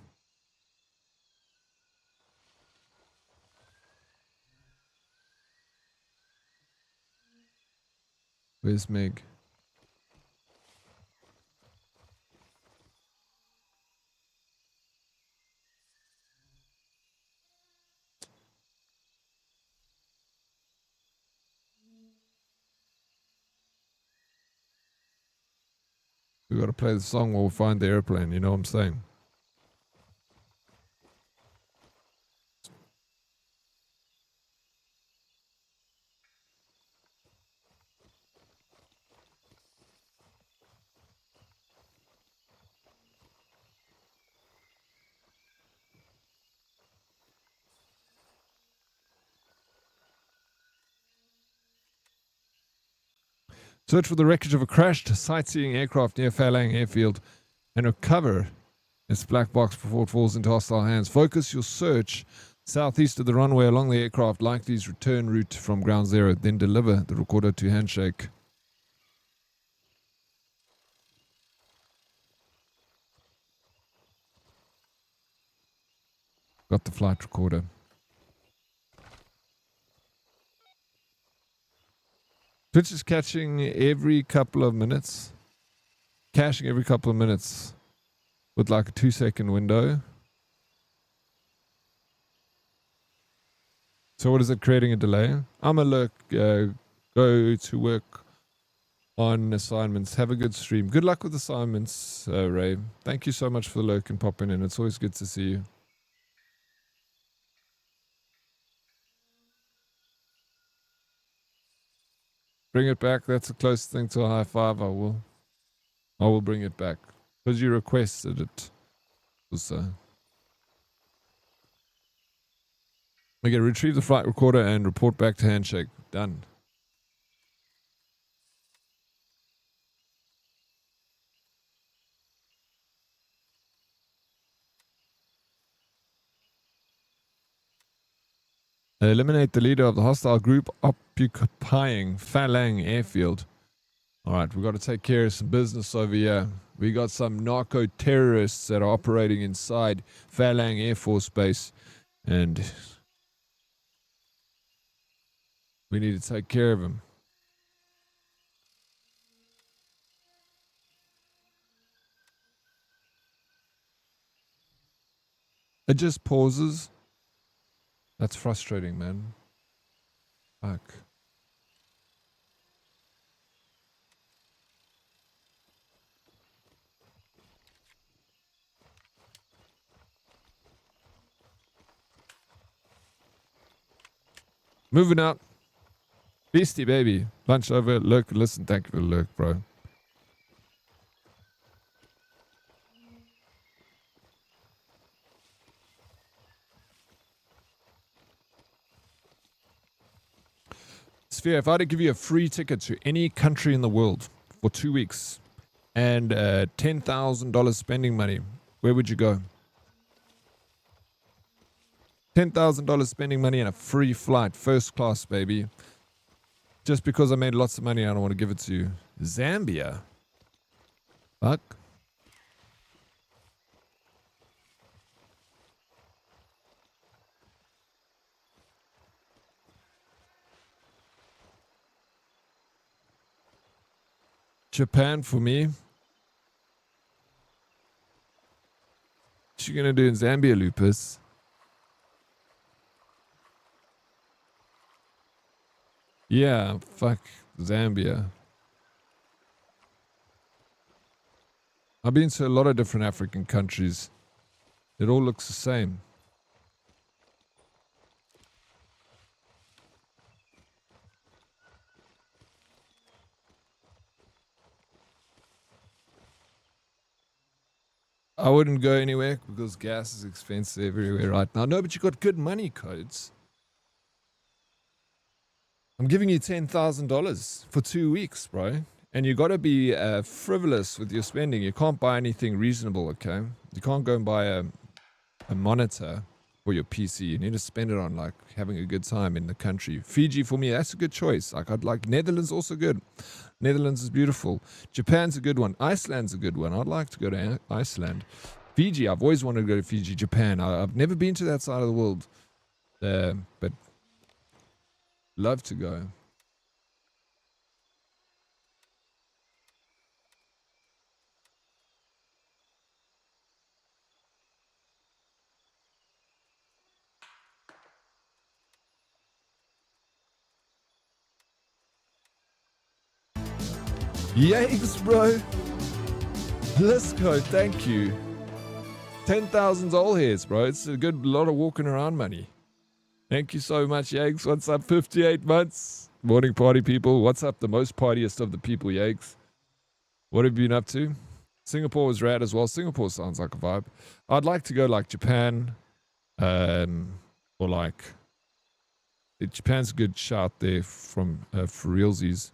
Where's Meg? We got to play the song while we find the airplane. You know what I'm saying? Search for the wreckage of a crashed sightseeing aircraft near Phalang Airfield and recover its black box before it falls into hostile hands. Focus your search southeast of the runway along the aircraft, likely's return route from ground zero. Then deliver the recorder to Handshake. Got the flight recorder. Twitch is catching every couple of minutes. Caching every couple of minutes with like a 2-second window. So what is it creating a delay? I'm a look, go to work on assignments. Have a good stream. Good luck with assignments, Ray. Thank you so much for the lurk and popping in. It's always good to see you. Bring it back. That's the closest thing to a high five. I will bring it back because you requested it. So okay, retrieve the flight recorder and report back to Handshake. Done. Eliminate the leader of the hostile group occupying Phalang Airfield. All right, we've got to take care of some business over here. We got some narco terrorists that are operating inside Phalang Air Force Base, and we need to take care of them. It just pauses. That's frustrating, man. Fuck. Moving out. Beastie baby. Lunch over. Look, listen. Thank you for the look, bro. Sphere, if I had to give you a free ticket to any country in the world for 2 weeks and $10,000 spending money, where would you go? $10,000 spending money and a free flight, first class, baby. Just because I made lots of money, I don't want to give it to you. Zambia. Fuck. Japan for me. What you gonna do in Zambia, Lupus? Yeah, fuck Zambia. I've been to a lot of different African countries. It all looks the same. I wouldn't go anywhere because gas is expensive everywhere right now. No, but you got good money codes. I'm giving you $10,000 for 2 weeks, bro. And you got to be frivolous with your spending. You can't buy anything reasonable, okay? You can't go and buy a monitor for your PC. You need to spend it on like having a good time in the country. Fiji for me, that's a good choice. I'd like Netherlands, also good. Netherlands is beautiful. Japan's a good one. Iceland's a good one. I'd like to go to Iceland. Fiji, I've always wanted to go to Fiji. Japan, I've never been to that side of the world, but love to go. Yikes, bro. Let's go. Thank you. 10,000 Zol hairs, bro. It's a good lot of walking around money. Thank you so much, Yags. What's up, 58 months? Morning party people. What's up, the most partiest of the people, Yags? What have you been up to? Singapore was rad as well. Singapore sounds like a vibe. I'd like to go like Japan, or like Japan's a good shout there from for realsies.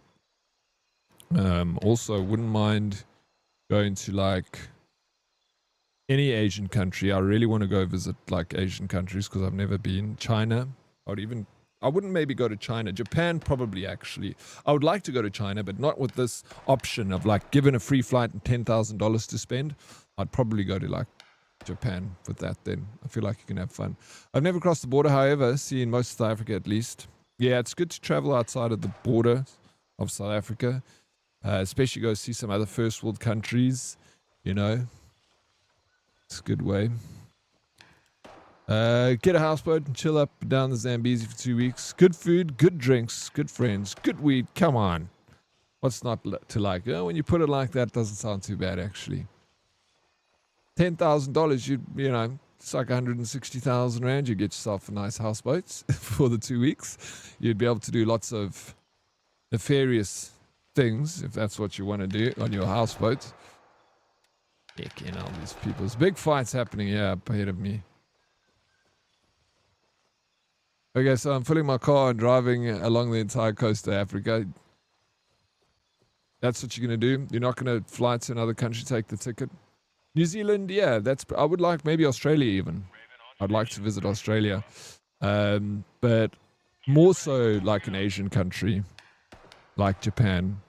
Also, wouldn't mind going to like any Asian country. I really want to go visit like Asian countries because I've never been. China. I wouldn't maybe go to China. Japan probably actually. I would like to go to China, but not with this option of like given a free flight and $10,000 to spend. I'd probably go to like Japan with that then. I feel like you can have fun. I've never crossed the border, however, seen most of South Africa at least. Yeah, it's good to travel outside of the border of South Africa. Especially go see some other first world countries, you know. It's a good way. Get a houseboat and chill up down the Zambezi for 2 weeks. Good food, good drinks, good friends, good weed. Come on. What's not to like? When you put it like that, it doesn't sound too bad, actually. $10,000, you know, it's like 160,000 Rand. You get yourself a nice houseboat for the 2 weeks. You'd be able to do lots of nefarious things, if that's what you want to do on your houseboat. Heck, you know, these people's big fights happening here up ahead of me. Okay, so I'm filling my car and driving along the entire coast of Africa. That's what you're going to do? You're not going to fly to another country, take the ticket? New Zealand, yeah, I would like maybe Australia even. I'd like to visit Australia. But more so like an Asian country, like Japan.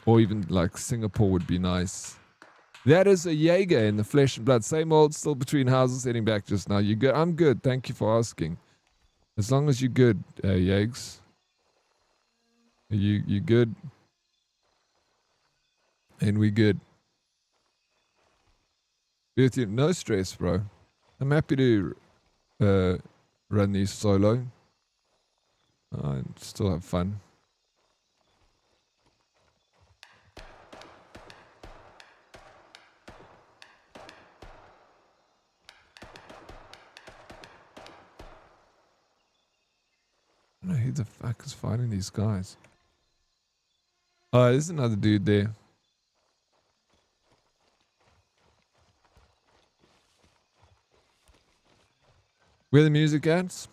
Or even like Singapore would be nice. That is a Jaeger in the flesh and blood. Same old, still between houses, heading back just now. You good? I'm good. Thank you for asking. As long as you're good, Jags. You good? And we good. With you, no stress, bro. I'm happy to run these solo. And still have fun. I don't know who the fuck is fighting these guys. Oh, there's another dude there. Where the music at?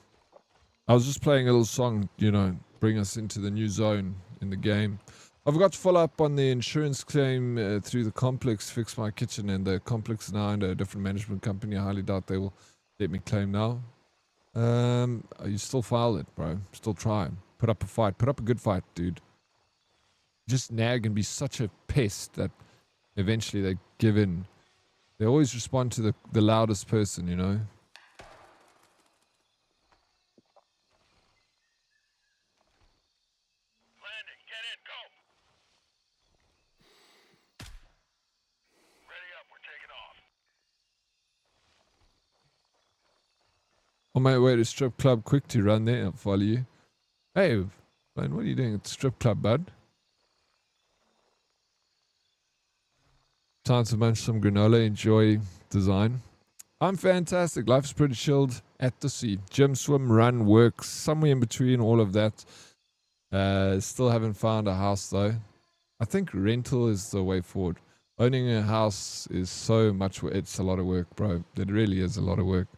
I was just playing a little song, you know, bring us into the new zone in the game. I forgot to follow up on the insurance claim through the complex, fix my kitchen, and the complex is now under a different management company. I highly doubt they will let me claim now. You still file it, bro. Still try. Put up a fight. Put up a good fight, dude. Just nag and be such a pest that eventually they give in. They always respond to the loudest person, you know. Landing, get in, go! Ready up, we're taking off. On my way to strip club, quick to run there. I'll follow you. Hey, man, what are you doing at the strip club, bud? Time to munch some granola, enjoy design. I'm fantastic. Life's pretty chilled at the sea. Gym, swim, run, work, somewhere in between all of that. Still haven't found a house though. I think rental is the way forward. Owning a house is so much, it's a lot of work, bro. It really is a lot of work.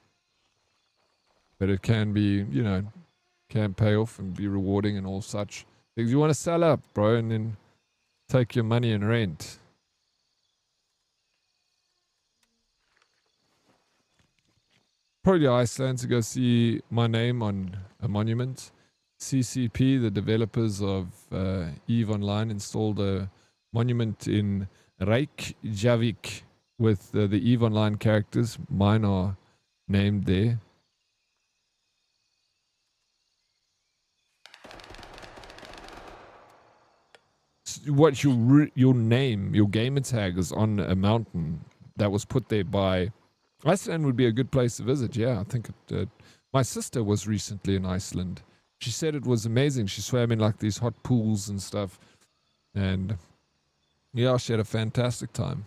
But it can be, you know, can pay off and be rewarding and all such. Because you want to sell up, bro, and then take your money and rent. Probably Iceland to go see my name on a monument. CCP, the developers of EVE Online, installed a monument in Reykjavik with the EVE Online characters. Mine are named there. What your name, your gamer tag is on a mountain that was put there by Iceland. Would be a good place to visit. Yeah, I think it. My sister was recently in Iceland. She said it was amazing. She swam in like these hot pools and stuff. And yeah, she had a fantastic time.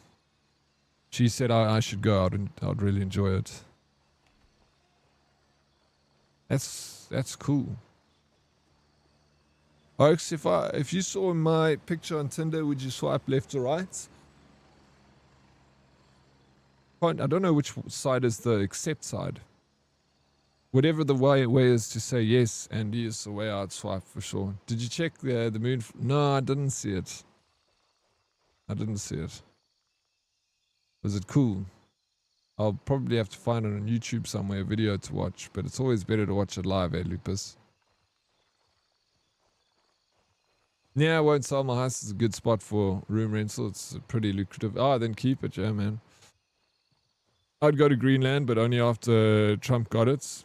She said I should go out and I'd really enjoy it. That's cool. Oaks, if you saw my picture on Tinder, would you swipe left or right? I don't know which side is the accept side. Whatever the way is to say yes and yes, the way I'd swipe for sure. Did you check the moon? No, I didn't see it. I didn't see it. Was it cool? I'll probably have to find it on YouTube somewhere, a video to watch, but it's always better to watch it live, eh, Lupus? Yeah, I won't sell my house. It's a good spot for room rental. It's pretty lucrative. Oh, then keep it, yeah, man. I'd go to Greenland, but only after Trump got it.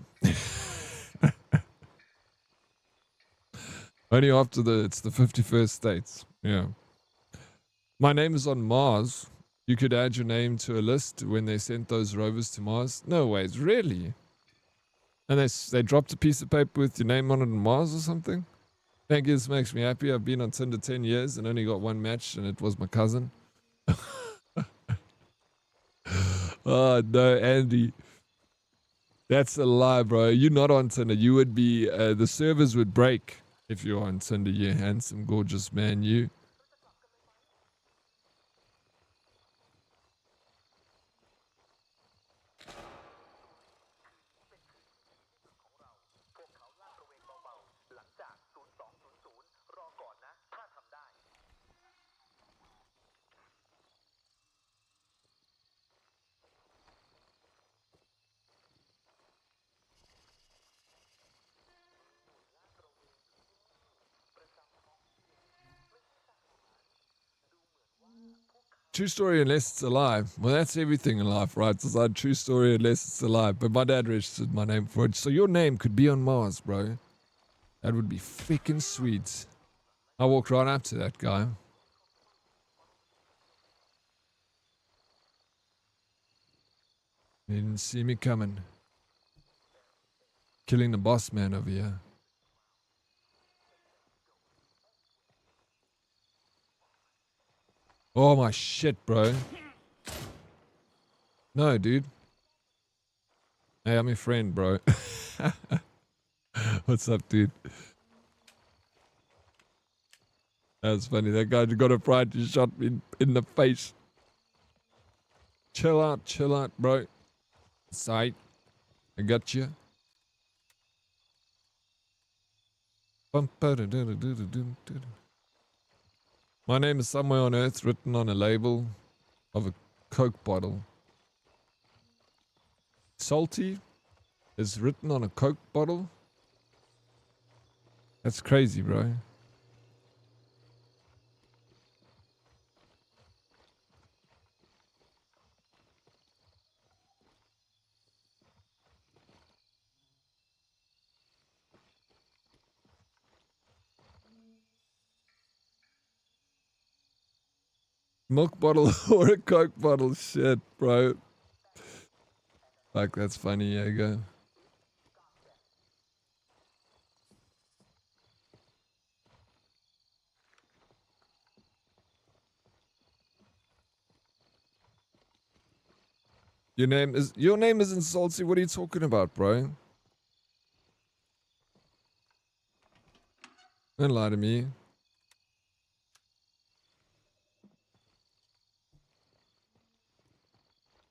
Only after it's the 51st states. Yeah. My name is on Mars. You could add your name to a list when they sent those rovers to Mars. No ways, really? And they dropped a piece of paper with your name on it on Mars or something? Thank you, this makes me happy. I've been on Tinder 10 years and only got one match, and it was my cousin. Oh, no, Andy. That's a lie, bro. You're not on Tinder. You would be, the servers would break if you're on Tinder, you handsome, gorgeous man, you. True story unless it's a lie. Well, that's everything in life, right? It's like true story unless it's a lie. But my dad registered my name for it. So your name could be on Mars, bro. That would be freaking sweet. I walked right up to that guy. He didn't see me coming. Killing the boss man over here. Oh my shit, bro. No, dude. Hey, I'm your friend, bro. What's up, dude? That's funny. That guy got a pride to shot me in the face. Chill out, bro. Side. I got you. My name is somewhere on earth written on a label of a Coke bottle. Salty is written on a Coke bottle? That's crazy, bro. Milk bottle or a Coke bottle? Shit, bro. Like, that's funny, yeah, go. Your name isn't Salty. What are you talking about, bro? Don't lie to me.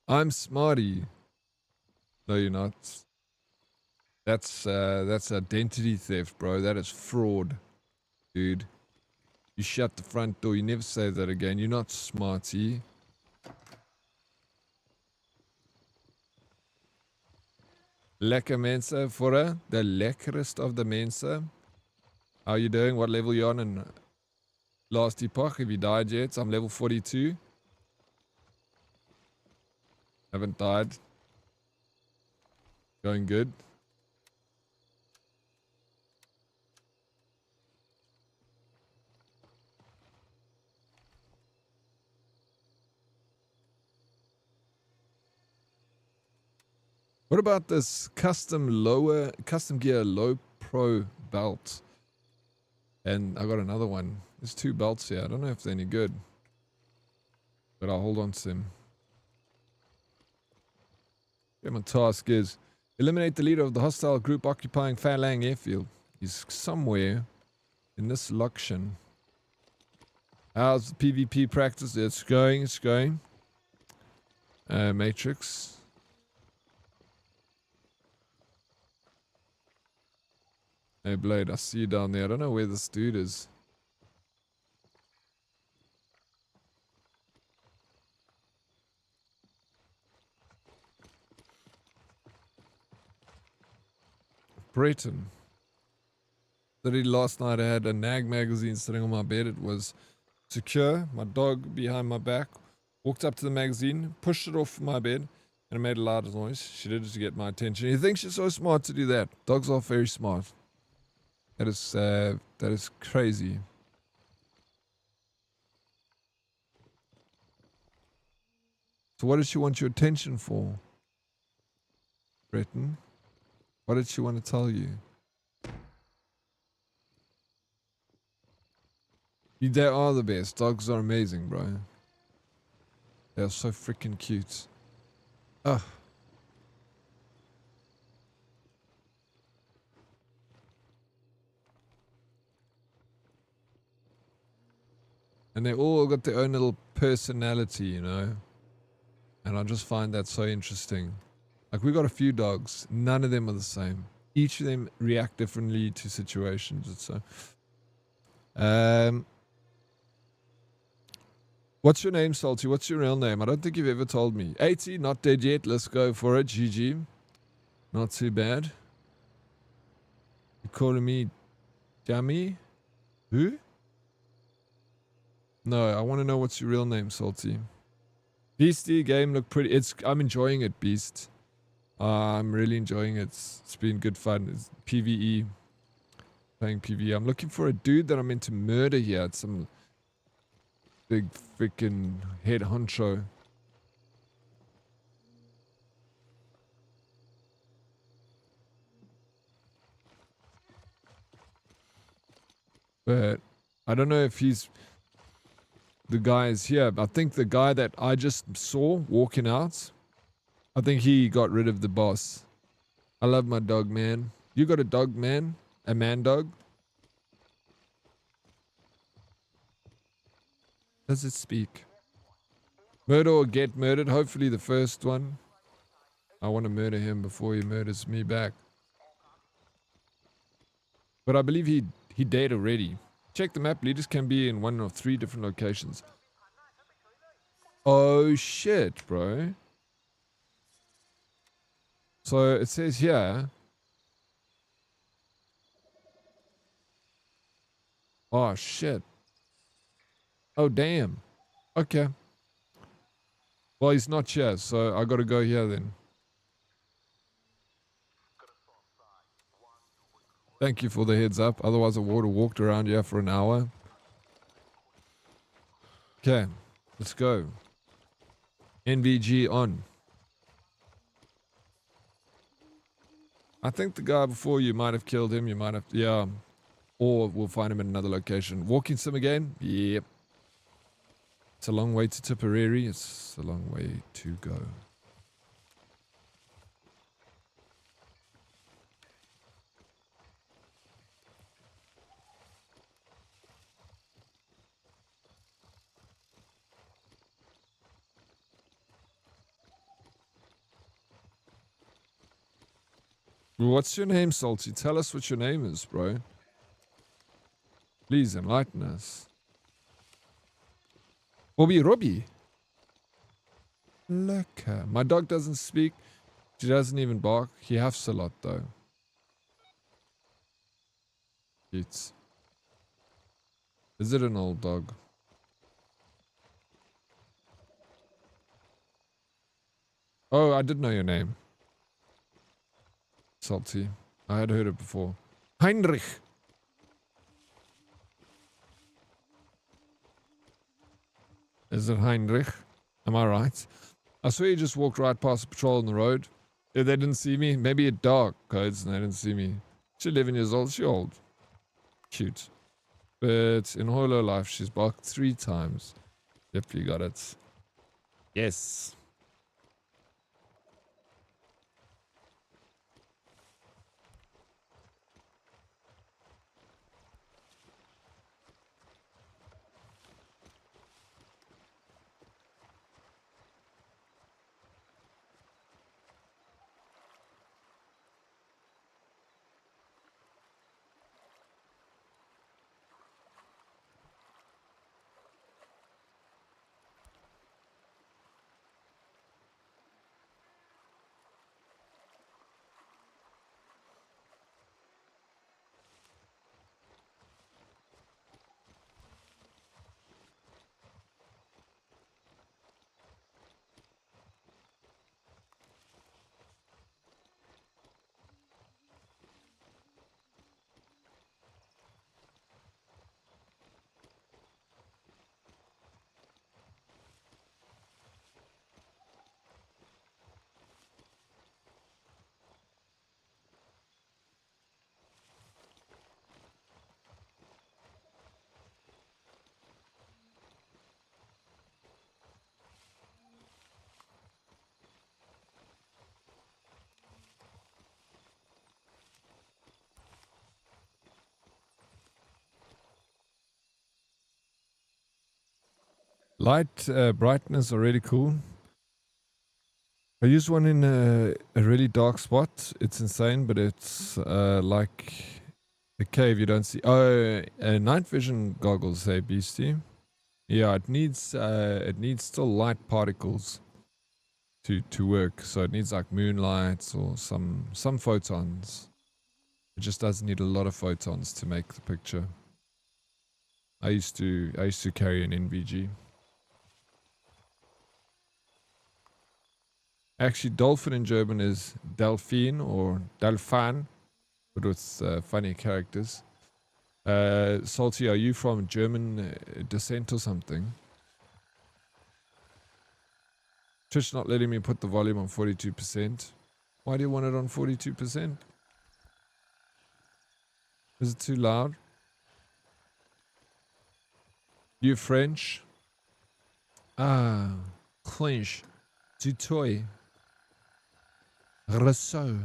I'm Smarty. No, you're not. That's identity theft, bro. That is fraud, dude. You shut the front door. You never say that again. You're not Smarty. Lekker mense for the lekkerest of the mense. How you doing? What level you on in last epoch? Have you died yet? I'm level 42. Haven't died. Going good. What about this custom gear low pro belt? And I got another one. There's 2 belts here. I don't know if they're any good. But I'll hold on to them. Yeah, my task is eliminate the leader of the hostile group occupying Falang airfield. He's somewhere in this location. How's the PvP practice? It's going, it's going. Matrix. Hey Blade, I see you down there. I don't know where this dude is. Breton. Literally last night I had a Nag magazine sitting on my bed. It was secure. My dog behind my back walked up to the magazine, pushed it off my bed, and it made a loud noise. She did it to get my attention. You think she's so smart to do that? Dogs are very smart. That is crazy. So what did she want your attention for, Breton? What did she want to tell you? They are the best. Dogs are amazing, bro. They are so freaking cute. Ugh. And they all got their own little personality, you know? And I just find that so interesting. Like, we got a few dogs. None of them are the same. Each of them react differently to situations. It's so... What's your name, Salty? What's your real name? I don't think you've ever told me. 80, not dead yet. Let's go for it. GG. Not too bad. You calling me dummy? Who? No, I want to know what's your real name, Salty. Beastie, game look pretty. I'm enjoying it, Beast. I'm really enjoying it. It's been good fun. It's PvE. Playing PvE. I'm looking for a dude that I'm meant to murder here. It's some big freaking head honcho. But I don't know if he's... The guy is here. I think the guy that I just saw walking out, I think he got rid of the boss. I love my dog, man. You got a dog, man? A man dog? Does it speak? Murder or get murdered? Hopefully the first one. I want to murder him before he murders me back. But I believe he dead already. Check the map. Leaders can be in 1 of 3 different locations. Oh shit, bro. So it says here. Oh shit. Oh damn. Okay. Well, he's not here, so I gotta go here then. Thank you for the heads up. Otherwise I would have walked around here for an hour. Okay. Let's go. NVG on. I think the guy before you might have killed him. You might have... Yeah. Or we'll find him in another location. Walking sim again? Yep. It's a long way to Tipperary. It's a long way to go. What's your name, Salty? Tell us what your name is, bro. Please enlighten us. Robbie. Look, my dog doesn't speak. She doesn't even bark. He huffs a lot, though. Is it an old dog? Oh, I did know your name. Salty. I had heard it before. Heinrich. Is it Heinrich? Am I right? I swear you just walked right past the patrol on the road. If they didn't see me, maybe a dog codes and they didn't see me. She's 11 years old. She's old. Cute. But in Holo Life, she's barked 3 times. Definitely got it. Yes. Light brightness are really cool. I use one in a really dark spot. It's insane, but it's like a cave you don't see. Oh, night vision goggles, say Beastie. Yeah, it needs still light particles to work. So it needs like moonlight or some photons. It just doesn't need a lot of photons to make the picture. I used to carry an NVG. Actually, dolphin in German is Delphin or Delphan, but with funny characters. Salty, are you from German descent or something? Twitch not letting me put the volume on 42%. Why do you want it on 42%? Is it too loud? You French? Ah, French. Du toy. Rousseau.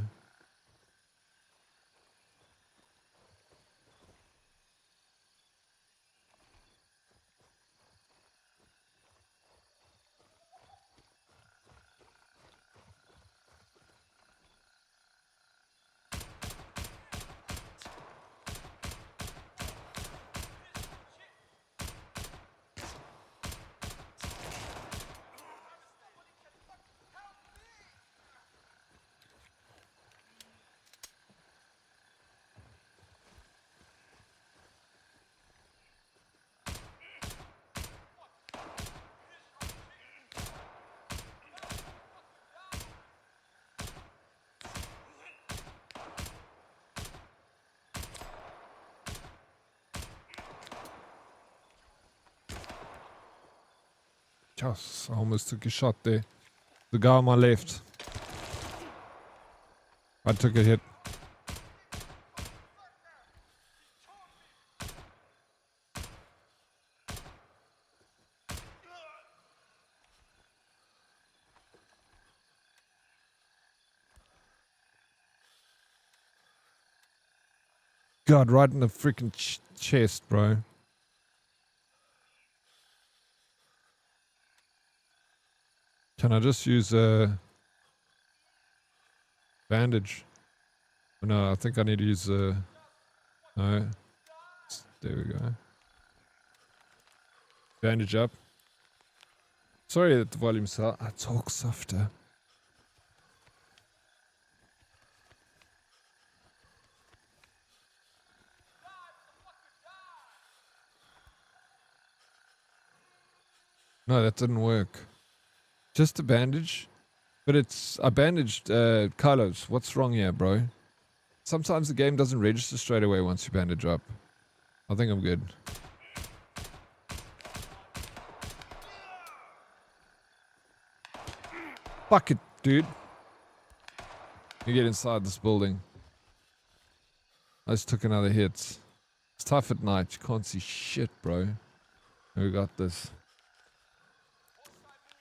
Yes, I almost took a shot there. The guy on my left. I took a hit. God, right in the freaking chest, bro. Can I just use a bandage? No, I think I need to use a... No. There we go. Bandage up. Sorry that the volume's so... I talk softer. No, that didn't work. Just a bandage? But it's... I bandaged Carlos. What's wrong here, bro? Sometimes the game doesn't register straight away once you bandage up. I think I'm good. Fuck it, dude. You get inside this building. I just took another hit. It's tough at night. You can't see shit, bro. We got this.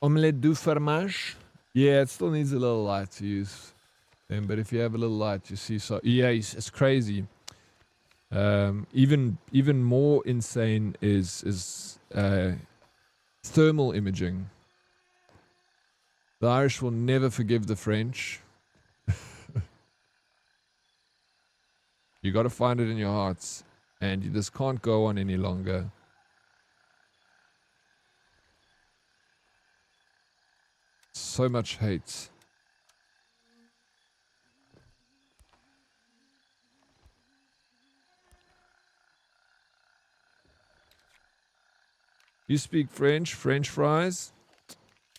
Omelette du fromage. Yeah, it still needs a little light to use. But if you have a little light, you see. So yeah, it's crazy. Even more insane is thermal imaging. The Irish will never forgive the French. You got to find it in your hearts, and you just can't go on any longer. So much hate. You speak French? French fries?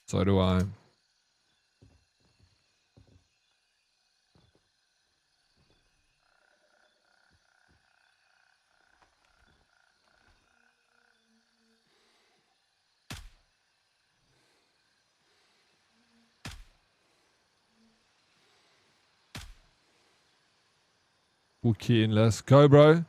So do I. Okay, let's go, bro.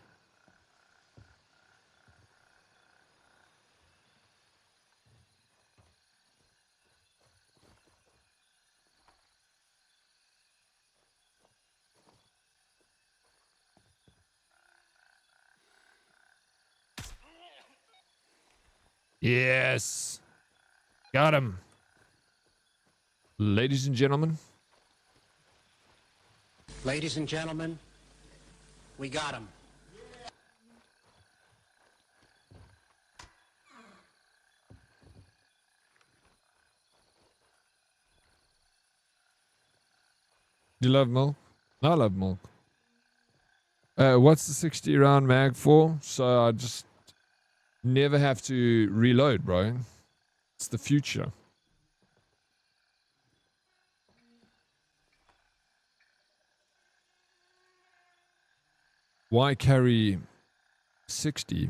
Yes. Got him. Ladies and gentlemen. Ladies and gentlemen, we got him. You love milk? I love milk. What's the 60 round mag for? So I just never have to reload, bro. It's the future. Why carry 60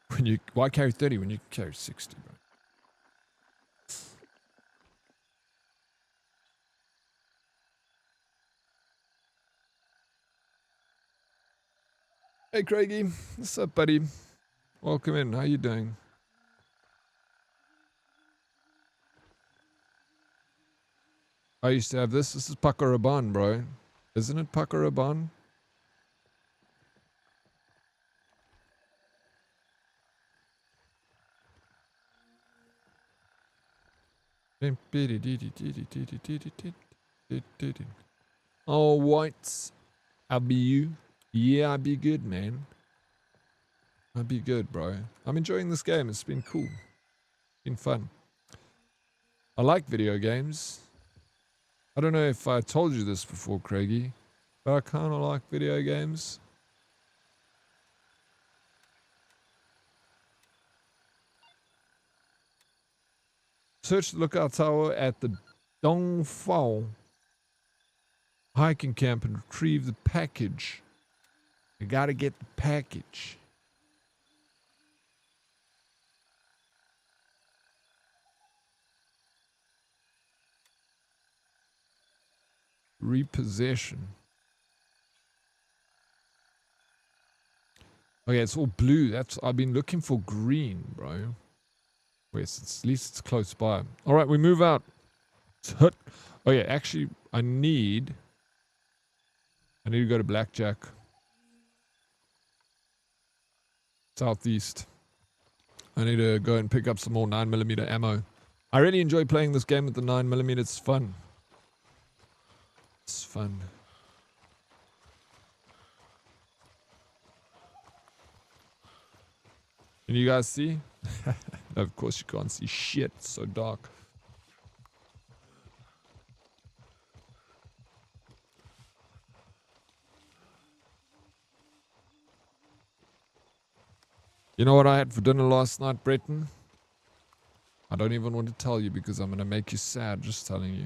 when you... Why carry 30 when you carry 60, bro? Hey, Craigie. What's up, buddy? Welcome in. How you doing? I used to have this. This is Pakaraban, bro. Isn't it Pakaraban? Oh, what? I'll be you. Yeah, I'll be good, man. I'll be good, bro. I'm enjoying this game. It's been cool. Been fun. I like video games. I don't know if I told you this before, Craigie, but I kind of like video games. Search the lookout tower at the Dongfao hiking camp and retrieve the package. You gotta get the package. Repossession. Okay, it's all blue. That's I've been looking for green, bro. Wait, at least it's close by. All right, we move out. Oh yeah, actually, I need to go to Blackjack. Southeast. I need to go and pick up some more 9mm ammo. I really enjoy playing this game with the 9mm. It's fun. It's fun. Can you guys see? Of course you can't see shit. It's so dark. You know what I had for dinner last night, Breton? I don't even want to tell you because I'm going to make you sad just telling you.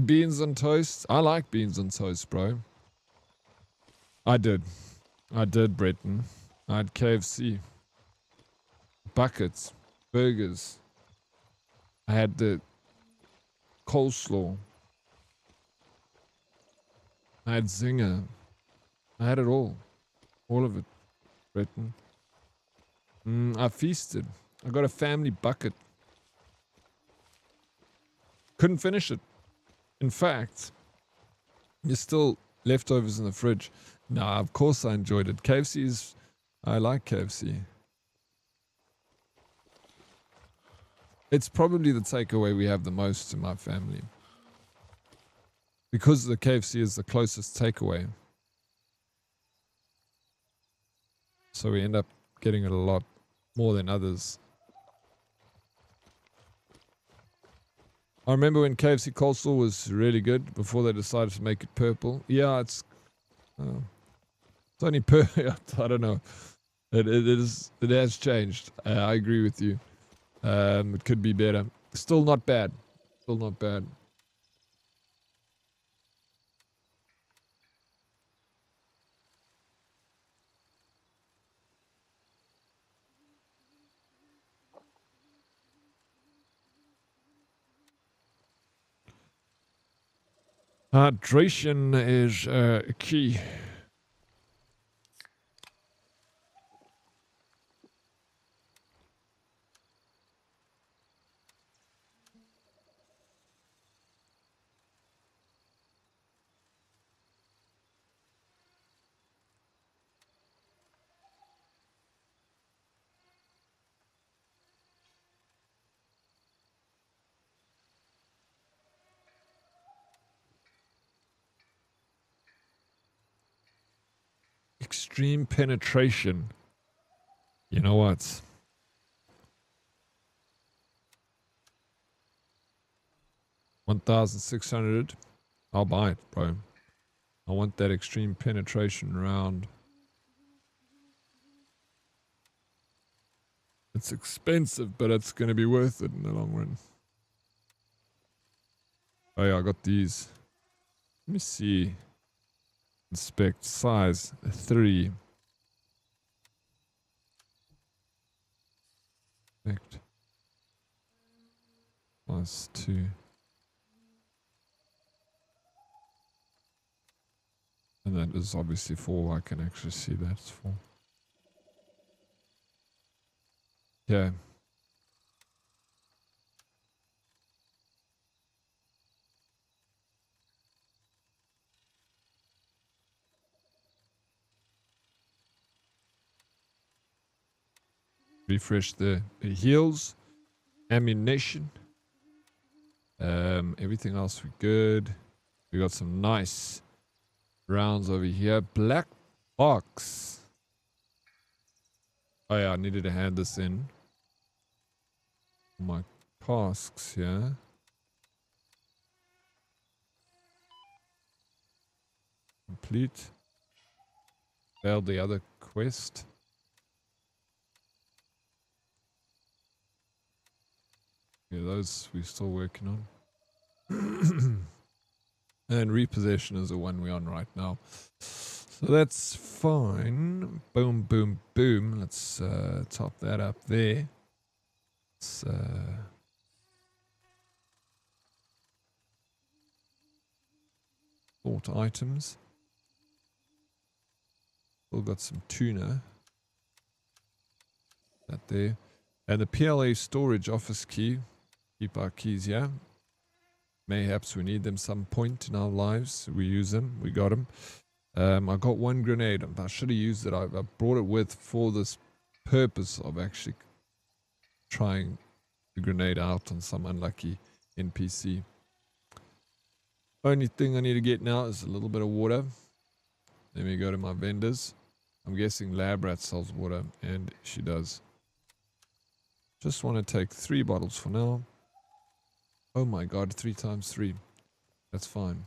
Beans on toast. I like beans on toast, bro. I did, Breton. I had KFC. Buckets. Burgers. I had the coleslaw. I had zinger. I had it all. All of it, Breton. I feasted. I got a family bucket. Couldn't finish it. In fact, there's still leftovers in the fridge. Nah, of course I enjoyed it. I like KFC. It's probably the takeaway we have the most in my family. Because the KFC is the closest takeaway. So we end up getting it a lot more than others. I remember when KFC coleslaw was really good before they decided to make it purple. Yeah, it's only purple. I don't know. It has changed. I agree with you. It could be better. Still not bad. Still not bad. Hydration is key. Extreme penetration. You know what? $1,600. I'll buy it, bro. I want that extreme penetration round. It's expensive, but it's going to be worth it in the long run. Oh yeah, I got these. Let me see. Inspect size 3. Inspect size 2. And that is obviously 4. I can actually see that's 4. Yeah. Refresh the heals, ammunition. Everything else we good. We got some nice rounds over here. Black box. Oh yeah, I needed to hand this in. My tasks here. Complete. Failed the other quest. Yeah, those we're still working on. And repossession is the one we're on right now. So that's fine. Boom, boom, boom. Let's top that up there. Let's sort items. Still got some tuna. That there. And the PLA storage office key. Keep our keys here. Mayhaps we need them some point in our lives. We use them. We got them. I got 1 grenade. I should have used it. I brought it with for this purpose of actually trying the grenade out on some unlucky NPC. Only thing I need to get now is a little bit of water. Let me go to my vendors. I'm guessing Lab Rat sells water, and she does. Just want to take 3 bottles for now. Oh my god, 3 times 3. That's fine.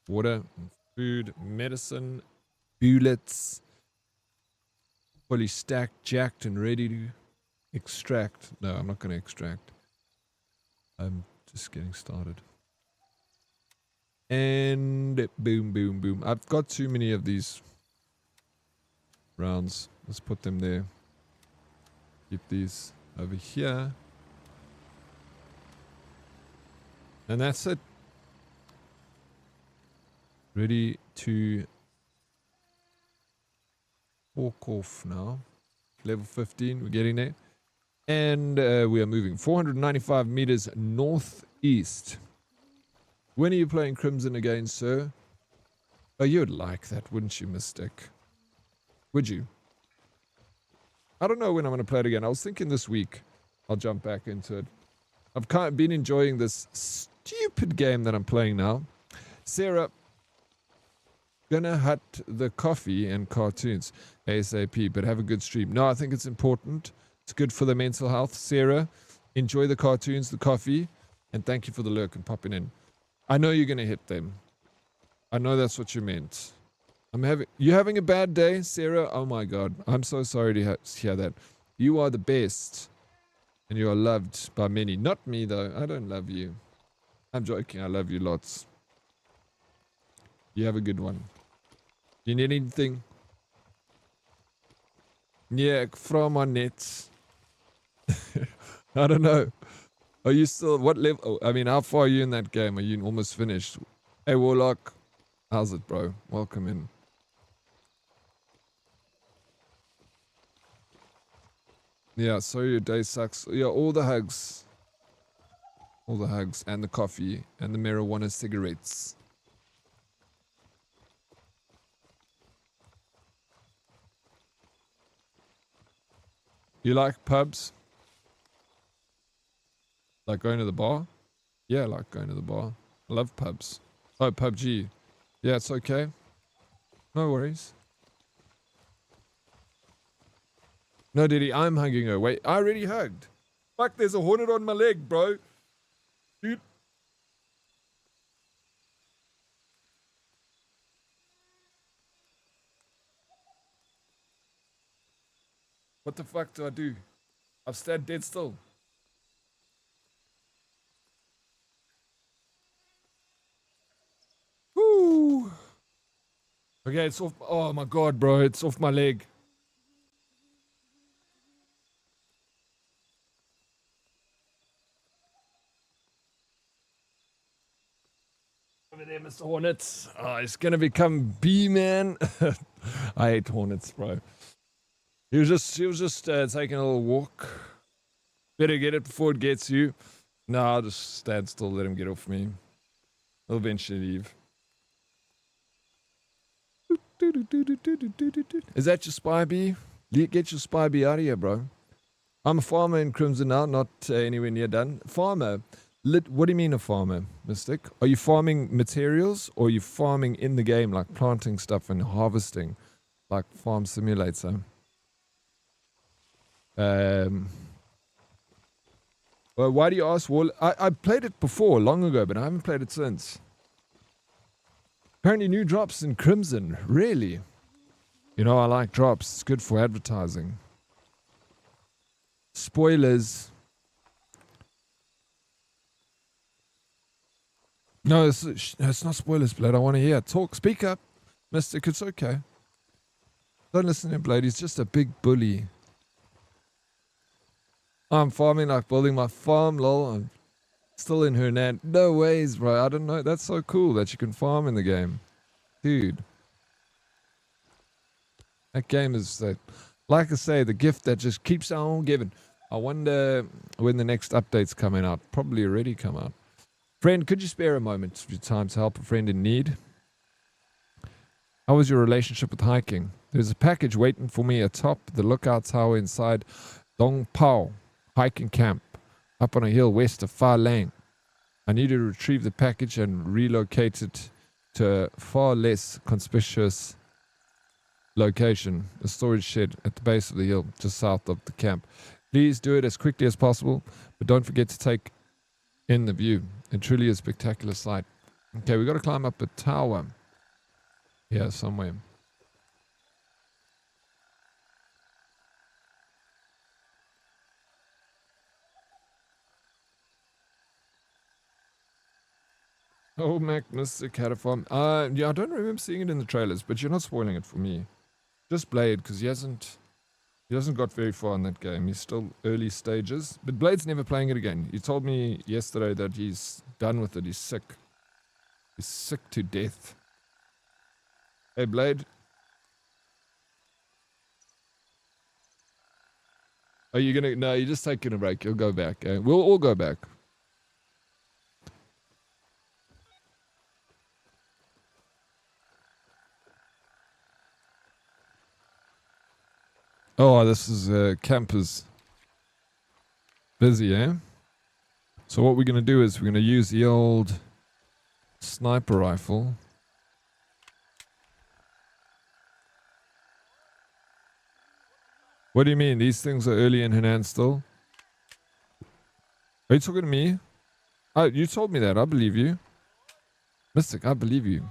Water, food, medicine, bullets. Fully stacked, jacked, and ready to extract. No, I'm not going to extract. I'm Just getting started. And boom, boom, boom. I've got too many of these rounds. Let's put them there. Keep these over here. And that's it. Ready to walk off now. Level 15, we're getting there. And we are moving 495 meters northeast. When are you playing Crimson again, sir? Oh, you'd like that, wouldn't you, Mystic? Would you? I don't know when I'm going to play it again. I was thinking this week I'll jump back into it. I've kind of been enjoying this stupid game that I'm playing now. Sarah, gonna hut the coffee and cartoons ASAP, but have a good stream. No, I think it's important. It's good for the mental health. Sarah, enjoy the cartoons, the coffee, and thank you for the lurk and popping in. I know you're gonna hit them. I know that's what you meant. You having a bad day, Sarah? Oh my God, I'm so sorry to hear that. You are the best, and you are loved by many. Not me though. I don't love you. I'm joking. I love you lots. You have a good one. You need anything? Yeah, from my nets. I don't know. Are you still, what level? Oh, I mean, how far are you in that game? Are you almost finished? Hey, Warlock. How's it, bro? Welcome in. Yeah, sorry your day sucks. Yeah, all the hugs. All the hugs and the coffee and the marijuana cigarettes. You like pubs? Like going to the bar? Yeah, I like going to the bar. I love pubs. Oh, PUBG. Yeah, it's okay. No worries. No, Diddy, I'm hugging her. Wait, I already hugged. Fuck, there's a hornet on my leg, bro. Dude. What the fuck do I do? I've stayed dead still. Woo. Okay, it's off. Oh my God, bro. It's off my leg. Over there, Mr. Hornets. Oh, it's gonna become B-man. I hate hornets, bro. He was just taking a little walk. Better get it before it gets you. No, I'll just stand still, let him get off me. He'll eventually leave. Is that your spy bee? Get your spy bee out of here, bro. I'm a farmer in Crimson now, not anywhere near done. Farmer. What do you mean a farmer, Mystic? Are you farming materials or are you farming in the game, like planting stuff and harvesting, like Farm Simulator? Well, why do you ask? Well, I played it before, long ago, but I haven't played it since. Apparently new drops in Crimson. Really? You know, I like drops. It's good for advertising. Spoilers. No, it's not spoilers, Blade. I want to hear. Talk. Speak up. Mystic, it's okay. Don't listen to him, Blade. He's just a big bully. I'm farming, like building my farm, lol. I'm still in Hernan. No ways, bro. I don't know. That's so cool that you can farm in the game. Dude. That game is, like I say, the gift that just keeps on giving. I wonder when the next update's coming out. Probably already come out. Friend, could you spare a moment of your time to help a friend in need? How was your relationship with hiking? There's a package waiting for me atop the lookout tower inside Dong Pao hiking camp up on a hill west of Pha Lang. I need to retrieve the package and relocate it to a far less conspicuous location, a storage shed at the base of the hill just south of the camp. Please do it as quickly as possible, but don't forget to take in the view. It truly is a spectacular sight. Okay, we got to climb up a tower here somewhere. Oh, Mac Mystic had a farm. Yeah, I don't remember seeing it in the trailers, but you're not spoiling it for me. Just Blade, because he hasn't got very far in that game. He's still early stages. But Blade's never playing it again. He told me yesterday that he's done with it. He's sick. He's sick to death. Hey, Blade. Are you gonna... No, you're just taking a break. You'll go back. We'll all go back. Oh, this is campers. Busy, eh? So what we're going to do is we're going to use the old sniper rifle. What do you mean? These things are early in Henan still? Are you talking to me? Oh, you told me that. I believe you. Mystic, I believe you.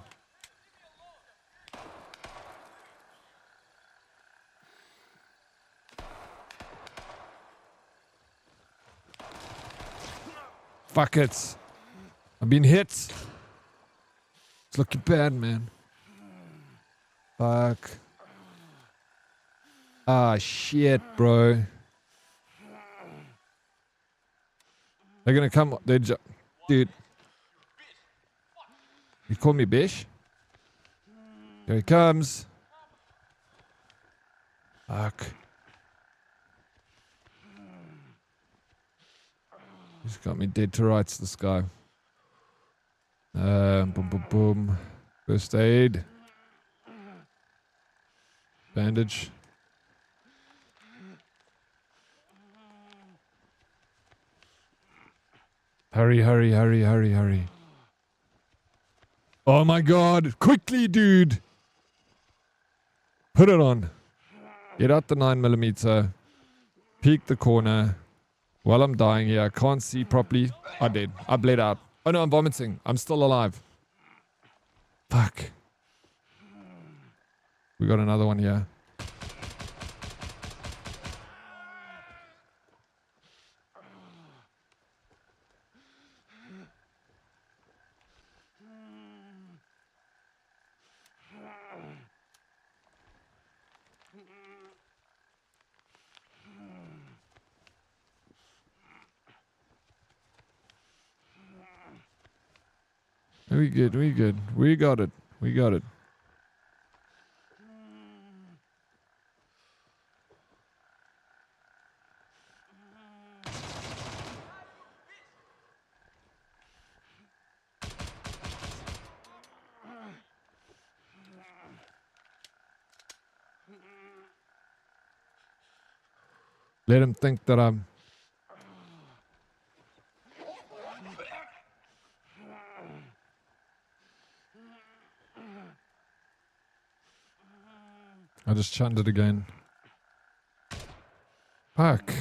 Fuck it. I've been hit. It's looking bad, man. Fuck. Ah, shit, bro. They're gonna come. Dude. You call me Bish? Here he comes. Fuck. He's got me dead to rights, this guy. Boom, boom, boom. First aid. Bandage. Hurry, hurry, hurry, hurry, hurry. Oh my god. Quickly, dude. Put it on. Get out the 9mm. Peek the corner. While I'm dying here, I can't see properly. I did. I bled out. Oh no, I'm vomiting. I'm still alive. Fuck. We got another one here. We good, we good. We got it. We got it. Let him think that I'm... I just chanted again. Fuck.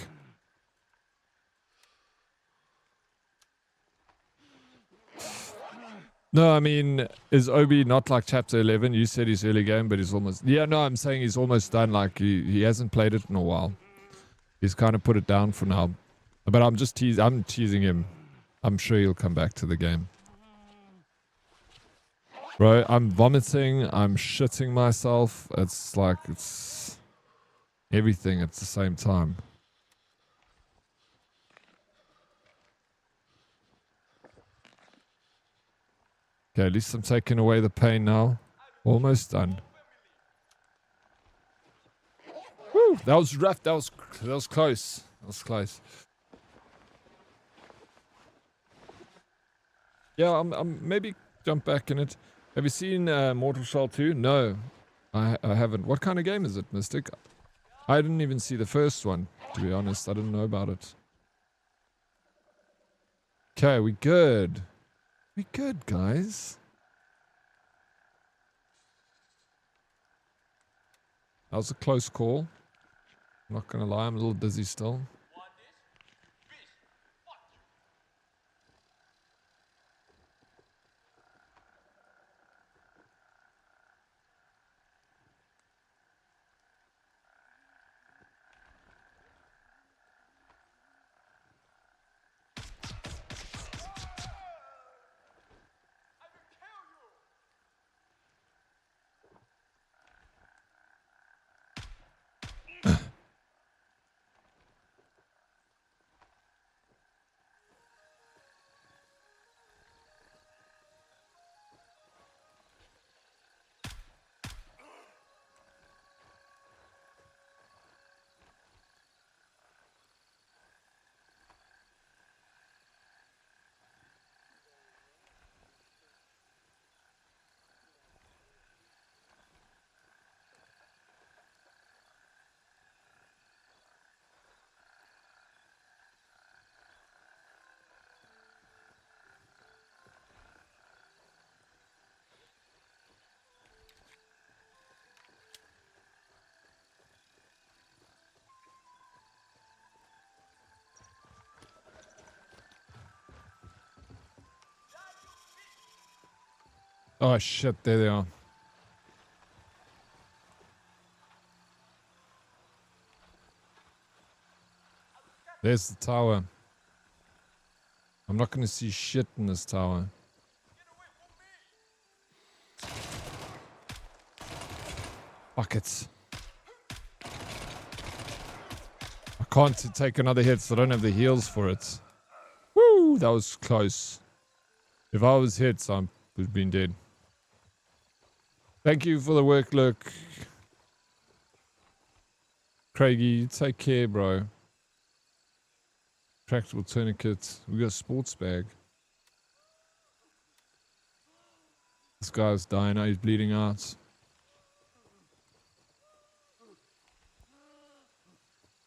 No, I mean, is Obi not like chapter 11? You said he's early game, but he's almost... Yeah, no, I'm saying he's almost done. Like, he hasn't played it in a while. He's kind of put it down for now. But I'm just I'm teasing him. I'm sure he'll come back to the game. Bro, I'm vomiting. I'm shitting myself. It's like, it's everything at the same time. Okay, at least I'm taking away the pain now. Almost done. Woo, that was rough. That was close. That was close. Yeah, I'm maybe jump back in it. Have you seen Mortal Shell 2? No, I haven't. What kind of game is it, Mystic? I didn't even see the first one, to be honest. I didn't know about it. Okay, we good. We good, guys. That was a close call. I'm not gonna lie, I'm a little dizzy still. Oh shit, there they are. There's the tower. I'm not going to see shit in this tower. Buckets. I can't take another hit, so I don't have the heals for it. Woo, that was close. If I was hit, I would have been dead. Thank you for the work, look. Craigie, take care, bro. Tractable tourniquet. We got a sports bag. This guy's dying now. He's bleeding out.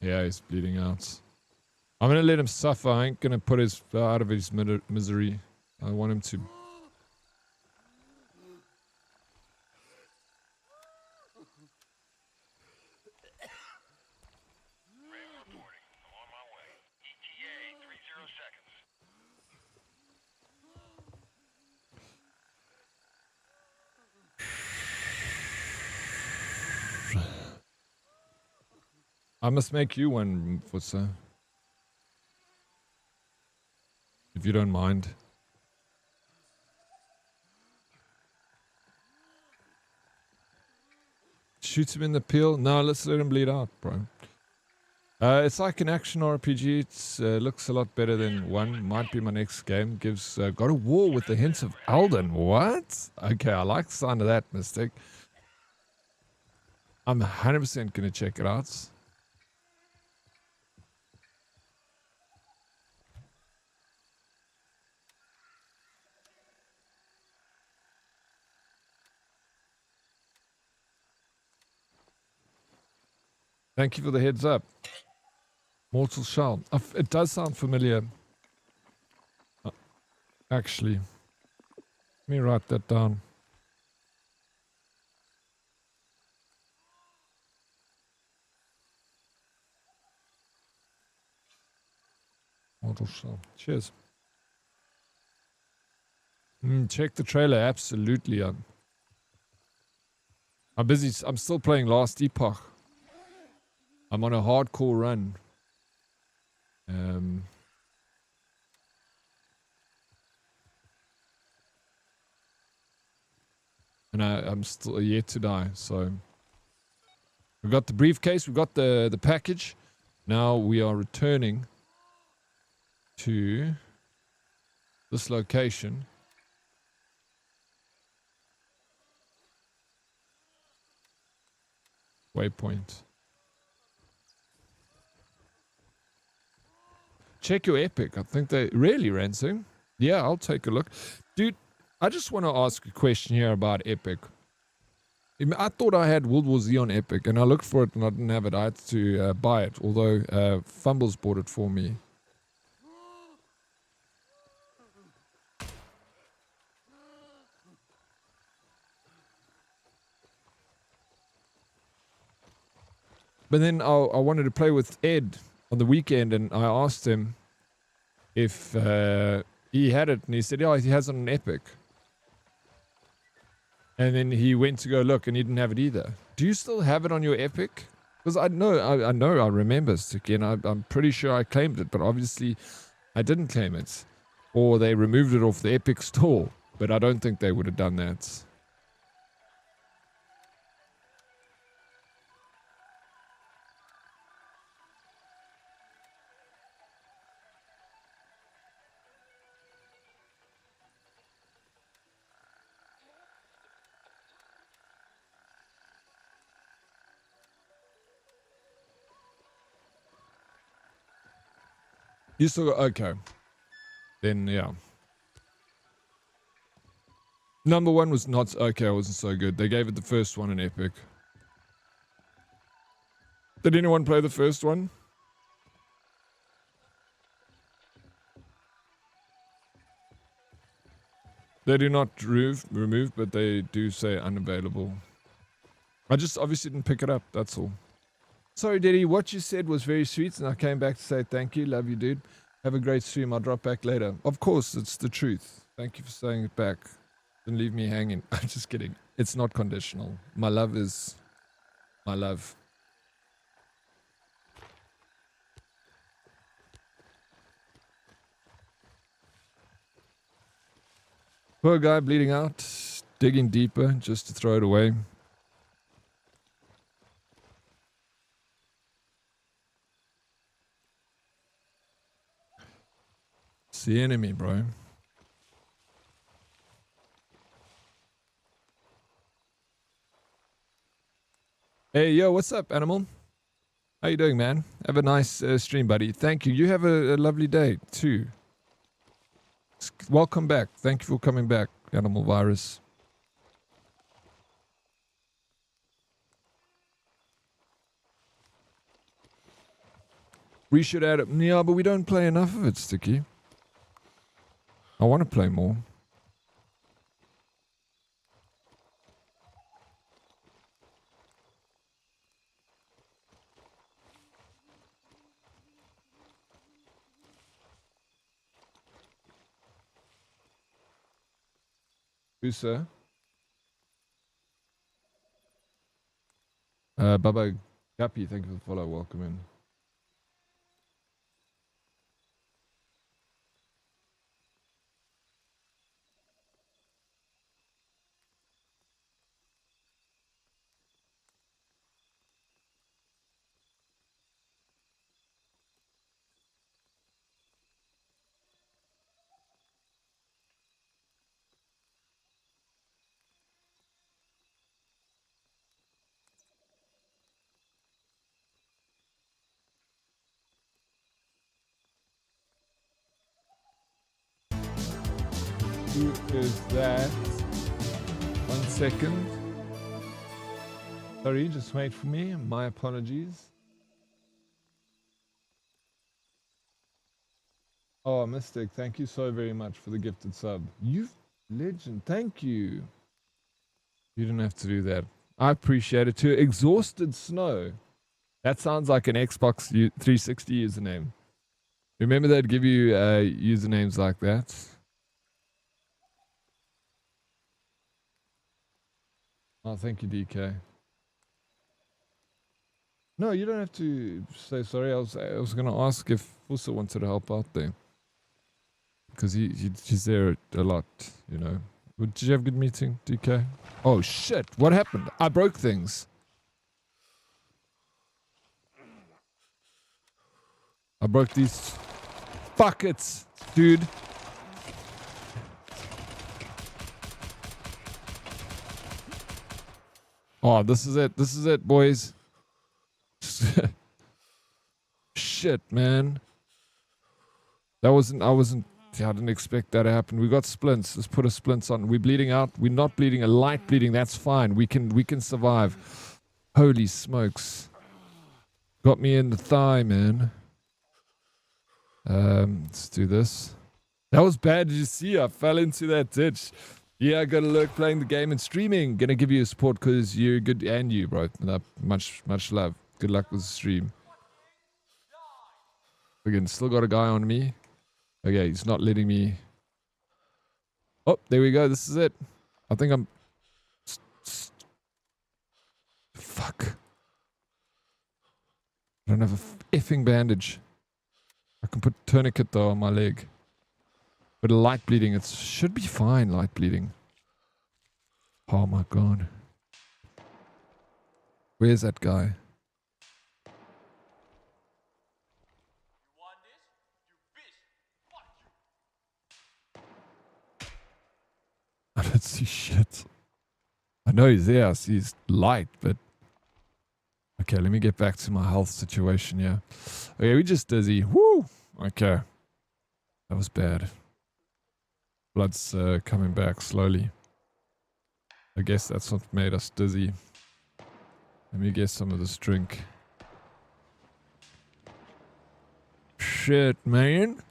Yeah, he's bleeding out. I'm going to let him suffer. I ain't going to put his out of his misery. I want him to... Rig reporting. I'm on my way. ETA 30 seconds. I must make you one, Futsa. If you don't mind. Shoot him in the peel? No, let's let him bleed out, bro. It's like an action RPG. It looks a lot better than 1. Might be my next game. Gives God of War with the hints of Elden. What? Okay, I like the sound of that, Mystic. I'm 100% going to check it out. Thank you for the heads up. Mortal Shell. It does sound familiar. Actually. Let me write that down. Mortal Shell. Cheers. Check the trailer. Absolutely. I'm busy. I'm still playing Last Epoch. I'm on a hardcore run. And I'm still yet to die. So we got the briefcase. We got the package. Now we are returning to this location. Waypoint. Check your epic. I think they really Ransing. Yeah, I'll take a look. Dude, I just want to ask a question here about epic. I thought I had World War Z on epic, and I looked for it and I didn't have it. I had to buy it, although Fumbles bought it for me. But then I wanted to play with Ed on the weekend, and I asked him if he had it, and he said, "Yeah, he has it on Epic." And then he went to go look, and he didn't have it either. Do you still have it on your Epic? Because I remember, Sticky, and I'm pretty sure I claimed it, but obviously I didn't claim it, or they removed it off the Epic store. But I don't think they would have done that. You still got, okay. Then, yeah. Number 1 was not, okay, it wasn't so good. They gave it the first one in Epic. Did anyone play the first one? They do not remove, but they do say unavailable. I just obviously didn't pick it up, that's all. Sorry, Diddy, what you said was very sweet, and I came back to say thank you. Love you, dude. Have a great stream. I'll drop back later. Of course, it's the truth. Thank you for saying it back. Don't leave me hanging. I'm just kidding. It's not conditional. My love is my love. Poor guy bleeding out, digging deeper just to throw it away. It's the enemy, bro. Hey, yo, what's up, animal? How you doing, man? Have a nice stream, buddy. Thank you. You have a lovely day, too. Welcome back. Thank you for coming back, Animal Virus. We should add it. Yeah, but we don't play enough of it, Sticky. I want to play more. Who, sir? Baba Guppy, thank you for the follow. Welcome in. Who is that? 1 second. Sorry, just wait for me. My apologies. Oh, Mystic, thank you so very much for the gifted sub. You legend, thank you. You didn't have to do that. I appreciate it too. Exhausted Snow. That sounds like an Xbox 360 username. Remember they'd give you usernames like that? Oh, thank you, DK. No, you don't have to say sorry. I was going to ask if Fusa wanted to help out there. Because he's there a lot, you know. Did you have a good meeting, DK? Oh, shit. What happened? I broke things. I broke these buckets, dude. Oh, this is it. This is it, boys. Shit, man. I didn't expect that to happen. We got splints. Let's put a splints on. We're bleeding out. We're not bleeding. A light bleeding. That's fine. We can survive. Holy smokes. Got me in the thigh, man. Let's do this. That was bad. Did you see? I fell into that ditch. Yeah, I got a lurk playing the game and streaming. Gonna give you a support because you're good and you, bro. Much love. Good luck with the stream. Again, still got a guy on me. Okay, he's not letting me. Oh, there we go. This is it. I think I'm. Fuck. I don't have a effing bandage. I can put tourniquet though on my leg. But light bleeding, it should be fine, light bleeding. Oh my god. Where's that guy? I don't see shit. I know he's there. I see his light, but... Okay, let me get back to my health situation here. Okay, we just dizzy. Woo! Okay. That was bad. Blood's coming back slowly. I guess that's what made us dizzy. Let me get some of this drink. Shit, man.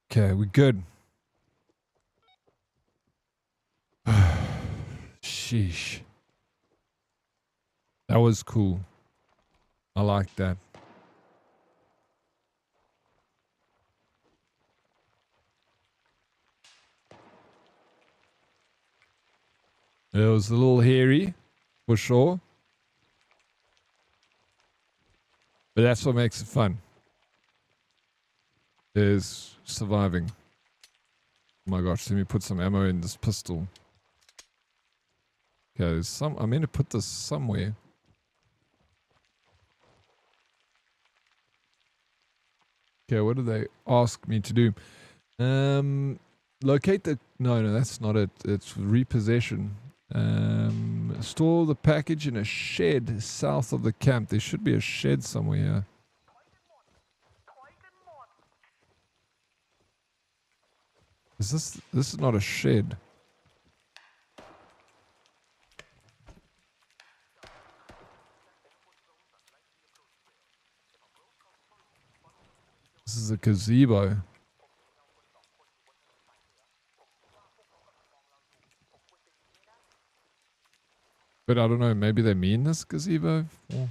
Okay, we're good. Sheesh. That was cool. I like that. It was a little hairy, for sure. But that's what makes it fun. Is surviving. Oh my gosh, let me put some ammo in this pistol. Okay, there's I'm meant to put this somewhere. Okay, what do they ask me to do? Locate the... No, that's not it. It's repossession. Store the package in a shed south of the camp. There should be a shed somewhere here. This is not a shed. This is a gazebo. But I don't know, maybe they mean this gazebo? Or...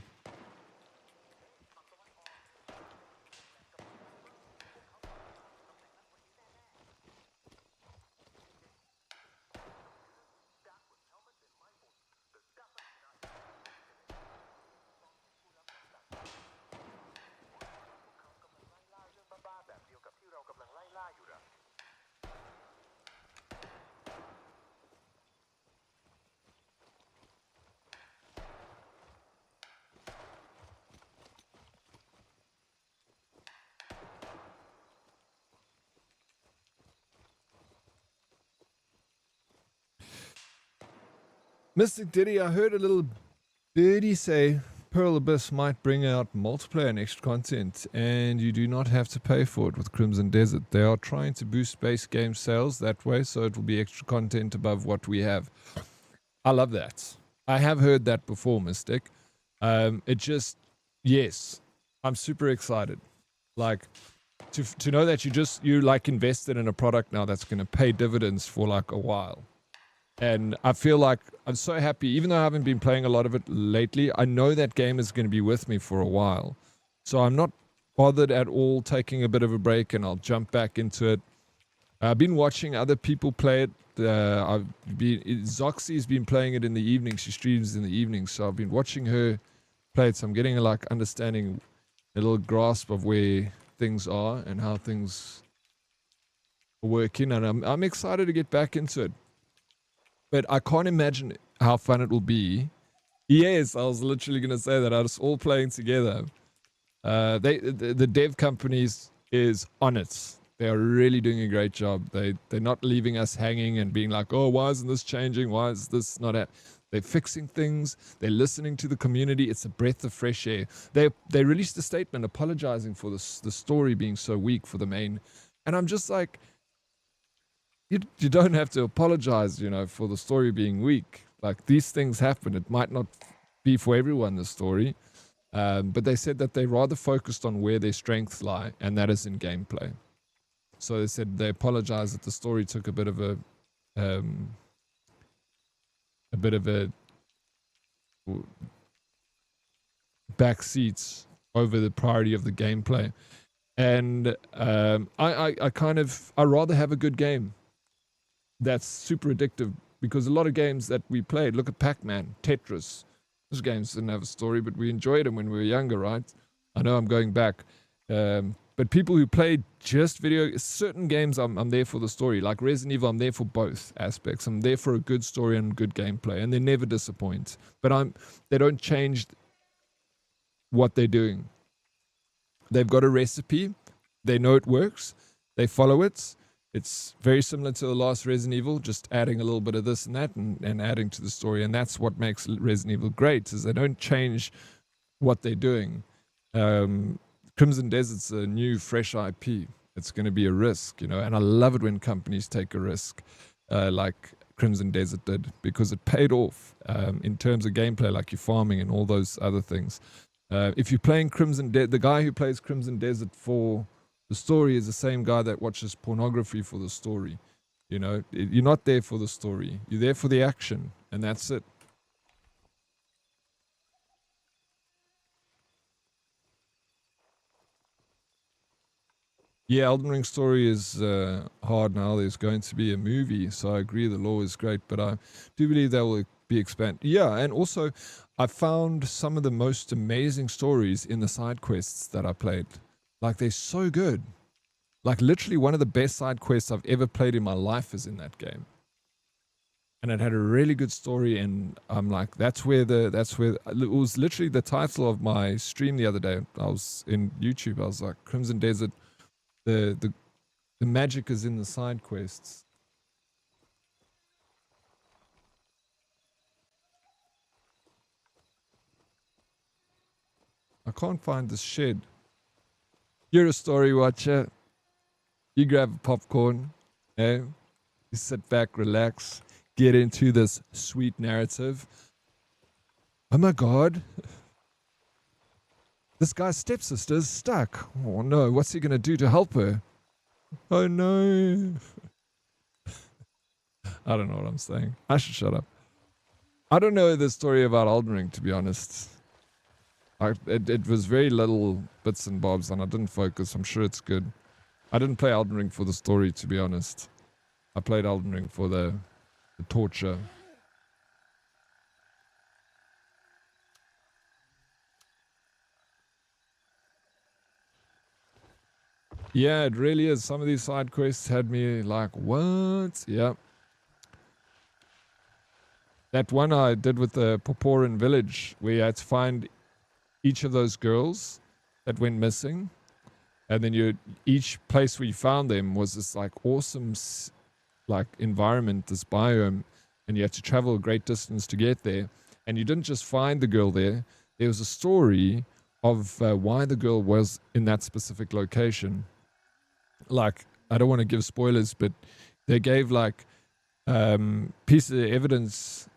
Mystic Diddy, I heard a little birdie say Pearl Abyss might bring out multiplayer and extra content, and you do not have to pay for it with Crimson Desert. They are trying to boost base game sales that way, so it will be extra content above what we have. I love that. I have heard that before, Mystic. It just, yes, I'm super excited. Like, to know that you like invested in a product now that's going to pay dividends for like a while. And I feel like I'm so happy, even though I haven't been playing a lot of it lately, I know that game is going to be with me for a while. So I'm not bothered at all taking a bit of a break, and I'll jump back into it. I've been watching other people play it. Zoxy's been playing it in the evening. She streams in the evening. So I've been watching her play it. So I'm getting like understanding a little grasp of where things are and how things are working. And I'm excited to get back into it. But I can't imagine how fun it will be. Yes, I was literally going to say that. Us all playing together. The dev companies is on it. They are really doing a great job. They're not leaving us hanging and being like, oh, why isn't this changing? Why is this not happening? They're fixing things. They're listening to the community. It's a breath of fresh air. They released a statement apologizing for the story being so weak for the main. And I'm just like, you don't have to apologize, for the story being weak. Like, these things happen. It might not be for everyone, the story. But they said that they rather focused on where their strengths lie, and that is in gameplay. So they said they apologized that the story took a bit of a back seats over the priority of the gameplay. And I rather have a good game that's super addictive, because a lot of games that we played, look at Pac-Man, Tetris, those games didn't have a story, but we enjoyed them when we were younger, right? I know I'm going back. But people who played just certain games, I'm there for the story. Like Resident Evil, I'm there for both aspects. I'm there for a good story and good gameplay, and they never disappoint. But they don't change what they're doing. They've got a recipe. They know it works. They follow it. It's very similar to the last Resident Evil, just adding a little bit of this and that and adding to the story. And that's what makes Resident Evil great, is they don't change what they're doing. Crimson Desert's a new, fresh IP. It's going to be a risk, and I love it when companies take a risk like Crimson Desert did, because it paid off in terms of gameplay, like your farming and all those other things. If you're playing the guy who plays Crimson Desert for The story is the same guy that watches pornography for the story. You know, you're not there for the story. You're there for the action, and that's it. Yeah, Elden Ring story is hard now. There's going to be a movie, so I agree the lore is great, but I do believe that will be expanded. Yeah, and also I found some of the most amazing stories in the side quests that I played. Like, they're so good. Like, literally one of the best side quests I've ever played in my life is in that game. And it had a really good story, and I'm like, that's where it was literally the title of my stream the other day. I was in YouTube. I was like, Crimson Desert, the magic is in the side quests. I can't find this shed. You're a story watcher. You grab a popcorn, eh? You sit back, relax, get into this sweet narrative. Oh my god. This guy's stepsister's stuck. Oh no, what's he gonna do to help her? Oh no. I don't know what I'm saying. I should shut up. I don't know the story about Elden Ring, to be honest. It was very little bits and bobs, and I didn't focus. I'm sure it's good. I didn't play Elden Ring for the story, to be honest. I played Elden Ring for the torture. Yeah, it really is. Some of these side quests had me like, what? Yeah. That one I did with the Poporan village, where you had to find each of those girls that went missing. And then each place where you found them was this like awesome like environment, this biome, and you had to travel a great distance to get there. And you didn't just find the girl there. There was a story of why the girl was in that specific location. Like, I don't want to give spoilers, but they gave like pieces of evidence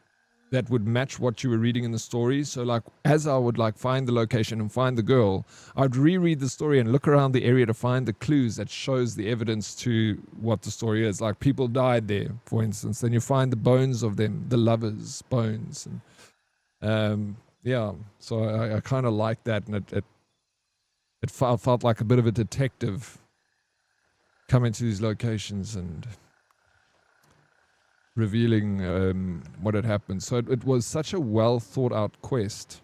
that would match what you were reading in the story. So like, as I would like find the location and find the girl, I'd reread the story and look around the area to find the clues that shows the evidence to what the story is. Like, people died there, for instance. Then you find the bones of them, the lovers' bones. And yeah, so I kind of like that. And it felt like a bit of a detective coming to these locations and revealing what had happened. So it was such a well thought out quest.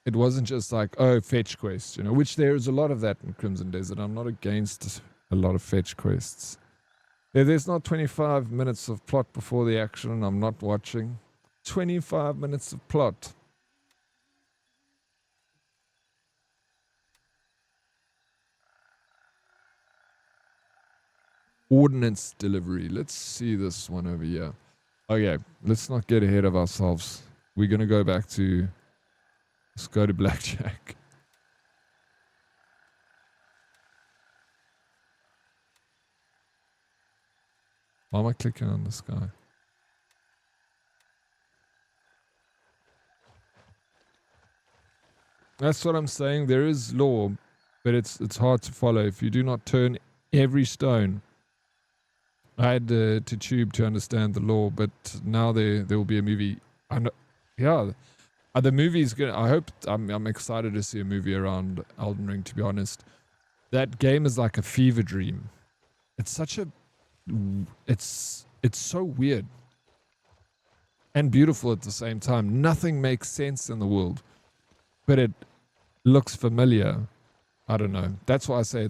It wasn't just like, oh, fetch quest, you know, which there is a lot of that in Crimson Desert. I'm not against a lot of fetch quests. There's not 25 minutes of plot before the action, and I'm not watching. 25 minutes of plot. Ordnance delivery. Let's see this one over here. Okay, let's not get ahead of ourselves. We're going to go back to... Let's go to Blackjack. Why am I clicking on this guy? That's what I'm saying. There is law, but it's hard to follow if you do not turn every stone. I had to tube to understand the law, but now there will be a movie. I know, yeah, the movie's gonna. I hope I'm excited to see a movie around Elden Ring. To be honest, that game is like a fever dream. It's such a, it's so weird and beautiful at the same time. Nothing makes sense in the world, but it looks familiar. I don't know. That's why I say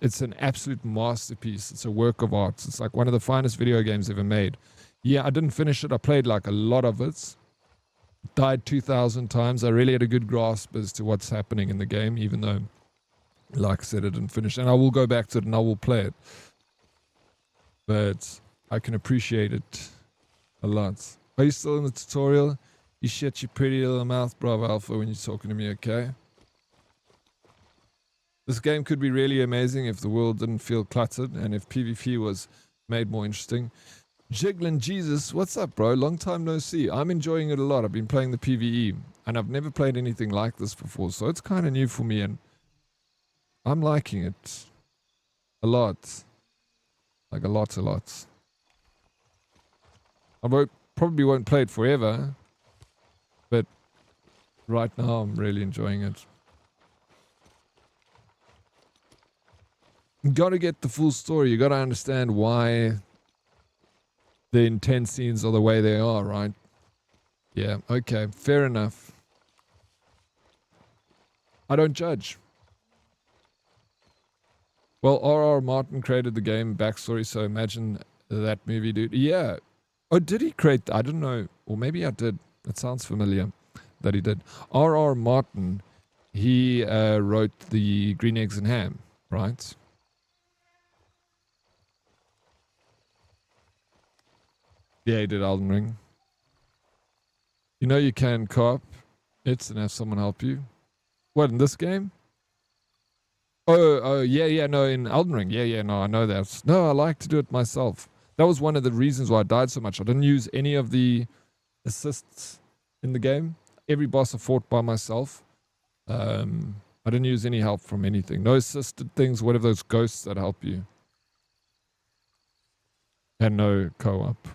it's an absolute masterpiece. It's a work of art. It's like one of the finest video games ever made. Yeah, I didn't finish it. I played like a lot of it. Died 2,000 times. I really had a good grasp as to what's happening in the game, even though, like I said, I didn't finish. And I will go back to it and I will play it. But I can appreciate it a lot. Are you still in the tutorial? You shut your pretty little mouth, Bravo Alpha, when you're talking to me, okay? This game could be really amazing if the world didn't feel cluttered and if PvP was made more interesting. Jiggling Jesus, what's up, bro? Long time no see. I'm enjoying it a lot. I've been playing the PvE, and I've never played anything like this before, so it's kind of new for me, and I'm liking it a lot. Like a lot. Probably won't play it forever, but right now I'm really enjoying it. You gotta get the full story. You gotta understand why the intense scenes are the way they are, right? Yeah, okay, fair enough. I don't judge. Well, R.R. Martin created the game backstory, so imagine that movie, dude. Yeah. Oh, did he create? I don't know. Or maybe I did. It sounds familiar that he did. R.R. Martin, he wrote the Green Eggs and Ham, right? Yeah, he did Elden Ring. You know you can co-op it and have someone help you. What, in this game? Oh, yeah, no, in Elden Ring. Yeah, no, I know that. No, I like to do it myself. That was one of the reasons why I died so much. I didn't use any of the assists in the game. Every boss I fought by myself. I didn't use any help from anything. No assisted things, whatever those ghosts that help you. And no co-op.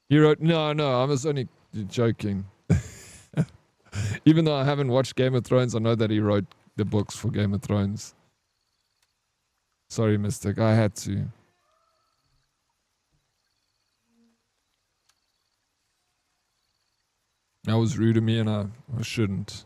He wrote, no, I was only joking. Even though I haven't watched Game of Thrones, I know that he wrote the books for Game of Thrones. Sorry, Mystic, I had to. That was rude of me and I shouldn't.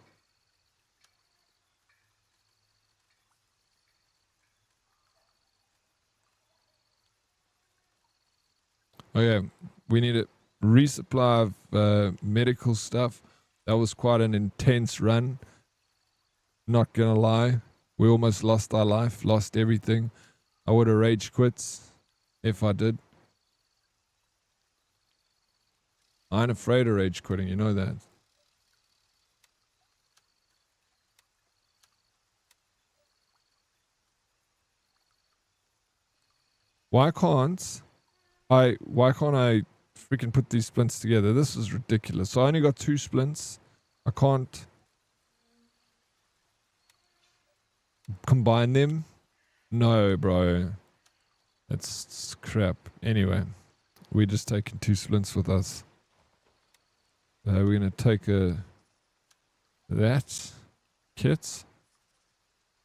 Oh yeah, we need a resupply of medical stuff. That was quite an intense run. Not gonna lie. We almost lost our life, lost everything. I would have rage quit if I did. I ain't afraid of rage quitting, you know that. Why can't I freaking put these splints together? This is ridiculous. So I only got 2 splints. I can't combine them. No, bro. It's crap. Anyway, we're just taking 2 splints with us. We're gonna take that kit.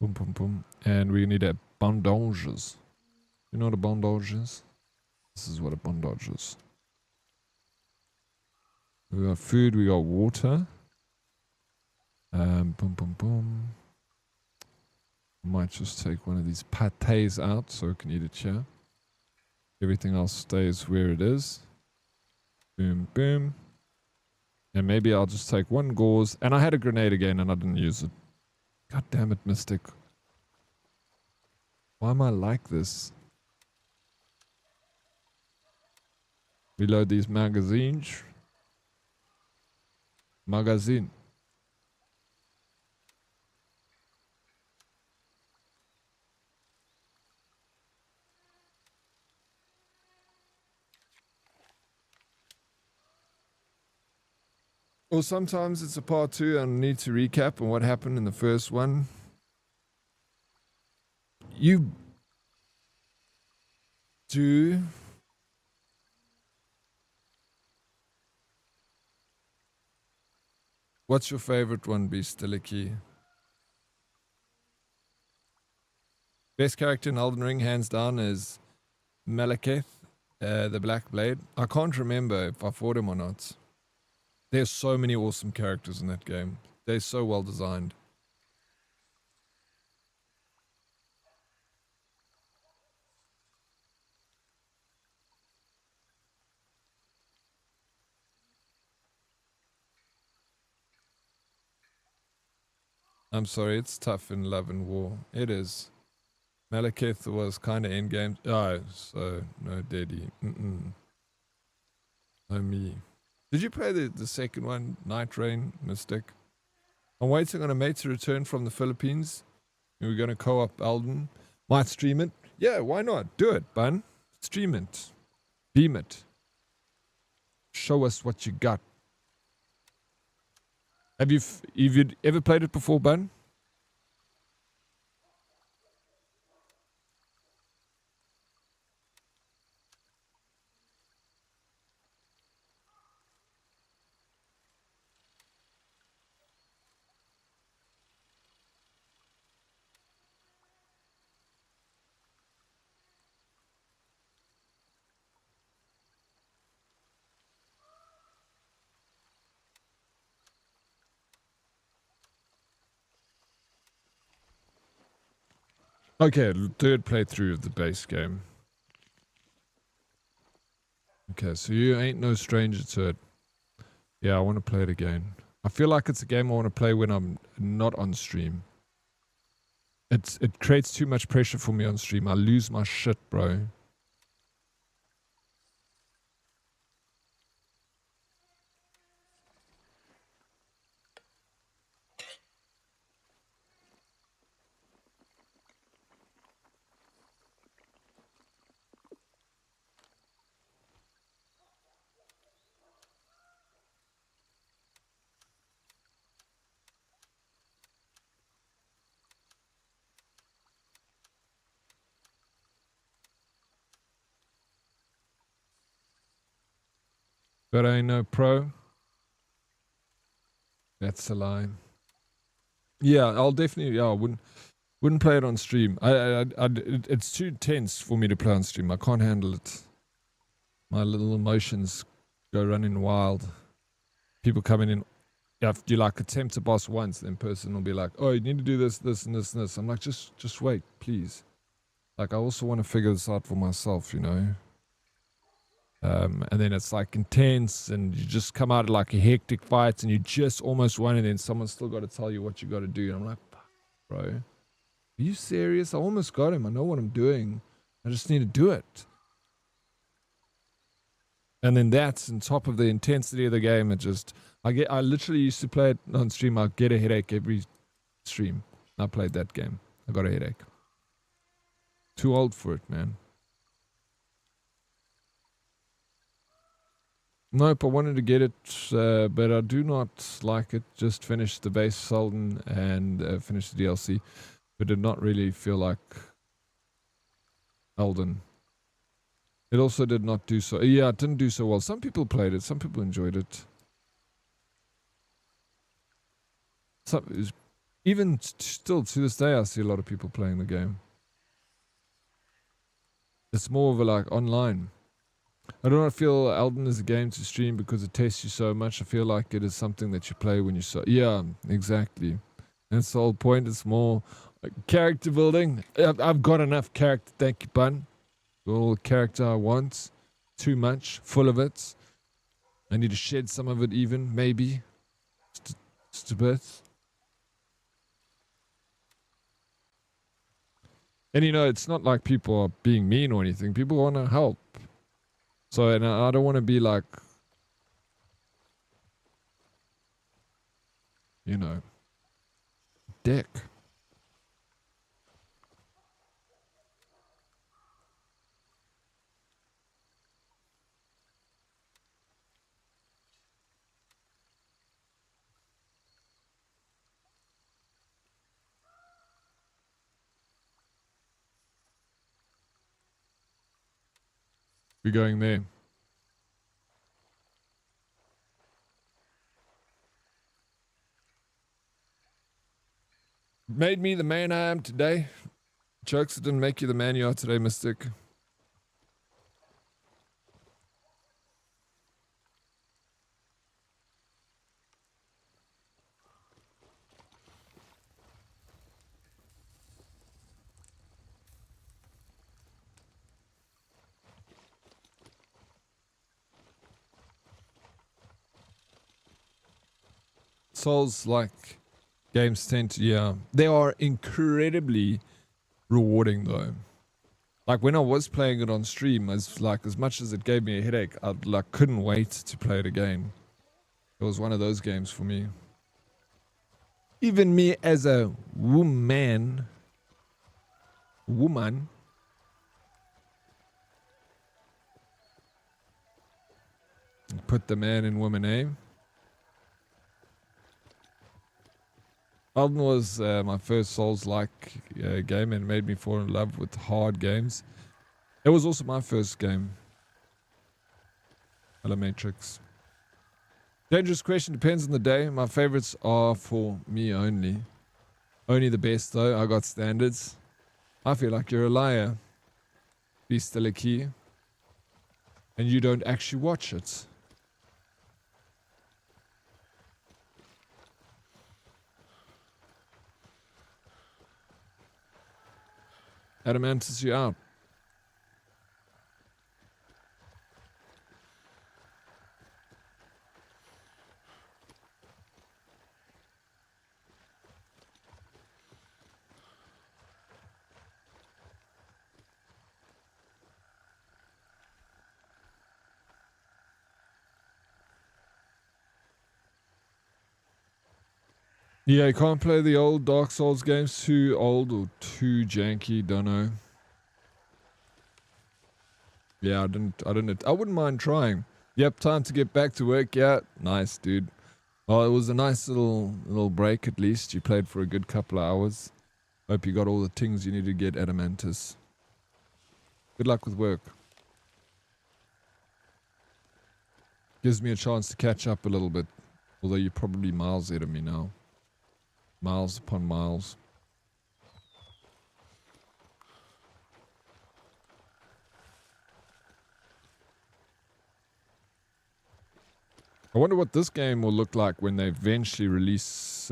Boom, boom, boom. And we need a bandages. You know what a bandage is? This is what a bandage is. We got food, we got water. Boom, boom, boom. Might just take one of these pates out so we can eat it here. Everything else stays where it is. Boom, boom. And maybe I'll just take 1 gauze. And I had a grenade again and I didn't use it. God damn it, Mystic. Why am I like this? Reload these magazines. Magazine. Or sometimes it's a part 2 and I need to recap on what happened in the first one. You do what's your favorite one, Beastilicky? Best character in Elden Ring, hands down, is Malekith, the Black Blade. I can't remember if I fought him or not. There's so many awesome characters in that game. They're so well designed. I'm sorry, it's tough in Love and War. It is. Malekith was kind of endgame. Oh, so no daddy. No me. Did you play the second one, Night Rain, Mystic? I'm waiting on a mate to return from the Philippines. And we're going to co-op Elden. Might stream it. Yeah, why not? Do it, bun. Stream it. Beam it. Show us what you got. Have you ever played it before, Bun? Okay, third playthrough of the base game. Okay, so you ain't no stranger to it. Yeah, I want to play it again. I feel like it's a game I want to play when I'm not on stream. It creates too much pressure for me on stream. I lose my shit, bro. But I ain't no pro. That's a lie. Yeah, I'll definitely. Yeah, I wouldn't play it on stream. It's too tense for me to play on stream. I can't handle it. My little emotions go running wild. People coming in. Yeah, if you like attempt a boss once, then person will be like, "Oh, you need to do this, this, and this, and this." I'm like, just wait, please. Like, I also want to figure this out for myself, you know. And then it's like intense, and you just come out of like a hectic fight, and you just almost won, and then someone's still got to tell you what you got to do. And I'm like, bro, are you serious? I almost got him. I know what I'm doing. I just need to do it. And then that's on top of the intensity of the game. I literally used to play it on stream. I get a headache every stream. I played that game. I got a headache. Too old for it, man. Nope, I wanted to get it, but I do not like it. Just finished the base Sultan and finished the DLC, but did not really feel like Elden. It also did not do so. Yeah, it didn't do so well. Some people played it. Some people enjoyed it. Even still to this day, I see a lot of people playing the game. It's more of a like online. I do not feel Elden is a game to stream because it tastes you so much. I feel like it is something that you play when you so. Yeah, exactly. That's the whole point. It's more character building. I've got enough character. Thank you, Bun. All the character I want. Too much. Full of it. I need to shed some of it even. Maybe. Just a bit. And you know, it's not like people are being mean or anything. People want to help. So, and I don't want to be like, you know, dick. We're going there. Made me the man I am today. Jokes that didn't make you the man you are today, Mystic. Souls-like games tend to, yeah. They are incredibly rewarding though. Like when I was playing it on stream, as much as it gave me a headache, I couldn't wait to play it again. It was one of those games for me. Even me as a woman, Put the man in woman, eh? Elden was my first Souls-like game and made me fall in love with hard games. It was also my first game. Hello, Matrix. Dangerous question, depends on the day. My favorites are for me only. Only the best though, I got standards. I feel like you're a liar. Be still a key. And you don't actually watch it. Adamantis, you out. Yeah, you can't play the old Dark Souls games. Too old or too janky. Don't know. Yeah, I wouldn't mind trying. Yep, time to get back to work. Yeah, nice, dude. Well, it was a nice little break at least. You played for a good couple of hours. Hope you got all the things you need to get Adamantis. Good luck with work. Gives me a chance to catch up a little bit. Although you're probably miles ahead of me now. Miles upon miles. I wonder what this game will look like when they eventually release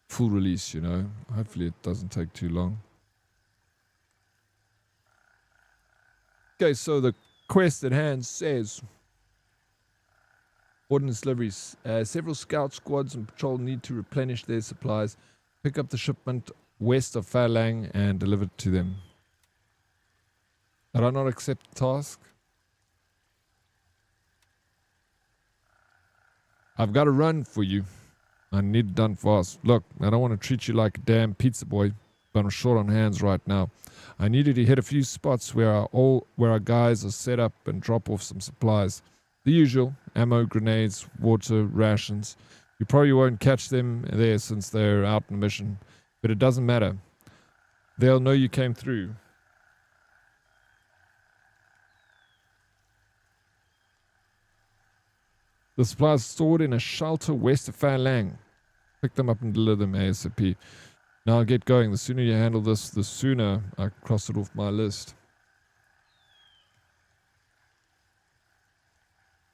full release, you know. Hopefully it doesn't take too long. Okay, so the quest at hand says ordnance deliveries. Several scout squads and patrol need to replenish their supplies. Pick up the shipment west of Falang and deliver it to them. Did I not accept the task? I've got to run for you. I need it done fast. Look, I don't want to treat you like a damn pizza boy, but I'm short on hands right now. I needed to hit a few spots where our guys are set up and drop off some supplies. The usual, ammo, grenades, water, rations. You probably won't catch them there since they're out on a mission, but it doesn't matter. They'll know you came through. The supplies stored in a shelter west of Falang. Pick them up and deliver them ASAP. Now get going. The sooner you handle this, the sooner I cross it off my list.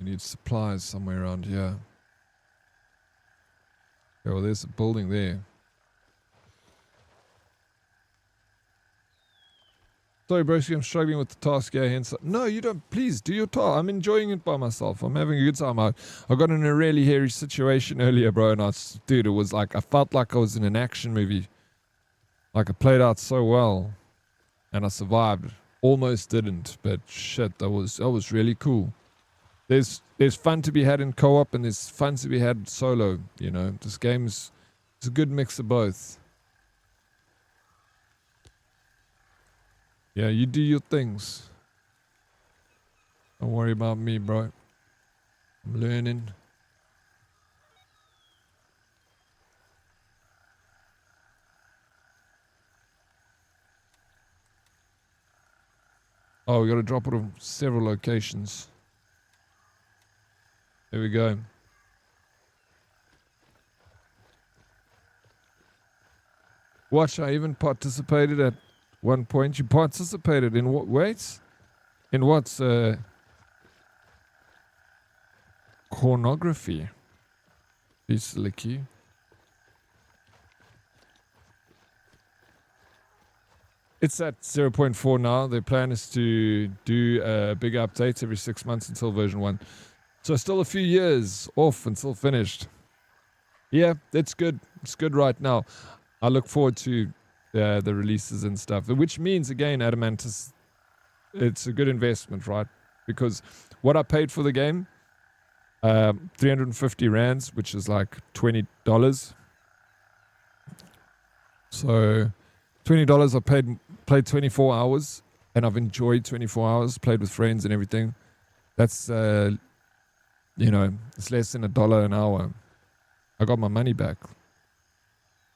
You need supplies somewhere around here. Okay, well, there's a building there. Sorry, broski, I'm struggling with the task here. Hence, no, you don't. Please do your task. I'm enjoying it by myself. I'm having a good time. I got in a really hairy situation earlier, bro, and dude, it was like I felt like I was in an action movie. Like I played out so well, and I survived. Almost didn't, but shit, that was really cool. There's fun to be had in co-op, and there's fun to be had solo. You know, this game's it's a good mix of both. Yeah, you do your things. Don't worry about me, bro. I'm learning. Oh, we got to drop it on several locations. There we go. Watch, I even participated at one point. You participated in what? Wait, in what's pornography? It's licky. It's at 0.4 now. Their plan is to do big updates every 6 months until version 1. So still a few years off until finished. Yeah, that's good. It's good right now. I look forward to the releases and stuff, which means, again, Adamantis, it's a good investment, right? Because what I paid for the game, 350 rands, which is like $20. So $20, I played 24 hours, and I've enjoyed 24 hours, played with friends and everything. That's you know, it's less than $1 an hour. I got my money back.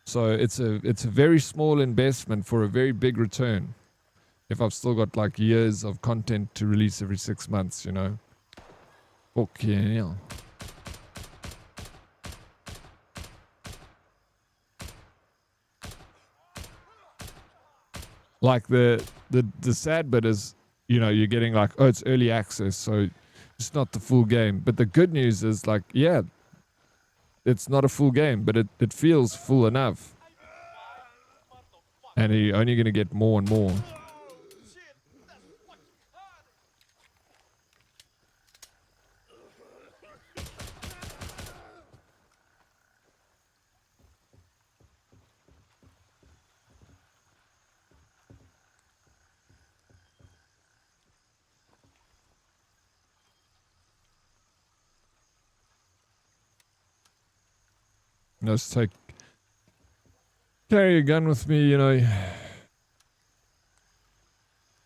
So it's a very small investment for a very big return. If I've still got like years of content to release every 6 months, you know. Okay, yeah. Like the sad bit is, you know, you're getting like, oh, it's early access, so it's not the full game. But the good news is like, yeah, it's not a full game, but it feels full enough. And you're only going to get more and more. Just carry a gun with me, you know.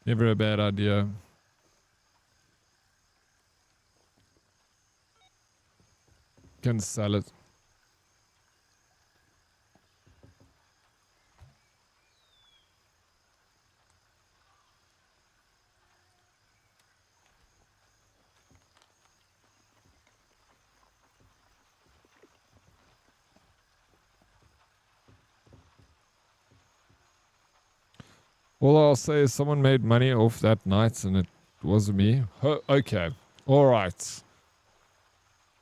Never a bad idea. Can sell it. All I'll say is someone made money off that night and it wasn't me. Okay. All right.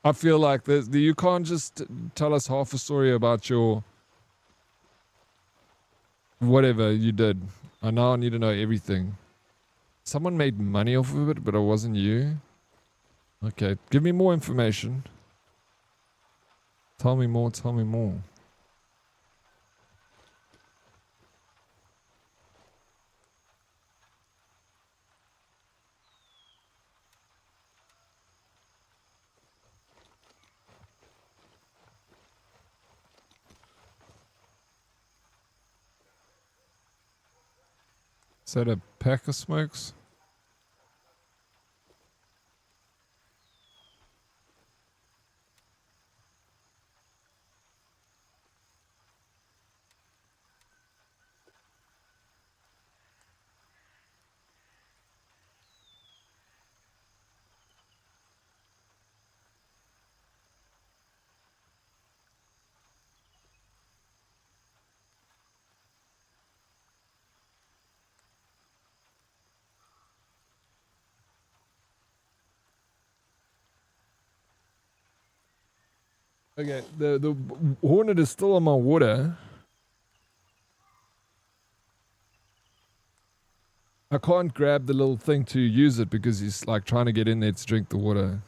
I feel like you can't just tell us half a story about your whatever you did. I now need to know everything. Someone made money off of it, but it wasn't you. Okay. Give me more information. Tell me more. Tell me more. Is that a pack of smokes? Okay, the Hornet is still on my water. I can't grab the little thing to use it because he's like trying to get in there to drink the water.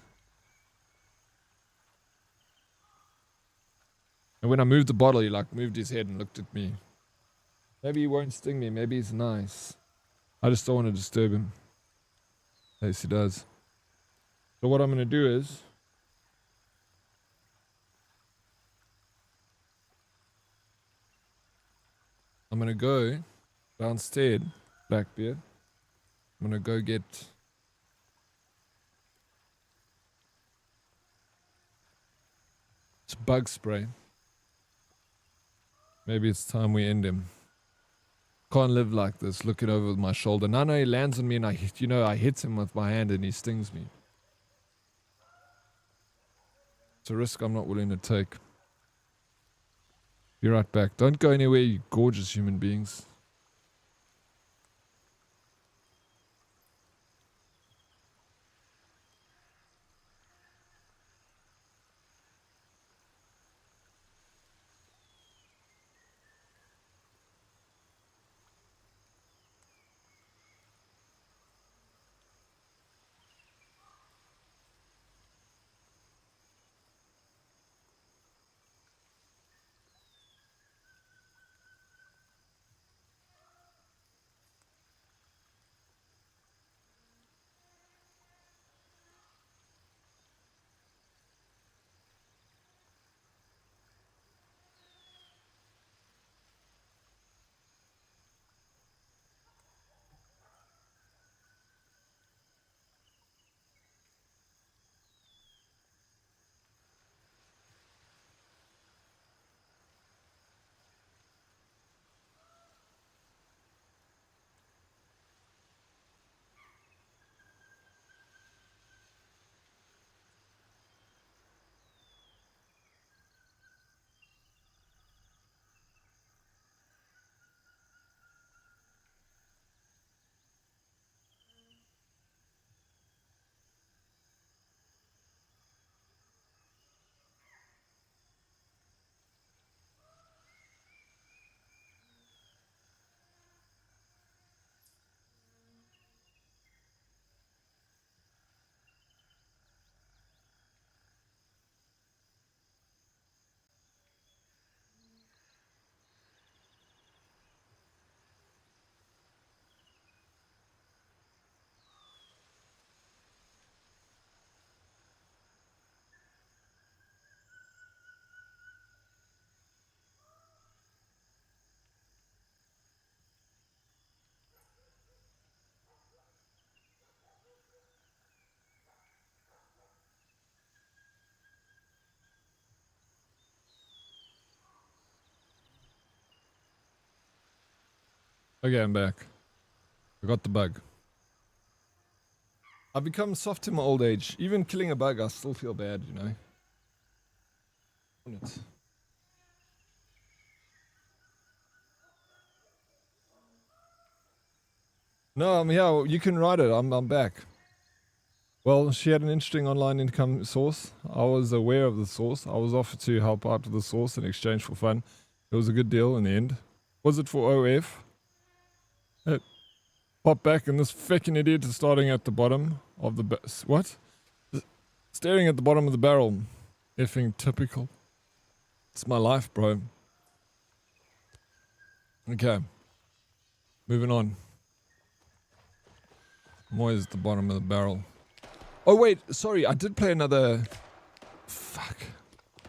And when I moved the bottle, he like moved his head and looked at me. Maybe he won't sting me. Maybe he's nice. I just don't want to disturb him. Yes, he does. So what I'm going to do is I'm going to go downstairs, Blackbeard. I'm going to go get some bug spray. Maybe it's time we end him. Can't live like this, looking over my shoulder. No, he lands on me and I hit him with my hand and he stings me. It's a risk I'm not willing to take. Be right back. Don't go anywhere, you gorgeous human beings. Okay, I'm back. I got the bug. I've become soft in my old age. Even killing a bug, I still feel bad, you know. No, I'm here. You can write it. I'm back. Well, she had an interesting online income source. I was aware of the source. I was offered to help out with the source in exchange for fun. It was a good deal in the end. Was it for OF? It popped back and this fucking idiot is starting at the bottom of the... What? Staring at the bottom of the barrel. Effing typical. It's my life, bro. Okay. Moving on. I'm always at the bottom of the barrel. Oh wait, sorry, I did play another... Fuck.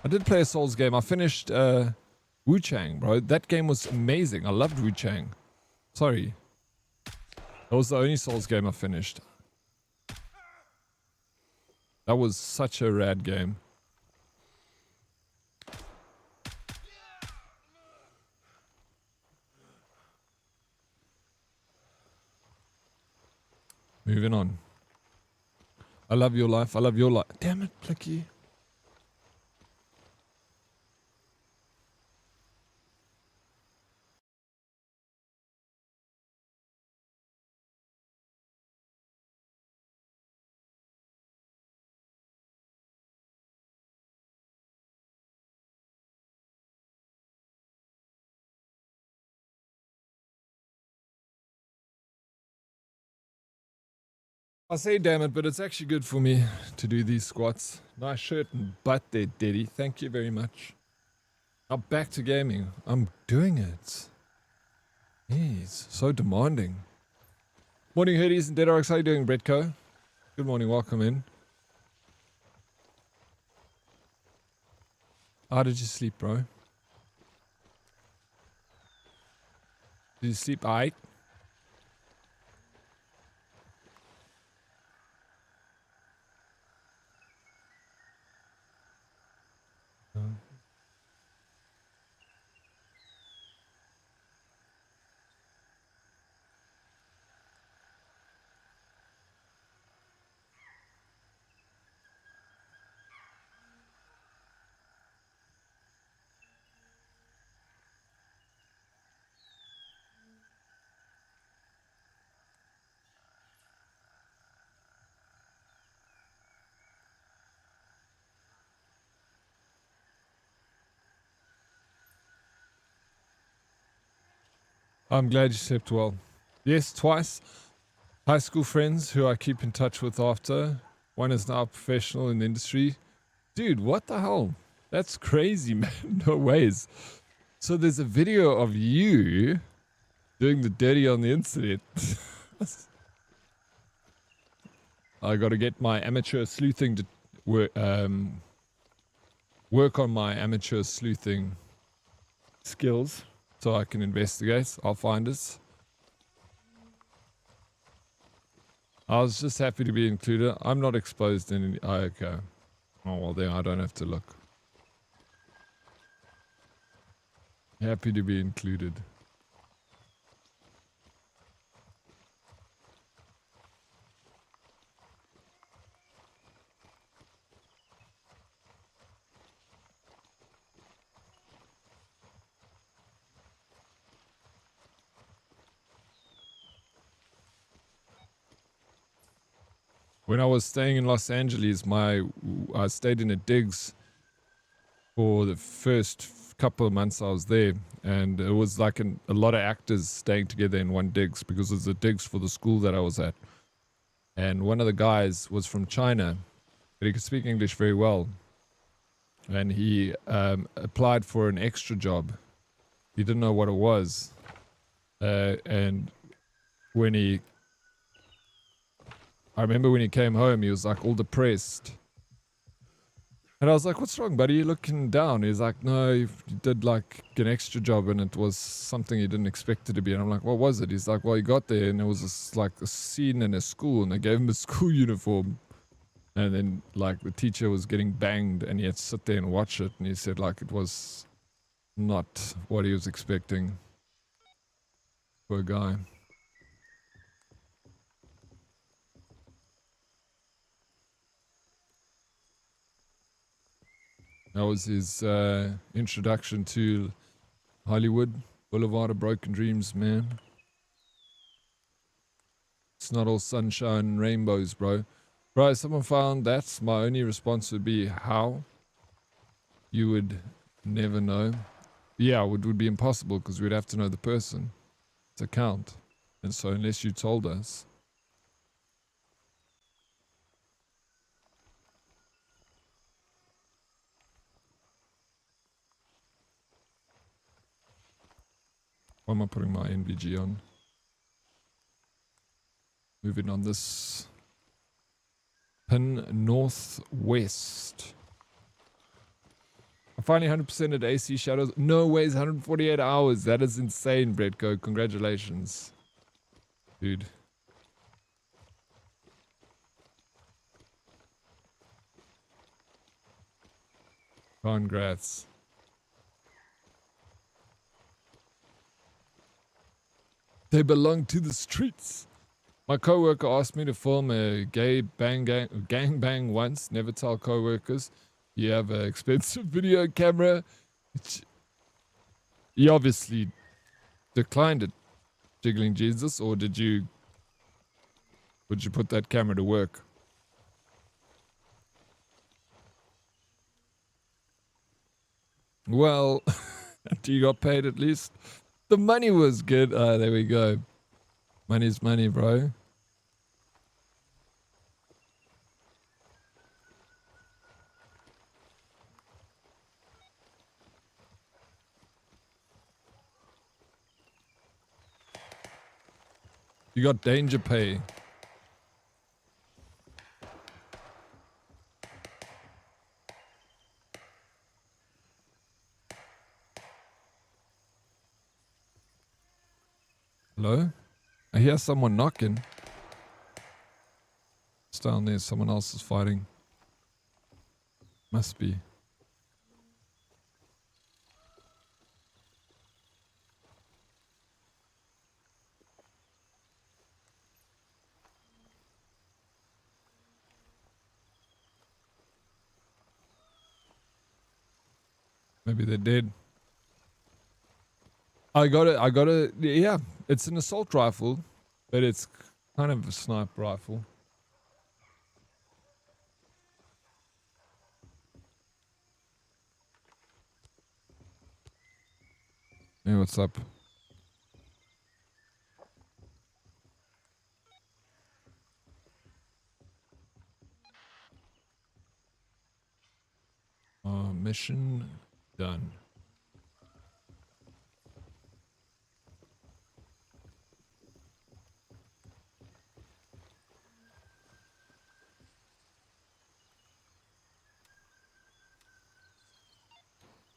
I did play a Souls game. I finished Wu Chang, bro. That game was amazing. I loved Wu Chang. Sorry. That was the only Souls game I finished. That was such a rad game. Moving on. I love your life. I love your life. Damn it, Plicky. I say damn it, but it's actually good for me to do these squats. Nice shirt and butt there, Daddy. Thank you very much. Now back to gaming. I'm doing it. Jeez, so demanding. Morning, Hoodies and Dead Oryx. How you doing, Bretco? Good morning, welcome in. How did you sleep, bro? Did you sleep alright? I'm glad you slept well. Yes, twice. High school friends who I keep in touch with after. One is now a professional in the industry. Dude, what the hell? That's crazy, man. No ways. So there's a video of you doing the dirty on the internet. I got to get my amateur sleuthing to work on my amateur sleuthing skills so I can investigate. I'll find it. I was just happy to be included. I'm not exposed in any... Oh, okay. Oh, well, then I don't have to look. Happy to be included. When I was staying in Los Angeles, I stayed in a digs for the first couple of months I was there, and it was like a lot of actors staying together in one digs because it was a digs for the school that I was at. And one of the guys was from China, but he could speak English very well. And he applied for an extra job. He didn't know what it was. And when I remember when he came home, he was like all depressed. And I was like, what's wrong, buddy? You're looking down. He's like, no, you did like an extra job and it was something he didn't expect it to be. And I'm like, what was it? He's like, well, he got there and it was this, like a scene in a school and they gave him a school uniform. And then like the teacher was getting banged and he had to sit there and watch it. And he said like it was not what he was expecting. Poor guy. That was his introduction to Hollywood. Boulevard of Broken Dreams, man. It's not all sunshine and rainbows, bro. Bro, if someone found that, my only response would be how? You would never know. Yeah, it would be impossible because we'd have to know the person to count. And so unless you told us. Why am I putting my NVG on? Moving on this pin northwest. I finally 100% at AC Shadows. No ways, 148 hours. That is insane, Bretko. Congratulations. Dude. Congrats. They belong to the streets. My coworker asked me to film a gay gang bang once. Never tell coworkers you have an expensive video camera. You obviously declined it, Jiggling Jesus, or would you put that camera to work? Well, you got paid at least. The money was good. There we go. Money's money, bro. You got danger pay. Hello? I hear someone knocking. It's down there. Someone else is fighting. Must be. Maybe they're dead. I got it. Yeah, it's an assault rifle, but it's kind of a sniper rifle. Hey, what's up? Mission done.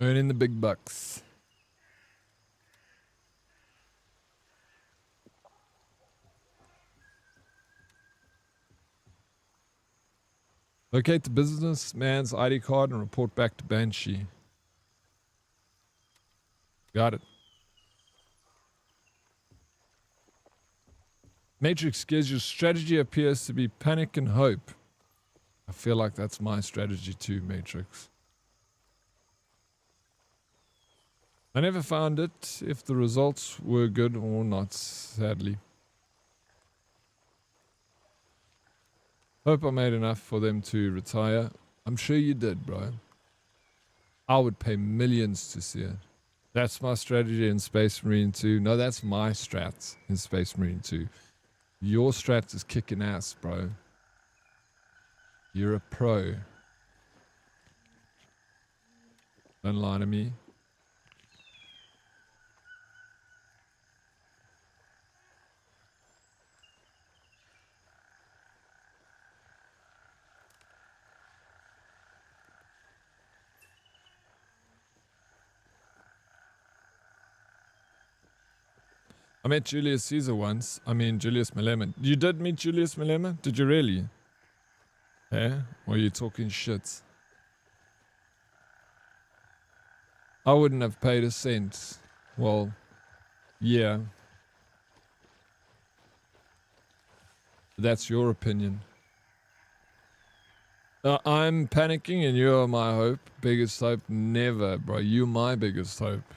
Earning the big bucks. Locate the businessman's ID card and report back to Banshee. Got it. Matrix gives your strategy appears to be panic and hope. I feel like that's my strategy too, Matrix. I never found it if the results were good or not, sadly. Hope I made enough for them to retire. I'm sure you did, bro. I would pay millions to see it. That's my strategy in Space Marine 2. No, that's my strats in Space Marine 2. Your strats is kicking ass, bro. You're a pro. Don't lie to me. I met Julius Caesar once. Julius Malema. You did meet Julius Malema? Did you really? Eh? Or are you talking shit? I wouldn't have paid a cent. Well, yeah. That's your opinion. I'm panicking and you're my hope. Biggest hope? Never, bro. You're my biggest hope.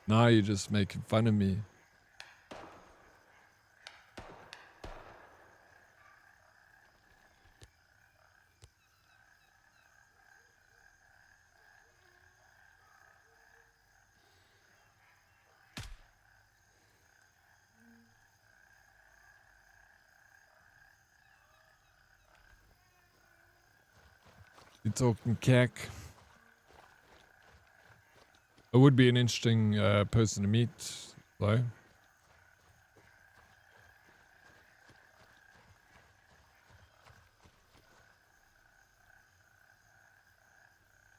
Now you're just making fun of me. You're talking cack. It would be an interesting person to meet, though.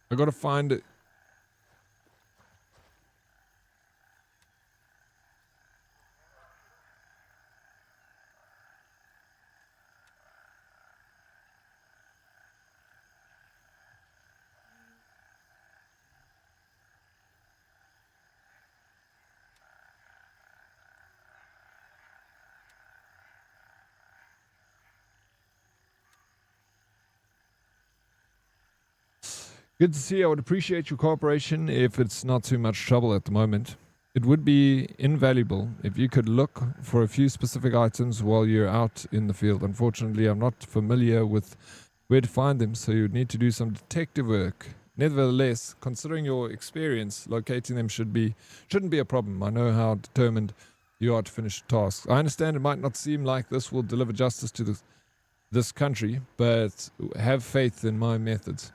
I gotta find it. Good to see. I would appreciate your cooperation if it's not too much trouble at the moment. It would be invaluable if you could look for a few specific items while you're out in the field. Unfortunately, I'm not familiar with where to find them, so you'd need to do some detective work. Nevertheless, considering your experience, locating them shouldn't be a problem. I know how determined you are to finish the task. I understand it might not seem like this will deliver justice to this country, but have faith in my methods.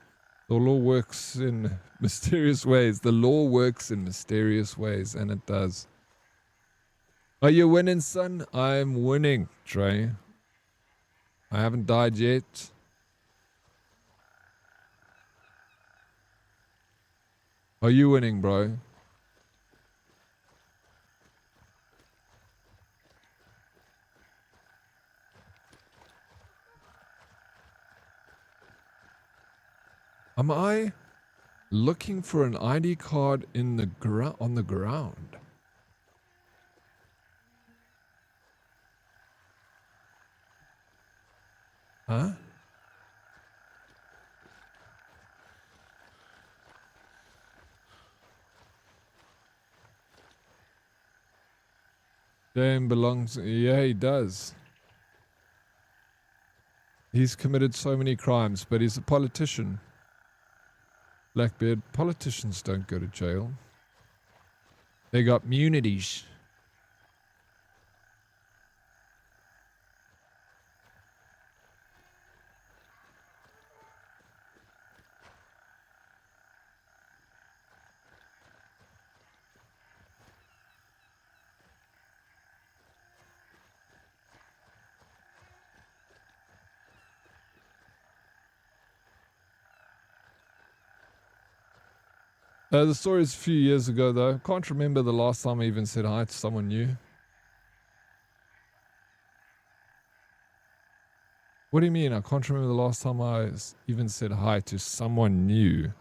The law works in mysterious ways. The law works in mysterious ways, and it does. Are you winning, son? I'm winning, Trey. I haven't died yet. Are you winning, bro? Am I looking for an ID card in the on the ground? Huh? Dame belongs. Yeah, he does. He's committed so many crimes, but he's a politician. Blackbeard, politicians don't go to jail. They got immunities. The story is a few years ago, though. Can't remember the last time I even said hi to someone new. What do you mean? I can't remember the last time I even said hi to someone new.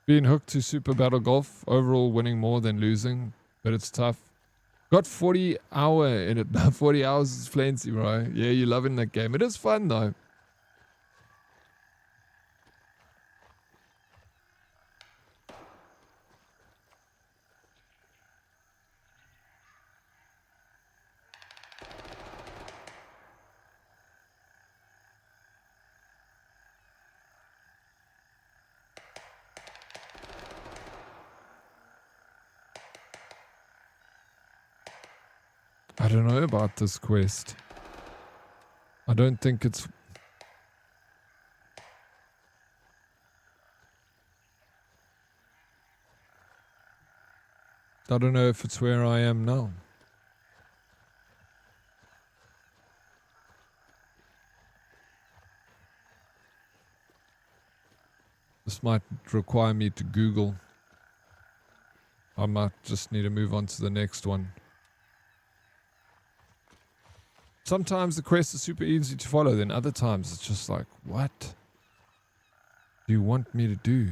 Being hooked to Super Battle Golf, overall winning more than losing, but it's tough. Got 40 hour in it. 40 hours is plenty, bro. Yeah, you're loving that game. It is fun, though. I don't know about this quest. I don't think it's... I don't know if it's where I am now. This might require me to Google. I might just need to move on to the next one. Sometimes the quest is super easy to follow, then other times it's just like, what do you want me to do?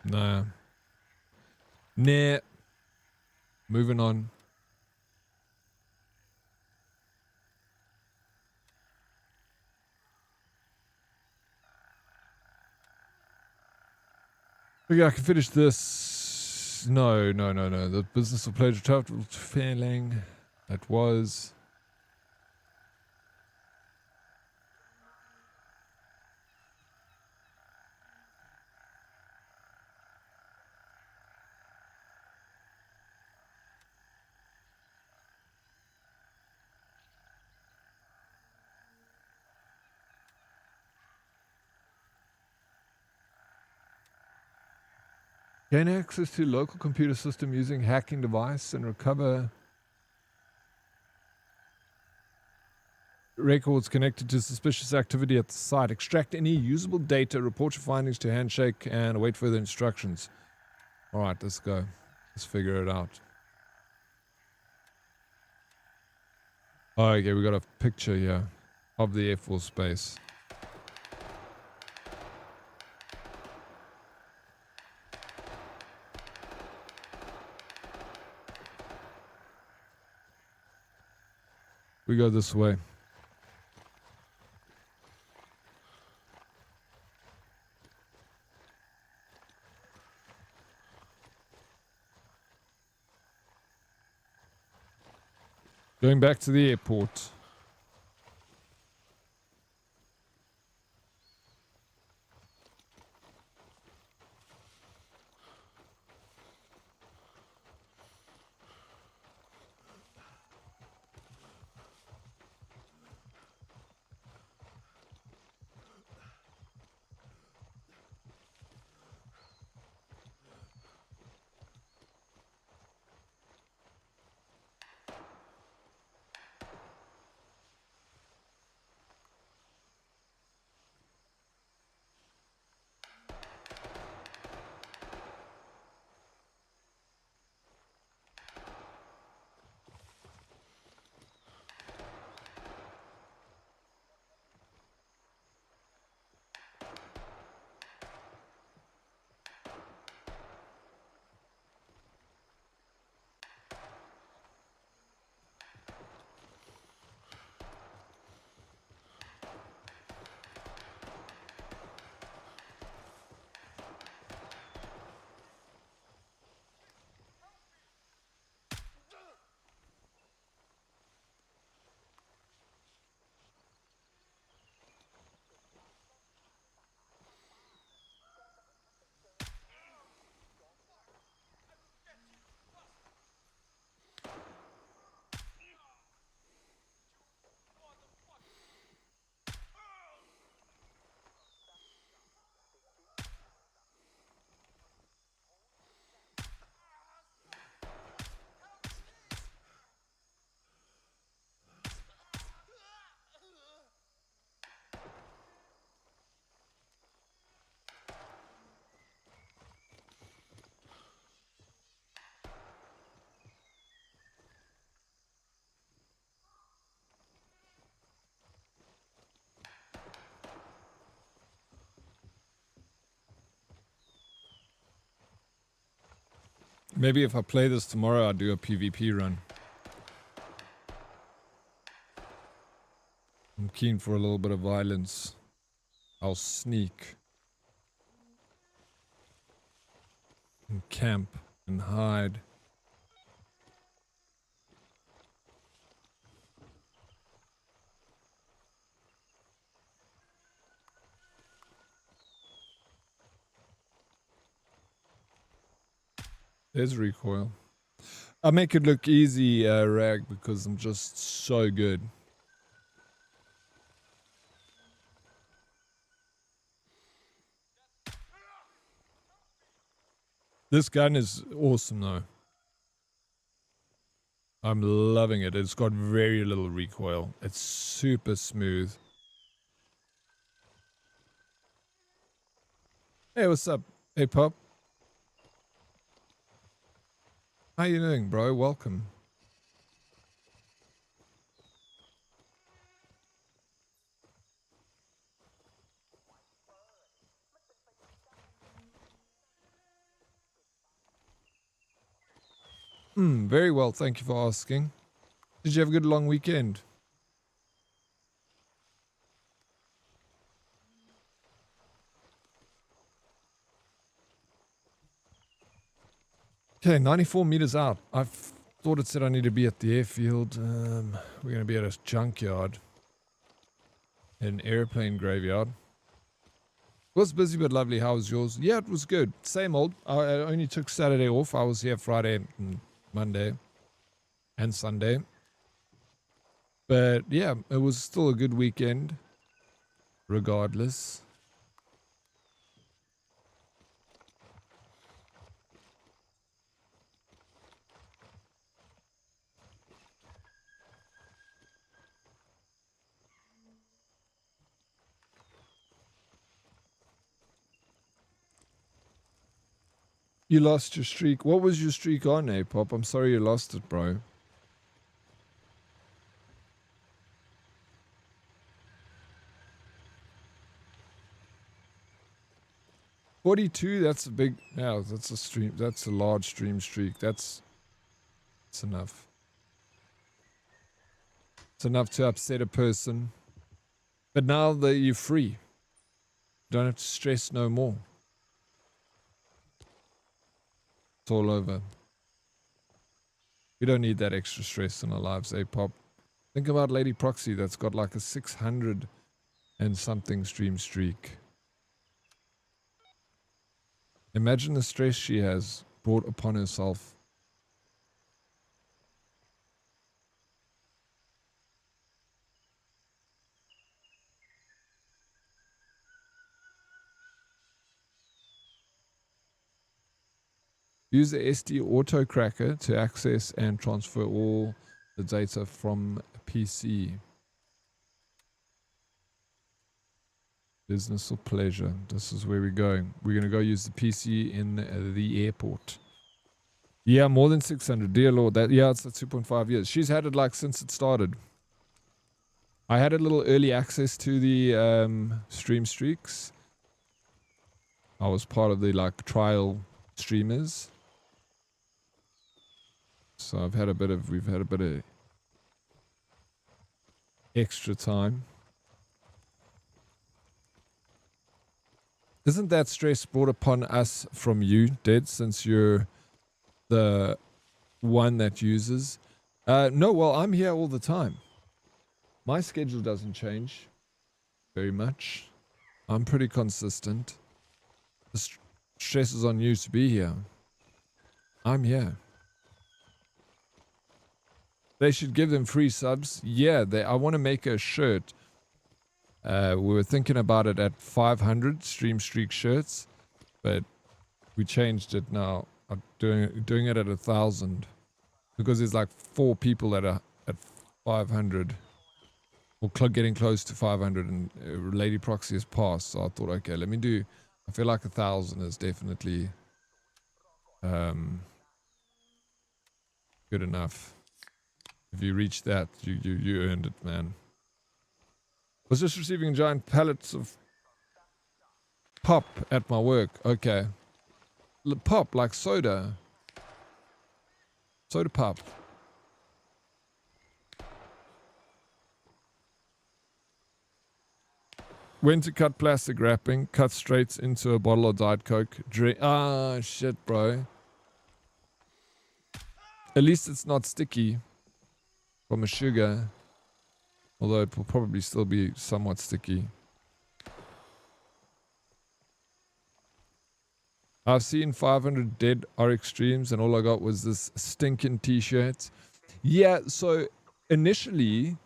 Nah. Nah. Moving on. Okay, I can finish this. No. The business of pleasure travel failing. That was. Gain access to local computer system using hacking device and recover records connected to suspicious activity at the site. Extract any usable data, report your findings to Handshake, and await further instructions. Alright, let's go. Let's figure it out. Oh, okay, we got a picture here of the Air Force Base. We go this way. Going back to the airport. Maybe if I play this tomorrow, I'll do a PvP run. I'm keen for a little bit of violence. I'll sneak. And camp and hide. There's recoil. I make it look easy, Rag, because I'm just so good. This gun is awesome, though. I'm loving it. It's got very little recoil. It's super smooth. Hey, what's up? Hey, Pop. How you doing, bro? Welcome. Very well. Thank you for asking. Did you have a good long weekend? Okay, 94 meters out. I thought it said I need to be at the airfield. We're going to be at a junkyard. An airplane graveyard. It was busy but lovely. How was yours? Yeah, it was good. Same old. I only took Saturday off. I was here Friday and Monday and Sunday. But yeah, it was still a good weekend regardless. You lost your streak. What was your streak on, Pop? I'm sorry you lost it, bro. $42, that's a big, yeah, that's a stream, that's a large stream streak. That's enough. It's enough to upset a person. But now that you're free, you don't have to stress no more. It's all over. We don't need that extra stress in our lives, Pop. Think about Lady Proxy that's got like a 600 and something stream streak. Imagine the stress she has brought upon herself. Use the SD auto cracker to access and transfer all the data from PC. Business or pleasure? This is where we're going. We're going to go use the PC in the airport. Yeah, more than 600. Dear Lord, that yeah, it's 2.5 years. She's had it like since it started. I had a little early access to the stream streaks. I was part of the like trial streamers. So we've had a bit of extra time. Isn't that stress brought upon us from you, Dead, since you're the one that uses? No, well, I'm here all the time. My schedule doesn't change very much. I'm pretty consistent. The stress is on you to be here. I'm here. They should give them free subs. Yeah, I want to make a shirt. We were thinking about it at 500 stream streak shirts, but we changed it now. I'm doing it at 1,000 because there's like 4 people that are at 500 or getting close to 500, and Lady Proxy has passed. So I thought, okay, let me do. I feel like 1,000 is definitely good enough. If you reach that, you earned it, man. Was just receiving giant pallets of pop at my work. Okay. Pop, like soda. Soda pop. When to cut plastic wrapping, cut straight into a bottle of Diet Coke. Drink. Ah, shit, bro. At least it's not sticky from a sugar. Although it will probably still be somewhat sticky. I've seen 500 Dead Oryx streams and all I got was this stinking t-shirt. Yeah, so initially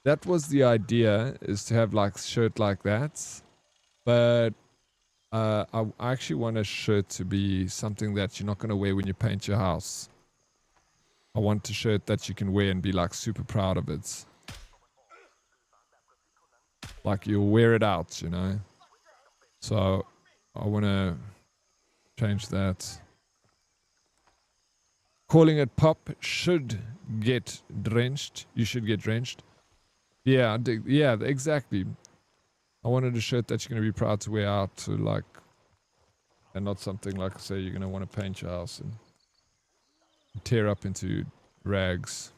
that was the idea, is to have like a shirt like that. But I actually want a shirt to be something that you're not going to wear when you paint your house. I want a shirt that you can wear and be like super proud of it. Like you'll wear it out, you know. So I want to change that. Calling it pop should get drenched. You should get drenched. Yeah, yeah, exactly. I wanted a shirt that you're going to be proud to wear out to like, and not something like I say you're going to want to paint your house and tear up into rags.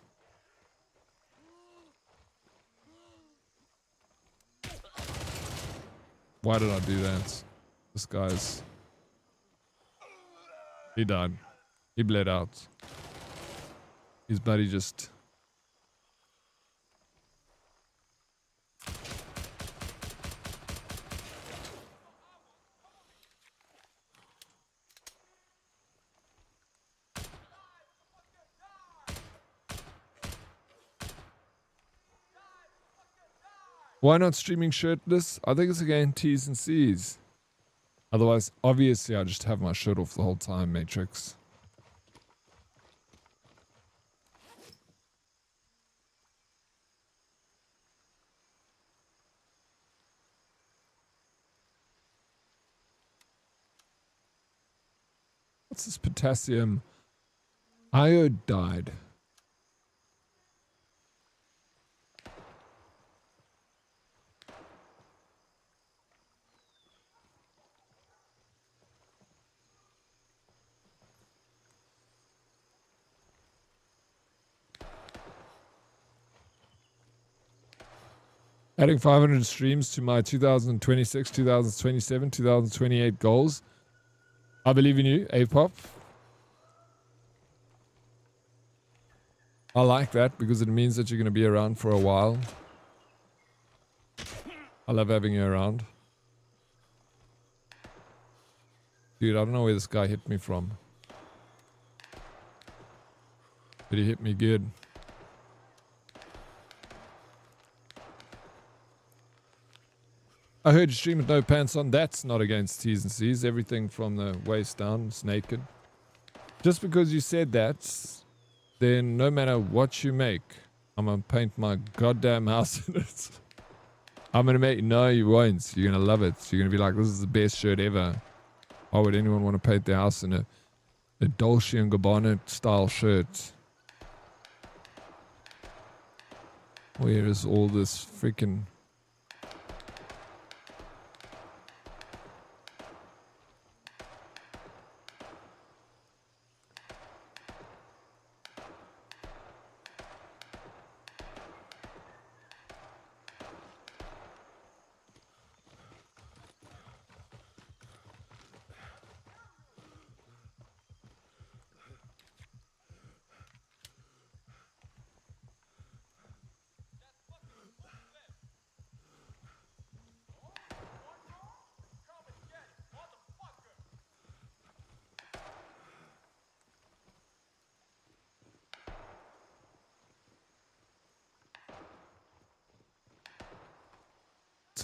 Why did I do that? This guy's... He died. He bled out. His buddy just... Why not streaming shirtless? I think it's again T's and C's. Otherwise, obviously, I just have my shirt off the whole time, Matrix. What's this potassium iodide? Adding 500 streams to my 2026, 2027, 2028 goals. I believe in you, A-Pop. I like that because it means that you're going to be around for a while. I love having you around. Dude, I don't know where this guy hit me from. But he hit me good. I heard you stream with no pants on. That's not against T's and C's. Everything from the waist down is naked. Just because you said that, then no matter what you make, I'm going to paint my goddamn house in it. I'm going to make... No, you won't. You're going to love it. You're going to be like, this is the best shirt ever. Why would anyone want to paint their house in a Dolce & Gabbana style shirt? Where is all this freaking...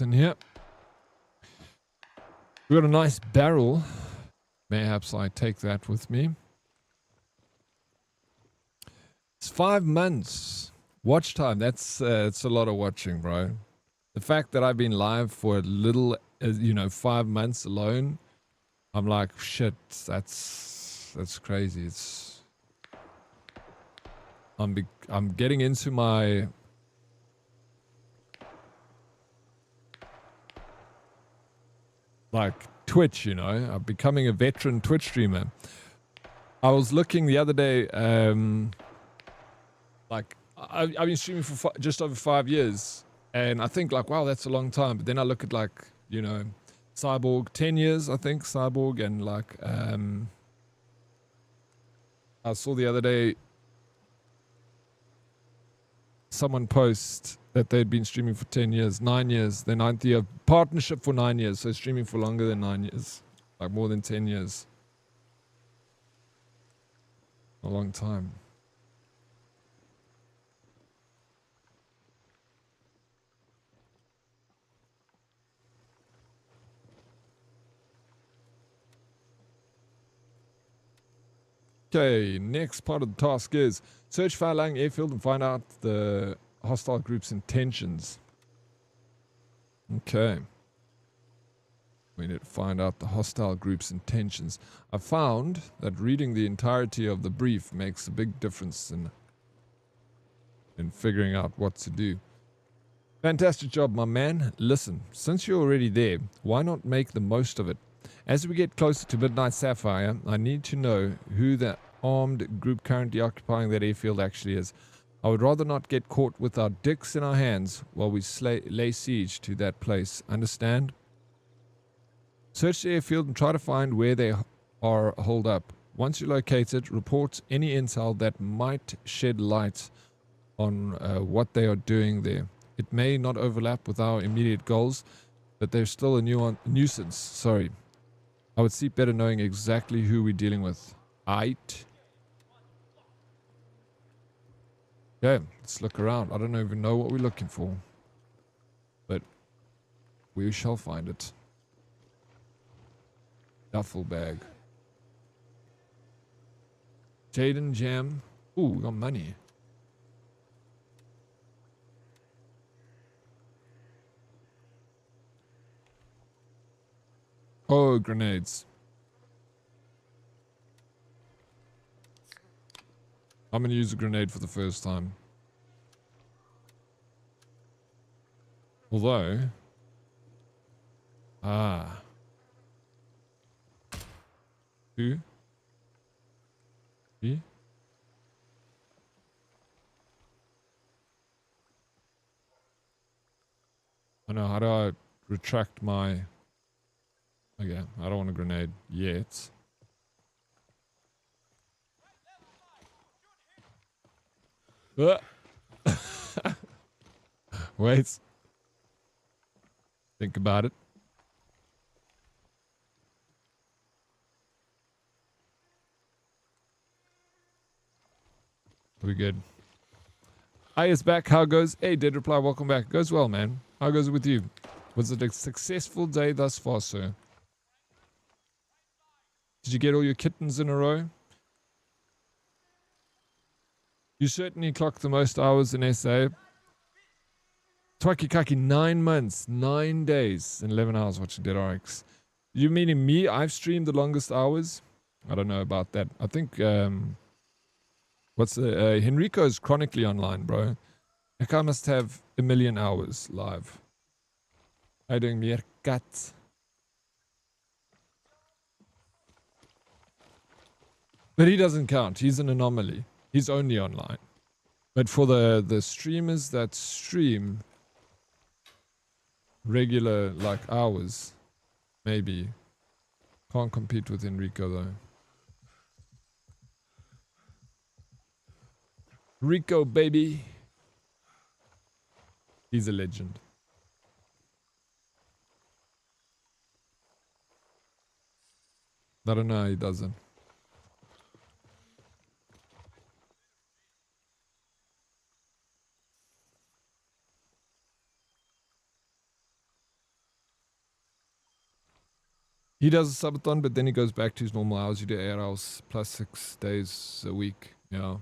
in here. We got a nice barrel. Perhaps I take that with me. It's 5 months. Watch time. That's it's a lot of watching, bro. The fact that I've been live for a little, 5 months alone, I'm like, shit. That's crazy. It's I'm getting into my like Twitch, I'm becoming a veteran Twitch streamer. I was looking the other day, like I've been streaming for just over 5 years, and I think like, wow, that's a long time. But then I look at like, Cyborg, 10 years, I think, Cyborg, and like, I saw the other day someone post that they'd been streaming for 10 years, 9 years, their 9th year partnership for 9 years. So streaming for longer than 9 years, like more than 10 years. A long time. Okay, next part of the task is search Falang airfield and find out the hostile group's intentions. Okay. We need to find out the hostile group's intentions. I found that reading the entirety of the brief makes a big difference in figuring out what to do. Fantastic job, my man. Listen, since you're already there, why not make the most of it? As we get closer to Midnight Sapphire, I need to know who the armed group currently occupying that airfield actually is. I would rather not get caught with our dicks in our hands while we lay siege to that place. Understand? Search the airfield and try to find where they are holed up. Once you locate it, report any intel that might shed light on what they are doing there. It may not overlap with our immediate goals, but they're still a nuisance. Sorry. I would see better knowing exactly who we're dealing with. Aight. Okay, let's look around. I don't even know what we're looking for, but we shall find it. Duffel bag. Jaden Jam. Ooh, we got money. Oh, grenades. I'm gonna use a grenade for the first time. Although... Ah. Who? He? I know, how do I retract my... Okay, I don't want a grenade yet. Wait. Think about it. We good. I is back. How goes? Hey, Dead Reply. Welcome back. Goes well, man. How goes it with you? Was it a successful day thus far, sir? Did you get all your kittens in a row? You certainly clocked the most hours in SA. Twaki 9 months, 9 days, and 11 hours watching Dead Oryx. You meaning me? I've streamed the longest hours? I don't know about that. I think, Henrico's chronically online, bro. Like I must have 1 million hours live. How you doing, Meerkat? But he doesn't count. He's an anomaly. He's only online. But for the streamers that stream regular, like, hours, maybe. Can't compete with Enrico, though. Rico, baby. He's a legend. I don't know how he doesn't. He does a subathon, but then he goes back to his normal hours. You do 8 hours plus 6 days a week. Yeah.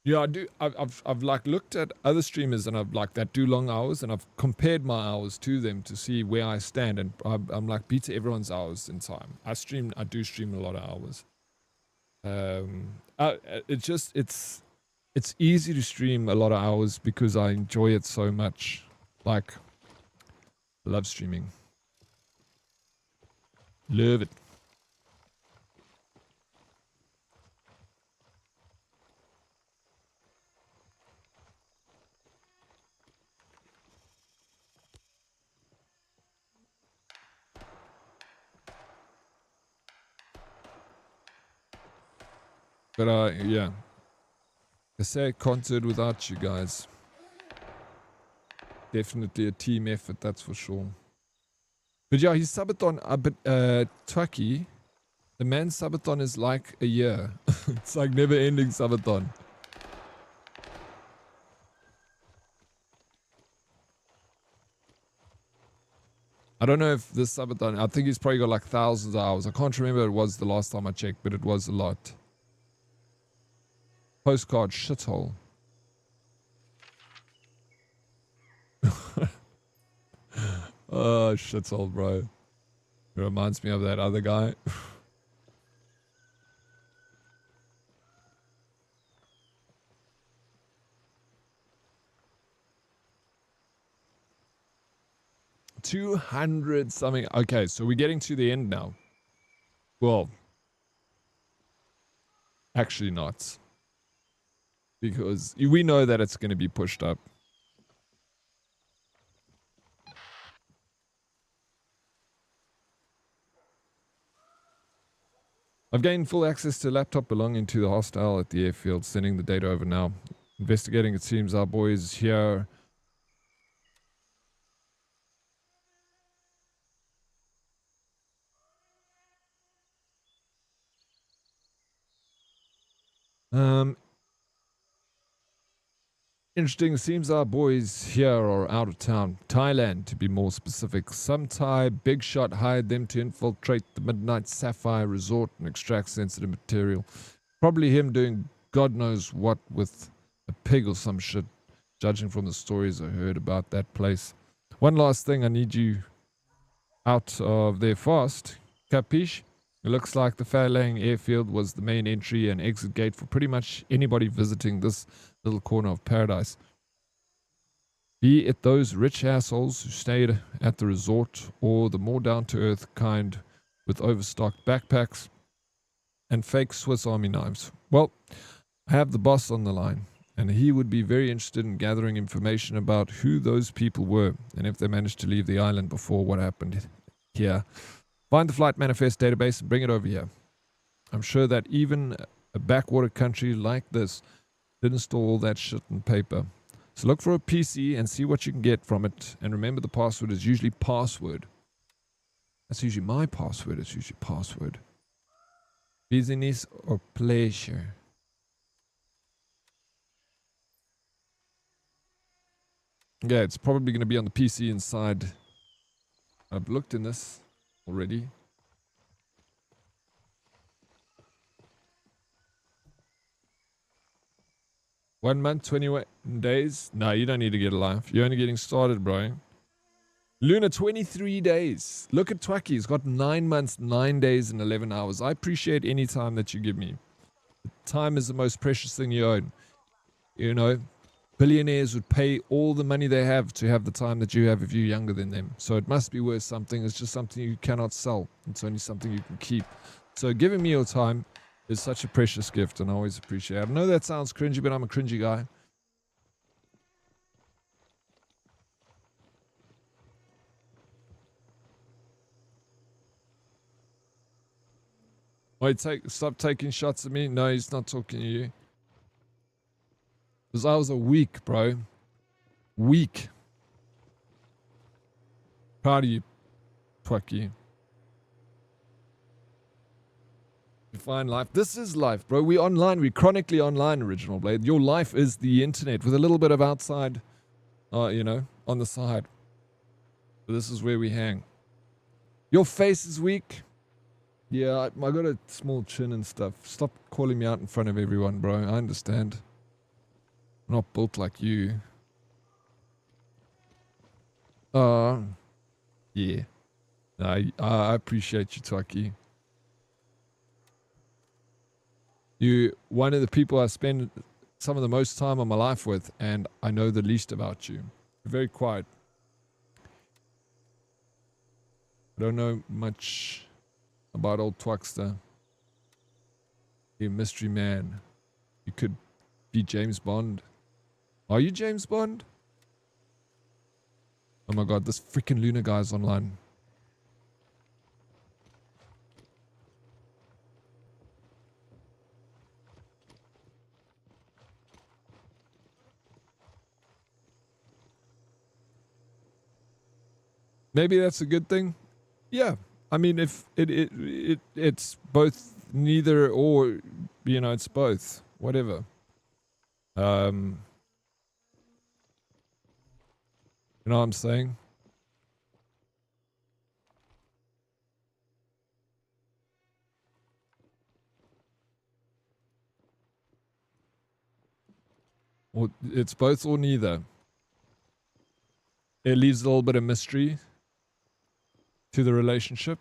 Yeah, I do. I've like looked at other streamers and I've like that do long hours and I've compared my hours to them to see where I stand and I'm like beat to everyone's hours in time. I do stream a lot of hours. It's easy to stream a lot of hours because I enjoy it so much. Like, love streaming. Love it. But yeah. I say I can't do it without you guys. Definitely a team effort, that's for sure. But yeah, his subathon, Twaki, the man's subathon is like a year. It's like never ending subathon. I don't know if this subathon, I think he's probably got like thousands of hours. I can't remember it was the last time I checked, but it was a lot. Postcard shithole. Oh, shithole, bro. It reminds me of that other guy. $200 something. Okay, so we're getting to the end now. Well, actually not. Because we know that it's going to be pushed up. I've gained full access to a laptop belonging to the hostile at the airfield, sending the data over now. Investigating, it seems our boys here. Interesting. It seems our boys here are out of town. Thailand, to be more specific. Some Thai big shot hired them to infiltrate the Midnight Sapphire Resort and extract sensitive material. Probably him doing God knows what with a pig or some shit, judging from the stories I heard about that place. One last thing, I need you out of there fast. Capiche? It looks like the Fairlang airfield was the main entry and exit gate for pretty much anybody visiting this little corner of paradise. Be it those rich assholes who stayed at the resort or the more down-to-earth kind with overstocked backpacks and fake Swiss Army knives. Well, I have the boss on the line, and he would be very interested in gathering information about who those people were and if they managed to leave the island before what happened here. Find the flight manifest database and bring it over here. I'm sure that even a backwater country like this didn't store all that shit in paper. So look for a PC and see what you can get from it. And remember, the password is usually password. That's usually my password. It's usually password. Business or pleasure. Yeah, it's probably going to be on the PC inside. I've looked in this already. One month, 21 days. No, you don't need to get a life. You're only getting started, bro. Luna, 23 days. Look at Twaki. He's got 9 months, 9 days, and 11 hours. I appreciate any time that you give me. Time is the most precious thing you own. You know, billionaires would pay all the money they have to have the time that you have if you're younger than them. So it must be worth something. It's just something you cannot sell. It's only something you can keep. So giving me your time is such a precious gift, and I always appreciate it. I know that sounds cringy, but I'm a cringy guy. Wait, stop taking shots at me. No, he's not talking to you. Because I was a weak, bro. Weak. Proud of you, Twaki. Define life. This is life, bro. We online. We chronically online, Original Blade. Your life is the internet with a little bit of outside, you know, on the side. But this is where we hang. Your face is weak. Yeah, I got a small chin and stuff. Stop calling me out in front of everyone, bro. I understand. I'm not built like you. Yeah. I appreciate you, Taki. You're one of the people I spend some of the most time of my life with, and I know the least about you. You're very quiet. I don't know much about old Twixter. You're a mystery man. You could be James Bond. Are you James Bond? Oh my god, this freaking Luna guy's online. Maybe that's a good thing. Yeah. I mean, if it's both neither or, you know, it's both. Whatever. You know what I'm saying? Or it's both or neither. It leaves a little bit of mystery to the relationship.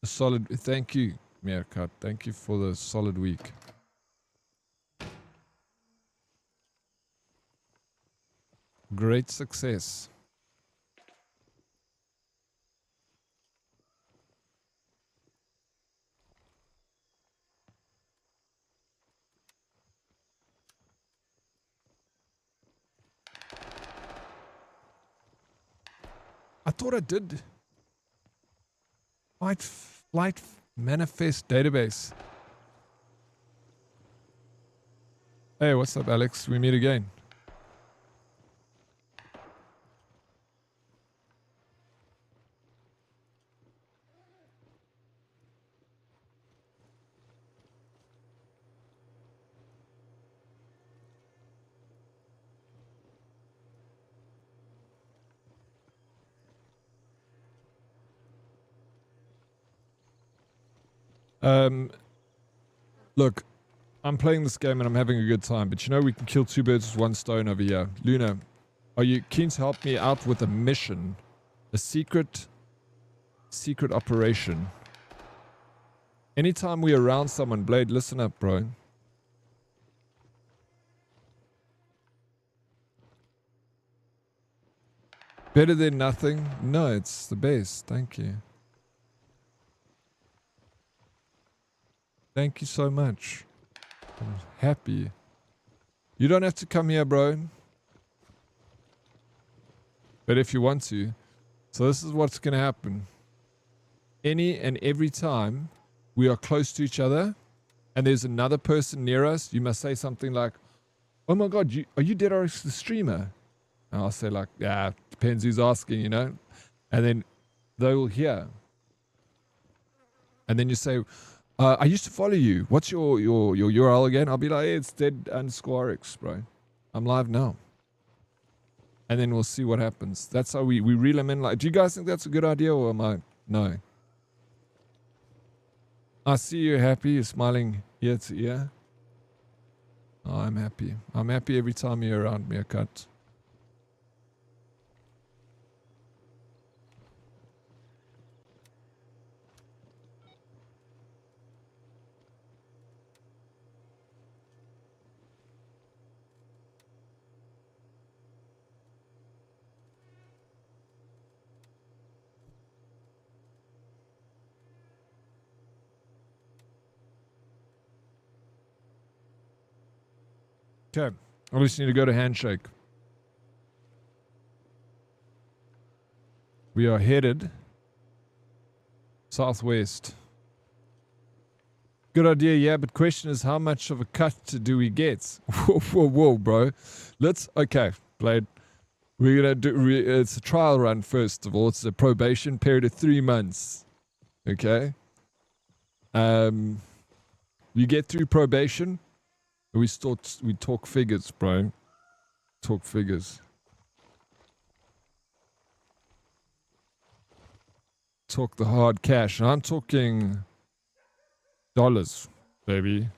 A solid, thank you, Meerkat. Thank you for the solid week. Great success. I thought I did. Flight manifest database. Hey, what's up, Alex? We meet again. Look, I'm playing this game and I'm having a good time, but you know we can kill two birds with one stone over here. Luna, are you keen to help me out with a mission? A secret operation. Anytime we're around someone, Blade, listen up, bro. Better than nothing? No, it's the best. Thank you. Thank you so much. I'm happy. You don't have to come here, bro. But if you want to. So this is what's going to happen. Any and every time we are close to each other and there's another person near us, you must say something like, oh my God, are you Dead Oryx the streamer? And I'll say like, yeah, depends who's asking, you know. And then they will hear. And then you say, I used to follow you. What's your URL again? I'll be like, hey, it's Dead_Oryx, bro. I'm live now. And then we'll see what happens. That's how we reel them in. Like, do you guys think that's a good idea or am I? No. I see you're happy. You're smiling ear to ear. Oh, I'm happy. I'm happy every time you're around me, Meerkat. Okay, I just need to go to handshake. We are headed southwest. Good idea, yeah, but question is how much of a cut do we get? Whoa, bro. Okay, Blade. We're going to do, it's a trial run first of all. It's a probation period of 3 months. Okay? You get through probation. We talk figures, bro. Talk figures. Talk the hard cash. And I'm talking dollars, baby.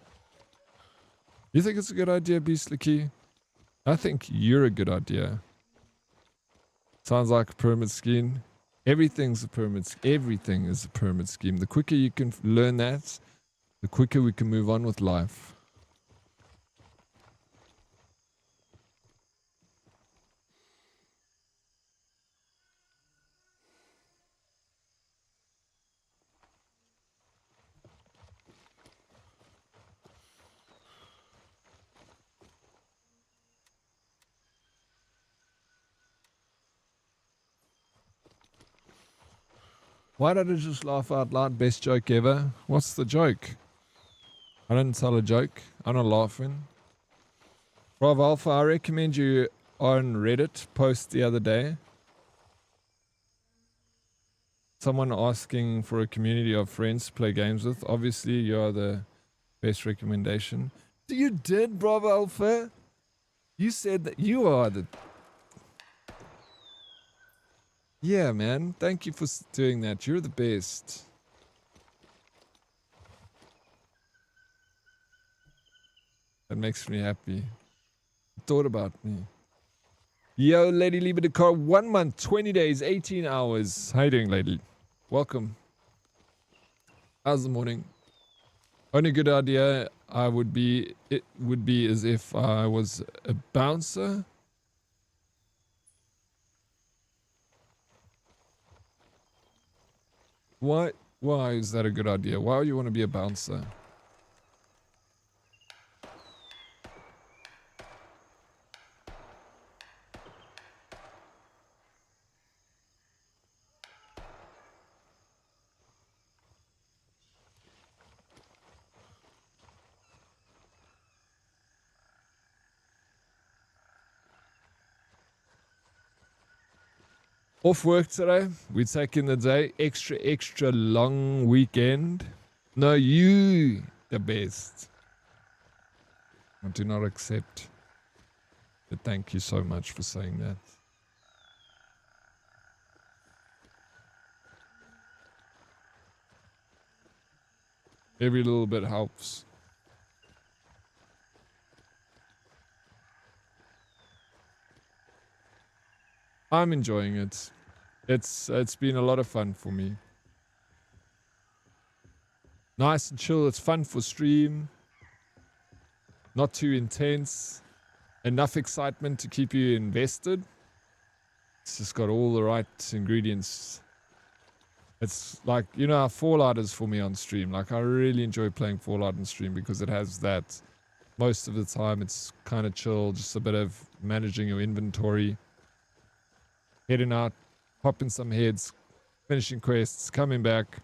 You think it's a good idea, Beastly Key? I think you're a good idea. Sounds like a pyramid scheme. Everything's a pyramid. Everything is a pyramid scheme. The quicker you can learn that, the quicker we can move on with life. Why did I just laugh out loud? Best joke ever. What's the joke? I didn't tell a joke. I'm not laughing. Bravo Alpha, I recommend you on Reddit post the other day. Someone asking for a community of friends to play games with. Obviously, you're the best recommendation. You did, Bravo Alpha. You said that you are the... Yeah, man. Thank you for doing that. You're the best. That makes me happy. Thought about me. Yo, Lady Leave the car. 1 month, 20 days, 18 hours. How you doing, lady? Welcome. How's the morning? Only good idea it would be as if I was a bouncer. Why is that a good idea? Why would you want to be a bouncer? Off work today. We're taking the day. Extra long weekend. No, you the best. I do not accept. But thank you so much for saying that. Every little bit helps. I'm enjoying it. It's been a lot of fun for me. Nice and chill. It's fun for stream. Not too intense. Enough excitement to keep you invested. It's just got all the right ingredients. It's like, you know how Fallout is for me on stream. Like, I really enjoy playing Fallout on stream because it has that. Most of the time it's kind of chill. Just a bit of managing your inventory. Heading out, popping some heads, finishing quests, coming back.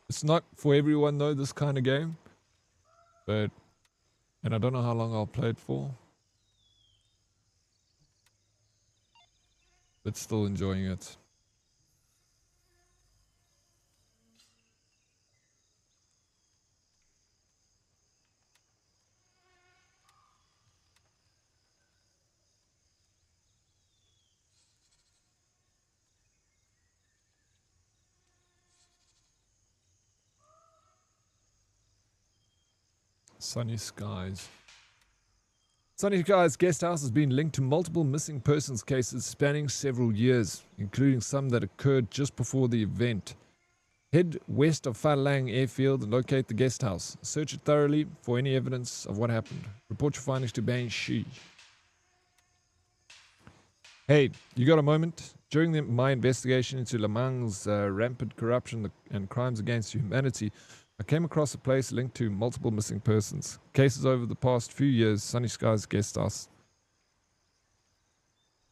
It's not for everyone though, this kind of game. And I don't know how long I'll play it for. But still enjoying it. Sunny Skies. Sunny Skies guest house has been linked to multiple missing persons cases spanning several years, including some that occurred just before the event. Head west of Phalang Airfield and locate the guest house. Search it thoroughly for any evidence of what happened. Report your findings to Banshee. Hey, you got a moment? During my investigation into Lemang's rampant corruption and crimes against humanity, I came across a place linked to multiple missing persons. Cases over the past few years, Sunny Skies guest house.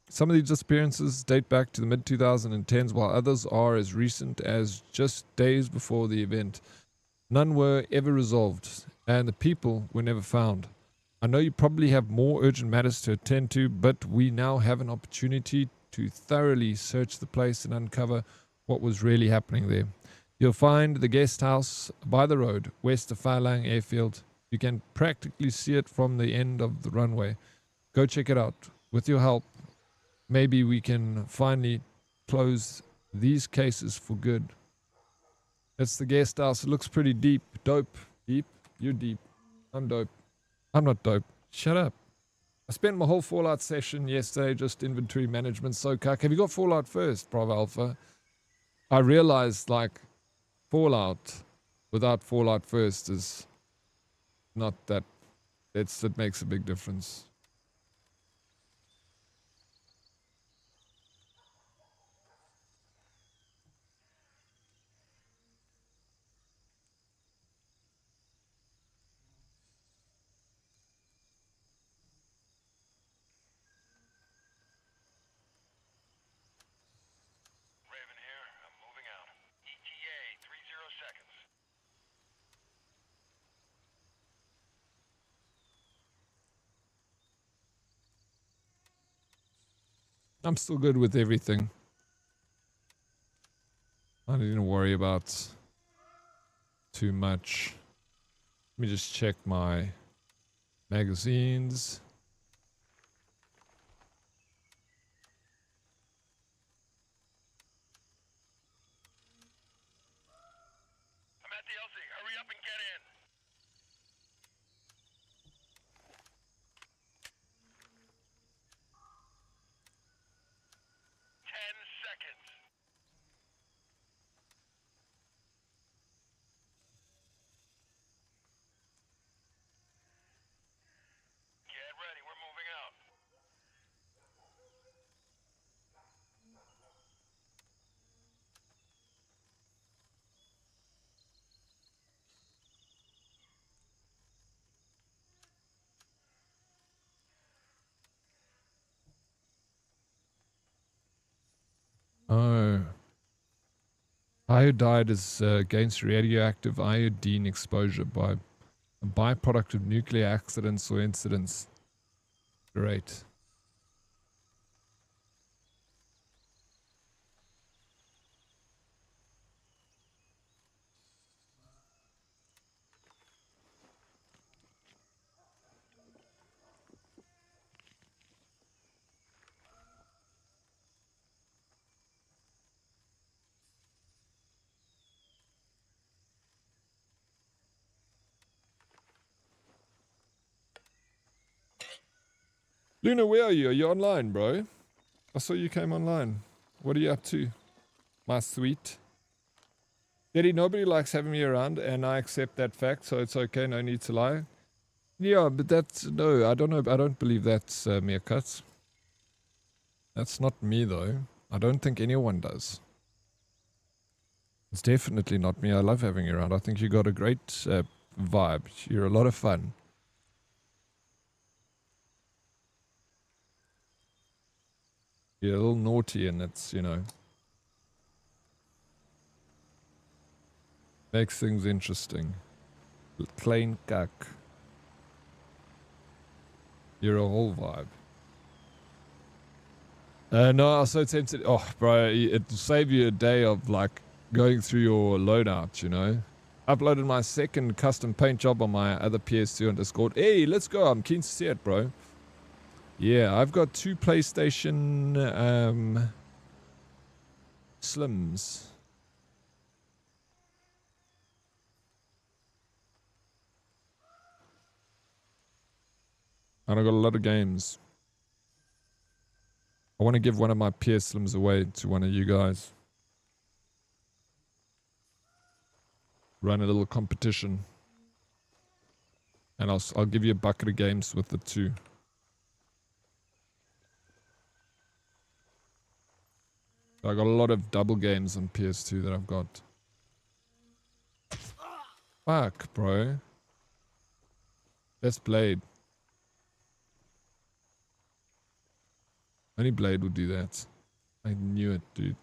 Some of these disappearances date back to the mid-2010s, while others are as recent as just days before the event. None were ever resolved, and the people were never found. I know you probably have more urgent matters to attend to, but we now have an opportunity to thoroughly search the place and uncover what was really happening there. You'll find the guest house by the road, west of Phalang Airfield. You can practically see it from the end of the runway. Go check it out. With your help, maybe we can finally close these cases for good. It's the guest house. It looks pretty deep. Dope. Deep? You're deep. I'm dope. I'm not dope. Shut up. I spent my whole Fallout session yesterday just inventory management. So, cuck. Have you got Fallout first, Bravo Alpha? I realized, like, Fallout without Fallout first is not that. It makes a big difference. Raven here. I'm moving out. ETA 30 seconds. I'm still good with everything. I didn't worry about too much. Let me just check my magazines. no. Iodide is against radioactive iodine exposure by a byproduct of nuclear accidents or incidents. Great. Luna, where are you? Are you online, bro? I saw you came online. What are you up to? My sweet. Daddy, nobody likes having me around, and I accept that fact, so it's okay, no need to lie. Yeah, but that's... No, I don't know. I don't believe that's Meerkat. That's not me, though. I don't think anyone does. It's definitely not me. I love having you around. I think you got a great vibe. You're a lot of fun. You're a little naughty, and it's, you know, makes things interesting. Klein kak. You're a whole vibe. No, I'm so tempted. Oh, bro, it'll save you a day of, like, going through your loadout, you know? Uploaded my second custom paint job on my other PS2 on Discord. Hey, let's go. I'm keen to see it, bro. Yeah, I've got 2 PlayStation Slims. And I got a lot of games. I want to give one of my PS Slims away to one of you guys. Run a little competition. And I'll give you a bucket of games with it too. I got a lot of double games on PS2 that I've got. Fuck, bro. Best Blade. Only Blade would do that. I knew it, dude.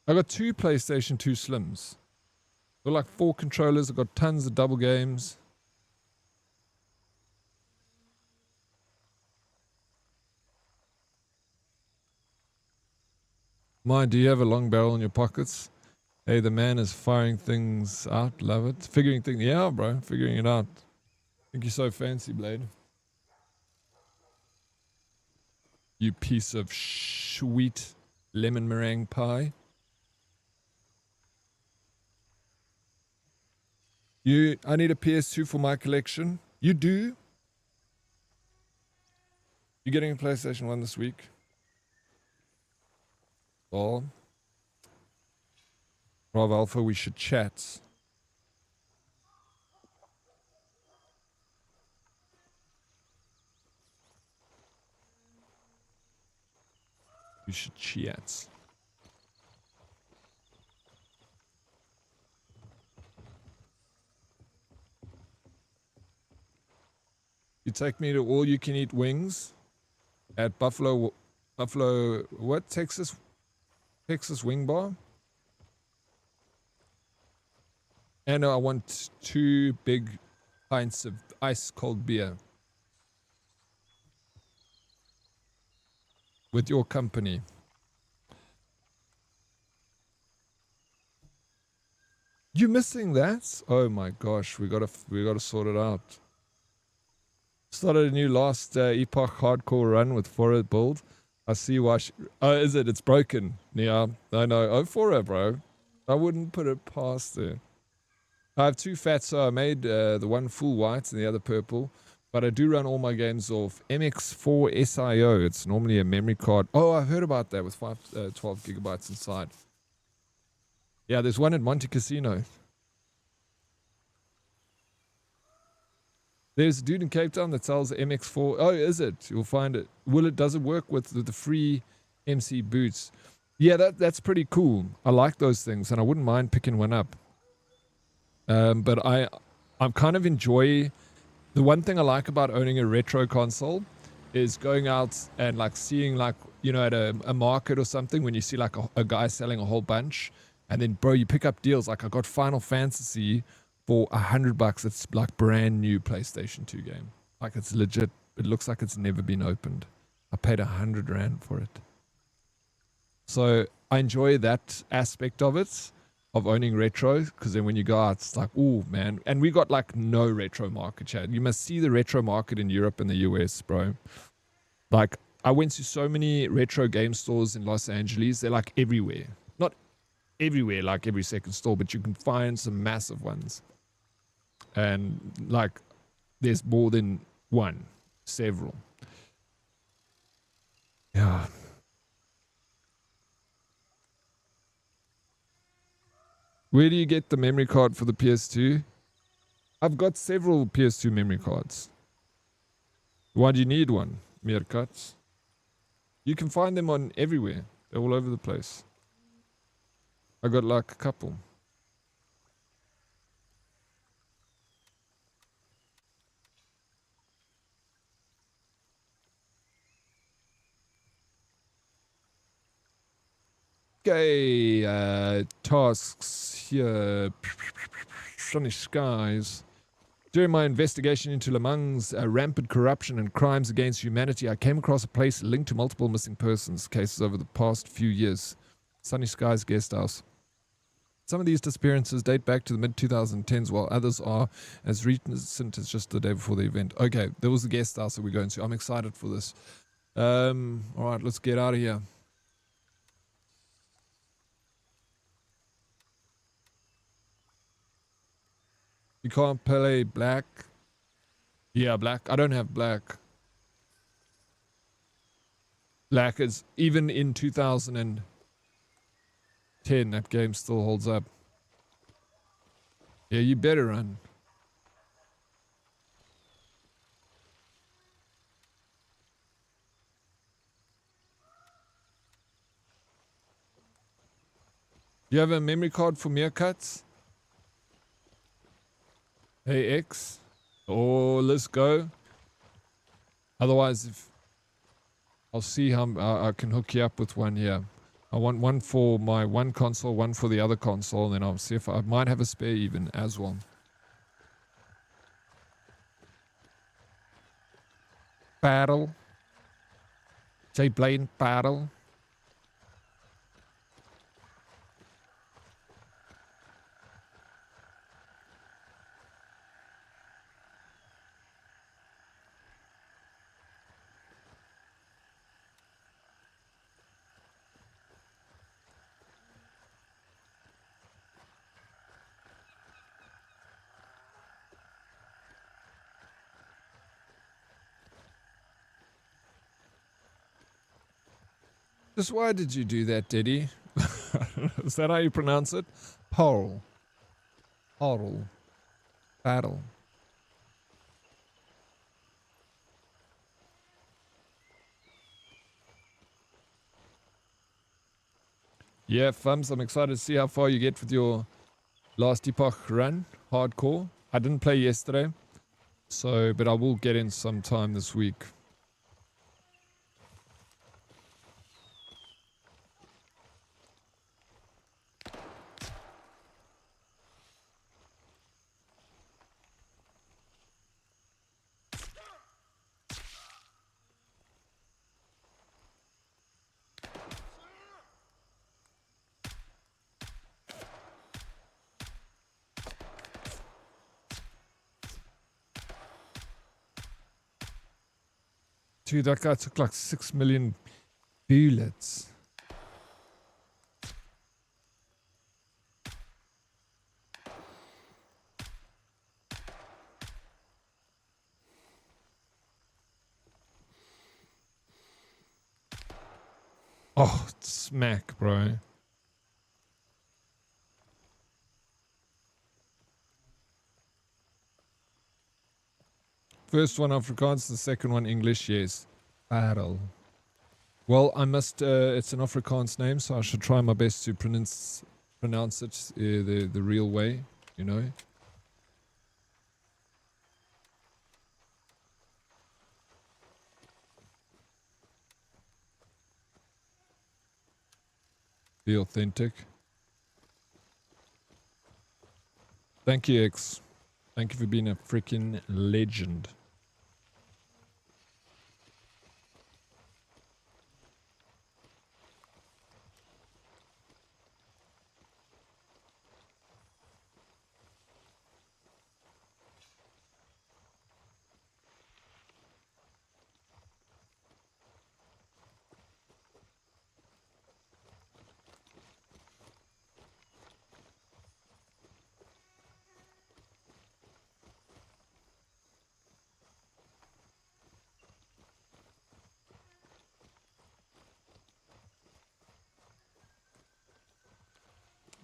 I got 2 PlayStation 2 Slims. Got like 4 controllers. I got tons of double games. Mine, do you have a long barrel in your pockets? Hey, the man is firing things out. Love it. Figuring things. Yeah, bro. Figuring it out. Think you're so fancy, Blade. You piece of sweet lemon meringue pie. I need a PS2 for my collection. You do? You getting a PlayStation 1 this week? Oh. Rob Alpha, we should chat. We should chat. You take me to all you can eat wings at Buffalo, what? Texas Wing Bar? And I want 2 big pints of ice cold beer. With your company. You missing that? Oh my gosh, we gotta sort it out. Started a new last Epoch hardcore run with Fora build. I see why oh, is it? It's broken. Yeah, I know. Oh, Fora, bro. I wouldn't put it past it. I have 2 fats, so I made the one full white and the other purple. But I do run all my games off MX4 SIO. It's normally a memory card. Oh, I've heard about that with 12 gigabytes inside. Yeah, there's one at Monte Casino. There's a dude in Cape Town that sells MX4. Oh, is it? You'll find it. Does it work with the free MC boots? Yeah, that's pretty cool. I like those things, and I wouldn't mind picking one up. But I kind of enjoy... The one thing I like about owning a retro console is going out and like seeing like, you know, at a market or something when you see like a guy selling a whole bunch, and then bro, you pick up deals. Like I got Final Fantasy for $100. It's like brand new PlayStation 2 game. Like it's legit. It looks like it's never been opened. I paid R100 for it. So I enjoy that aspect of it, of owning retro, because then when you go out, it's like, oh man. And we got like no retro market, Chad. You must see the retro market in Europe and the US, bro. Like I went to so many retro game stores in Los Angeles. They're like everywhere. Not everywhere, like every second store, but you can find some massive ones. And like there's more than one, several. Yeah. Where do you get the memory card for the PS2? I've got several PS2 memory cards. Why do you need one, Meerkat? You can find them on everywhere. They're all over the place. I got like a couple. Okay, tasks here. Sunny skies. During my investigation into Le Mans' rampant corruption and crimes against humanity, I came across a place linked to multiple missing persons cases over the past few years. Sunny Skies Guest House. Some of these disappearances date back to the mid-2010s, while others are as recent as just the day before the event. Okay, there was the guest house that we're going to. I'm excited for this. All right, let's get out of here. You can't play black? Yeah, black. I don't have black. Black is, even in 2010, that game still holds up. Yeah, you better run. You have a memory card for Meerkats? Hey, X. Oh, let's go. Otherwise, if I'll see how I can hook you up with one here. I want one for my one console, one for the other console, and then I'll see if I might have a spare even as well. Battle. Say Blaine battle. Just why did you do that, Diddy? Is that how you pronounce it? Paul. Paul. Battle. Yeah, Fums, I'm excited to see how far you get with your last Epoch run. Hardcore. I didn't play yesterday, so but I will get in sometime this week. Dude, that guy took like 6 million bullets. Oh, smack, bro. First one Afrikaans, the second one English, yes. Battle. Well, I must, it's an Afrikaans name, so I should try my best to pronounce it the real way, you know. Be authentic. Thank you, X. Thank you for being a freaking legend.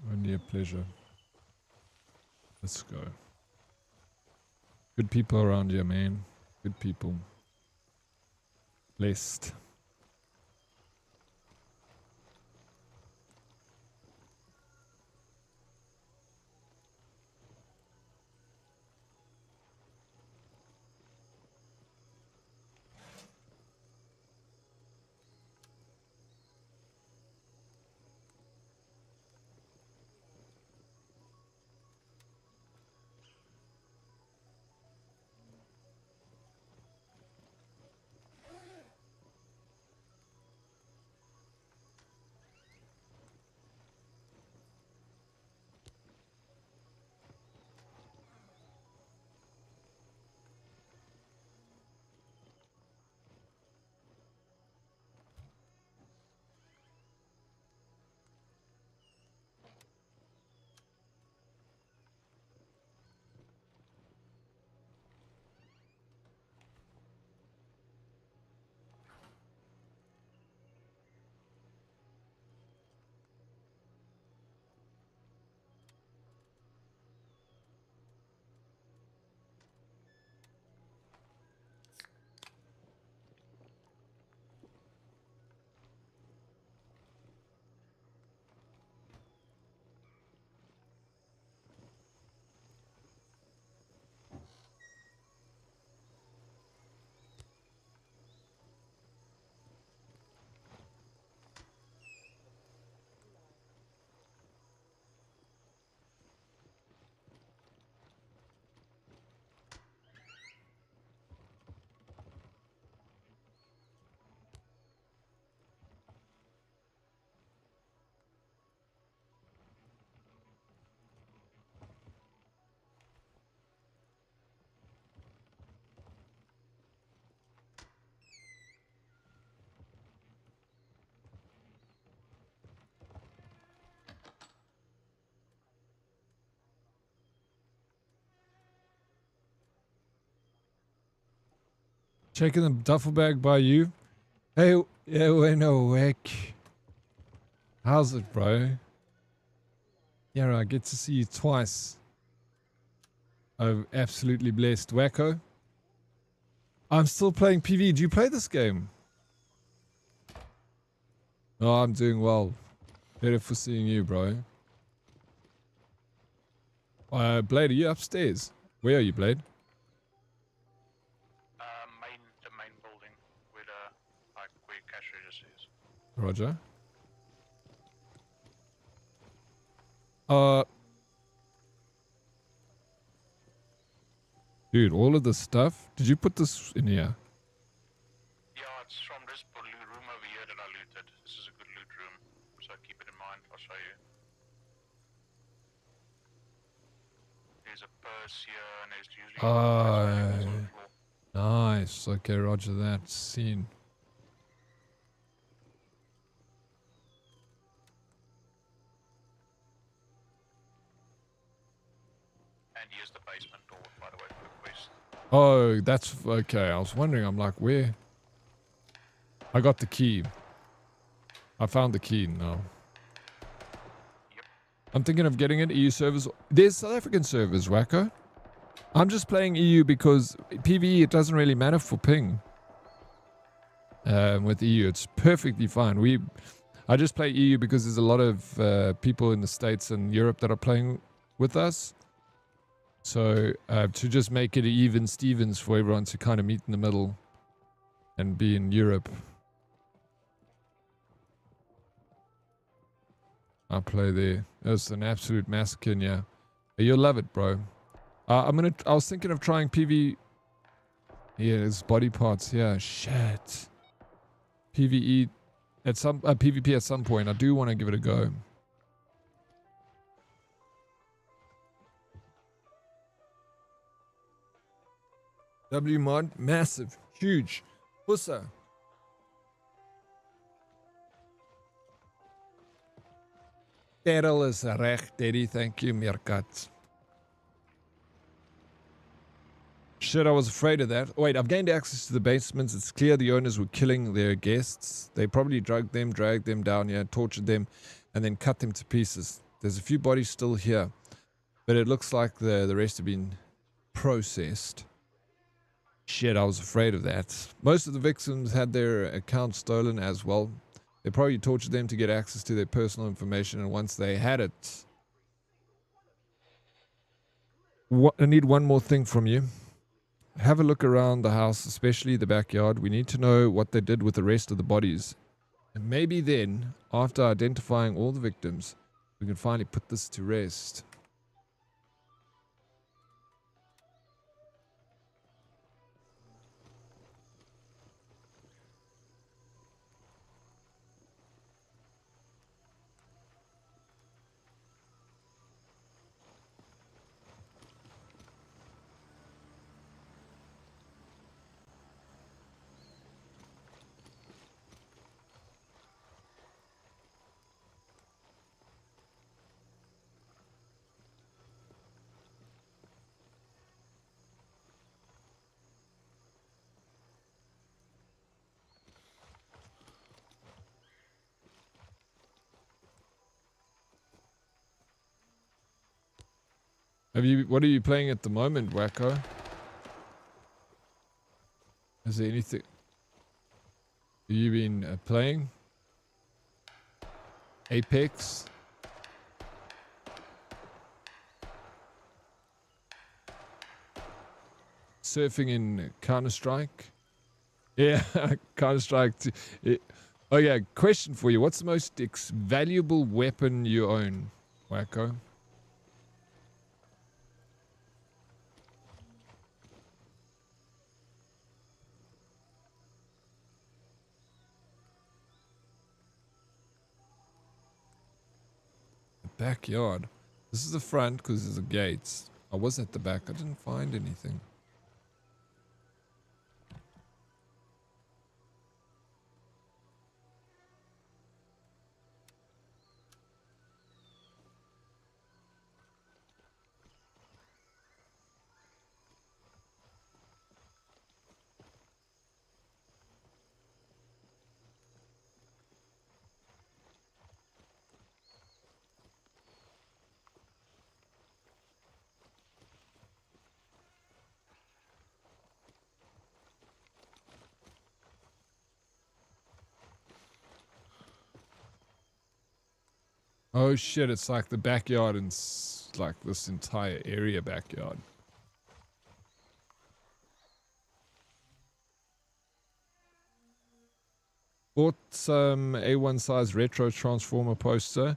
Only a pleasure. Let's go. Good people around here, man. Good people. Blessed. Checking the duffel bag by you. Hey, yeah, we're no wick. How's it, bro? Yeah, I get to see you twice. I'm absolutely blessed. Wacko? I'm still playing PV. Do you play this game? Oh, I'm doing well. Better for seeing you, bro. Blade, are you upstairs? Where are you, Blade? The main building with like where cash register is. Roger. Dude, all of this stuff. Did you put this in here? Yeah, it's from this room over here that I looted. This is a good loot room, so keep it in mind. I'll show you. There's a purse here, and there's usually valuables on the floor. Nice. Okay, roger that. Scene. And here's the basement door, by the way, for the quest. Oh, that's okay. I was wondering. I'm like, where? I got the key. I found the key now. Yep. I'm thinking of getting an EU servers. There's South African servers, Wacko. I'm just playing EU because PvE, it doesn't really matter for ping. With EU, it's perfectly fine. I just play EU because there's a lot of people in the States and Europe that are playing with us. So to just make it even Stevens for everyone to kind of meet in the middle and be in Europe. I play there. It was an absolute massacre, yeah. You'll love it, bro. I was thinking of trying PV. Yeah, there's body parts. Yeah, shit. PVE at some PvP at some point. I do want to give it a go. W mod, massive, huge. Pussa. Peril is recht, Daddy. Thank you, Meerkat. Shit, I was afraid of that. Wait, I've gained access to the basements. It's clear the owners were killing their guests. They probably drugged them, dragged them down here, tortured them, and then cut them to pieces. There's a few bodies still here, but it looks like the rest have been processed. Shit, I was afraid of that. Most of the victims had their accounts stolen as well. They probably tortured them to get access to their personal information, and once they had it... I need one more thing from you. Have a look around the house, especially the backyard. We need to know what they did with the rest of the bodies. And maybe then, after identifying all the victims, we can finally put this to rest. What are you playing at the moment, Wacko? Is there anything... Have you been playing? Apex? Surfing in Counter-Strike? Yeah, Counter-Strike. Oh yeah, question for you. What's the most valuable weapon you own, Wacko? Backyard. This is the front because there's the gates. I was at the back. I didn't find anything. Oh shit, it's like the backyard and like this entire area backyard. Bought some A1 size retro transformer poster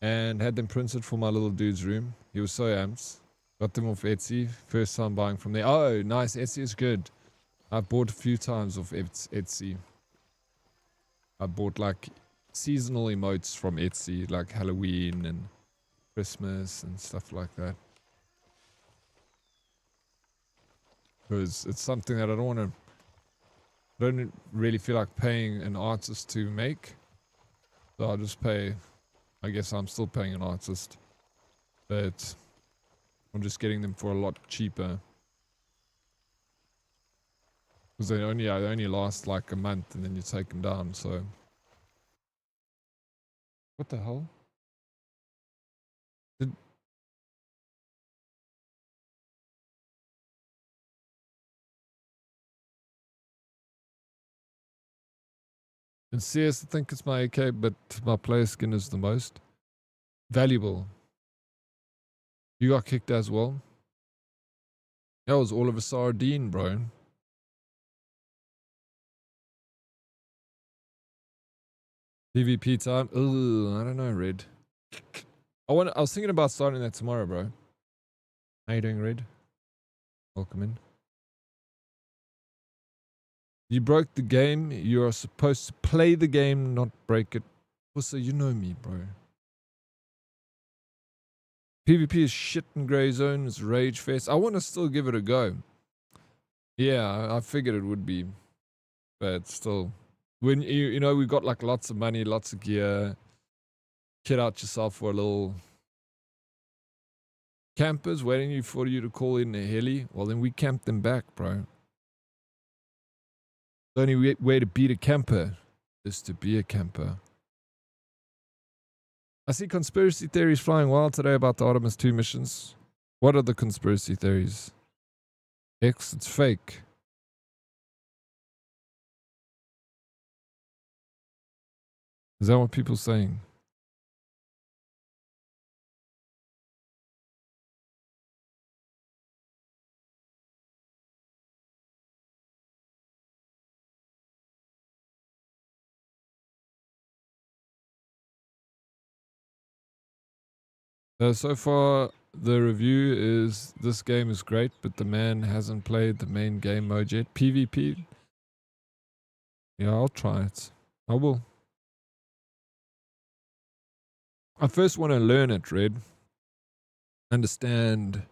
and had them printed for my little dude's room. He was so amped. Got them off Etsy. First time buying from there. Oh, nice. Etsy is good. I've bought a few times off Etsy. I bought like seasonal emotes from Etsy, like Halloween and Christmas and stuff like that. Because it's something that I don't really feel like paying an artist to make. So I'll just pay, I guess I'm still paying an artist, but I'm just getting them for a lot cheaper. Because they only last like a month and then you take them down, so. What the hell? In CS, I think it's my AK, but my player skin is the most valuable. You got kicked as well? That was all of a sardine, bro. PvP time? Ugh, I don't know, Red. I was thinking about starting that tomorrow, bro. How you doing, Red? Welcome in. You broke the game. You are supposed to play the game, not break it. Also, you know me, bro. PvP is shit in Grey Zone. It's Rage Fest. I want to still give it a go. Yeah, I figured it would be. But still. When you know, we got like lots of money, lots of gear. Kit out yourself for a little campers waiting for you to call in a heli. Well, then we camp them back, bro. The only way to beat a camper is to be a camper. I see conspiracy theories flying wild today about the Artemis 2 missions. What are the conspiracy theories? X, it's fake. Is that what people are saying? So far, the review is this game is great, but the man hasn't played the main game mode yet. PvP? Yeah, I'll try it. I will. I first want to learn it, Red. Understand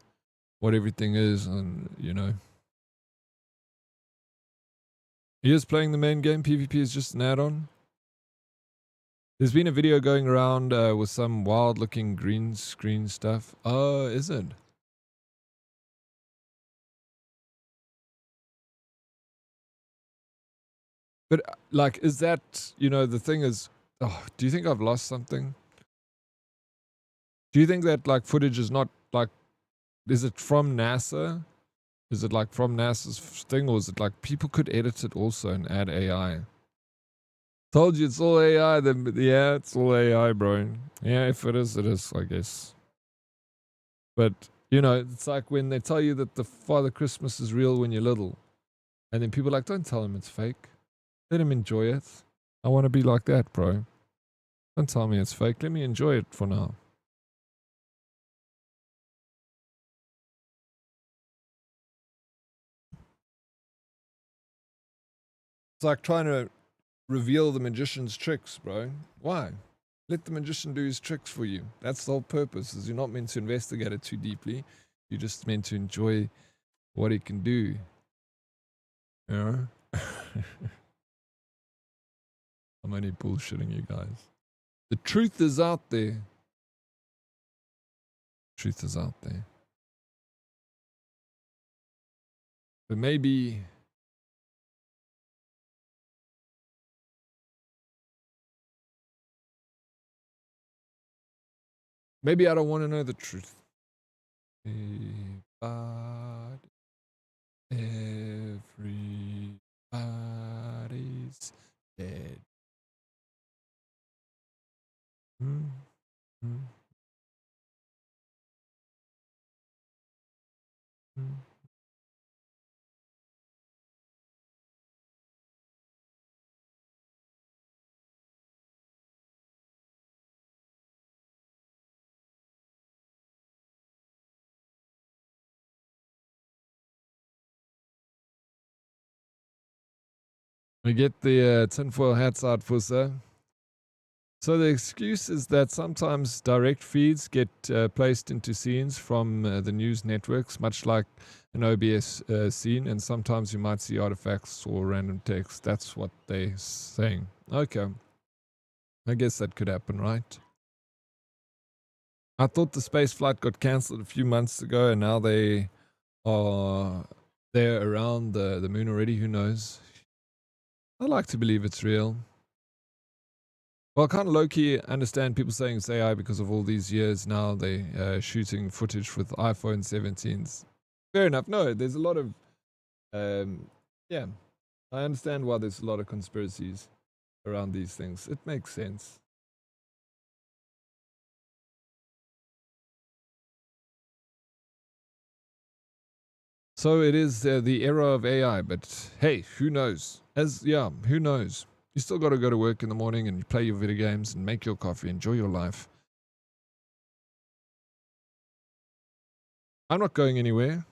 what everything is, and you know. He is playing the main game. PvP is just an add-on. There's been a video going around with some wild-looking green screen stuff. Oh, is it? But, like, is that, you know, the thing is... Oh, do you think I've lost something? Do you think that, like, footage is not, like... Is it from NASA? Is it, like, from NASA's thing? Or is it, like, people could edit it also and add AI? Told you it's all AI, then yeah, it's all AI, bro. Yeah, if it is, I guess. But, you know, it's like when they tell you that the Father Christmas is real when you're little. And then people are like, don't tell him it's fake. Let him enjoy it. I want to be like that, bro. Don't tell me it's fake. Let me enjoy it for now. It's like trying to reveal the magician's tricks, bro. Why? Let the magician do his tricks for you. That's the whole purpose, is you're not meant to investigate it too deeply. You're just meant to enjoy what he can do. You know? I'm only bullshitting you guys. The truth is out there. Truth is out there. But maybe... Maybe I don't want to know the truth. Everybody's dead. Mm-hmm. We get the tinfoil hats out, Fussa. So the excuse is that sometimes direct feeds get placed into scenes from the news networks, much like an OBS scene, and sometimes you might see artifacts or random text. That's what they're saying. Okay. I guess that could happen, right? I thought the space flight got cancelled a few months ago, and now they are there around the moon already. Who knows? I like to believe it's real. Well, I kind of low-key understand people saying it's AI because of all these years now they shooting footage with iPhone 17s. Fair enough. No, there's a lot of... yeah, I understand why there's a lot of conspiracies around these things. It makes sense. So it is the era of AI, but hey, who knows? Who knows? You still got to go to work in the morning and play your video games and make your coffee, enjoy your life. I'm not going anywhere.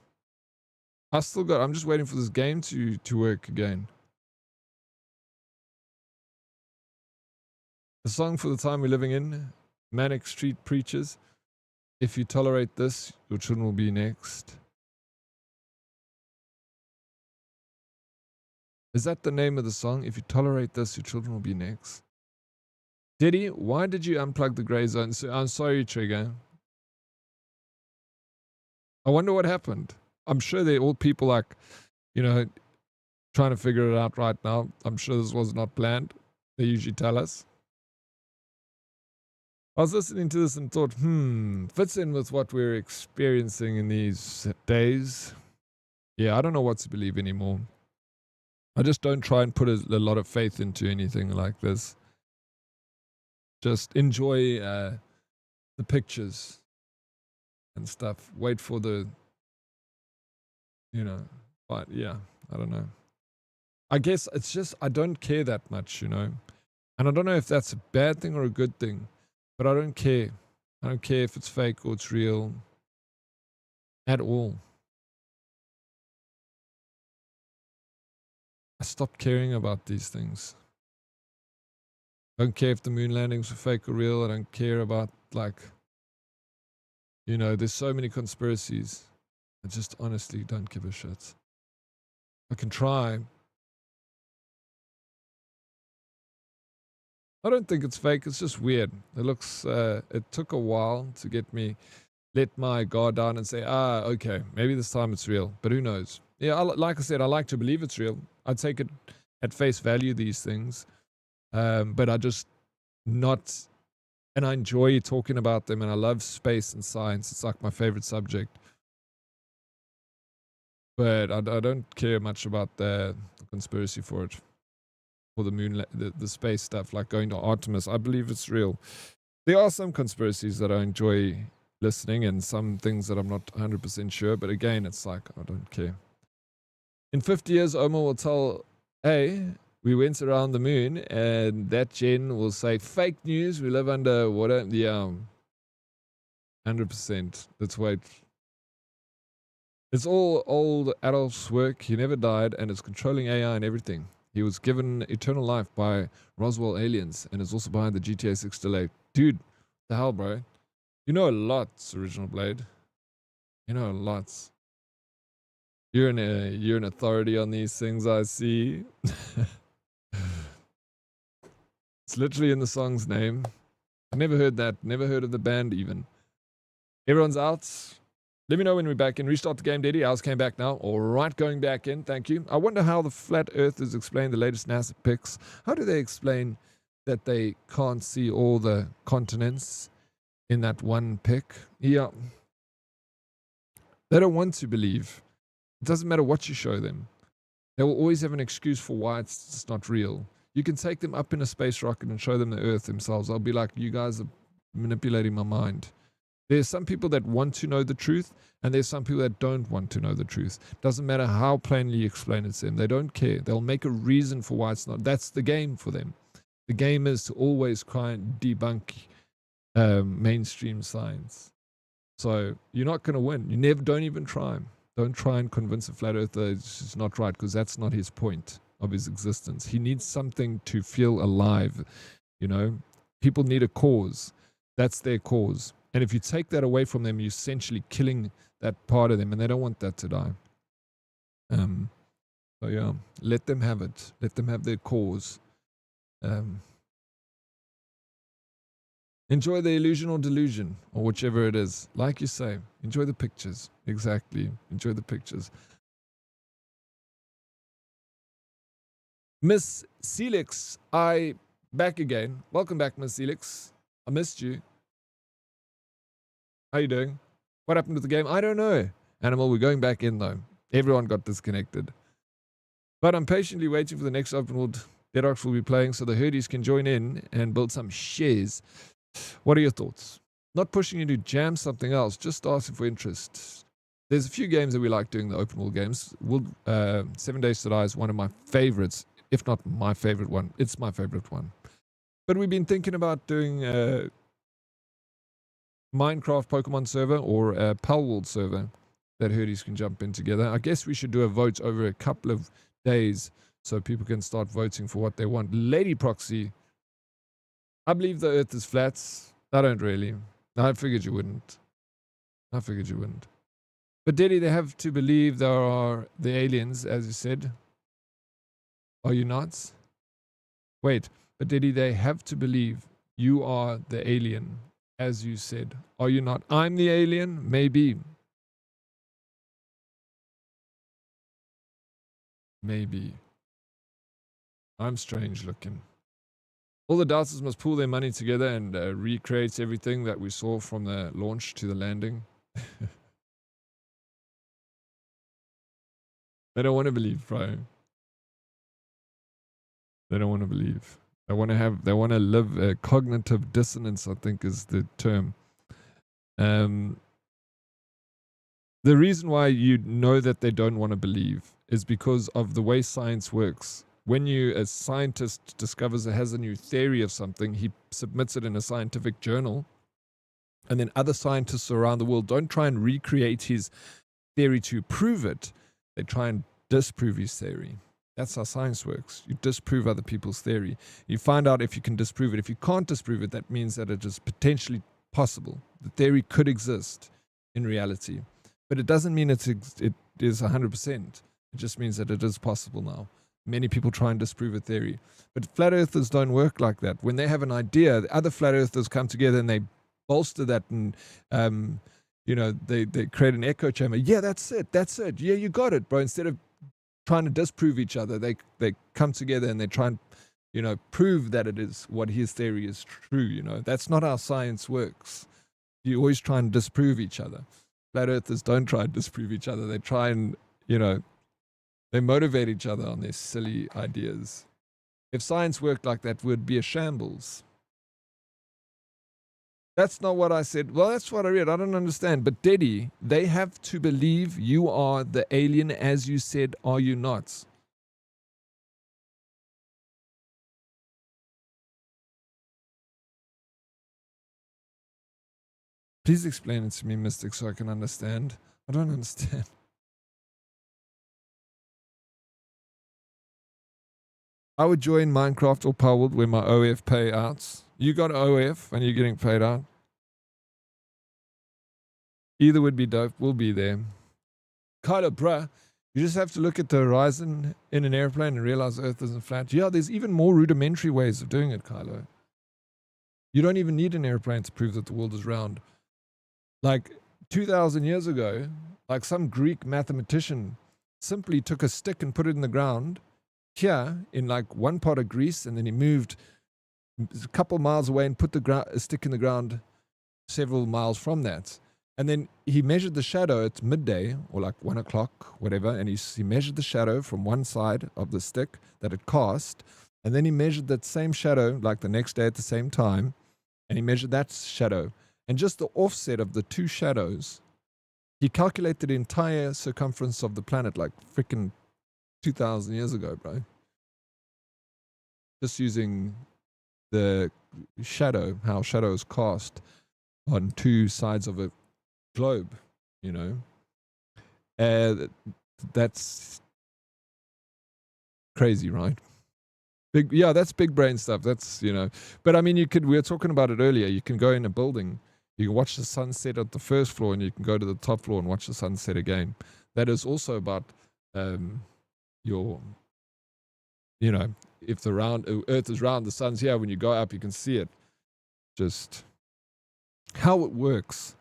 I'm just waiting for this game to work again. The song for the time we're living in, Manic Street Preachers. If you tolerate this, your children will be next. Is that the name of the song? If you tolerate this, your children will be next. Diddy, why did you unplug the gray zone? I'm sorry, Trigger. I wonder what happened. I'm sure they're all people like, you know, trying to figure it out right now. I'm sure this was not planned. They usually tell us. I was listening to this and thought, fits in with what we're experiencing in these days. Yeah, I don't know what to believe anymore. I just don't try and put a lot of faith into anything like this. Just enjoy the pictures and stuff. Wait for the, but yeah, I don't know. I guess it's just, I don't care that much, And I don't know if that's a bad thing or a good thing, but I don't care. I don't care if it's fake or it's real at all. I stopped caring about these things. I don't care if the moon landings were fake or real. I don't care about, there's so many conspiracies. I just honestly don't give a shit. I can try. I don't think it's fake. It's just weird. It looks, it took a while to get me, let my guard down and say, okay, maybe this time it's real, but who knows? Yeah, like I said, I like to believe it's real. I take it at face value, these things. But I just not, and I enjoy talking about them, and I love space and science. It's like my favorite subject. But I don't care much about the conspiracy for it. For the moon, the space stuff, like going to Artemis. I believe it's real. There are some conspiracies that I enjoy listening, and some things that I'm not 100% sure. But again, it's like, I don't care. In 50 years, Omar will tell, hey, we went around the moon, and that gen will say, fake news, we live under water. Yeah, 100%. Let's wait. It's all old Adolf's work. He never died, and it's controlling AI and everything. He was given eternal life by Roswell aliens, and is also behind the GTA 6 delay. Dude, the hell, bro? You know a lot, Original Blade. You know lots. You're an authority on these things, I see. It's literally in the song's name. I never heard that. Never heard of the band even. Everyone's out. Let me know when we're back in. Restart the game, Diddy. Ours came back now. All right, going back in. Thank you. I wonder how the flat earthers explain the latest NASA pics. How do they explain that they can't see all the continents in that one pic? Yeah. They don't want to believe. It doesn't matter what you show them. They will always have an excuse for why it's just not real. You can take them up in a space rocket and show them the Earth themselves. I'll be like, you guys are manipulating my mind. There's some people that want to know the truth, and there's some people that don't want to know the truth. Doesn't matter how plainly you explain it to them. They don't care. They'll make a reason for why it's not. That's the game for them. The game is to always try and debunk mainstream science. So you're not going to win. You don't even try. Don't try and convince a flat earther it's not right, because that's not his point of his existence. He needs something to feel alive. People need a cause. That's their cause. And if you take that away from them, you're essentially killing that part of them, and they don't want that to die. So yeah, let them have it. Let them have their cause. Enjoy the illusion or delusion, or whichever it is. Like you say, enjoy the pictures. Exactly. Enjoy the pictures. Miss Celix, back again. Welcome back, Miss Celix. I missed you. How you doing? What happened to the game? I don't know. Animal, we're going back in though. Everyone got disconnected. But I'm patiently waiting for the next open world Dead Oryx will be playing, so the herdies can join in and build some shares. What are your thoughts? Not pushing you to jam something else, just asking for interest. There's a few games that we like doing, the open world games. 7 Days to Die is one of my favorites, if not my favorite one. It's my favorite one. But we've been thinking about doing Minecraft Pokemon server or a Pal World server. that Herdies can jump in together. I guess we should do a vote over a couple of days so people can start voting for what they want. Lady Proxy, I believe the Earth is flat. I don't really. I figured you wouldn't. But Daddy, they have to believe there are the aliens, as you said. Are you not? Wait, but Daddy, they have to believe you are the alien, as you said. Are you not? I'm the alien? Maybe. Maybe. I'm strange looking. All the doubters must pool their money together and recreate everything that we saw from the launch to the landing. They don't want to believe, bro. They don't want to believe. They want to live cognitive dissonance, I think is the term. The reason why you know that they don't want to believe is because of the way science works. When a scientist discovers or has a new theory of something, he submits it in a scientific journal, and then other scientists around the world don't try and recreate his theory to prove it. They try and disprove his theory. That's how science works. You disprove other people's theory. You find out if you can disprove it. If you can't disprove it, that means that it is potentially possible. The theory could exist in reality. But it doesn't mean it is 100%. It just means that it is possible now. Many people try and disprove a theory. But flat earthers don't work like that. When they have an idea, the other flat earthers come together and they bolster that and, they create an echo chamber. Yeah, that's it. Yeah, you got it, bro. Instead of trying to disprove each other, they come together and they try and, prove that it is what his theory is true, That's not how science works. You always try and disprove each other. Flat earthers don't try and disprove each other. They try and, they motivate each other on their silly ideas. If science worked like that, we'd be a shambles. That's not what I said. Well, that's what I read. I don't understand. But Deddy, they have to believe you are the alien as you said, are you not? Please explain it to me, Mystic, so I can understand. I don't understand. I would join Minecraft or Powwold where my OF payouts. You got OF and you're getting paid out. Either would be dope. We'll be there. Kylo, bruh, you just have to look at the horizon in an airplane and realize Earth isn't flat. Yeah, there's even more rudimentary ways of doing it, Kylo. You don't even need an airplane to prove that the world is round. Like 2,000 years ago, like some Greek mathematician simply took a stick and put it in the ground here in like one part of Greece, and then he moved a couple miles away and put a stick in the ground several miles from that. And then he measured the shadow at midday or like 1 o'clock, whatever, and he measured the shadow from one side of the stick that it cast, and then he measured that same shadow like the next day at the same time, and he measured that shadow. And just the offset of the two shadows, he calculated the entire circumference of the planet like freaking 2,000 years ago, bro. Just using the shadow, how shadow is cast on two sides of a globe, that's crazy, right? That's big brain stuff. That's, but I mean, we were talking about it earlier. You can go in a building, you can watch the sunset at the first floor, and you can go to the top floor and watch the sunset again. That is also about if the Earth is round, the sun's here. When you go up, you can see it. Just how it works.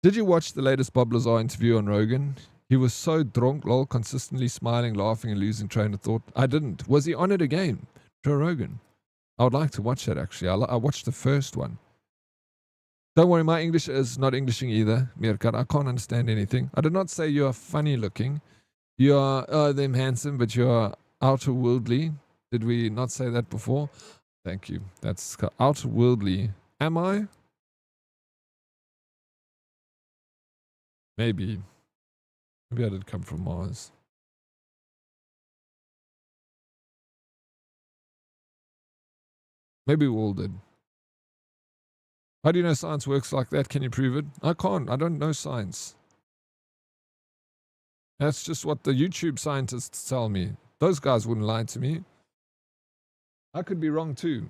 Did you watch the latest Bob Lazar interview on Rogan? He was so drunk, lol, consistently smiling, laughing, and losing train of thought. I didn't. Was he on it again? Joe Rogan. I would like to watch that, actually. I watched the first one. Don't worry, my English is not Englishing either, Mirkat. I can't understand anything. I did not say you are funny looking. You are them handsome, but you are outer worldly. Did we not say that before? Thank you. That's outer worldly. Am I? Maybe. Maybe I did come from Mars. Maybe we all did. How do you know science works like that? Can you prove it? I can't. I don't know science. That's just what the YouTube scientists tell me. Those guys wouldn't lie to me. I could be wrong too.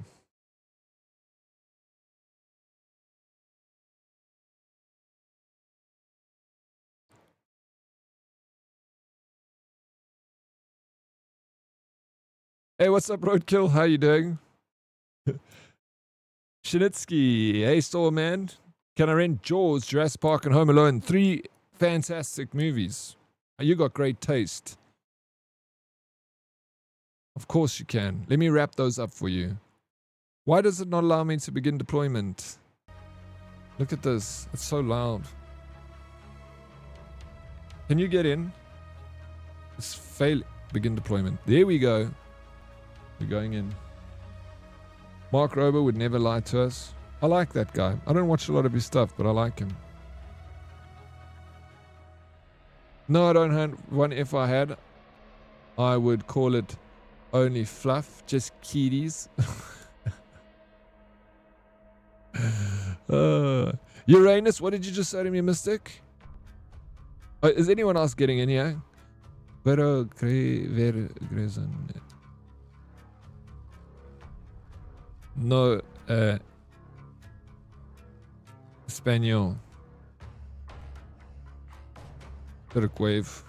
Hey, what's up, Roadkill? How you doing? Shinitsky, hey, Store Man. Can I rent Jaws, Jurassic Park, and Home Alone? 3 fantastic movies. You got great taste. Of course you can. Let me wrap those up for you. Why does it not allow me to begin deployment? Look at this. It's so loud. Can you get in? It's fail. Begin deployment. There we go. We're going in. Mark Rober would never lie to us. I like that guy. I don't watch a lot of his stuff, but I like him. No, I don't have one. If I had, I would call it only fluff, just kiddies. Uranus, what did you just say to me, Mystic? Is anyone else getting in here? Pero no, Espanol. Dirk Wave.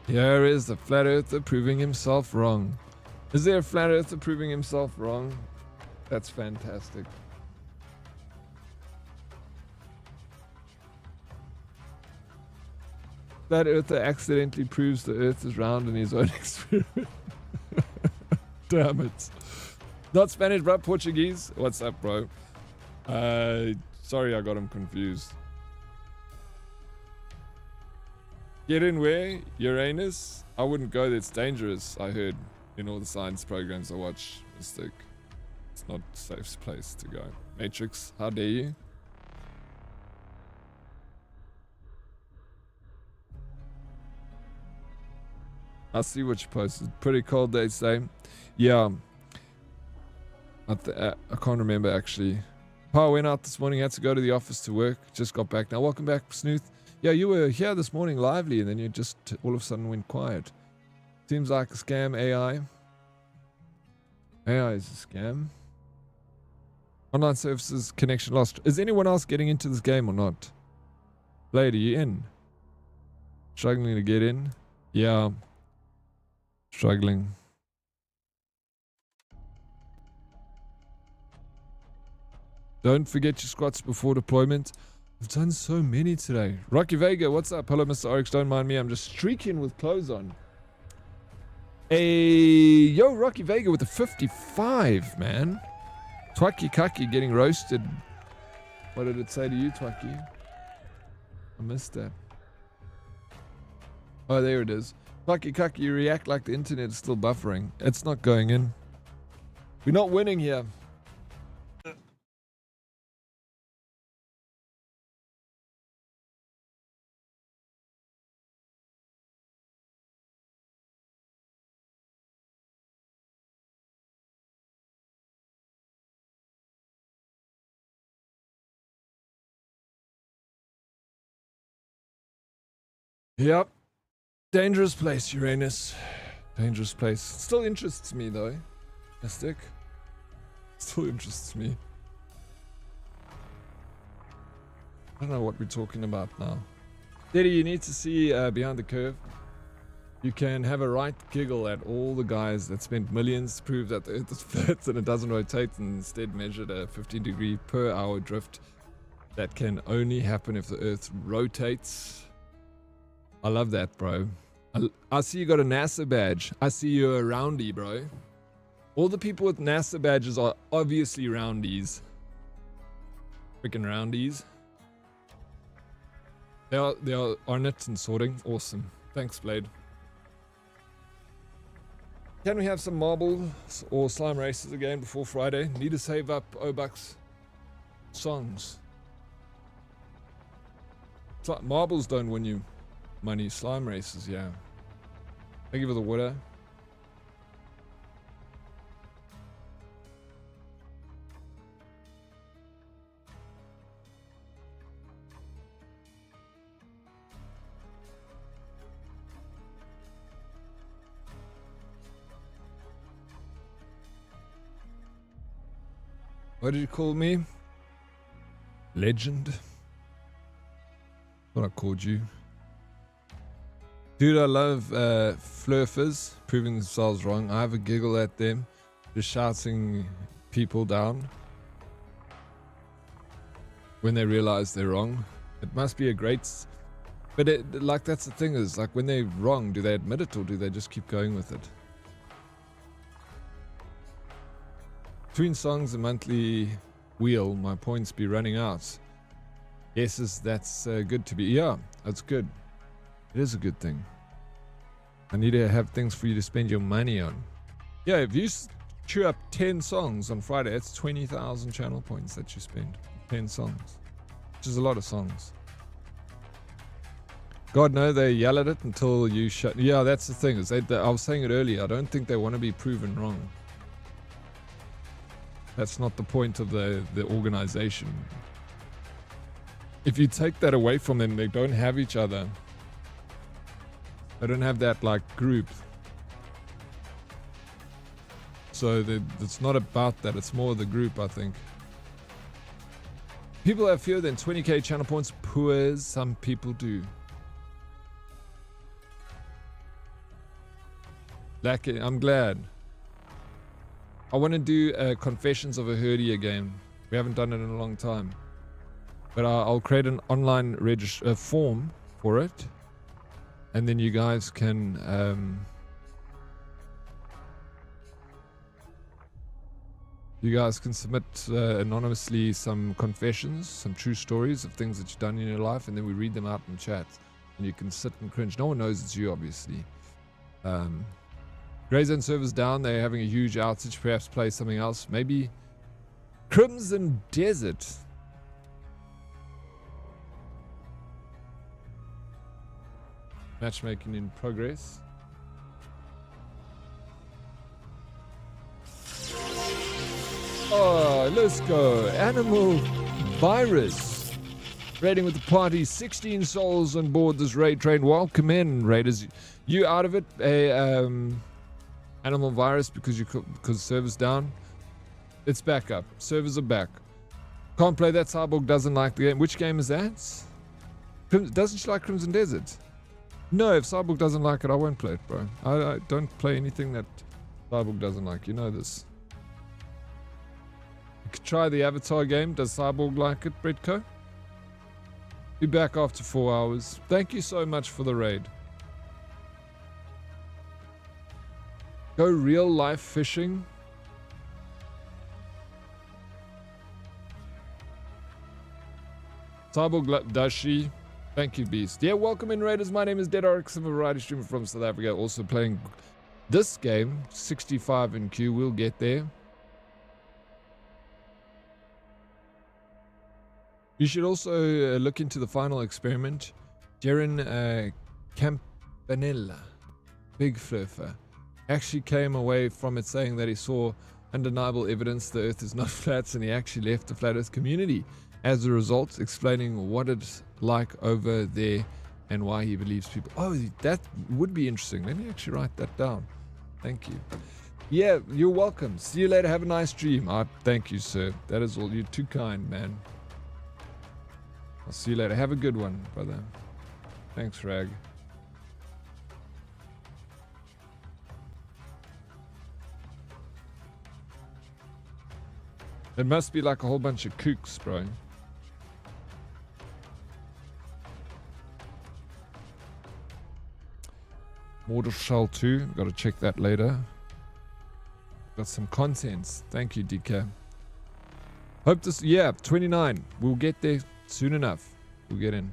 Here is the flat earther proving himself wrong. Is there a flat earther proving himself wrong? That's fantastic. Flat earther accidentally proves the earth is round in his own experiment. Damn it. Not Spanish, bro. Portuguese. What's up, bro? Sorry, I got him confused. Get in where? Uranus? I wouldn't go there. It's dangerous, I heard. In all the science programs I watch. Mystic. It's not a safe place to go. Matrix, how dare you? I see what you posted. Pretty cold, they say. Yeah. I can't remember, actually. Power went out this morning. Had to go to the office to work. Just got back now. Welcome back, Snooth. Yeah, you were here this morning lively, and then you just all of a sudden went quiet. Seems like a scam, AI. AI is a scam. Online services connection lost. Is anyone else getting into this game or not? Blade, are you in? Struggling to get in? Yeah. Struggling. Don't forget your squats before deployment. I've done so many today. Rocky Vega, what's up? Hello, Mr. Oryx. Don't mind me. I'm just streaking with clothes on. Hey, yo, Rocky Vega with the 55, man. Twaki Kaki getting roasted. What did it say to you, Twaki? I missed that. Oh, there it is. Twaki Kaki, you react like the internet is still buffering. It's not going in. We're not winning here. Yep. Dangerous place, Uranus. Dangerous place. Still interests me, though. Mystic. Still interests me. I don't know what we're talking about now. Daddy, you need to see Behind the Curve. You can have a right giggle at all the guys that spent millions to prove that the Earth is flat and it doesn't rotate, and instead measured a 15-degree per hour drift that can only happen if the Earth rotates. I love that, bro. I see you got a NASA badge. I see you're a roundie, bro. All the people with NASA badges are obviously roundies. Freaking roundies. They are ornate and sorting. Awesome. Thanks, Blade. Can we have some marbles or slime races again before Friday? Need to save up Obucks songs. Marbles don't win you money. Slime races, yeah. Thank you for the water. What did you call me? Legend? What I called you. Dude, I love flurfers proving themselves wrong. I have a giggle at them, just shouting people down when they realize they're wrong. It must be a great... But like, that's the thing is, like, when they're wrong, do they admit it or do they just keep going with it? Between songs and monthly wheel, my points be running out. Yes, that's good to be. Yeah, that's good. It is a good thing. I need to have things for you to spend your money on. Yeah, if you chew up 10 songs on Friday, it's 20,000 channel points that you spend. 10 songs. Which is a lot of songs. God, no, they yell at it until you shut... Yeah, that's the thing. Is I was saying it earlier. I don't think they want to be proven wrong. That's not the point of the organization. If you take that away from them, they don't have each other. They don't have that, like, group. So it's not about that. It's more the group, I think. People have fewer than 20k channel points. Poor, some people do. Lucky, I'm glad. I want to do Confessions of a Herdia game. We haven't done it in a long time. But I'll create an online form for it. And then you guys can... you guys can submit anonymously some confessions, some true stories of things that you've done in your life. And then we read them out in chat. And you can sit and cringe. No one knows it's you, obviously. Grey Zone servers down. They're having a huge outage. Perhaps play something else. Maybe Crimson Desert. Matchmaking in progress. Oh, let's go. Animal Virus. Raiding with the party. 16 souls on board this raid train. Welcome in, raiders. You out of it? Animal Virus because servers down. It's back up. Servers are back. Can't play that. Cyborg doesn't like the game. Which game is that? Doesn't she like Crimson Desert? No, if Cyborg doesn't like it, I won't play it, bro. I don't play anything that Cyborg doesn't like. You know this. You could try the Avatar game. Does Cyborg like it, Bretko? Be back after 4 hours. Thank you so much for the raid. Go real life fishing. Cyborg does she? Thank you, Beast. Yeah, welcome in, Raiders. My name is Dead Oryx. I'm a variety streamer from South Africa. Also playing this game, 65 in queue. We'll get there. You should also look into the final experiment. Jaren Campanella, big flurfer, actually came away from it saying that he saw undeniable evidence the Earth is not flat, and he actually left the Flat Earth community as a result, explaining what it's like over there and why he believes people... Oh, that would be interesting. Let me actually write that down. Thank you. Yeah, you're welcome. See you later. Have a nice dream. Thank you, sir. That is all. You're too kind, man. I'll see you later. Have a good one, brother. Thanks, Rag. It must be like a whole bunch of kooks, bro. Mortal Shell 2. Gotta check that later. Got some contents. Thank you, DK. Hope this... Yeah, 29. We'll get there soon enough. We'll get in.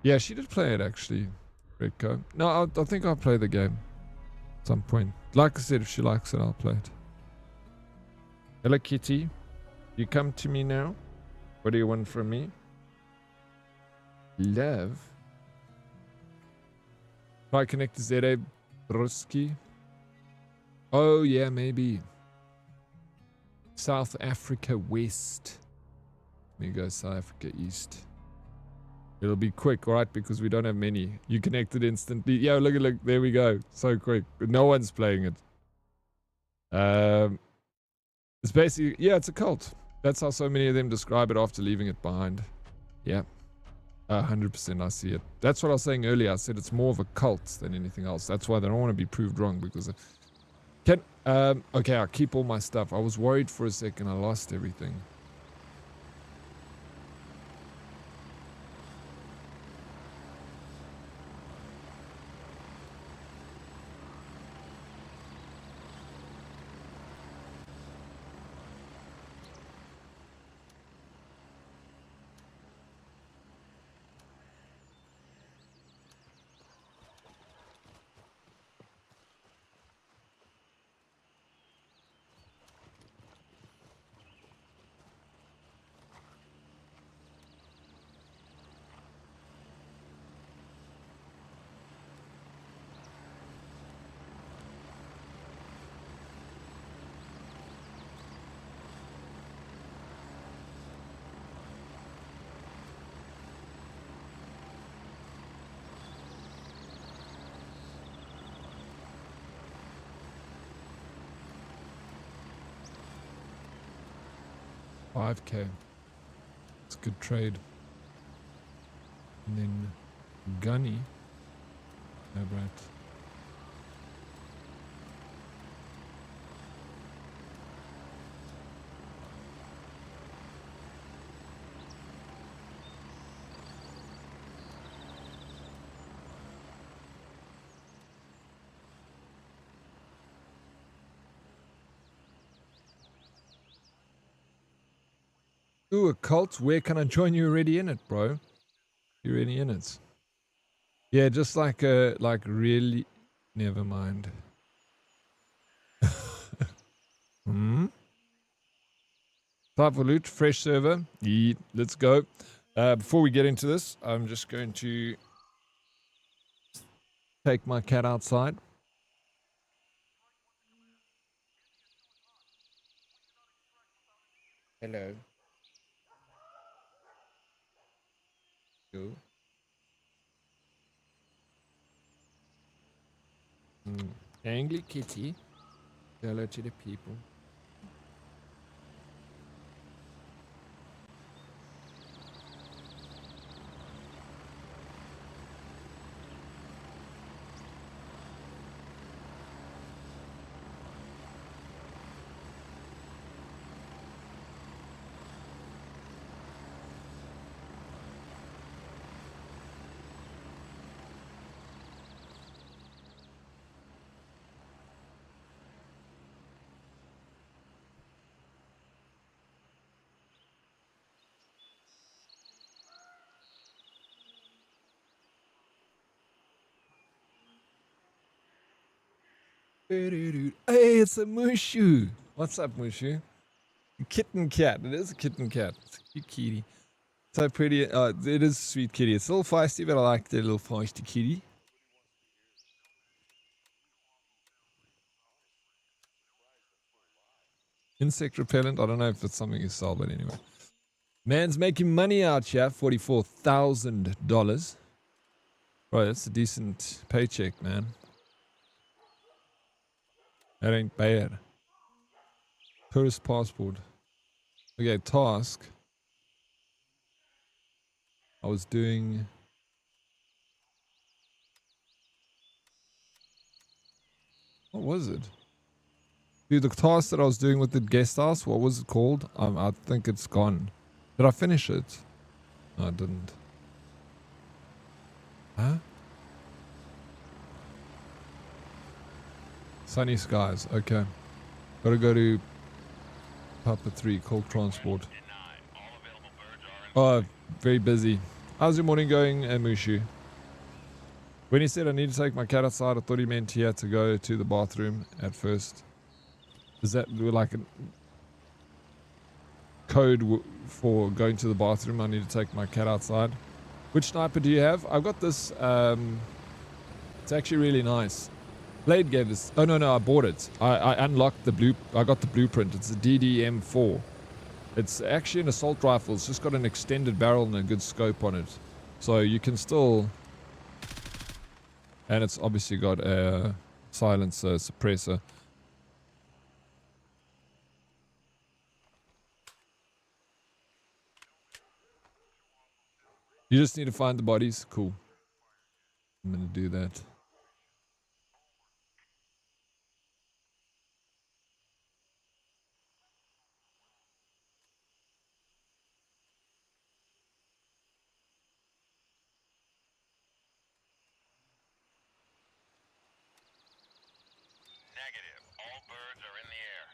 Yeah, she did play it, actually. Redco. No, I think I'll play the game. At some point. Like I said, if she likes it, I'll play it. Hello, Kitty. You come to me now? What do you want from me? Love. Try connect to ZA Broski. Oh, yeah, maybe. South Africa West. Let me go South Africa East. It'll be quick, right? Because we don't have many. You connected instantly. Yeah, look. There we go. So quick. No one's playing it. It's basically, yeah, it's a cult. That's how so many of them describe it after leaving it behind. Yeah. 100% I see it. That's what I was saying earlier. I said it's more of a cult than anything else. That's why they don't want to be proved wrong, because okay, I'll keep all my stuff. I was worried for a second I lost everything. $5K. It's a good trade. And then Gunny. No, right. Ooh, a cult? Where can I join? You already in it, bro. You're already in it. Yeah, just like really... Never mind. Type for loot, fresh server. Yeah, let's go. Before we get into this, I'm just going to take my cat outside. Hello. Go. Angry kitty. Hello to the people. Hey, it's a Mushu. What's up, Mushu? Kitten cat. It is a kitten cat. It's a cute kitty. So pretty. It is a sweet kitty. It's a little feisty, but I like the little feisty kitty. Insect repellent. I don't know if it's something you sell, but anyway. Man's making money out here. $44,000. Bro, that's a decent paycheck, man. That ain't bad. Tourist passport. Okay, task. I was doing... What was it? Dude, the task that I was doing with the guest house, what was it called? I think it's gone. Did I finish it? No, I didn't. Huh? Sunny skies. Okay. Gotta go to Papa 3, cold transport. Oh, very busy. How's your morning going, Mushu? When he said I need to take my cat outside, I thought he meant he had to go to the bathroom at first. Is that like a code for going to the bathroom? I need to take my cat outside. Which sniper do you have? I've got this. It's actually really nice. Blade gave this. Oh no, I bought it. I unlocked the I got the blueprint. It's a DDM4. It's actually an assault rifle. It's just got an extended barrel and a good scope on it, so you can still. And it's obviously got a silencer suppressor. You just need to find the bodies. Cool. I'm gonna do that.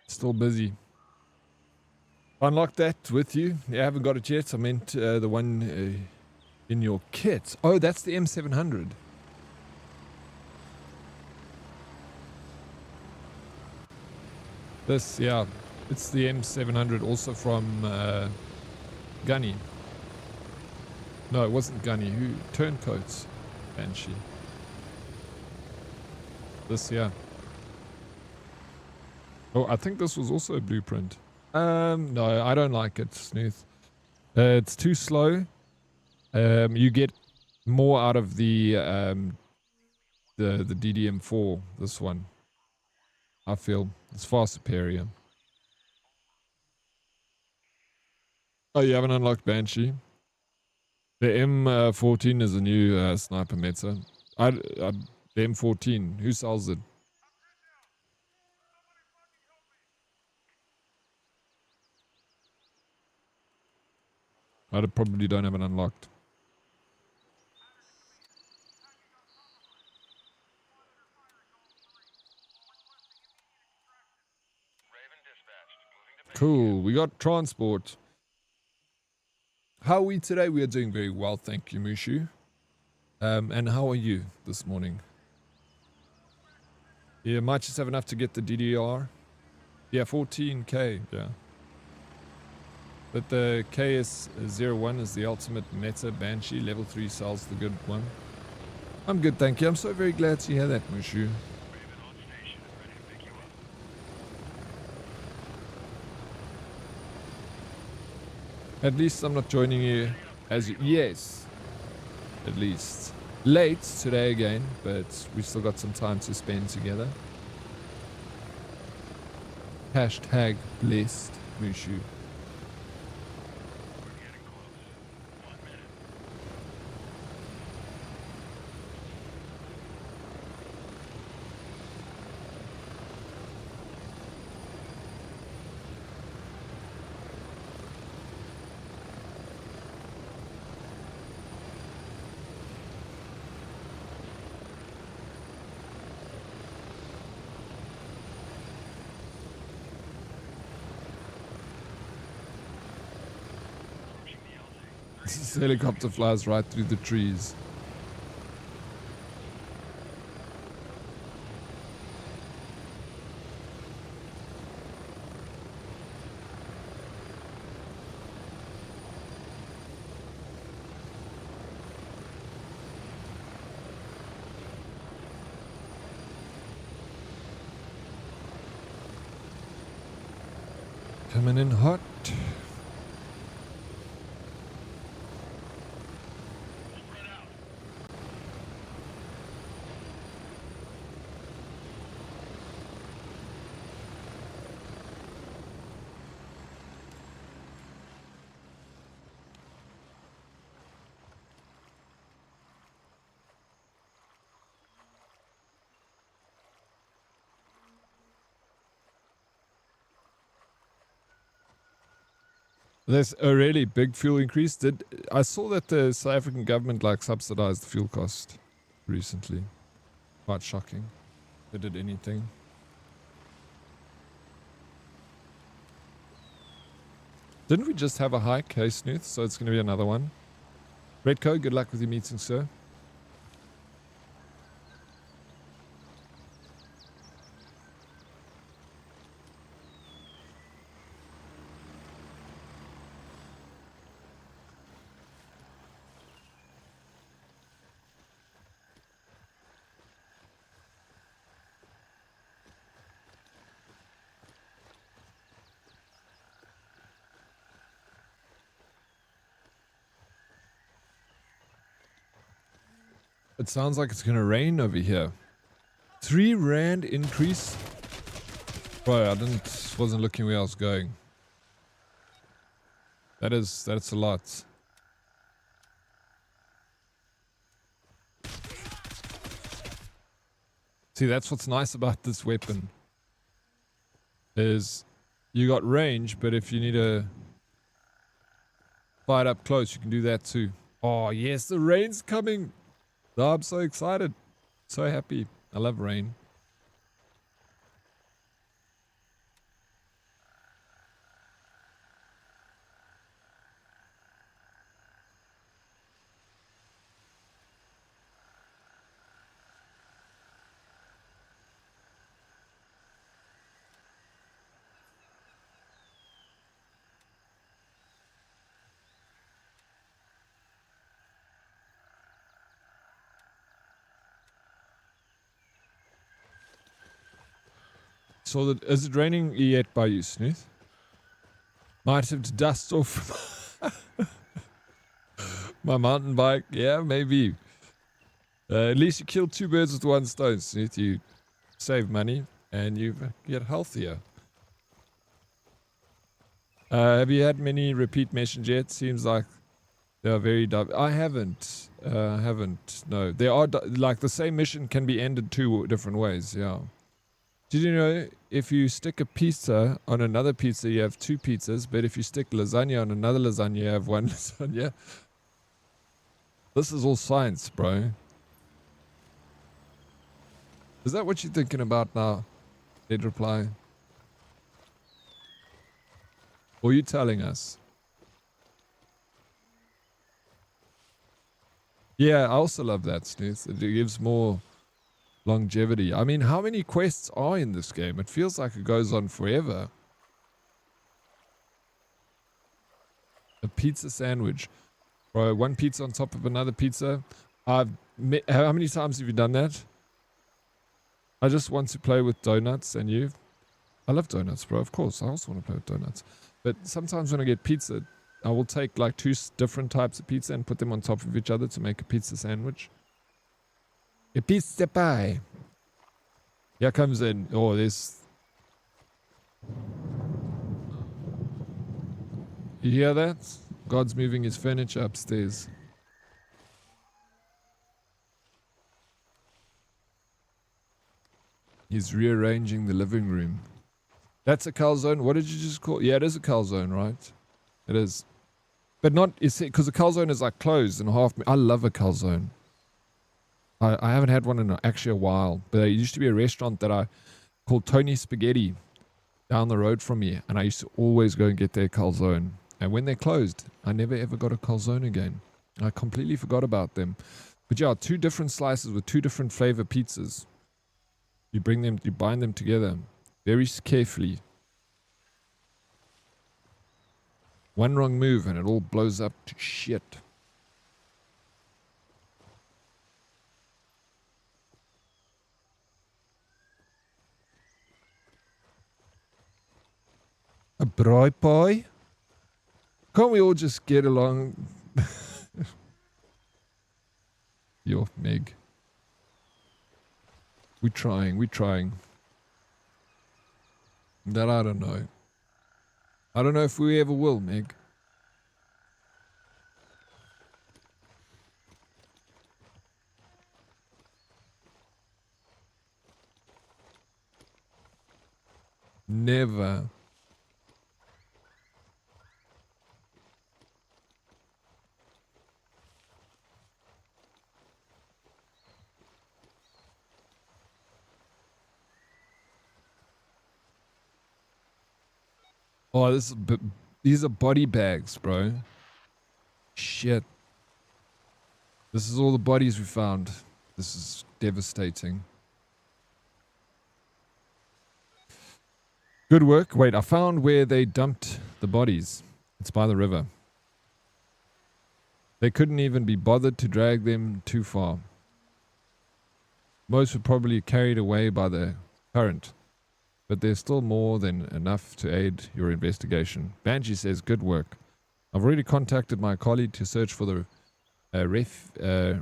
Still busy. Unlock that with you. Yeah, I haven't got it yet. I meant the one in your kit. Oh, that's the M700. This, yeah, it's the M700 also from Gunny. No, it wasn't Gunny. Who? Turncoats. Banshee. This, yeah. Oh, I think this was also a blueprint. No, I don't like it, Snooth. It's too slow. You get more out of the DDM4, this one. I feel it's far superior. Oh, you haven't unlocked Banshee? The M14 is a new sniper meta. The M14, who sells it? I probably don't have it unlocked. Cool, we got transport. How are we today? We are doing very well, thank you, Mushu. And how are you this morning? Yeah, might just have enough to get the DDR. Yeah, 14k, yeah. But the KS01 is the ultimate meta Banshee. Level 3 sells the good one. I'm good, thank you. I'm so very glad to hear that, Mushu. At least I'm not joining you as you... Yes. At least. Late today again, but we've still got some time to spend together. Hashtag blessed, Mushu. This helicopter flies right through the trees. Coming in hot. There's a really big fuel increase. I saw that the South African government like subsidized the fuel cost recently. Quite shocking. They did anything. Didn't we just have a hike, hey Snooth? So it's going to be another one. Redco, good luck with your meeting, sir. It sounds like it's gonna rain over here. 3 rand increase. Bro, wasn't looking where I was going. That's a lot. See, that's what's nice about this weapon. Is you got range, but if you need to fight up close, you can do that too. Oh, yes, the rain's coming. Oh, I'm so excited. So happy. I love rain. So, is it raining yet by you, Snooth? Might have to dust off my mountain bike. Yeah, maybe. At least you killed 2 birds with 1 stone, Snooth. You save money and you get healthier. Have you had many repeat missions yet? Seems like they are very I haven't. No, they are like the same mission can be ended 2 different ways. Yeah. Did you know if you stick a pizza on another pizza, you have 2 pizzas, but if you stick lasagna on another lasagna, you have 1 lasagna? This is all science, bro. Is that what you're thinking about now? Dead reply. Or are you telling us? Yeah, I also love that, Snooth. It gives more longevity. I mean, how many quests are in this game? It feels like it goes on forever. A pizza sandwich. Bro, 1 pizza on top of another pizza. How many times have you done that? I just want to play with donuts, and you? I love donuts, bro. Of course, I also want to play with donuts. But sometimes when I get pizza, I will take like 2 different types of pizza and put them on top of each other to make a pizza sandwich. A pizza pie. Here comes in. Oh, there's... You hear that? God's moving his furniture upstairs. He's rearranging the living room. That's a calzone. What did you just call? Yeah, it is a calzone, right? It is. But not, because the calzone is like closed and half. I love a calzone. I haven't had one in actually a while. But there used to be a restaurant that I called Tony Spaghetti down the road from me. And I used to always go and get their calzone. And when they closed, I never ever got a calzone again. I completely forgot about them. But yeah, 2 different slices with 2 different flavor pizzas. You bring them, you bind them together very carefully. One wrong move and it all blows up to shit. A bri pie? Can't we all just get along? Yo, Meg. We're trying. That I don't know. I don't know if we ever will, Meg. Never. Oh, these are body bags, bro. Shit. This is all the bodies we found. This is devastating. Good work. Wait, I found where they dumped the bodies. It's by the river. They couldn't even be bothered to drag them too far. Most were probably carried away by the current. But there's still more than enough to aid your investigation. Banshee says, good work. I've already contacted my colleague to search for the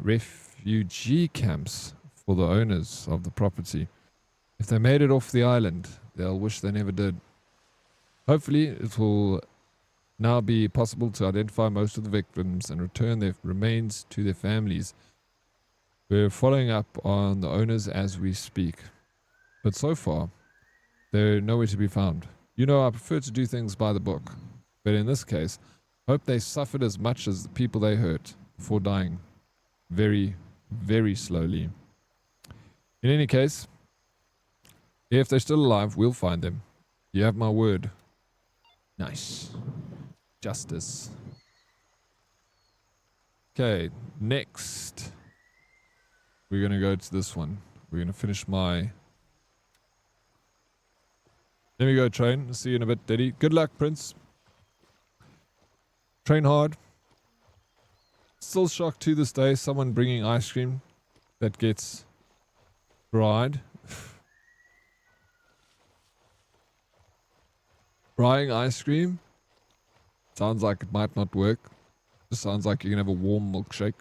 refugee camps for the owners of the property. If they made it off the island, they'll wish they never did. Hopefully, it will now be possible to identify most of the victims and return their remains to their families. We're following up on the owners as we speak. But so far, they're nowhere to be found. You know, I prefer to do things by the book. But in this case, hope they suffered as much as the people they hurt before dying. Very, very slowly. In any case, if they're still alive, we'll find them. You have my word. Nice. Justice. Okay, next. We're going to go to this one. We're going to finish my... There we go, train. See you in a bit, Daddy. Good luck, Prince. Train hard. Still shocked to this day, someone bringing ice cream that gets fried. Frying ice cream? Sounds like it might not work. Just sounds like you can have a warm milkshake.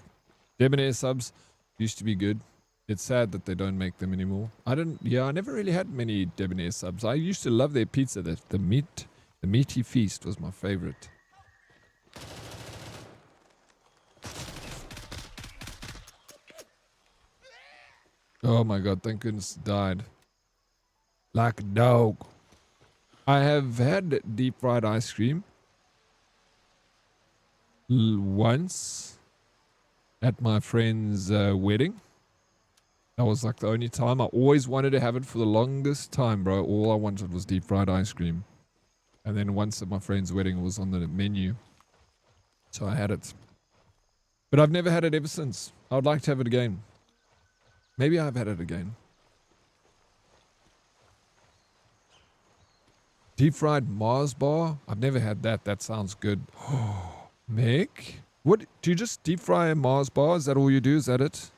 Debonair subs used to be good. It's sad that they don't make them anymore. I never really had many Debonair subs. I used to love their pizza. The meaty feast was my favorite. Oh my god, thank goodness it died. Like a dog. I have had deep fried ice cream once at my friend's wedding. That was like the only time. I always wanted to have it for the longest time, bro. All I wanted was deep fried ice cream. And then once at my friend's wedding, it was on the menu. So I had it. But I've never had it ever since. I would like to have it again. Maybe I've had it again. Deep fried Mars bar? I've never had that. That sounds good. Meg? What? Do you just deep fry a Mars bar? Is that all you do? Is that it?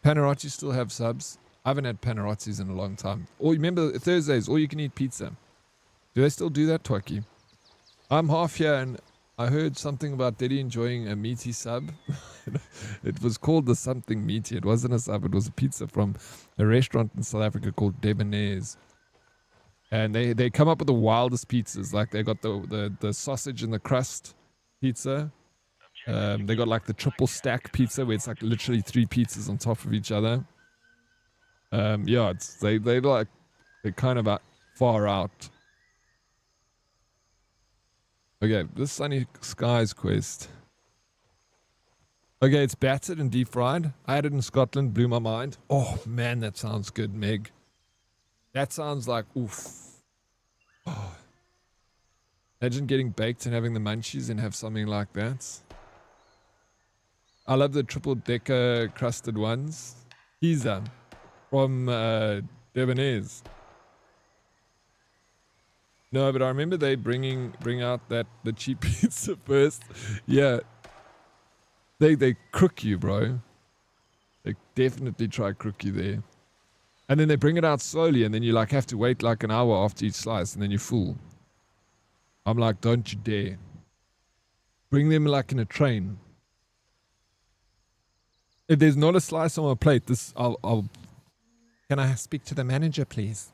Panarotti still have subs. I haven't had Panarottis in a long time. Or remember Thursdays, all you can eat pizza. Do they still do that, Twaki? I'm half here and I heard something about Daddy enjoying a meaty sub. It was called the something meaty. It wasn't a sub. It was a pizza from a restaurant in South Africa called Debonairs. And they come up with the wildest pizzas. Like they got the sausage and the crust pizza. They got like the triple stack pizza where it's like literally 3 pizzas on top of each other. Yeah, they're kind of far out. Okay, this Sunny Skies quest. Okay, it's battered and deep fried. I had it in Scotland, blew my mind. Oh man, that sounds good, Meg. That sounds like oof. Oh. Imagine getting baked and having the munchies and have something like that. I love the triple decker crusted ones. Pizza from Debonairs. No, but I remember they bring out the cheap pizza first. Yeah. They crook you, bro. They definitely try crook you there. And then they bring it out slowly and then you like have to wait like an hour after each slice and then you're full. I'm like, don't you dare. Bring them like in a train. If there's not a slice on my plate, I'll can I speak to the manager, please?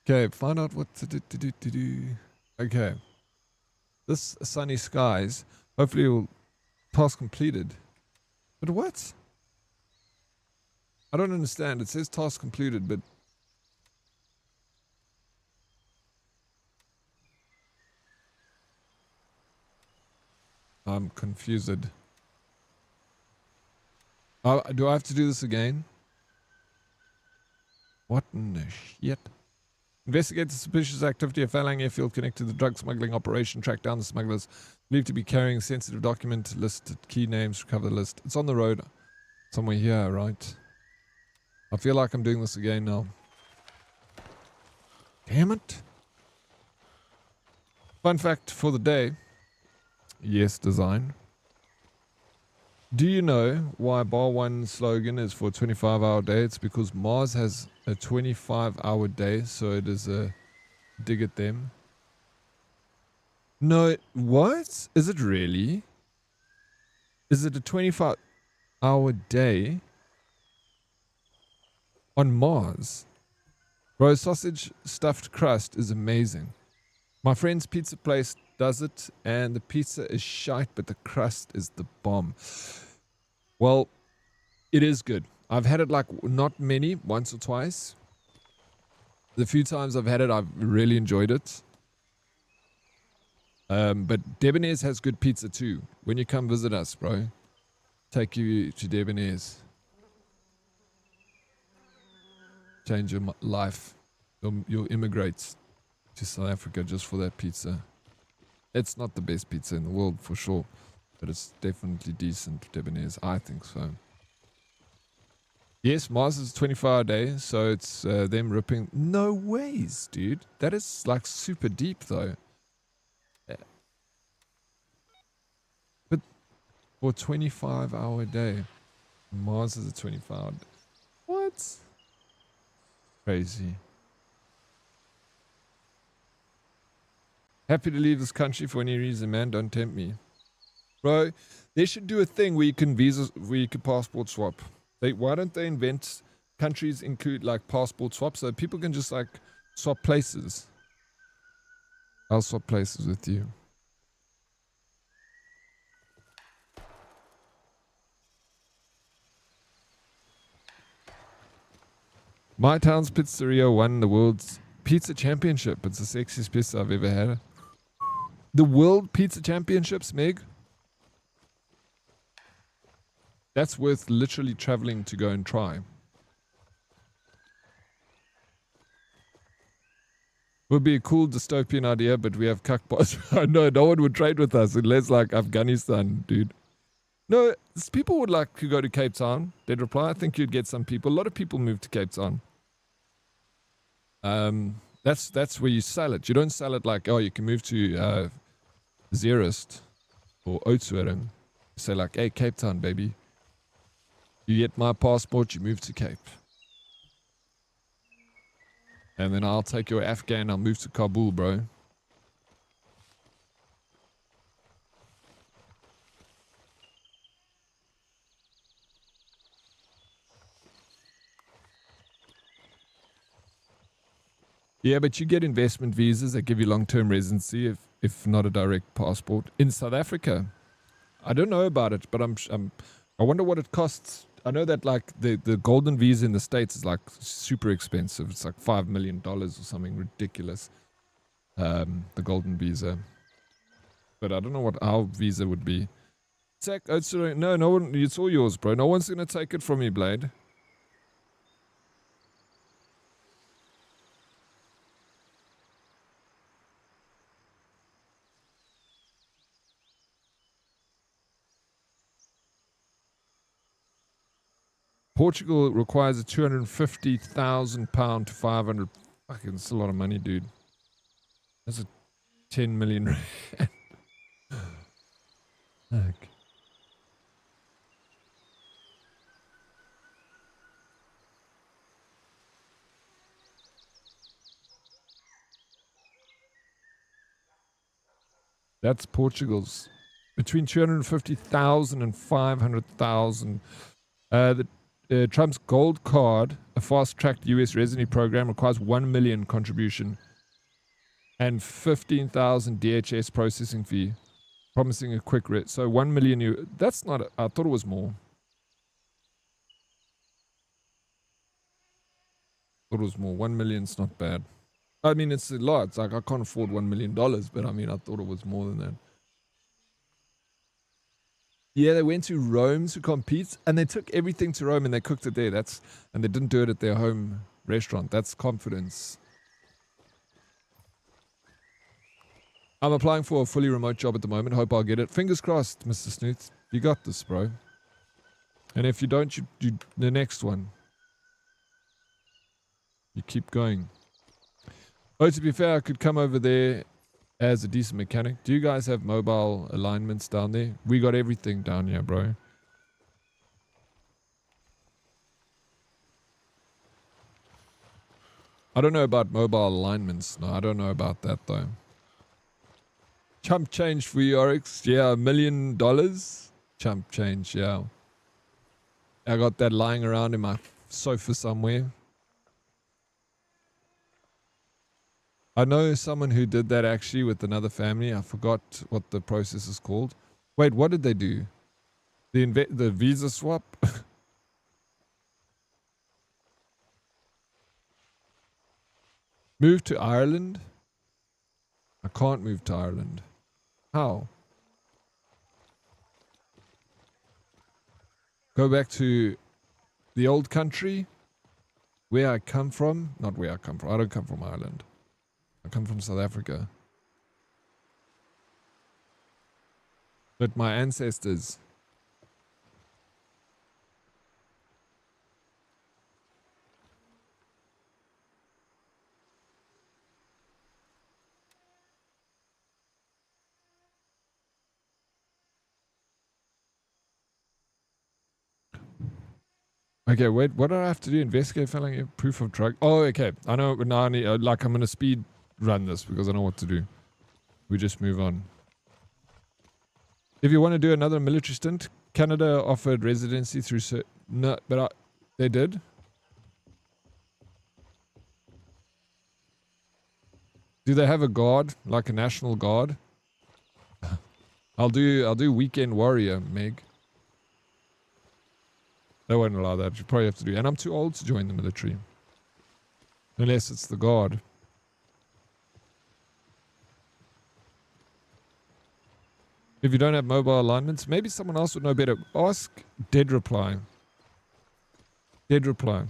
Okay, find out what to do. Okay. This Sunny Skies, hopefully will task completed. But what? I don't understand. It says task completed, but I'm confused. Do I have to do this again? What in the shit? Investigate the suspicious activity of Falang airfield connected to the drug smuggling operation. Track down the smugglers believed to be carrying sensitive document. Listed key names. Recover the list. It's on the road. Somewhere here, right? I feel like I'm doing this again now. Damn it. Fun fact for the day. Yes, design. Do you know why Bar 1 slogan is for a 25-hour day? It's because Mars has a 25-hour day, so it is a dig at them. No, what? Is it really? Is it a 25-hour day on Mars? Bro, sausage stuffed crust is amazing. My friend's pizza place does it, and the pizza is shite, but the crust is the bomb. Well, it is good. I've had it like not many, once or twice. The few times I've had it, I've really enjoyed it. But Debonair's has good pizza too. When you come visit us, bro, take you to Debonair's. Change your life. You'll immigrate to South Africa just for that pizza. It's not the best pizza in the world for sure, but it's definitely decent. Debonair's, I think so. Yes, Mars is 24-hour day, so it's them ripping. No ways, dude. That is like super deep though. But for a 25-hour day, Mars is a 24-hour day. What? Crazy. Happy to leave this country for any reason, man. Don't tempt me. Bro, they should do a thing where you can passport swap. Why don't they invent countries include like passport swaps so people can just like swap places? I'll swap places with you. My town's pizzeria won the world's pizza championship. It's the sexiest pizza I've ever had. The World Pizza Championships, Meg? That's worth literally traveling to go and try. Would be a cool dystopian idea, but we have cuckbots. I know, no one would trade with us unless like Afghanistan, dude. No, people would like to go to Cape Town. They'd reply, I think you'd get some people. A lot of people move to Cape Town. That's where you sell it. You don't sell it like, oh, you can move to Zeerust or Oudtshoorn. Say like, hey, Cape Town, baby. You get my passport, you move to Cape. And then I'll take your Afghan, I'll move to Kabul, bro. Yeah, but you get investment visas that give you long-term residency if not a direct passport. In South Africa, I don't know about it, but I wonder what it costs. I know that like the golden visa in the States is like super expensive. It's like $5 million or something ridiculous. The golden visa. But I don't know what our visa would be. No one, it's all yours, bro. No one's gonna take it from me, Blade. Portugal requires a £250,000 to 500. Fucking, that's a lot of money, dude. That's a 10 million rand. Fuck. That's Portugal's. Between 250,000 and 500,000. Trump's gold card, a fast-tracked U.S. residency program, requires 1 million contribution and 15,000 DHS processing fee, promising a quick so 1 million. That's not. I thought it was more. Thought it was more. 1 million's not bad. I mean, it's a lot. It's like I can't afford $1 million, but I mean, I thought it was more than that. Yeah, they went to Rome to compete, and they took everything to Rome and they cooked it there. And they didn't do it at their home restaurant. That's confidence. I'm applying for a fully remote job at the moment. Hope I'll get it. Fingers crossed, Mr. Snooth. You got this, bro. And if you don't, you the next one. You keep going. Oh, to be fair, I could come over there as a decent mechanic. Do you guys have mobile alignments down there? We got everything down here, bro. I don't know about mobile alignments. No, I don't know about that though. Chump change for Oryx. Yeah, $1 million. Chump change, yeah. I got that lying around in my sofa somewhere. I know someone who did that actually with another family. I forgot what the process is called. Wait, what did they do? The visa swap? Move to Ireland? I can't move to Ireland. How? Go back to the old country? Where I come from? Not where I come from. I don't come from Ireland. I come from South Africa. But my ancestors. Okay, wait, what do I have to do? Investigate filing a proof of drug. Oh, okay. I know, now I need, like, I'm going to speed run this because I know what to do. We just move on. If you want to do another military stint, Canada offered residency through... No, but they did? Do they have a guard, like a national guard? I'll do weekend warrior, Meg. They won't allow that. You probably have to do. And I'm too old to join the military. Unless it's the guard. If you don't have mobile alignments, maybe someone else would know better. Ask Dead Reply. Dead Reply.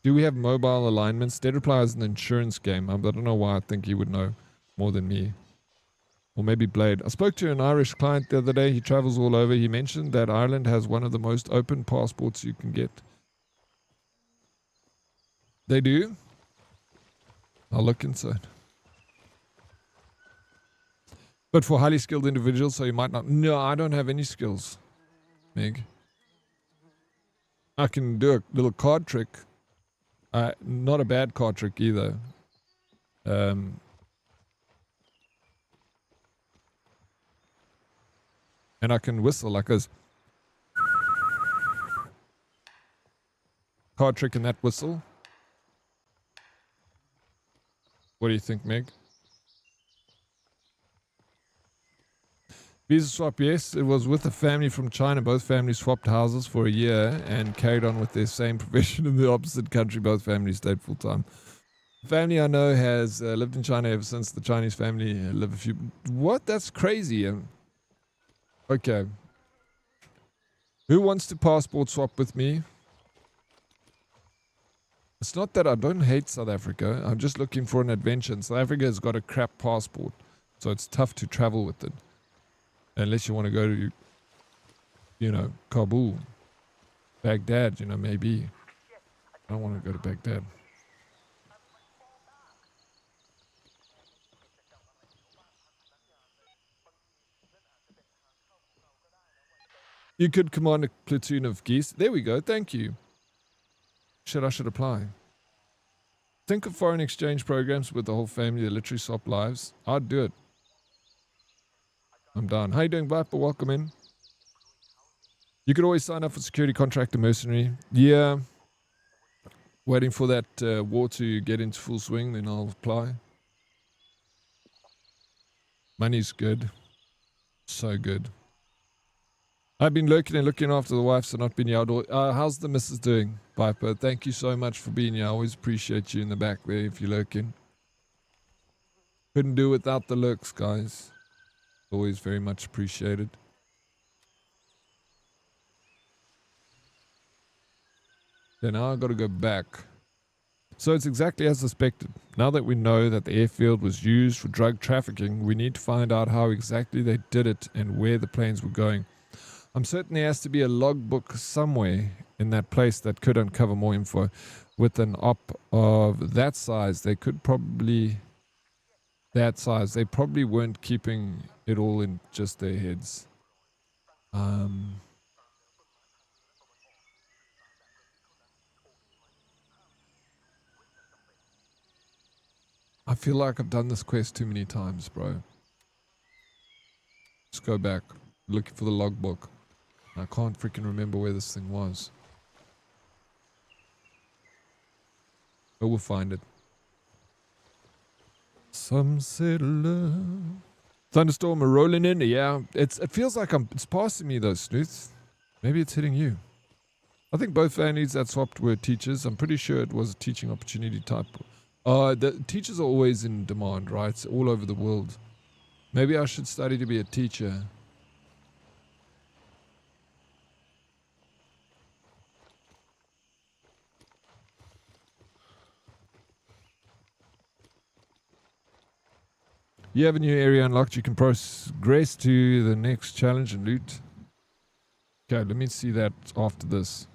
Do we have mobile alignments? Dead Reply is an insurance game. I don't know why I think he would know more than me. Or maybe Blade. I spoke to an Irish client the other day. He travels all over. He mentioned that Ireland has one of the most open passports you can get. They do? I'll look into it. But for highly skilled individuals, so you might not... No, I don't have any skills, Meg. I can do a little card trick. Not a bad card trick either. And I can whistle like a card trick in that whistle. What do you think, Meg? Visa swap, yes. It was with a family from China. Both families swapped houses for a year and carried on with their same profession in the opposite country. Both families stayed full time. The family I know has lived in China ever since. The Chinese family live a few... What? That's crazy. Okay. Who wants to passport swap with me? It's not that I don't hate South Africa. I'm just looking for an adventure. And South Africa has got a crap passport. So it's tough to travel with it. Unless you want to go to, you know, Kabul. Baghdad, you know, maybe. I don't want to go to Baghdad. You could command a platoon of geese. There we go. Thank you. I should apply. Think of foreign exchange programs with the whole family that literally swap lives. I'd do it. I'm done. How you doing, Viper? Welcome in. You could always sign up for security contractor mercenary. Yeah. Waiting for that war to get into full swing, then I'll apply. Money's good. So good. I've been lurking and looking after the wife, so not been here. How's the missus doing, Viper? Thank you so much for being here. I always appreciate you in the back there if you're lurking. Couldn't do without the lurks, guys. Always very much appreciated. Then now I've got to go back. So it's exactly as suspected. Now that we know that the airfield was used for drug trafficking, we need to find out how exactly they did it and where the planes were going. I'm certain there has to be a logbook somewhere in that place that could uncover more info. With an op of that size, they could probably... That size, they probably weren't keeping it all in just their heads. I feel like I've done this quest too many times, bro. Let's go back. Looking for the logbook. I can't freaking remember where this thing was. But we'll find it. Some said love. Thunderstorm are rolling in. Yeah, it feels like it's passing me though, Snooth. Maybe it's hitting you. I think both families that swapped were teachers. I'm pretty sure it was a teaching opportunity type. The teachers are always in demand, right? It's all over the world. Maybe I should study to be a teacher. You have a new area unlocked. You can progress to the next challenge and loot. Okay, let me see that after this.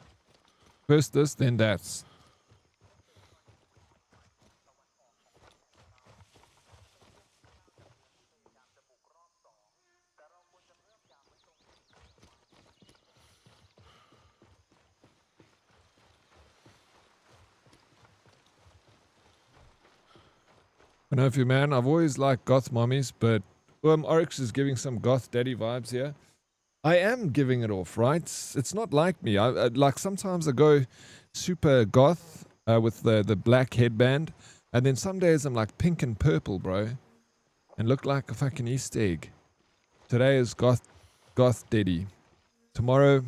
First this, then that. I know if you man, I've always liked goth mommies, but Oryx is giving some goth daddy vibes here. I am giving it off, right? It's not like me. I like sometimes I go super goth with the black headband, and then some days I'm like pink and purple, bro, and look like a fucking Easter egg. Today is goth daddy. Tomorrow,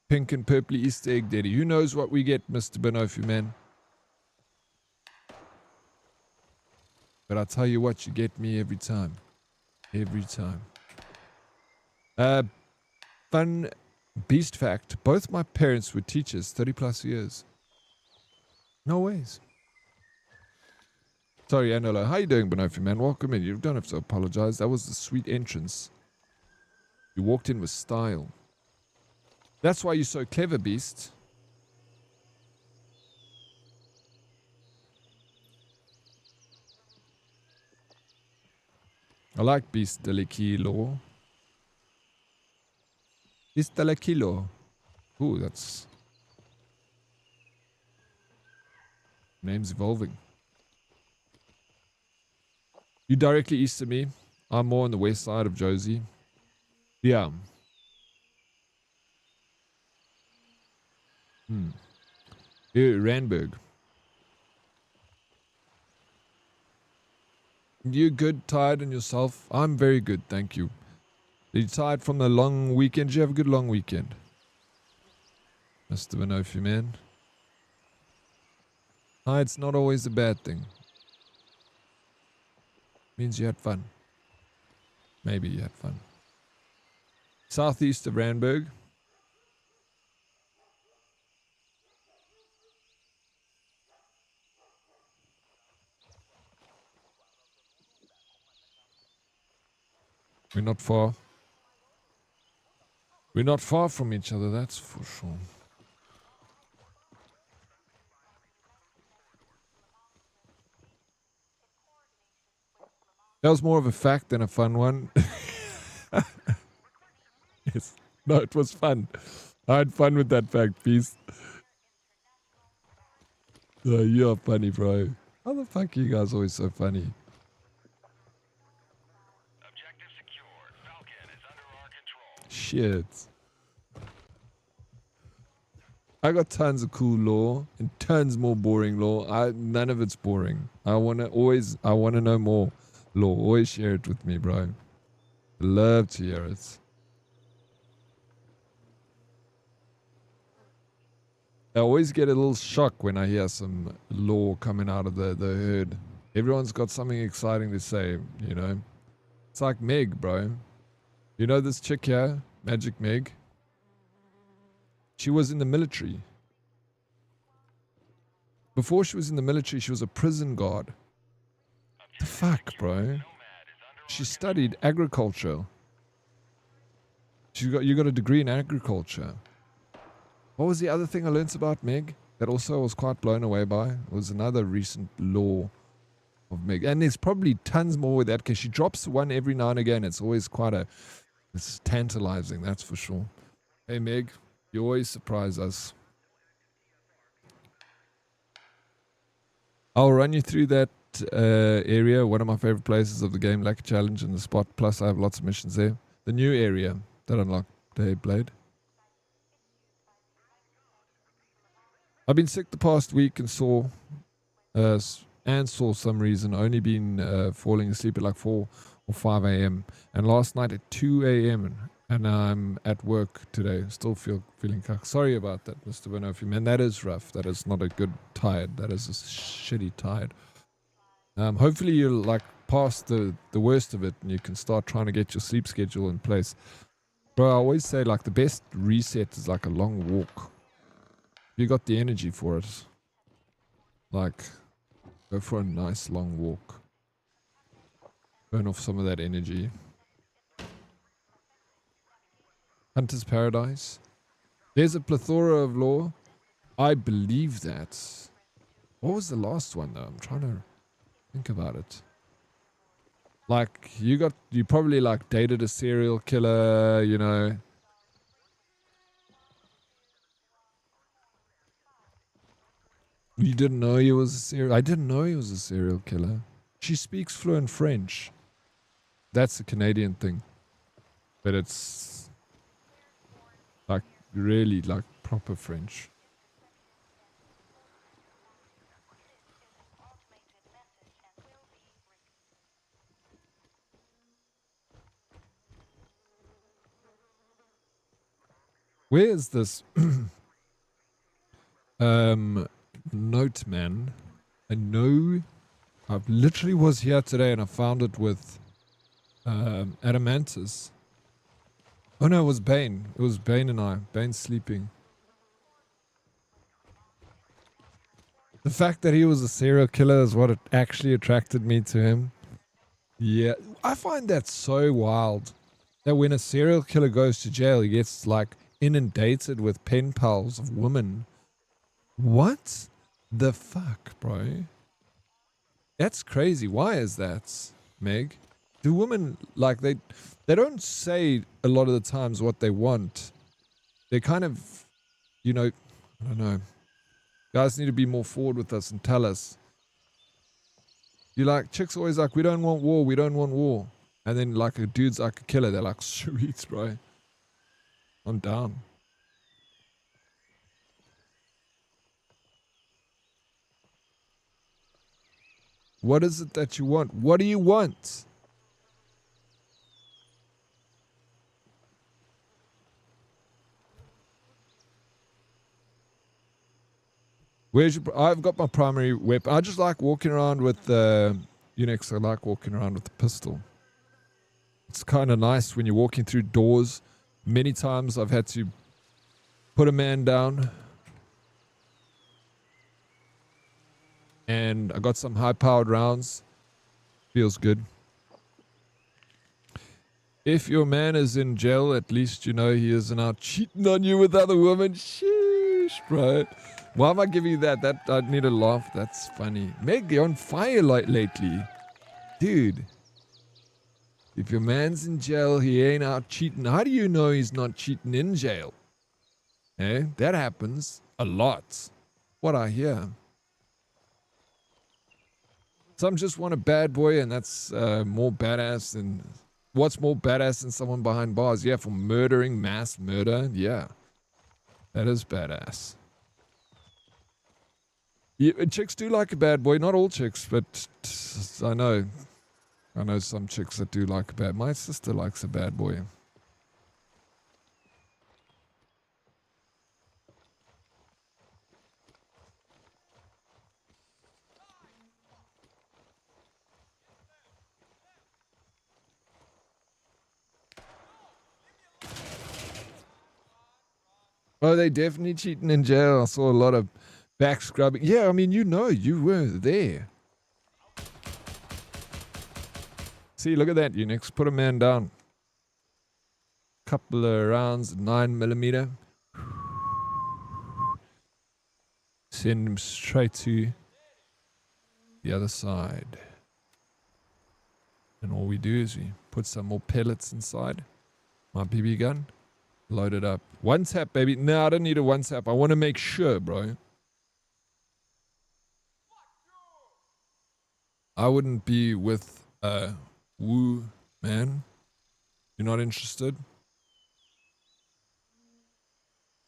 pink and purpley Easter egg daddy. Who knows what we get, Mr. Benofi, man? But I'll tell you what, you get me every time. Every time. Fun beast fact. Both my parents were teachers, 30 plus years. No ways. Sorry, Anola. How you doing, Benofi, man? Welcome in. You don't have to apologize. That was the sweet entrance. You walked in with style. That's why you're so clever, beast. I like Beast de la Kilo. Beast de la Kilo. Ooh, that's... Name's evolving. You directly east of me. I'm more on the west side of Josie. Yeah. Here, Randburg. You good, tired, and yourself? I'm very good, thank you. Are you tired from the long weekend? Did you have a good long weekend? Mr. Benofi, man. Tired's not always a bad thing. Means you had fun. Maybe you had fun. Southeast of Randburg. We're not far. We're not far from each other, that's for sure. That was more of a fact than a fun one. Yes. No, it was fun. I had fun with that fact, peace. You are funny, bro. How the fuck are you guys always so funny? Objective secured. Falcon is under our control. Shit. I got tons of cool lore and tons more boring lore. None of it's boring. I wanna know more lore. Always share it with me, bro. Love to hear it. I always get a little shock when I hear some lore coming out of the herd. Everyone's got something exciting to say, you know. It's like Meg, bro. You know this chick here, Magic Meg? She was in the military. Before she was in the military, she was a prison guard. The fuck, bro? She studied agriculture. You got a degree in agriculture. What was the other thing I learnt about Meg that also I was quite blown away by? It was another recent law of Meg. And there's probably tons more with that because she drops one every now and again. It's always it's tantalizing, that's for sure. Hey Meg, you always surprise us. I'll run you through that area, one of my favorite places of the game, like a challenge in the spot. Plus I have lots of missions there. The new area that unlocked Blade. I've been sick the past week and saw and for some reason only been falling asleep at like 4 or 5 a.m. And last night at 2 a.m. And I'm at work today. Still feeling cuck. Sorry about that, Mr. Benofi. Man, that is rough. That is not a good tired. That is a shitty tired. Hopefully you'll like past the worst of it and you can start trying to get your sleep schedule in place. Bro, I always say like the best reset is like a long walk. You got the energy for it. Like, go for a nice long walk. Burn off some of that energy. Hunter's Paradise. There's a plethora of lore. I believe that. What was the last one though? I'm trying to think about it. Like, you probably like dated a serial killer, you know. You didn't know he was a serial... I didn't know he was a serial killer. She speaks fluent French. That's a Canadian thing. But it's... like, really, like, proper French. Where is this... note, man. I know I literally was here today and I found it with Adamantis. Oh no, it was Bane. It was Bane and I. Bane's sleeping. The fact that he was a serial killer is what actually attracted me to him. Yeah, I find that so wild. That when a serial killer goes to jail, he gets like inundated with pen pals of women. What the fuck, bro? That's crazy. Why is that, Meg? Do women, like, they don't say a lot of the times what they want. They kind of, you know, I don't know. Guys need to be more forward with us and tell us. You like, chicks always like, we don't want war, we don't want war. And then like a dude's like a killer, they're like, sweet, bro. I'm down. What is it that you want? What do you want? Where's your... I've got my primary weapon. I just like walking around with the Unix. I like walking around with the pistol. It's kind of nice when you're walking through doors. Many times I've had to put a man down. And I got some high-powered rounds. Feels good. If your man is in jail, at least you know he isn't out cheating on you with other women. Sheesh, bro. Why am I giving you that? That I need a laugh. That's funny. Meg, you're on fire lately. Dude. If your man's in jail, he ain't out cheating. How do you know he's not cheating in jail? Eh? That happens a lot. What I hear. Some just want a bad boy, and that's more badass than... What's more badass than someone behind bars? Yeah, for murdering, mass murder. Yeah. That is badass. Yeah, chicks do like a bad boy. Not all chicks, but I know some chicks that do like a bad... My sister likes a bad boy. Oh, they definitely cheating in jail. I saw a lot of back scrubbing. Yeah, I mean, you know, you were there. See, look at that, Unix. Put a man down. Couple of rounds, 9mm. Send him straight to the other side. And all we do is we put some more pellets inside my BB gun. Load it up. One tap, baby. No, I don't need a one tap. I want to make sure, bro. I wouldn't be with a woo man. You're not interested?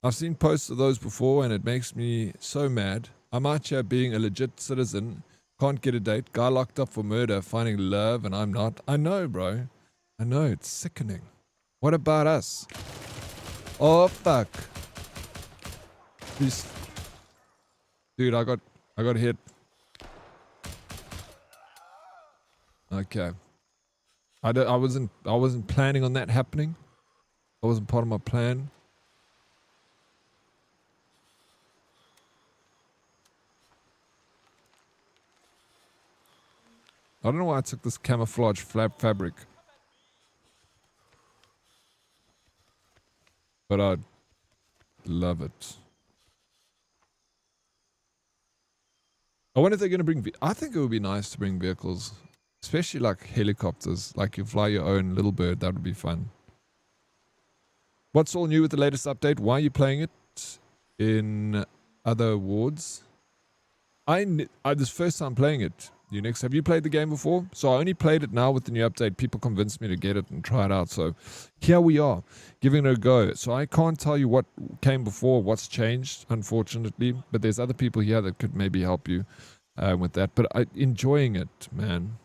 I've seen posts of those before and it makes me so mad. I'm out here being a legit citizen Can't get a date. Guy locked up for murder, finding love, and I'm not. I know, bro. I know, it's sickening. What about us? Oh, fuck. Please. Dude, I got hit. Okay. I wasn't planning on that happening. That wasn't part of my plan. I don't know why I took this camouflage fabric. But I love it. I wonder if they're going to bring... I think it would be nice to bring vehicles. Especially like helicopters. Like you fly your own little bird. That would be fun. What's all new with the latest update? Why are you playing it in other wards? This is first time playing it. Unix, have you played the game before? So I only played it now with the new update. People convinced me to get it and try it out. So here we are, giving it a go. So I can't tell you what came before, what's changed, unfortunately. But there's other people here that could maybe help you with that. But enjoying it, man.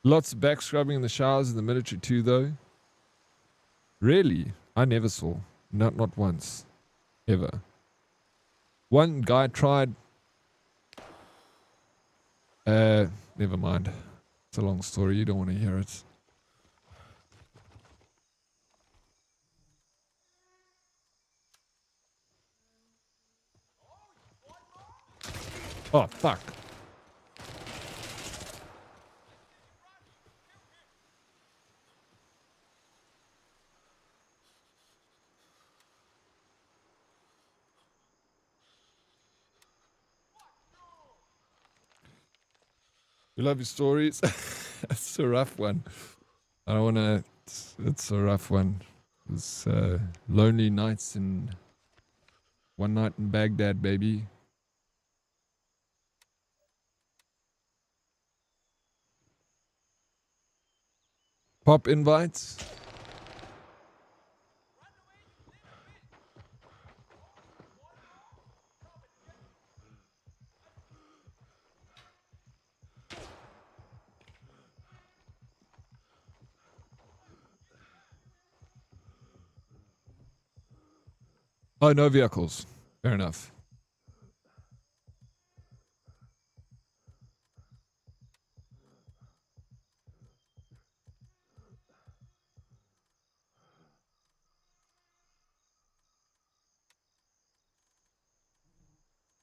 Lots of back scrubbing in the showers in the military too, though. Really? I never saw. Not once. Ever. One guy tried... never mind. It's a long story. You don't want to hear it. Oh, fuck. You love your stories? It's a rough one. I don't want to... It's a rough one. It's lonely nights in... One night in Baghdad, baby. Pop invites. Oh, no vehicles. Fair enough.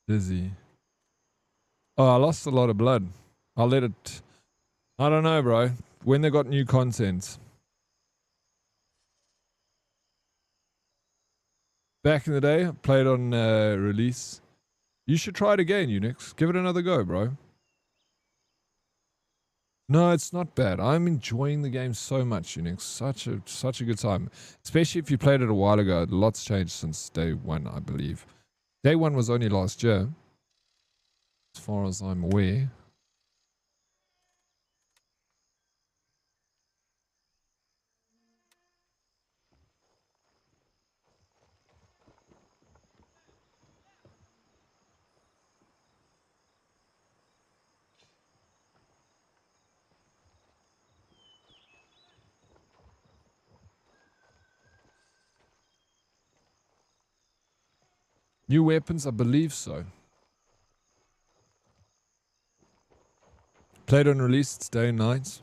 Dizzy. Oh, I lost a lot of blood. I'll let it... I don't know, bro. When they got new content. Back in the day, I played on release. You should try it again, Unix. Give it another go, bro. No, it's not bad. I'm enjoying the game so much, Unix. Such a good time. Especially if you played it a while ago. A lot's changed since day one, I believe. Day one was only last year. As far as I'm aware. New weapons? I believe so. Played on release, it's day and night.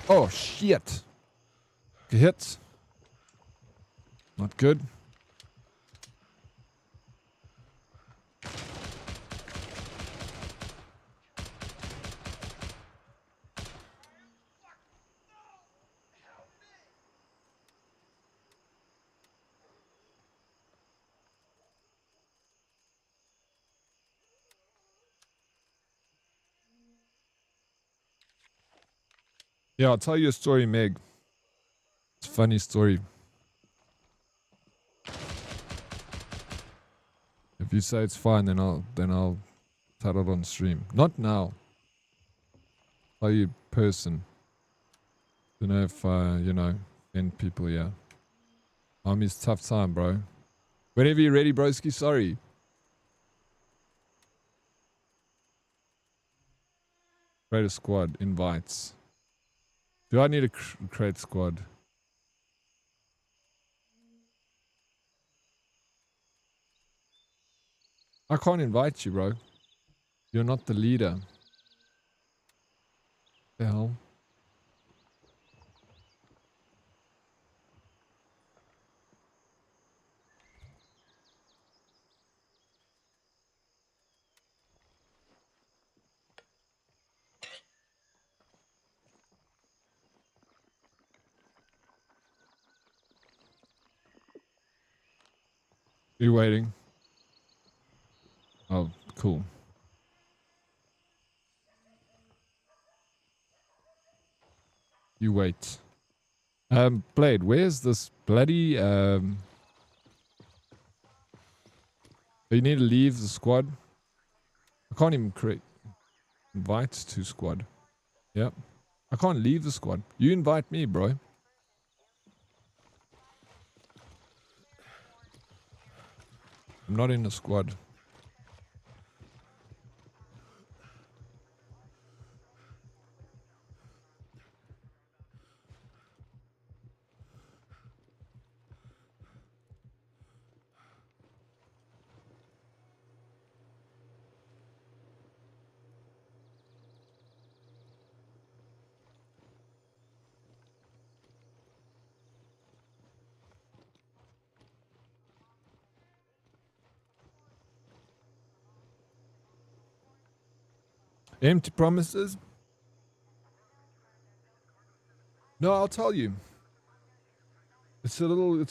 Oh, shit. Hit. Not good. Yeah, I'll tell you a story, Meg. It's a funny story. If you say it's fine, then I'll tell it on stream. Not now. Tell you person. Don't know if, you know, end people, yeah. Army's tough time, bro. Whenever you're ready, broski, sorry. Create a squad, invites. Do I need to create squad? I can't invite you, bro. You're not the leader. The hell? You waiting? Oh, cool. You wait. Blade, where's this bloody, you need to leave the squad. I can't even create invite to squad. Yep. I can't leave the squad. You invite me, bro. I'm not in the squad. Empty promises? No, I'll tell you. It's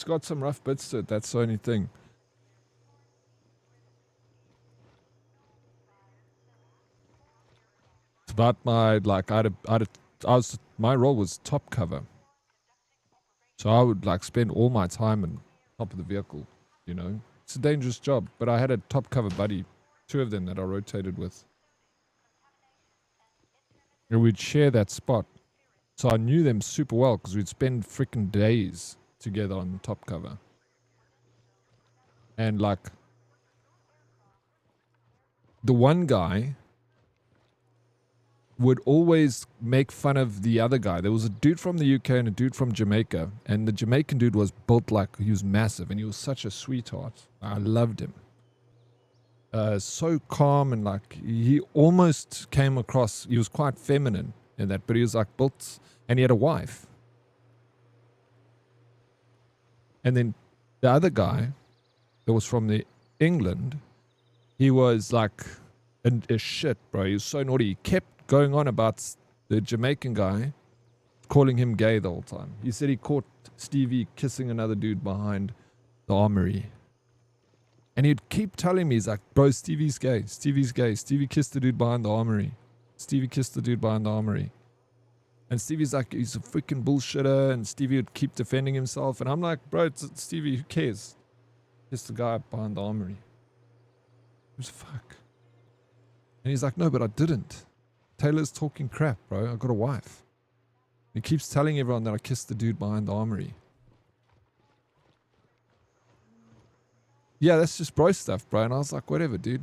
got some rough bits to it. That's the only thing. It's about my, my role was top cover. So I would like spend all my time on top of the vehicle, you know. It's a dangerous job, but I had a top cover buddy, 2 of them that I rotated with. And we'd share that spot. So I knew them super well because we'd spend freaking days together on top cover. And like, the one guy would always make fun of the other guy. There was a dude from the UK and a dude from Jamaica. And the Jamaican dude was built like, he was massive and he was such a sweetheart. I loved him. So calm and like, he almost came across, he was quite feminine in that, but he was like built, and he had a wife. And then the other guy that was from the England, he was like a shit, bro. He was so naughty. He kept going on about the Jamaican guy, calling him gay the whole time. He said he caught Stevie kissing another dude behind the armory. And he'd keep telling me, he's like, bro, Stevie's gay. Stevie's gay. Stevie kissed the dude behind the armory. Stevie kissed the dude behind the armory. And Stevie's like, he's a freaking bullshitter. And Stevie would keep defending himself. And I'm like, bro, it's Stevie, who cares? Just the guy behind the armory. Who's the fuck? And he's like, no, but I didn't. Taylor's talking crap, bro. I got a wife. He keeps telling everyone that I kissed the dude behind the armory. Yeah, that's just bro stuff, bro. And I was like, whatever, dude.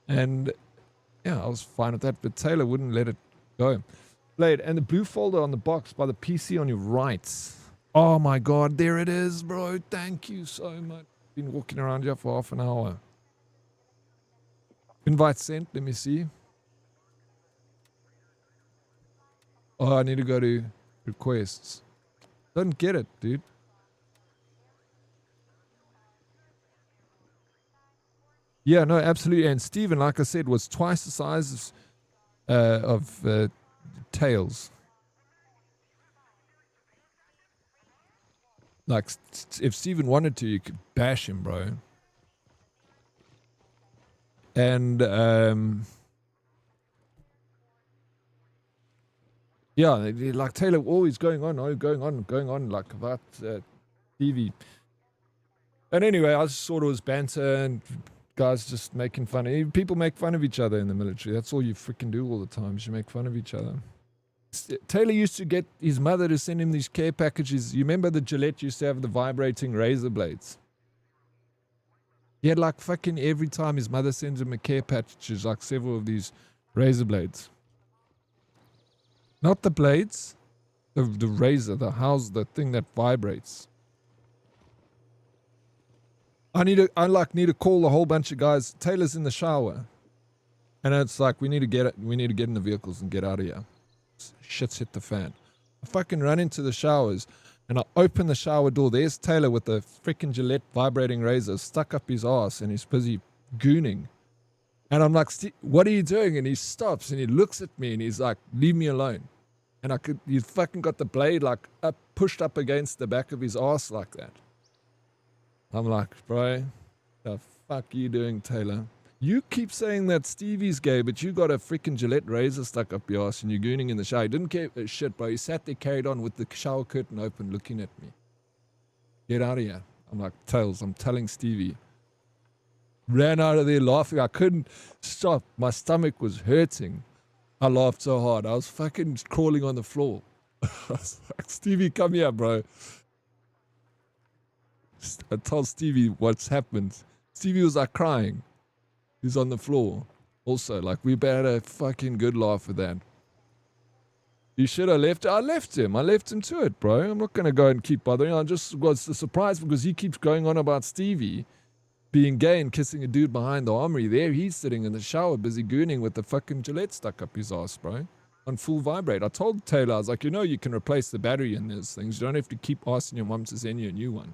And yeah, I was fine with that. But Taylor wouldn't let it go. Blade, and the blue folder on the box by the PC on your right. Oh my God, there it is, bro. Thank you so much. Been walking around here for half an hour. Invite sent. Let me see. Oh, I need to go to requests. Don't get it, dude. Yeah, no, absolutely. And Steven, like I said, was twice the size of Tails. Like, if Steven wanted to, you could bash him, bro. And, yeah, like Taylor always going on, like about TV. And anyway, I just thought it was banter and guys just making fun of people make fun of each other in the military. That's all you freaking do all the time, is you make fun of each other. Taylor used to get his mother to send him these care packages. You remember the Gillette used to have the vibrating razor blades? He had like fucking every time his mother sends him a care package, like several of these razor blades. Not the blades, the razor, the thing that vibrates. I need to call a whole bunch of guys. Taylor's in the shower, and it's like we need to get in the vehicles and get out of here. Shit's hit the fan. I fucking run into the showers, and I open the shower door. There's Taylor with the freaking Gillette vibrating razor stuck up his ass, and he's busy gooning. And I'm like, "What are you doing?" And he stops and he looks at me and he's like, "Leave me alone." And he's fucking got the blade like pushed up against the back of his ass like that. I'm like, "Bro, the fuck you doing, Taylor? You keep saying that Stevie's gay, but you got a freaking Gillette razor stuck up your ass and you're gooning in the shower." He didn't care shit, bro. He sat there, carried on with the shower curtain open, looking at me. Get out of here. I'm like, Tails, I'm telling Stevie. Ran out of there laughing. I couldn't stop. My stomach was hurting. I laughed so hard. I was fucking crawling on the floor. I was like, Stevie, come here, bro. I told Stevie what's happened. Stevie was like crying. He's on the floor. Also, like, we had a fucking good laugh with that. You should have left. I left him. I left him to it, bro. I'm not going to go and keep bothering. I just was surprised because he keeps going on about Stevie being gay and kissing a dude behind the armory. There he's sitting in the shower busy gooning with the fucking Gillette stuck up his ass, bro. On full vibrate. I told Taylor, I was like, you can replace the battery in these things. You don't have to keep asking your mom to send you a new one.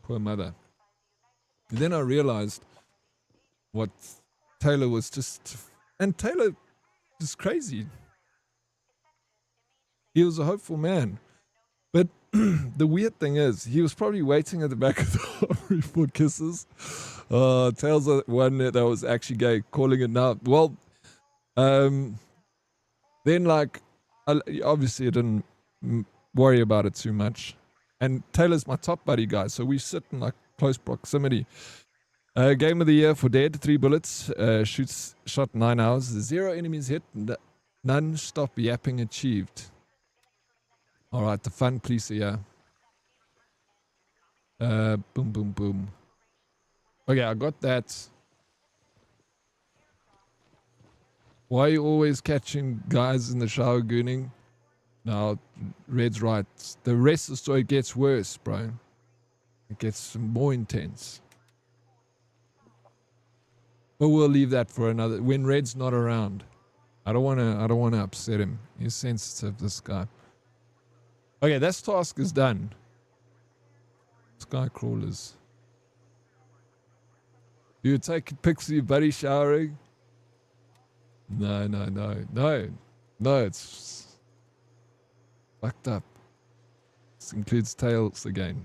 Poor mother. And then I realized what Taylor was just... And Taylor is crazy. He was a hopeful man. But the weird thing is, he was probably waiting at the back of the armory for kisses. Tails one that was actually gay, calling it now. Well, then like, obviously I didn't worry about it too much. And Taylor's my top buddy guy, so we sit in like close proximity. Game of the year for Dead, 3 bullets, shot 9 hours, 0 enemies hit, none stop yapping achieved. Alright, the fun police here. Boom, boom, boom. Okay, I got that. Why are you always catching guys in the shower gooning? No, Red's right. The rest of the story gets worse, bro. It gets more intense. But we'll leave that for another. When Red's not around, I don't want to upset him. He's sensitive, this guy. Okay, this task is done. Sky crawlers. You take pics of your buddy showering? No. It's fucked up. This includes Tails again.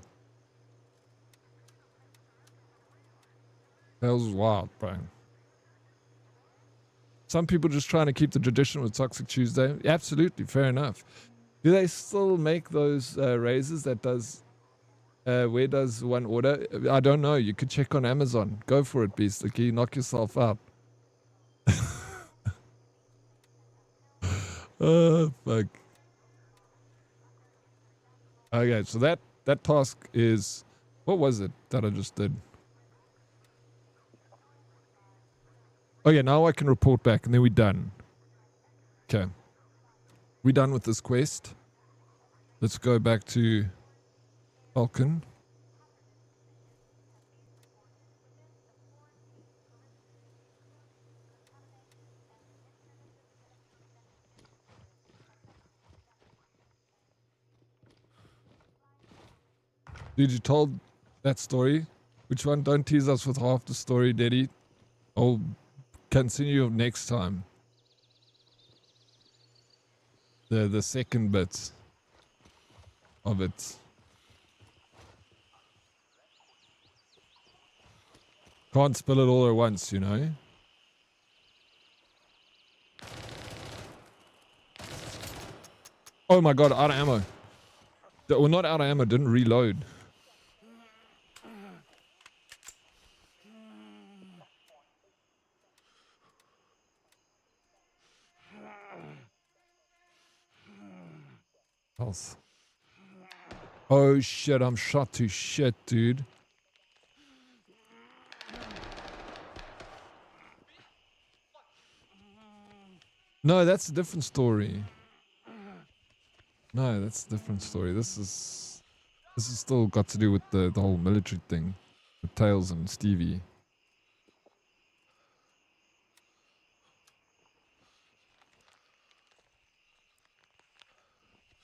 Tails is wild, bro. Some people just trying to keep the tradition with Toxic Tuesday. Absolutely, fair enough. Do they still make those razors that does... where does one order? I don't know. You could check on Amazon. Go for it, Beast. Okay, knock yourself out. Oh, fuck. Okay, so that task is... What was it that I just did? Okay, now I can report back and then we're done. Okay. We're done with this quest. Let's go back to Falcon. Dude, you told that story? Which one? Don't tease us with half the story, Daddy. I'll continue next time. The second bit of it. Can't spill it all at once, you know? Oh my god, out of ammo. Well, not out of ammo, didn't reload. Else. Oh shit, I'm shot to shit, dude. No, that's a different story. No, that's a different story. This is still got to do with the whole military thing. With Tails and Stevie.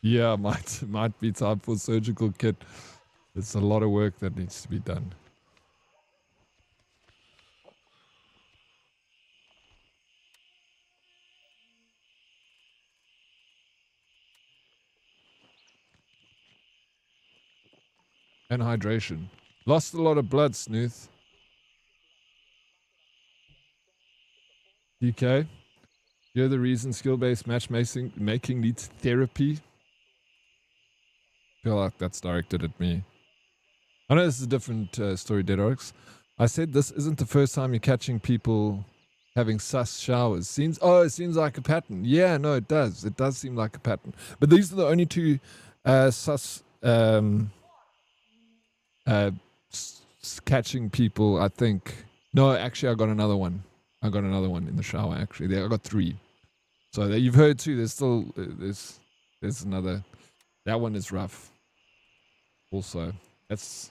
Yeah, might be time for surgical kit. It's a lot of work that needs to be done. And hydration. Lost a lot of blood, Snooth. DK, you're the reason skill-based matchmaking needs therapy. Feel like that's directed at me. I know this is a different story, Dead Oryx. I said this isn't the first time you're catching people having sus showers. It seems like a pattern. Yeah, no, it does. It does seem like a pattern. But these are the only two sus catching people, I think. No, actually, I got another one. I got another one in the shower, actually. I got 3. So you've heard 2. There's still, there's another. That one is rough. Also, that's...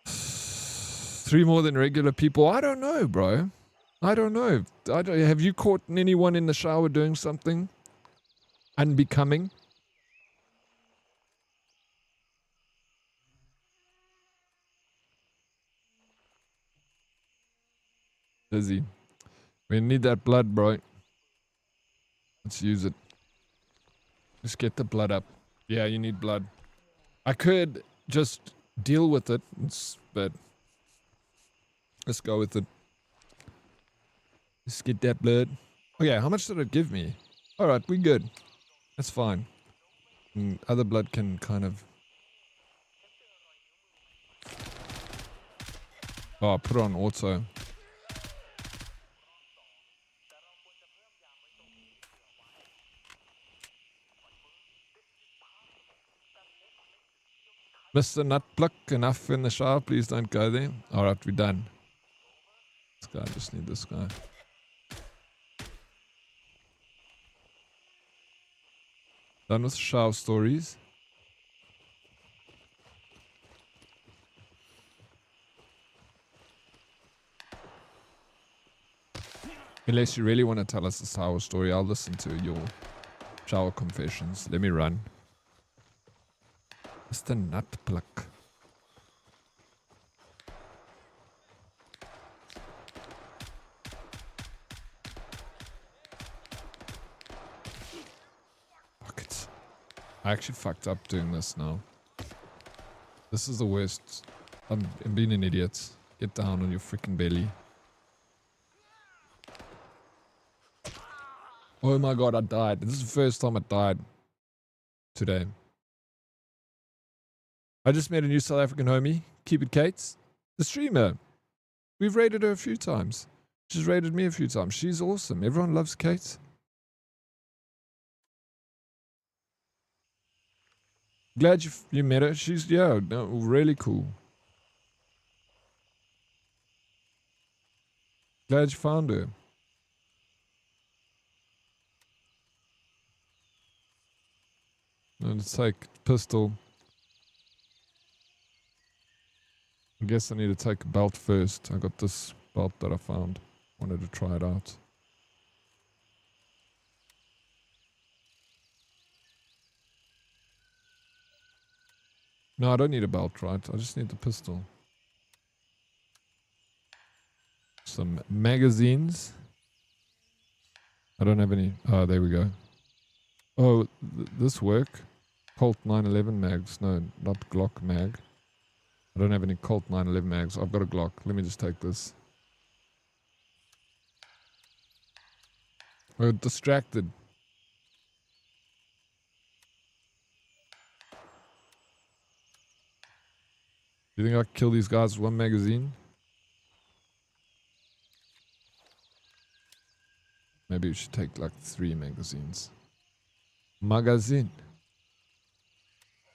Three more than regular people. I don't know, bro. I don't know. Have you caught anyone in the shower doing something unbecoming? Dizzy. We need that blood, bro. Let's use it. Let's get the blood up. Yeah, you need blood. I could just deal with it, but let's go with it. Let's get that blood. Okay, how much did it give me? Alright, we good. That's fine. And other blood can kind of... Oh, put it on auto. Mr. Nutpluck, enough in the shower. Please don't go there. Alright, we're done. This guy, I just need this guy. Done with shower stories. Unless you really want to tell us the shower story, I'll listen to your shower confessions. Let me run. Mr. Nutpluck. Fuck it. I actually fucked up doing this now. This is the worst. I'm being an idiot. Get down on your freaking belly. Oh my god, I died. This is the first time I died today. I just met a new South African homie, Keep It Kates, the streamer. We've raided her a few times. She's raided me a few times. She's awesome. Everyone loves Kate. Glad you met her. She's, yeah, no, really cool. Glad you found her. Let's take pistol. I guess I need to take a belt first. I got this belt that I found. Wanted to try it out. No, I don't need a belt, right? I just need the pistol. Some magazines. I don't have any. Oh, there we go. Oh, this work. Colt 911 mags. No, not Glock mag. I don't have any Colt 911 mags. I've got a Glock. Let me just take this. I got distracted. Do you think I can kill these guys with one magazine? Maybe we should take like 3 magazines. Magazine.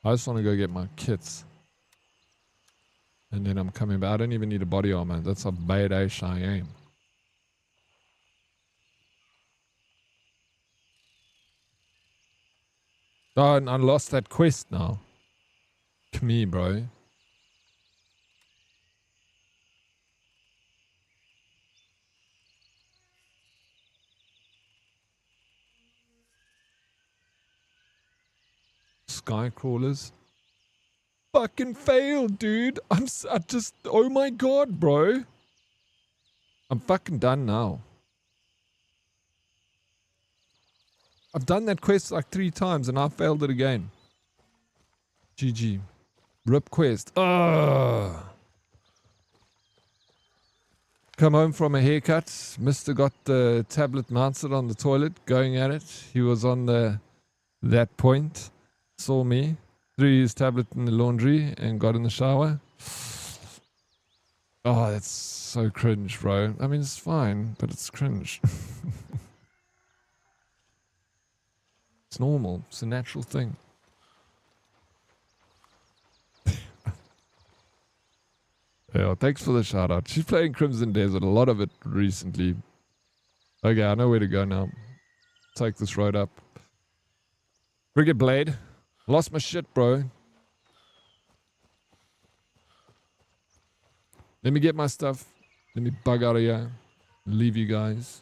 I just want to go get my kits. And then I'm coming back. I don't even need a body armor. That's how badass I am. Oh, and I lost that quest now. Come here, bro. Sky crawlers. Fucking failed, dude. I just, oh my god, bro. I'm fucking done now. I've done that quest like 3 times and I failed it again. GG. Rip quest. Ugh. Come home from a haircut. Mr. got the tablet mounted on the toilet, going at it. He was on that point. Saw me. Threw his tablet in the laundry and got in the shower. Oh, that's so cringe, bro. I mean, it's fine, but it's cringe. It's normal. It's a natural thing. Yeah, thanks for the shout out. She's playing Crimson Desert, a lot of it recently. Okay, I know where to go now. Take this road up. Frigate Blade. Lost my shit, bro. Let me get my stuff. Let me bug out of here. Leave you guys.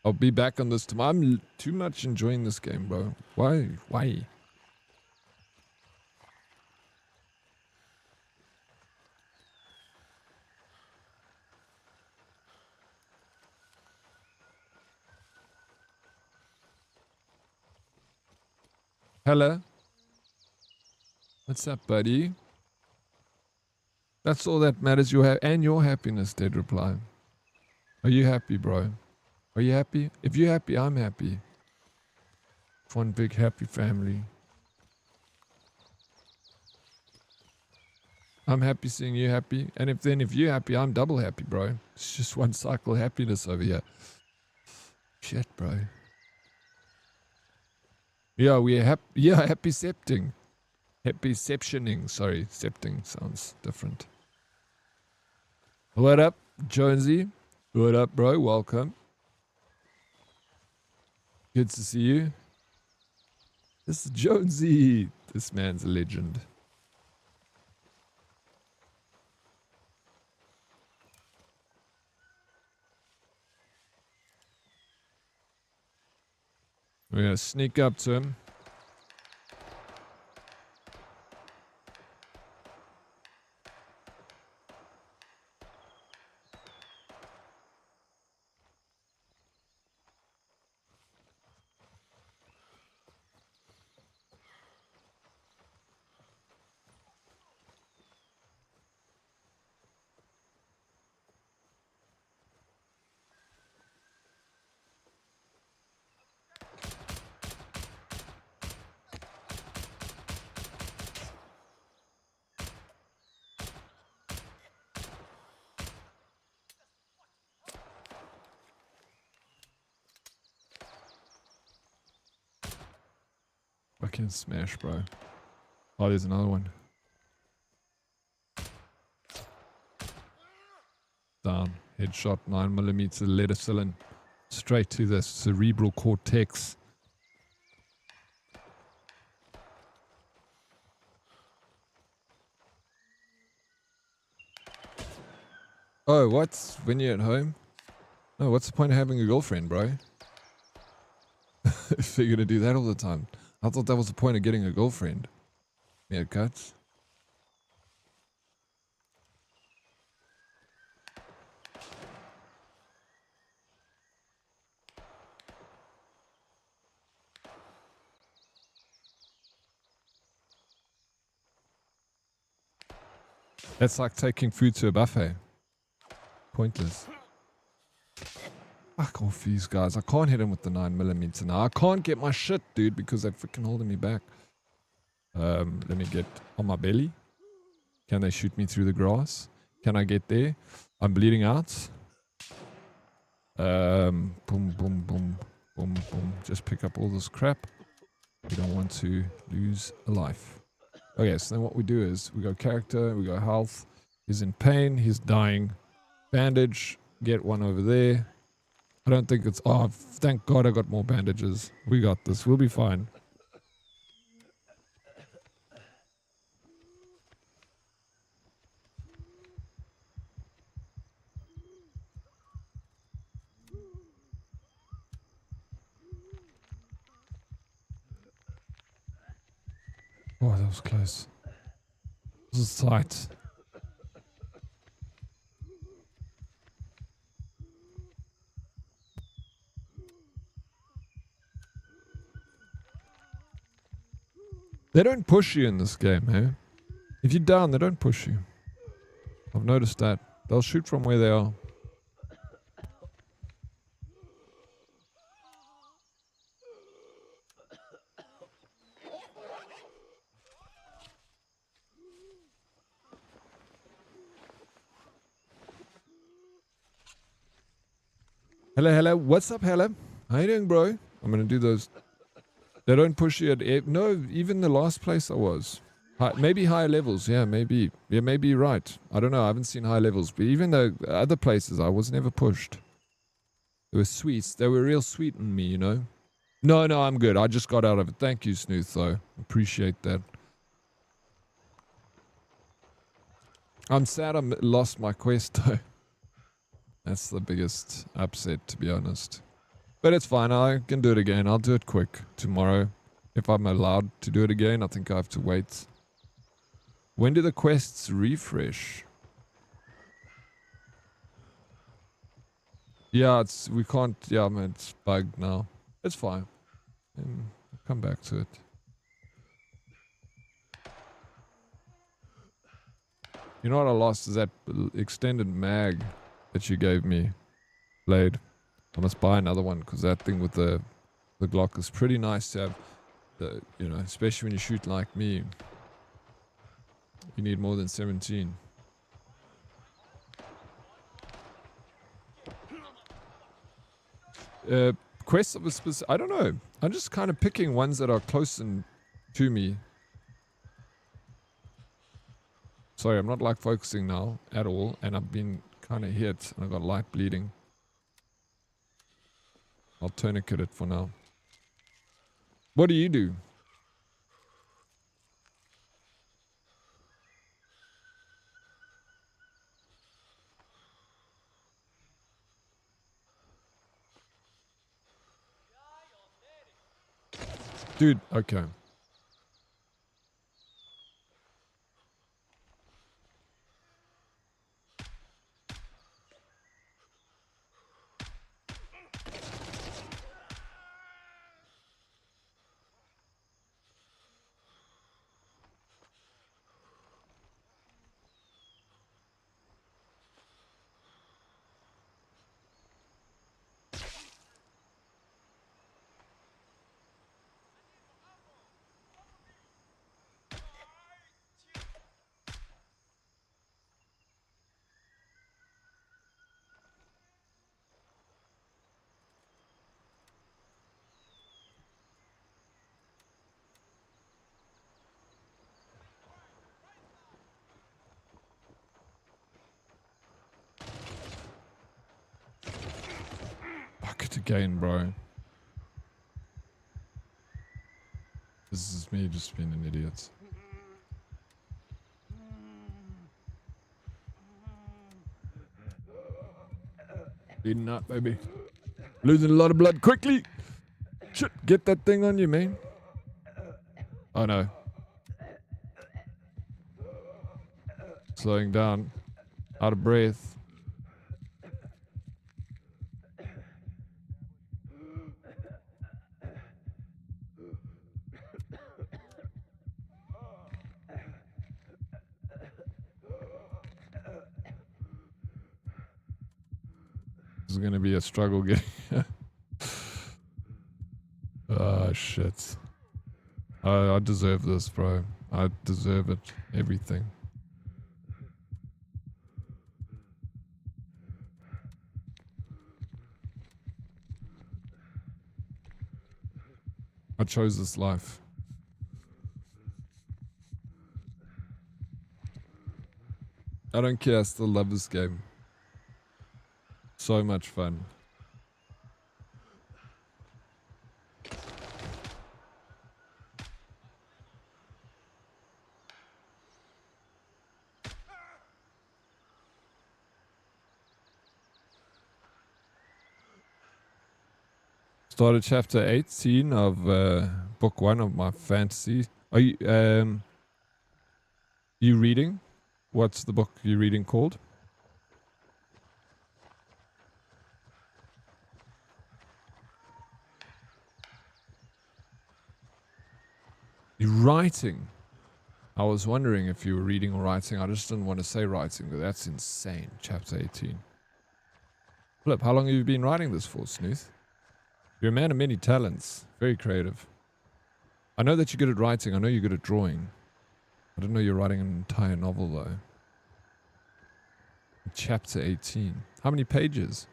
I'll be back on this tomorrow. I'm too much enjoying this game, bro. Why? Why? Hello? What's up, buddy? That's all that matters. And your happiness, Dead reply. Are you happy, bro? Are you happy? If you're happy, I'm happy. One big happy family. I'm happy seeing you happy. And if you're happy, I'm double happy, bro. It's just one cycle of happiness over here. Shit, bro. Yeah, we're happy. Yeah, happy septing. Happy septioning. Sorry, septing sounds different. What up, Jonesy? What up, bro? Welcome. Good to see you. This is Jonesy. This man's a legend. We're gonna sneak up to him. Fucking smash, bro. Oh, there's another one. Down. Headshot, 9mm letter cylinder. Straight to the cerebral cortex. Oh, what? When you're at home? No, what's the point of having a girlfriend, bro? If you're gonna do that all the time. I thought that was the point of getting a girlfriend. Haircuts. That's like taking food to a buffet. Pointless. Fuck off these guys. I can't hit him with the 9mm now. I can't get my shit, dude, because they're freaking holding me back. Let me get on my belly. Can they shoot me through the grass? Can I get there? I'm bleeding out. Boom, boom, boom, boom, boom. Just pick up all this crap. We don't want to lose a life. Okay, so then what we do is we go character, we go health. He's in pain, he's dying. Bandage, get one over there. I don't think it's... Oh, thank God I got more bandages. We got this. We'll be fine. Oh, that was close. This is tight. They don't push you in this game, eh? If you're down, they don't push you. I've noticed that. They'll shoot from where they are. Hello, hello. What's up, hello? How you doing, bro? I'm gonna do those. They don't push you at... No, even the last place I was. Maybe higher levels. Yeah, maybe. Yeah, maybe you're right. I don't know. I haven't seen high levels. But even the other places, I was never pushed. They were sweet. They were real sweet on me, you know? No, no, I'm good. I just got out of it. Thank you, Snooth, though. Appreciate that. I'm sad I lost my quest, though. That's the biggest upset, to be honest. But it's fine. I can do it again. I'll do it quick tomorrow. If I'm allowed to do it again, I think I have to wait. When do the quests refresh? Yeah, we can't... Yeah, man, it's bugged now. It's fine. And I'll come back to it. You know what I lost is that extended mag that you gave me, Blade. I must buy another one because that thing with the Glock is pretty nice to have. You know, especially when you shoot like me. You need more than 17. Quests of a specific... I don't know. I'm just kind of picking ones that are close to me. Sorry, I'm not like focusing now at all. And I've been kind of hit. And I've got light bleeding. I'll tourniquet it for now. What do you do? Dude, okay. Fuck it again, bro. This is me just being an idiot. Bleeding out, baby. Losing a lot of blood quickly. Shit, get that thing on you, man. Oh no. Slowing down. Out of breath. This is gonna be a struggle getting. Oh shit. I deserve this, bro. I deserve it. Everything. I chose this life. I don't care, I still love this game. So much fun. Started chapter 18 of book 1 of my fantasy. Are you reading? What's the book you're reading called? You're writing. I was wondering if you were reading or writing. I just didn't want to say writing, but that's insane. Chapter 18. Flip, how long have you been writing this for, Snooth? You're a man of many talents. Very creative. I know that you're good at writing. I know you're good at drawing. I didn't know you're writing an entire novel, though. Chapter 18. How many pages?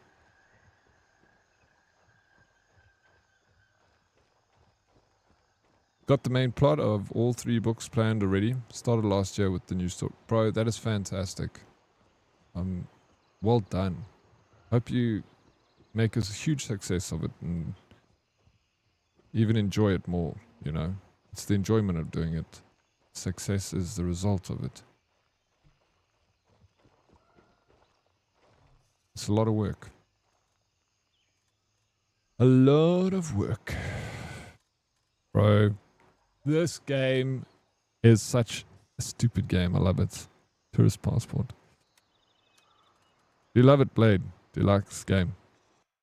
Got the main plot of all 3 books planned already. Started last year with the new story. Bro, that is fantastic. Well done. Hope you make a huge success of it and even enjoy it more, you know. It's the enjoyment of doing it. Success is the result of it. It's a lot of work. A lot of work. Bro, this game is such a stupid game. I love it. Tourist Passport. Do you love it, Blade? Do you like this game?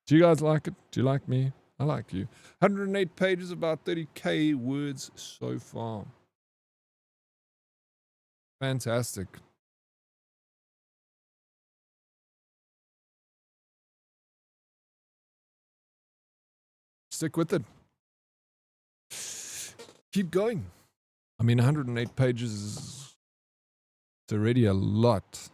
Do you guys like it? Do you like me? I like you. 108 pages, about 30k words so far. Fantastic. Stick with it. Keep going. I mean, 108 pages is already a lot.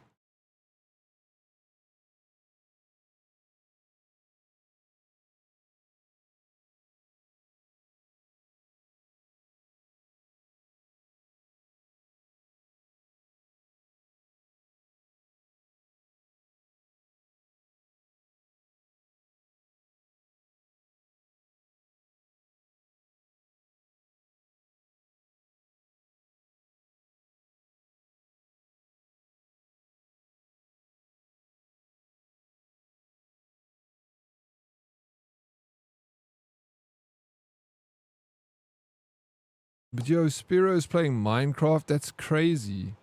But yo, Spiro's playing Minecraft? That's crazy.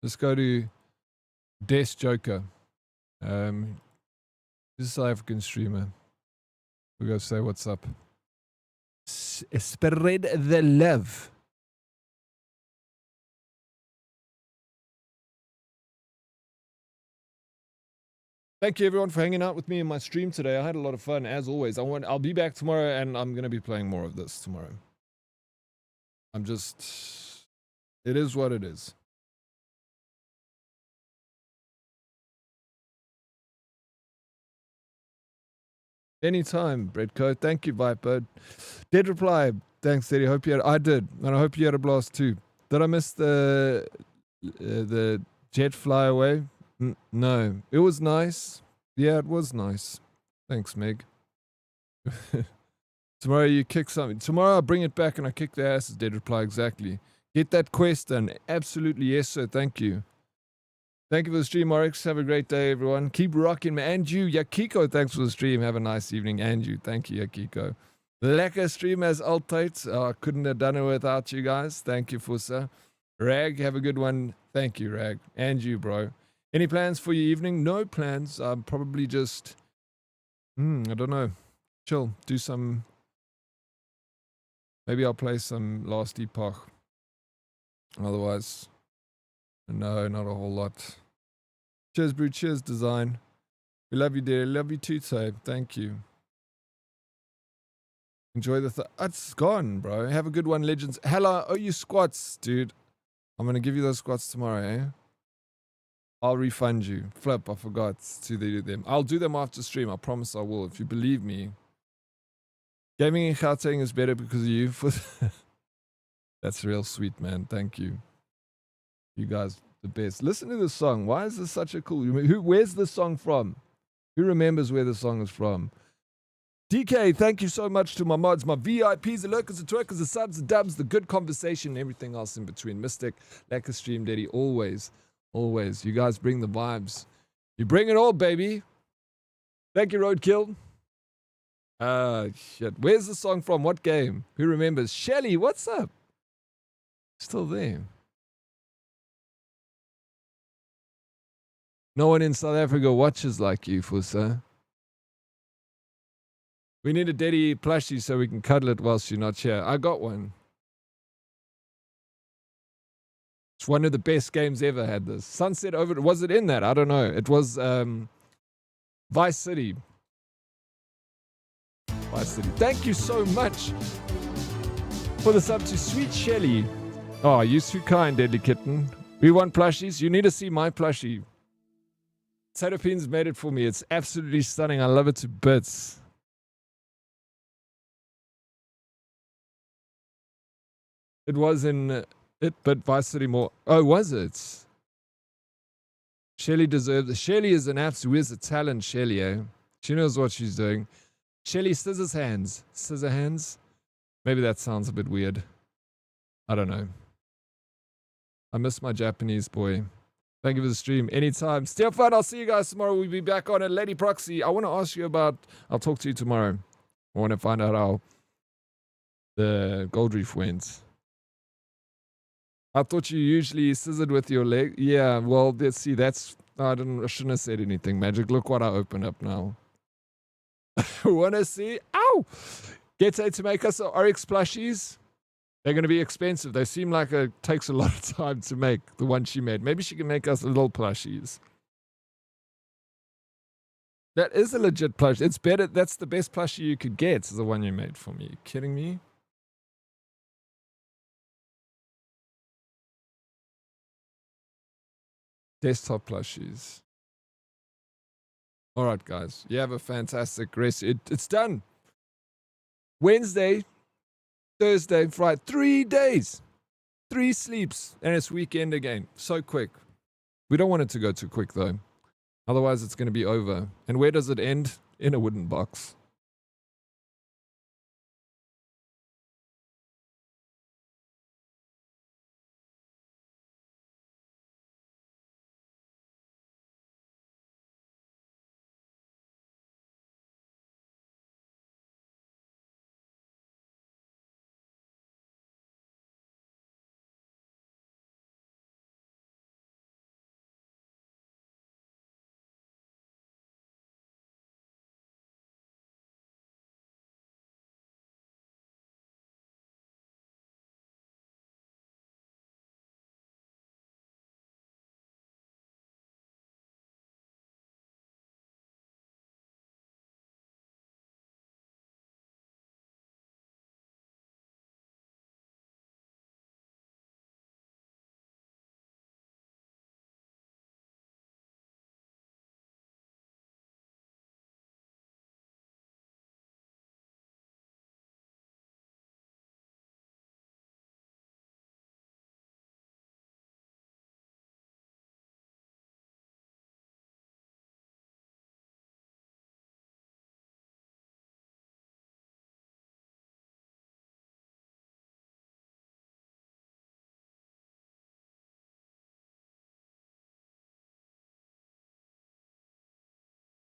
Let's go to Death Joker. He's a South African streamer. We'll go say what's up. Spread the love. Thank you everyone for hanging out with me in my stream today. I had a lot of fun as always. I'll be back tomorrow and I'm gonna be playing more of this tomorrow. It is what it is. Anytime, Breadco. Thank you, Viper. Dead reply. Thanks, Eddie. I did, and I hope you had a blast too. Did I miss the jet fly away? No, it was nice. Yeah, it was nice. Thanks, Meg. Tomorrow you kick something. Tomorrow I'll bring it back and I kick the ass. Dead reply. Exactly. Get that quest done. Absolutely, yes, sir. Thank you. Thank you for the stream, Oryx. Have a great day, everyone. Keep rocking, man. And you, Yakiko, thanks for the stream. Have a nice evening. And you, thank you, Yakiko. Lekker stream as altyd. I couldn't have done it without you guys. Thank you, Fusa. Rag, have a good one. Thank you, Rag. And you, bro. Any plans for your evening? No plans. I'm probably just, I don't know. Chill. Do some, maybe I'll play some Last Epoch. Otherwise, no, not a whole lot. Cheers, Brew. Cheers, Design. We love you, dear. Love you too, Tabe. Thank you. Enjoy the it's gone, bro. Have a good one, Legends. Hello. Oh, you squats, dude. I'm going to give you those squats tomorrow, eh? I'll refund you. Flip, I forgot to do them. I'll do them after stream. I promise I will. If you believe me. Gaming in Gauteng is better because of you. That's real sweet, man. Thank you. You guys, the best. Listen to this song. Why is this such a cool? Where's this song from? Who remembers where the song is from? DK, thank you so much to my mods, my VIPs, the lurkers, the twerkers, the subs, the dubs, the good conversation, everything else in between. Mystic, Lacquer Stream Daddy, always, always. You guys bring the vibes. You bring it all, baby. Thank you, Roadkill. Shit. Where's the song from? What game? Who remembers? Shelly, what's up? Still there. No one in South Africa watches like you, Fusa. We need a Daddy plushie so we can cuddle it whilst you're not here. I got one. It's one of the best games ever had this. Sunset Over... Was it in that? I don't know. It was Vice City. Vice City. Thank you so much for the sub to Sweet Shelly. Oh, you're too kind, Deadly Kitten. We want plushies. You need to see my plushie. Tatopin's made it for me. It's absolutely stunning. I love it to bits. It was in it, but Vice City more. Oh, was it? Shelly deserves it. Shelly is an absolute. Where's the talent, Shelly? Eh? She knows what she's doing. Shelly, scissors hands. Scissor hands. Maybe that sounds a bit weird. I don't know. I miss my Japanese boy. Thank you for the stream. Anytime. Stefan, I'll see you guys tomorrow. We'll be back on it. Lady Proxy, I want to ask you about... I'll talk to you tomorrow. I want to find out how the Gold Reef went. I thought you usually scissored with your leg. Yeah, well, let's see. That's... I shouldn't have said anything, Magic. Look what I opened up now. Want to see? Ow! Get to make us Oryx plushies. They're going to be expensive. They seem like it takes a lot of time to make, the one she made. Maybe she can make us little plushies. That is a legit plushie. It's better. That's the best plushie you could get, is the one you made for me. Are you kidding me? Desktop plushies. All right, guys. You have a fantastic rest. It's done. Wednesday, Thursday, Friday. 3 days. 3 sleeps. And it's weekend again. So quick. We don't want it to go too quick, though. Otherwise, it's going to be over. And where does it end? In a wooden box.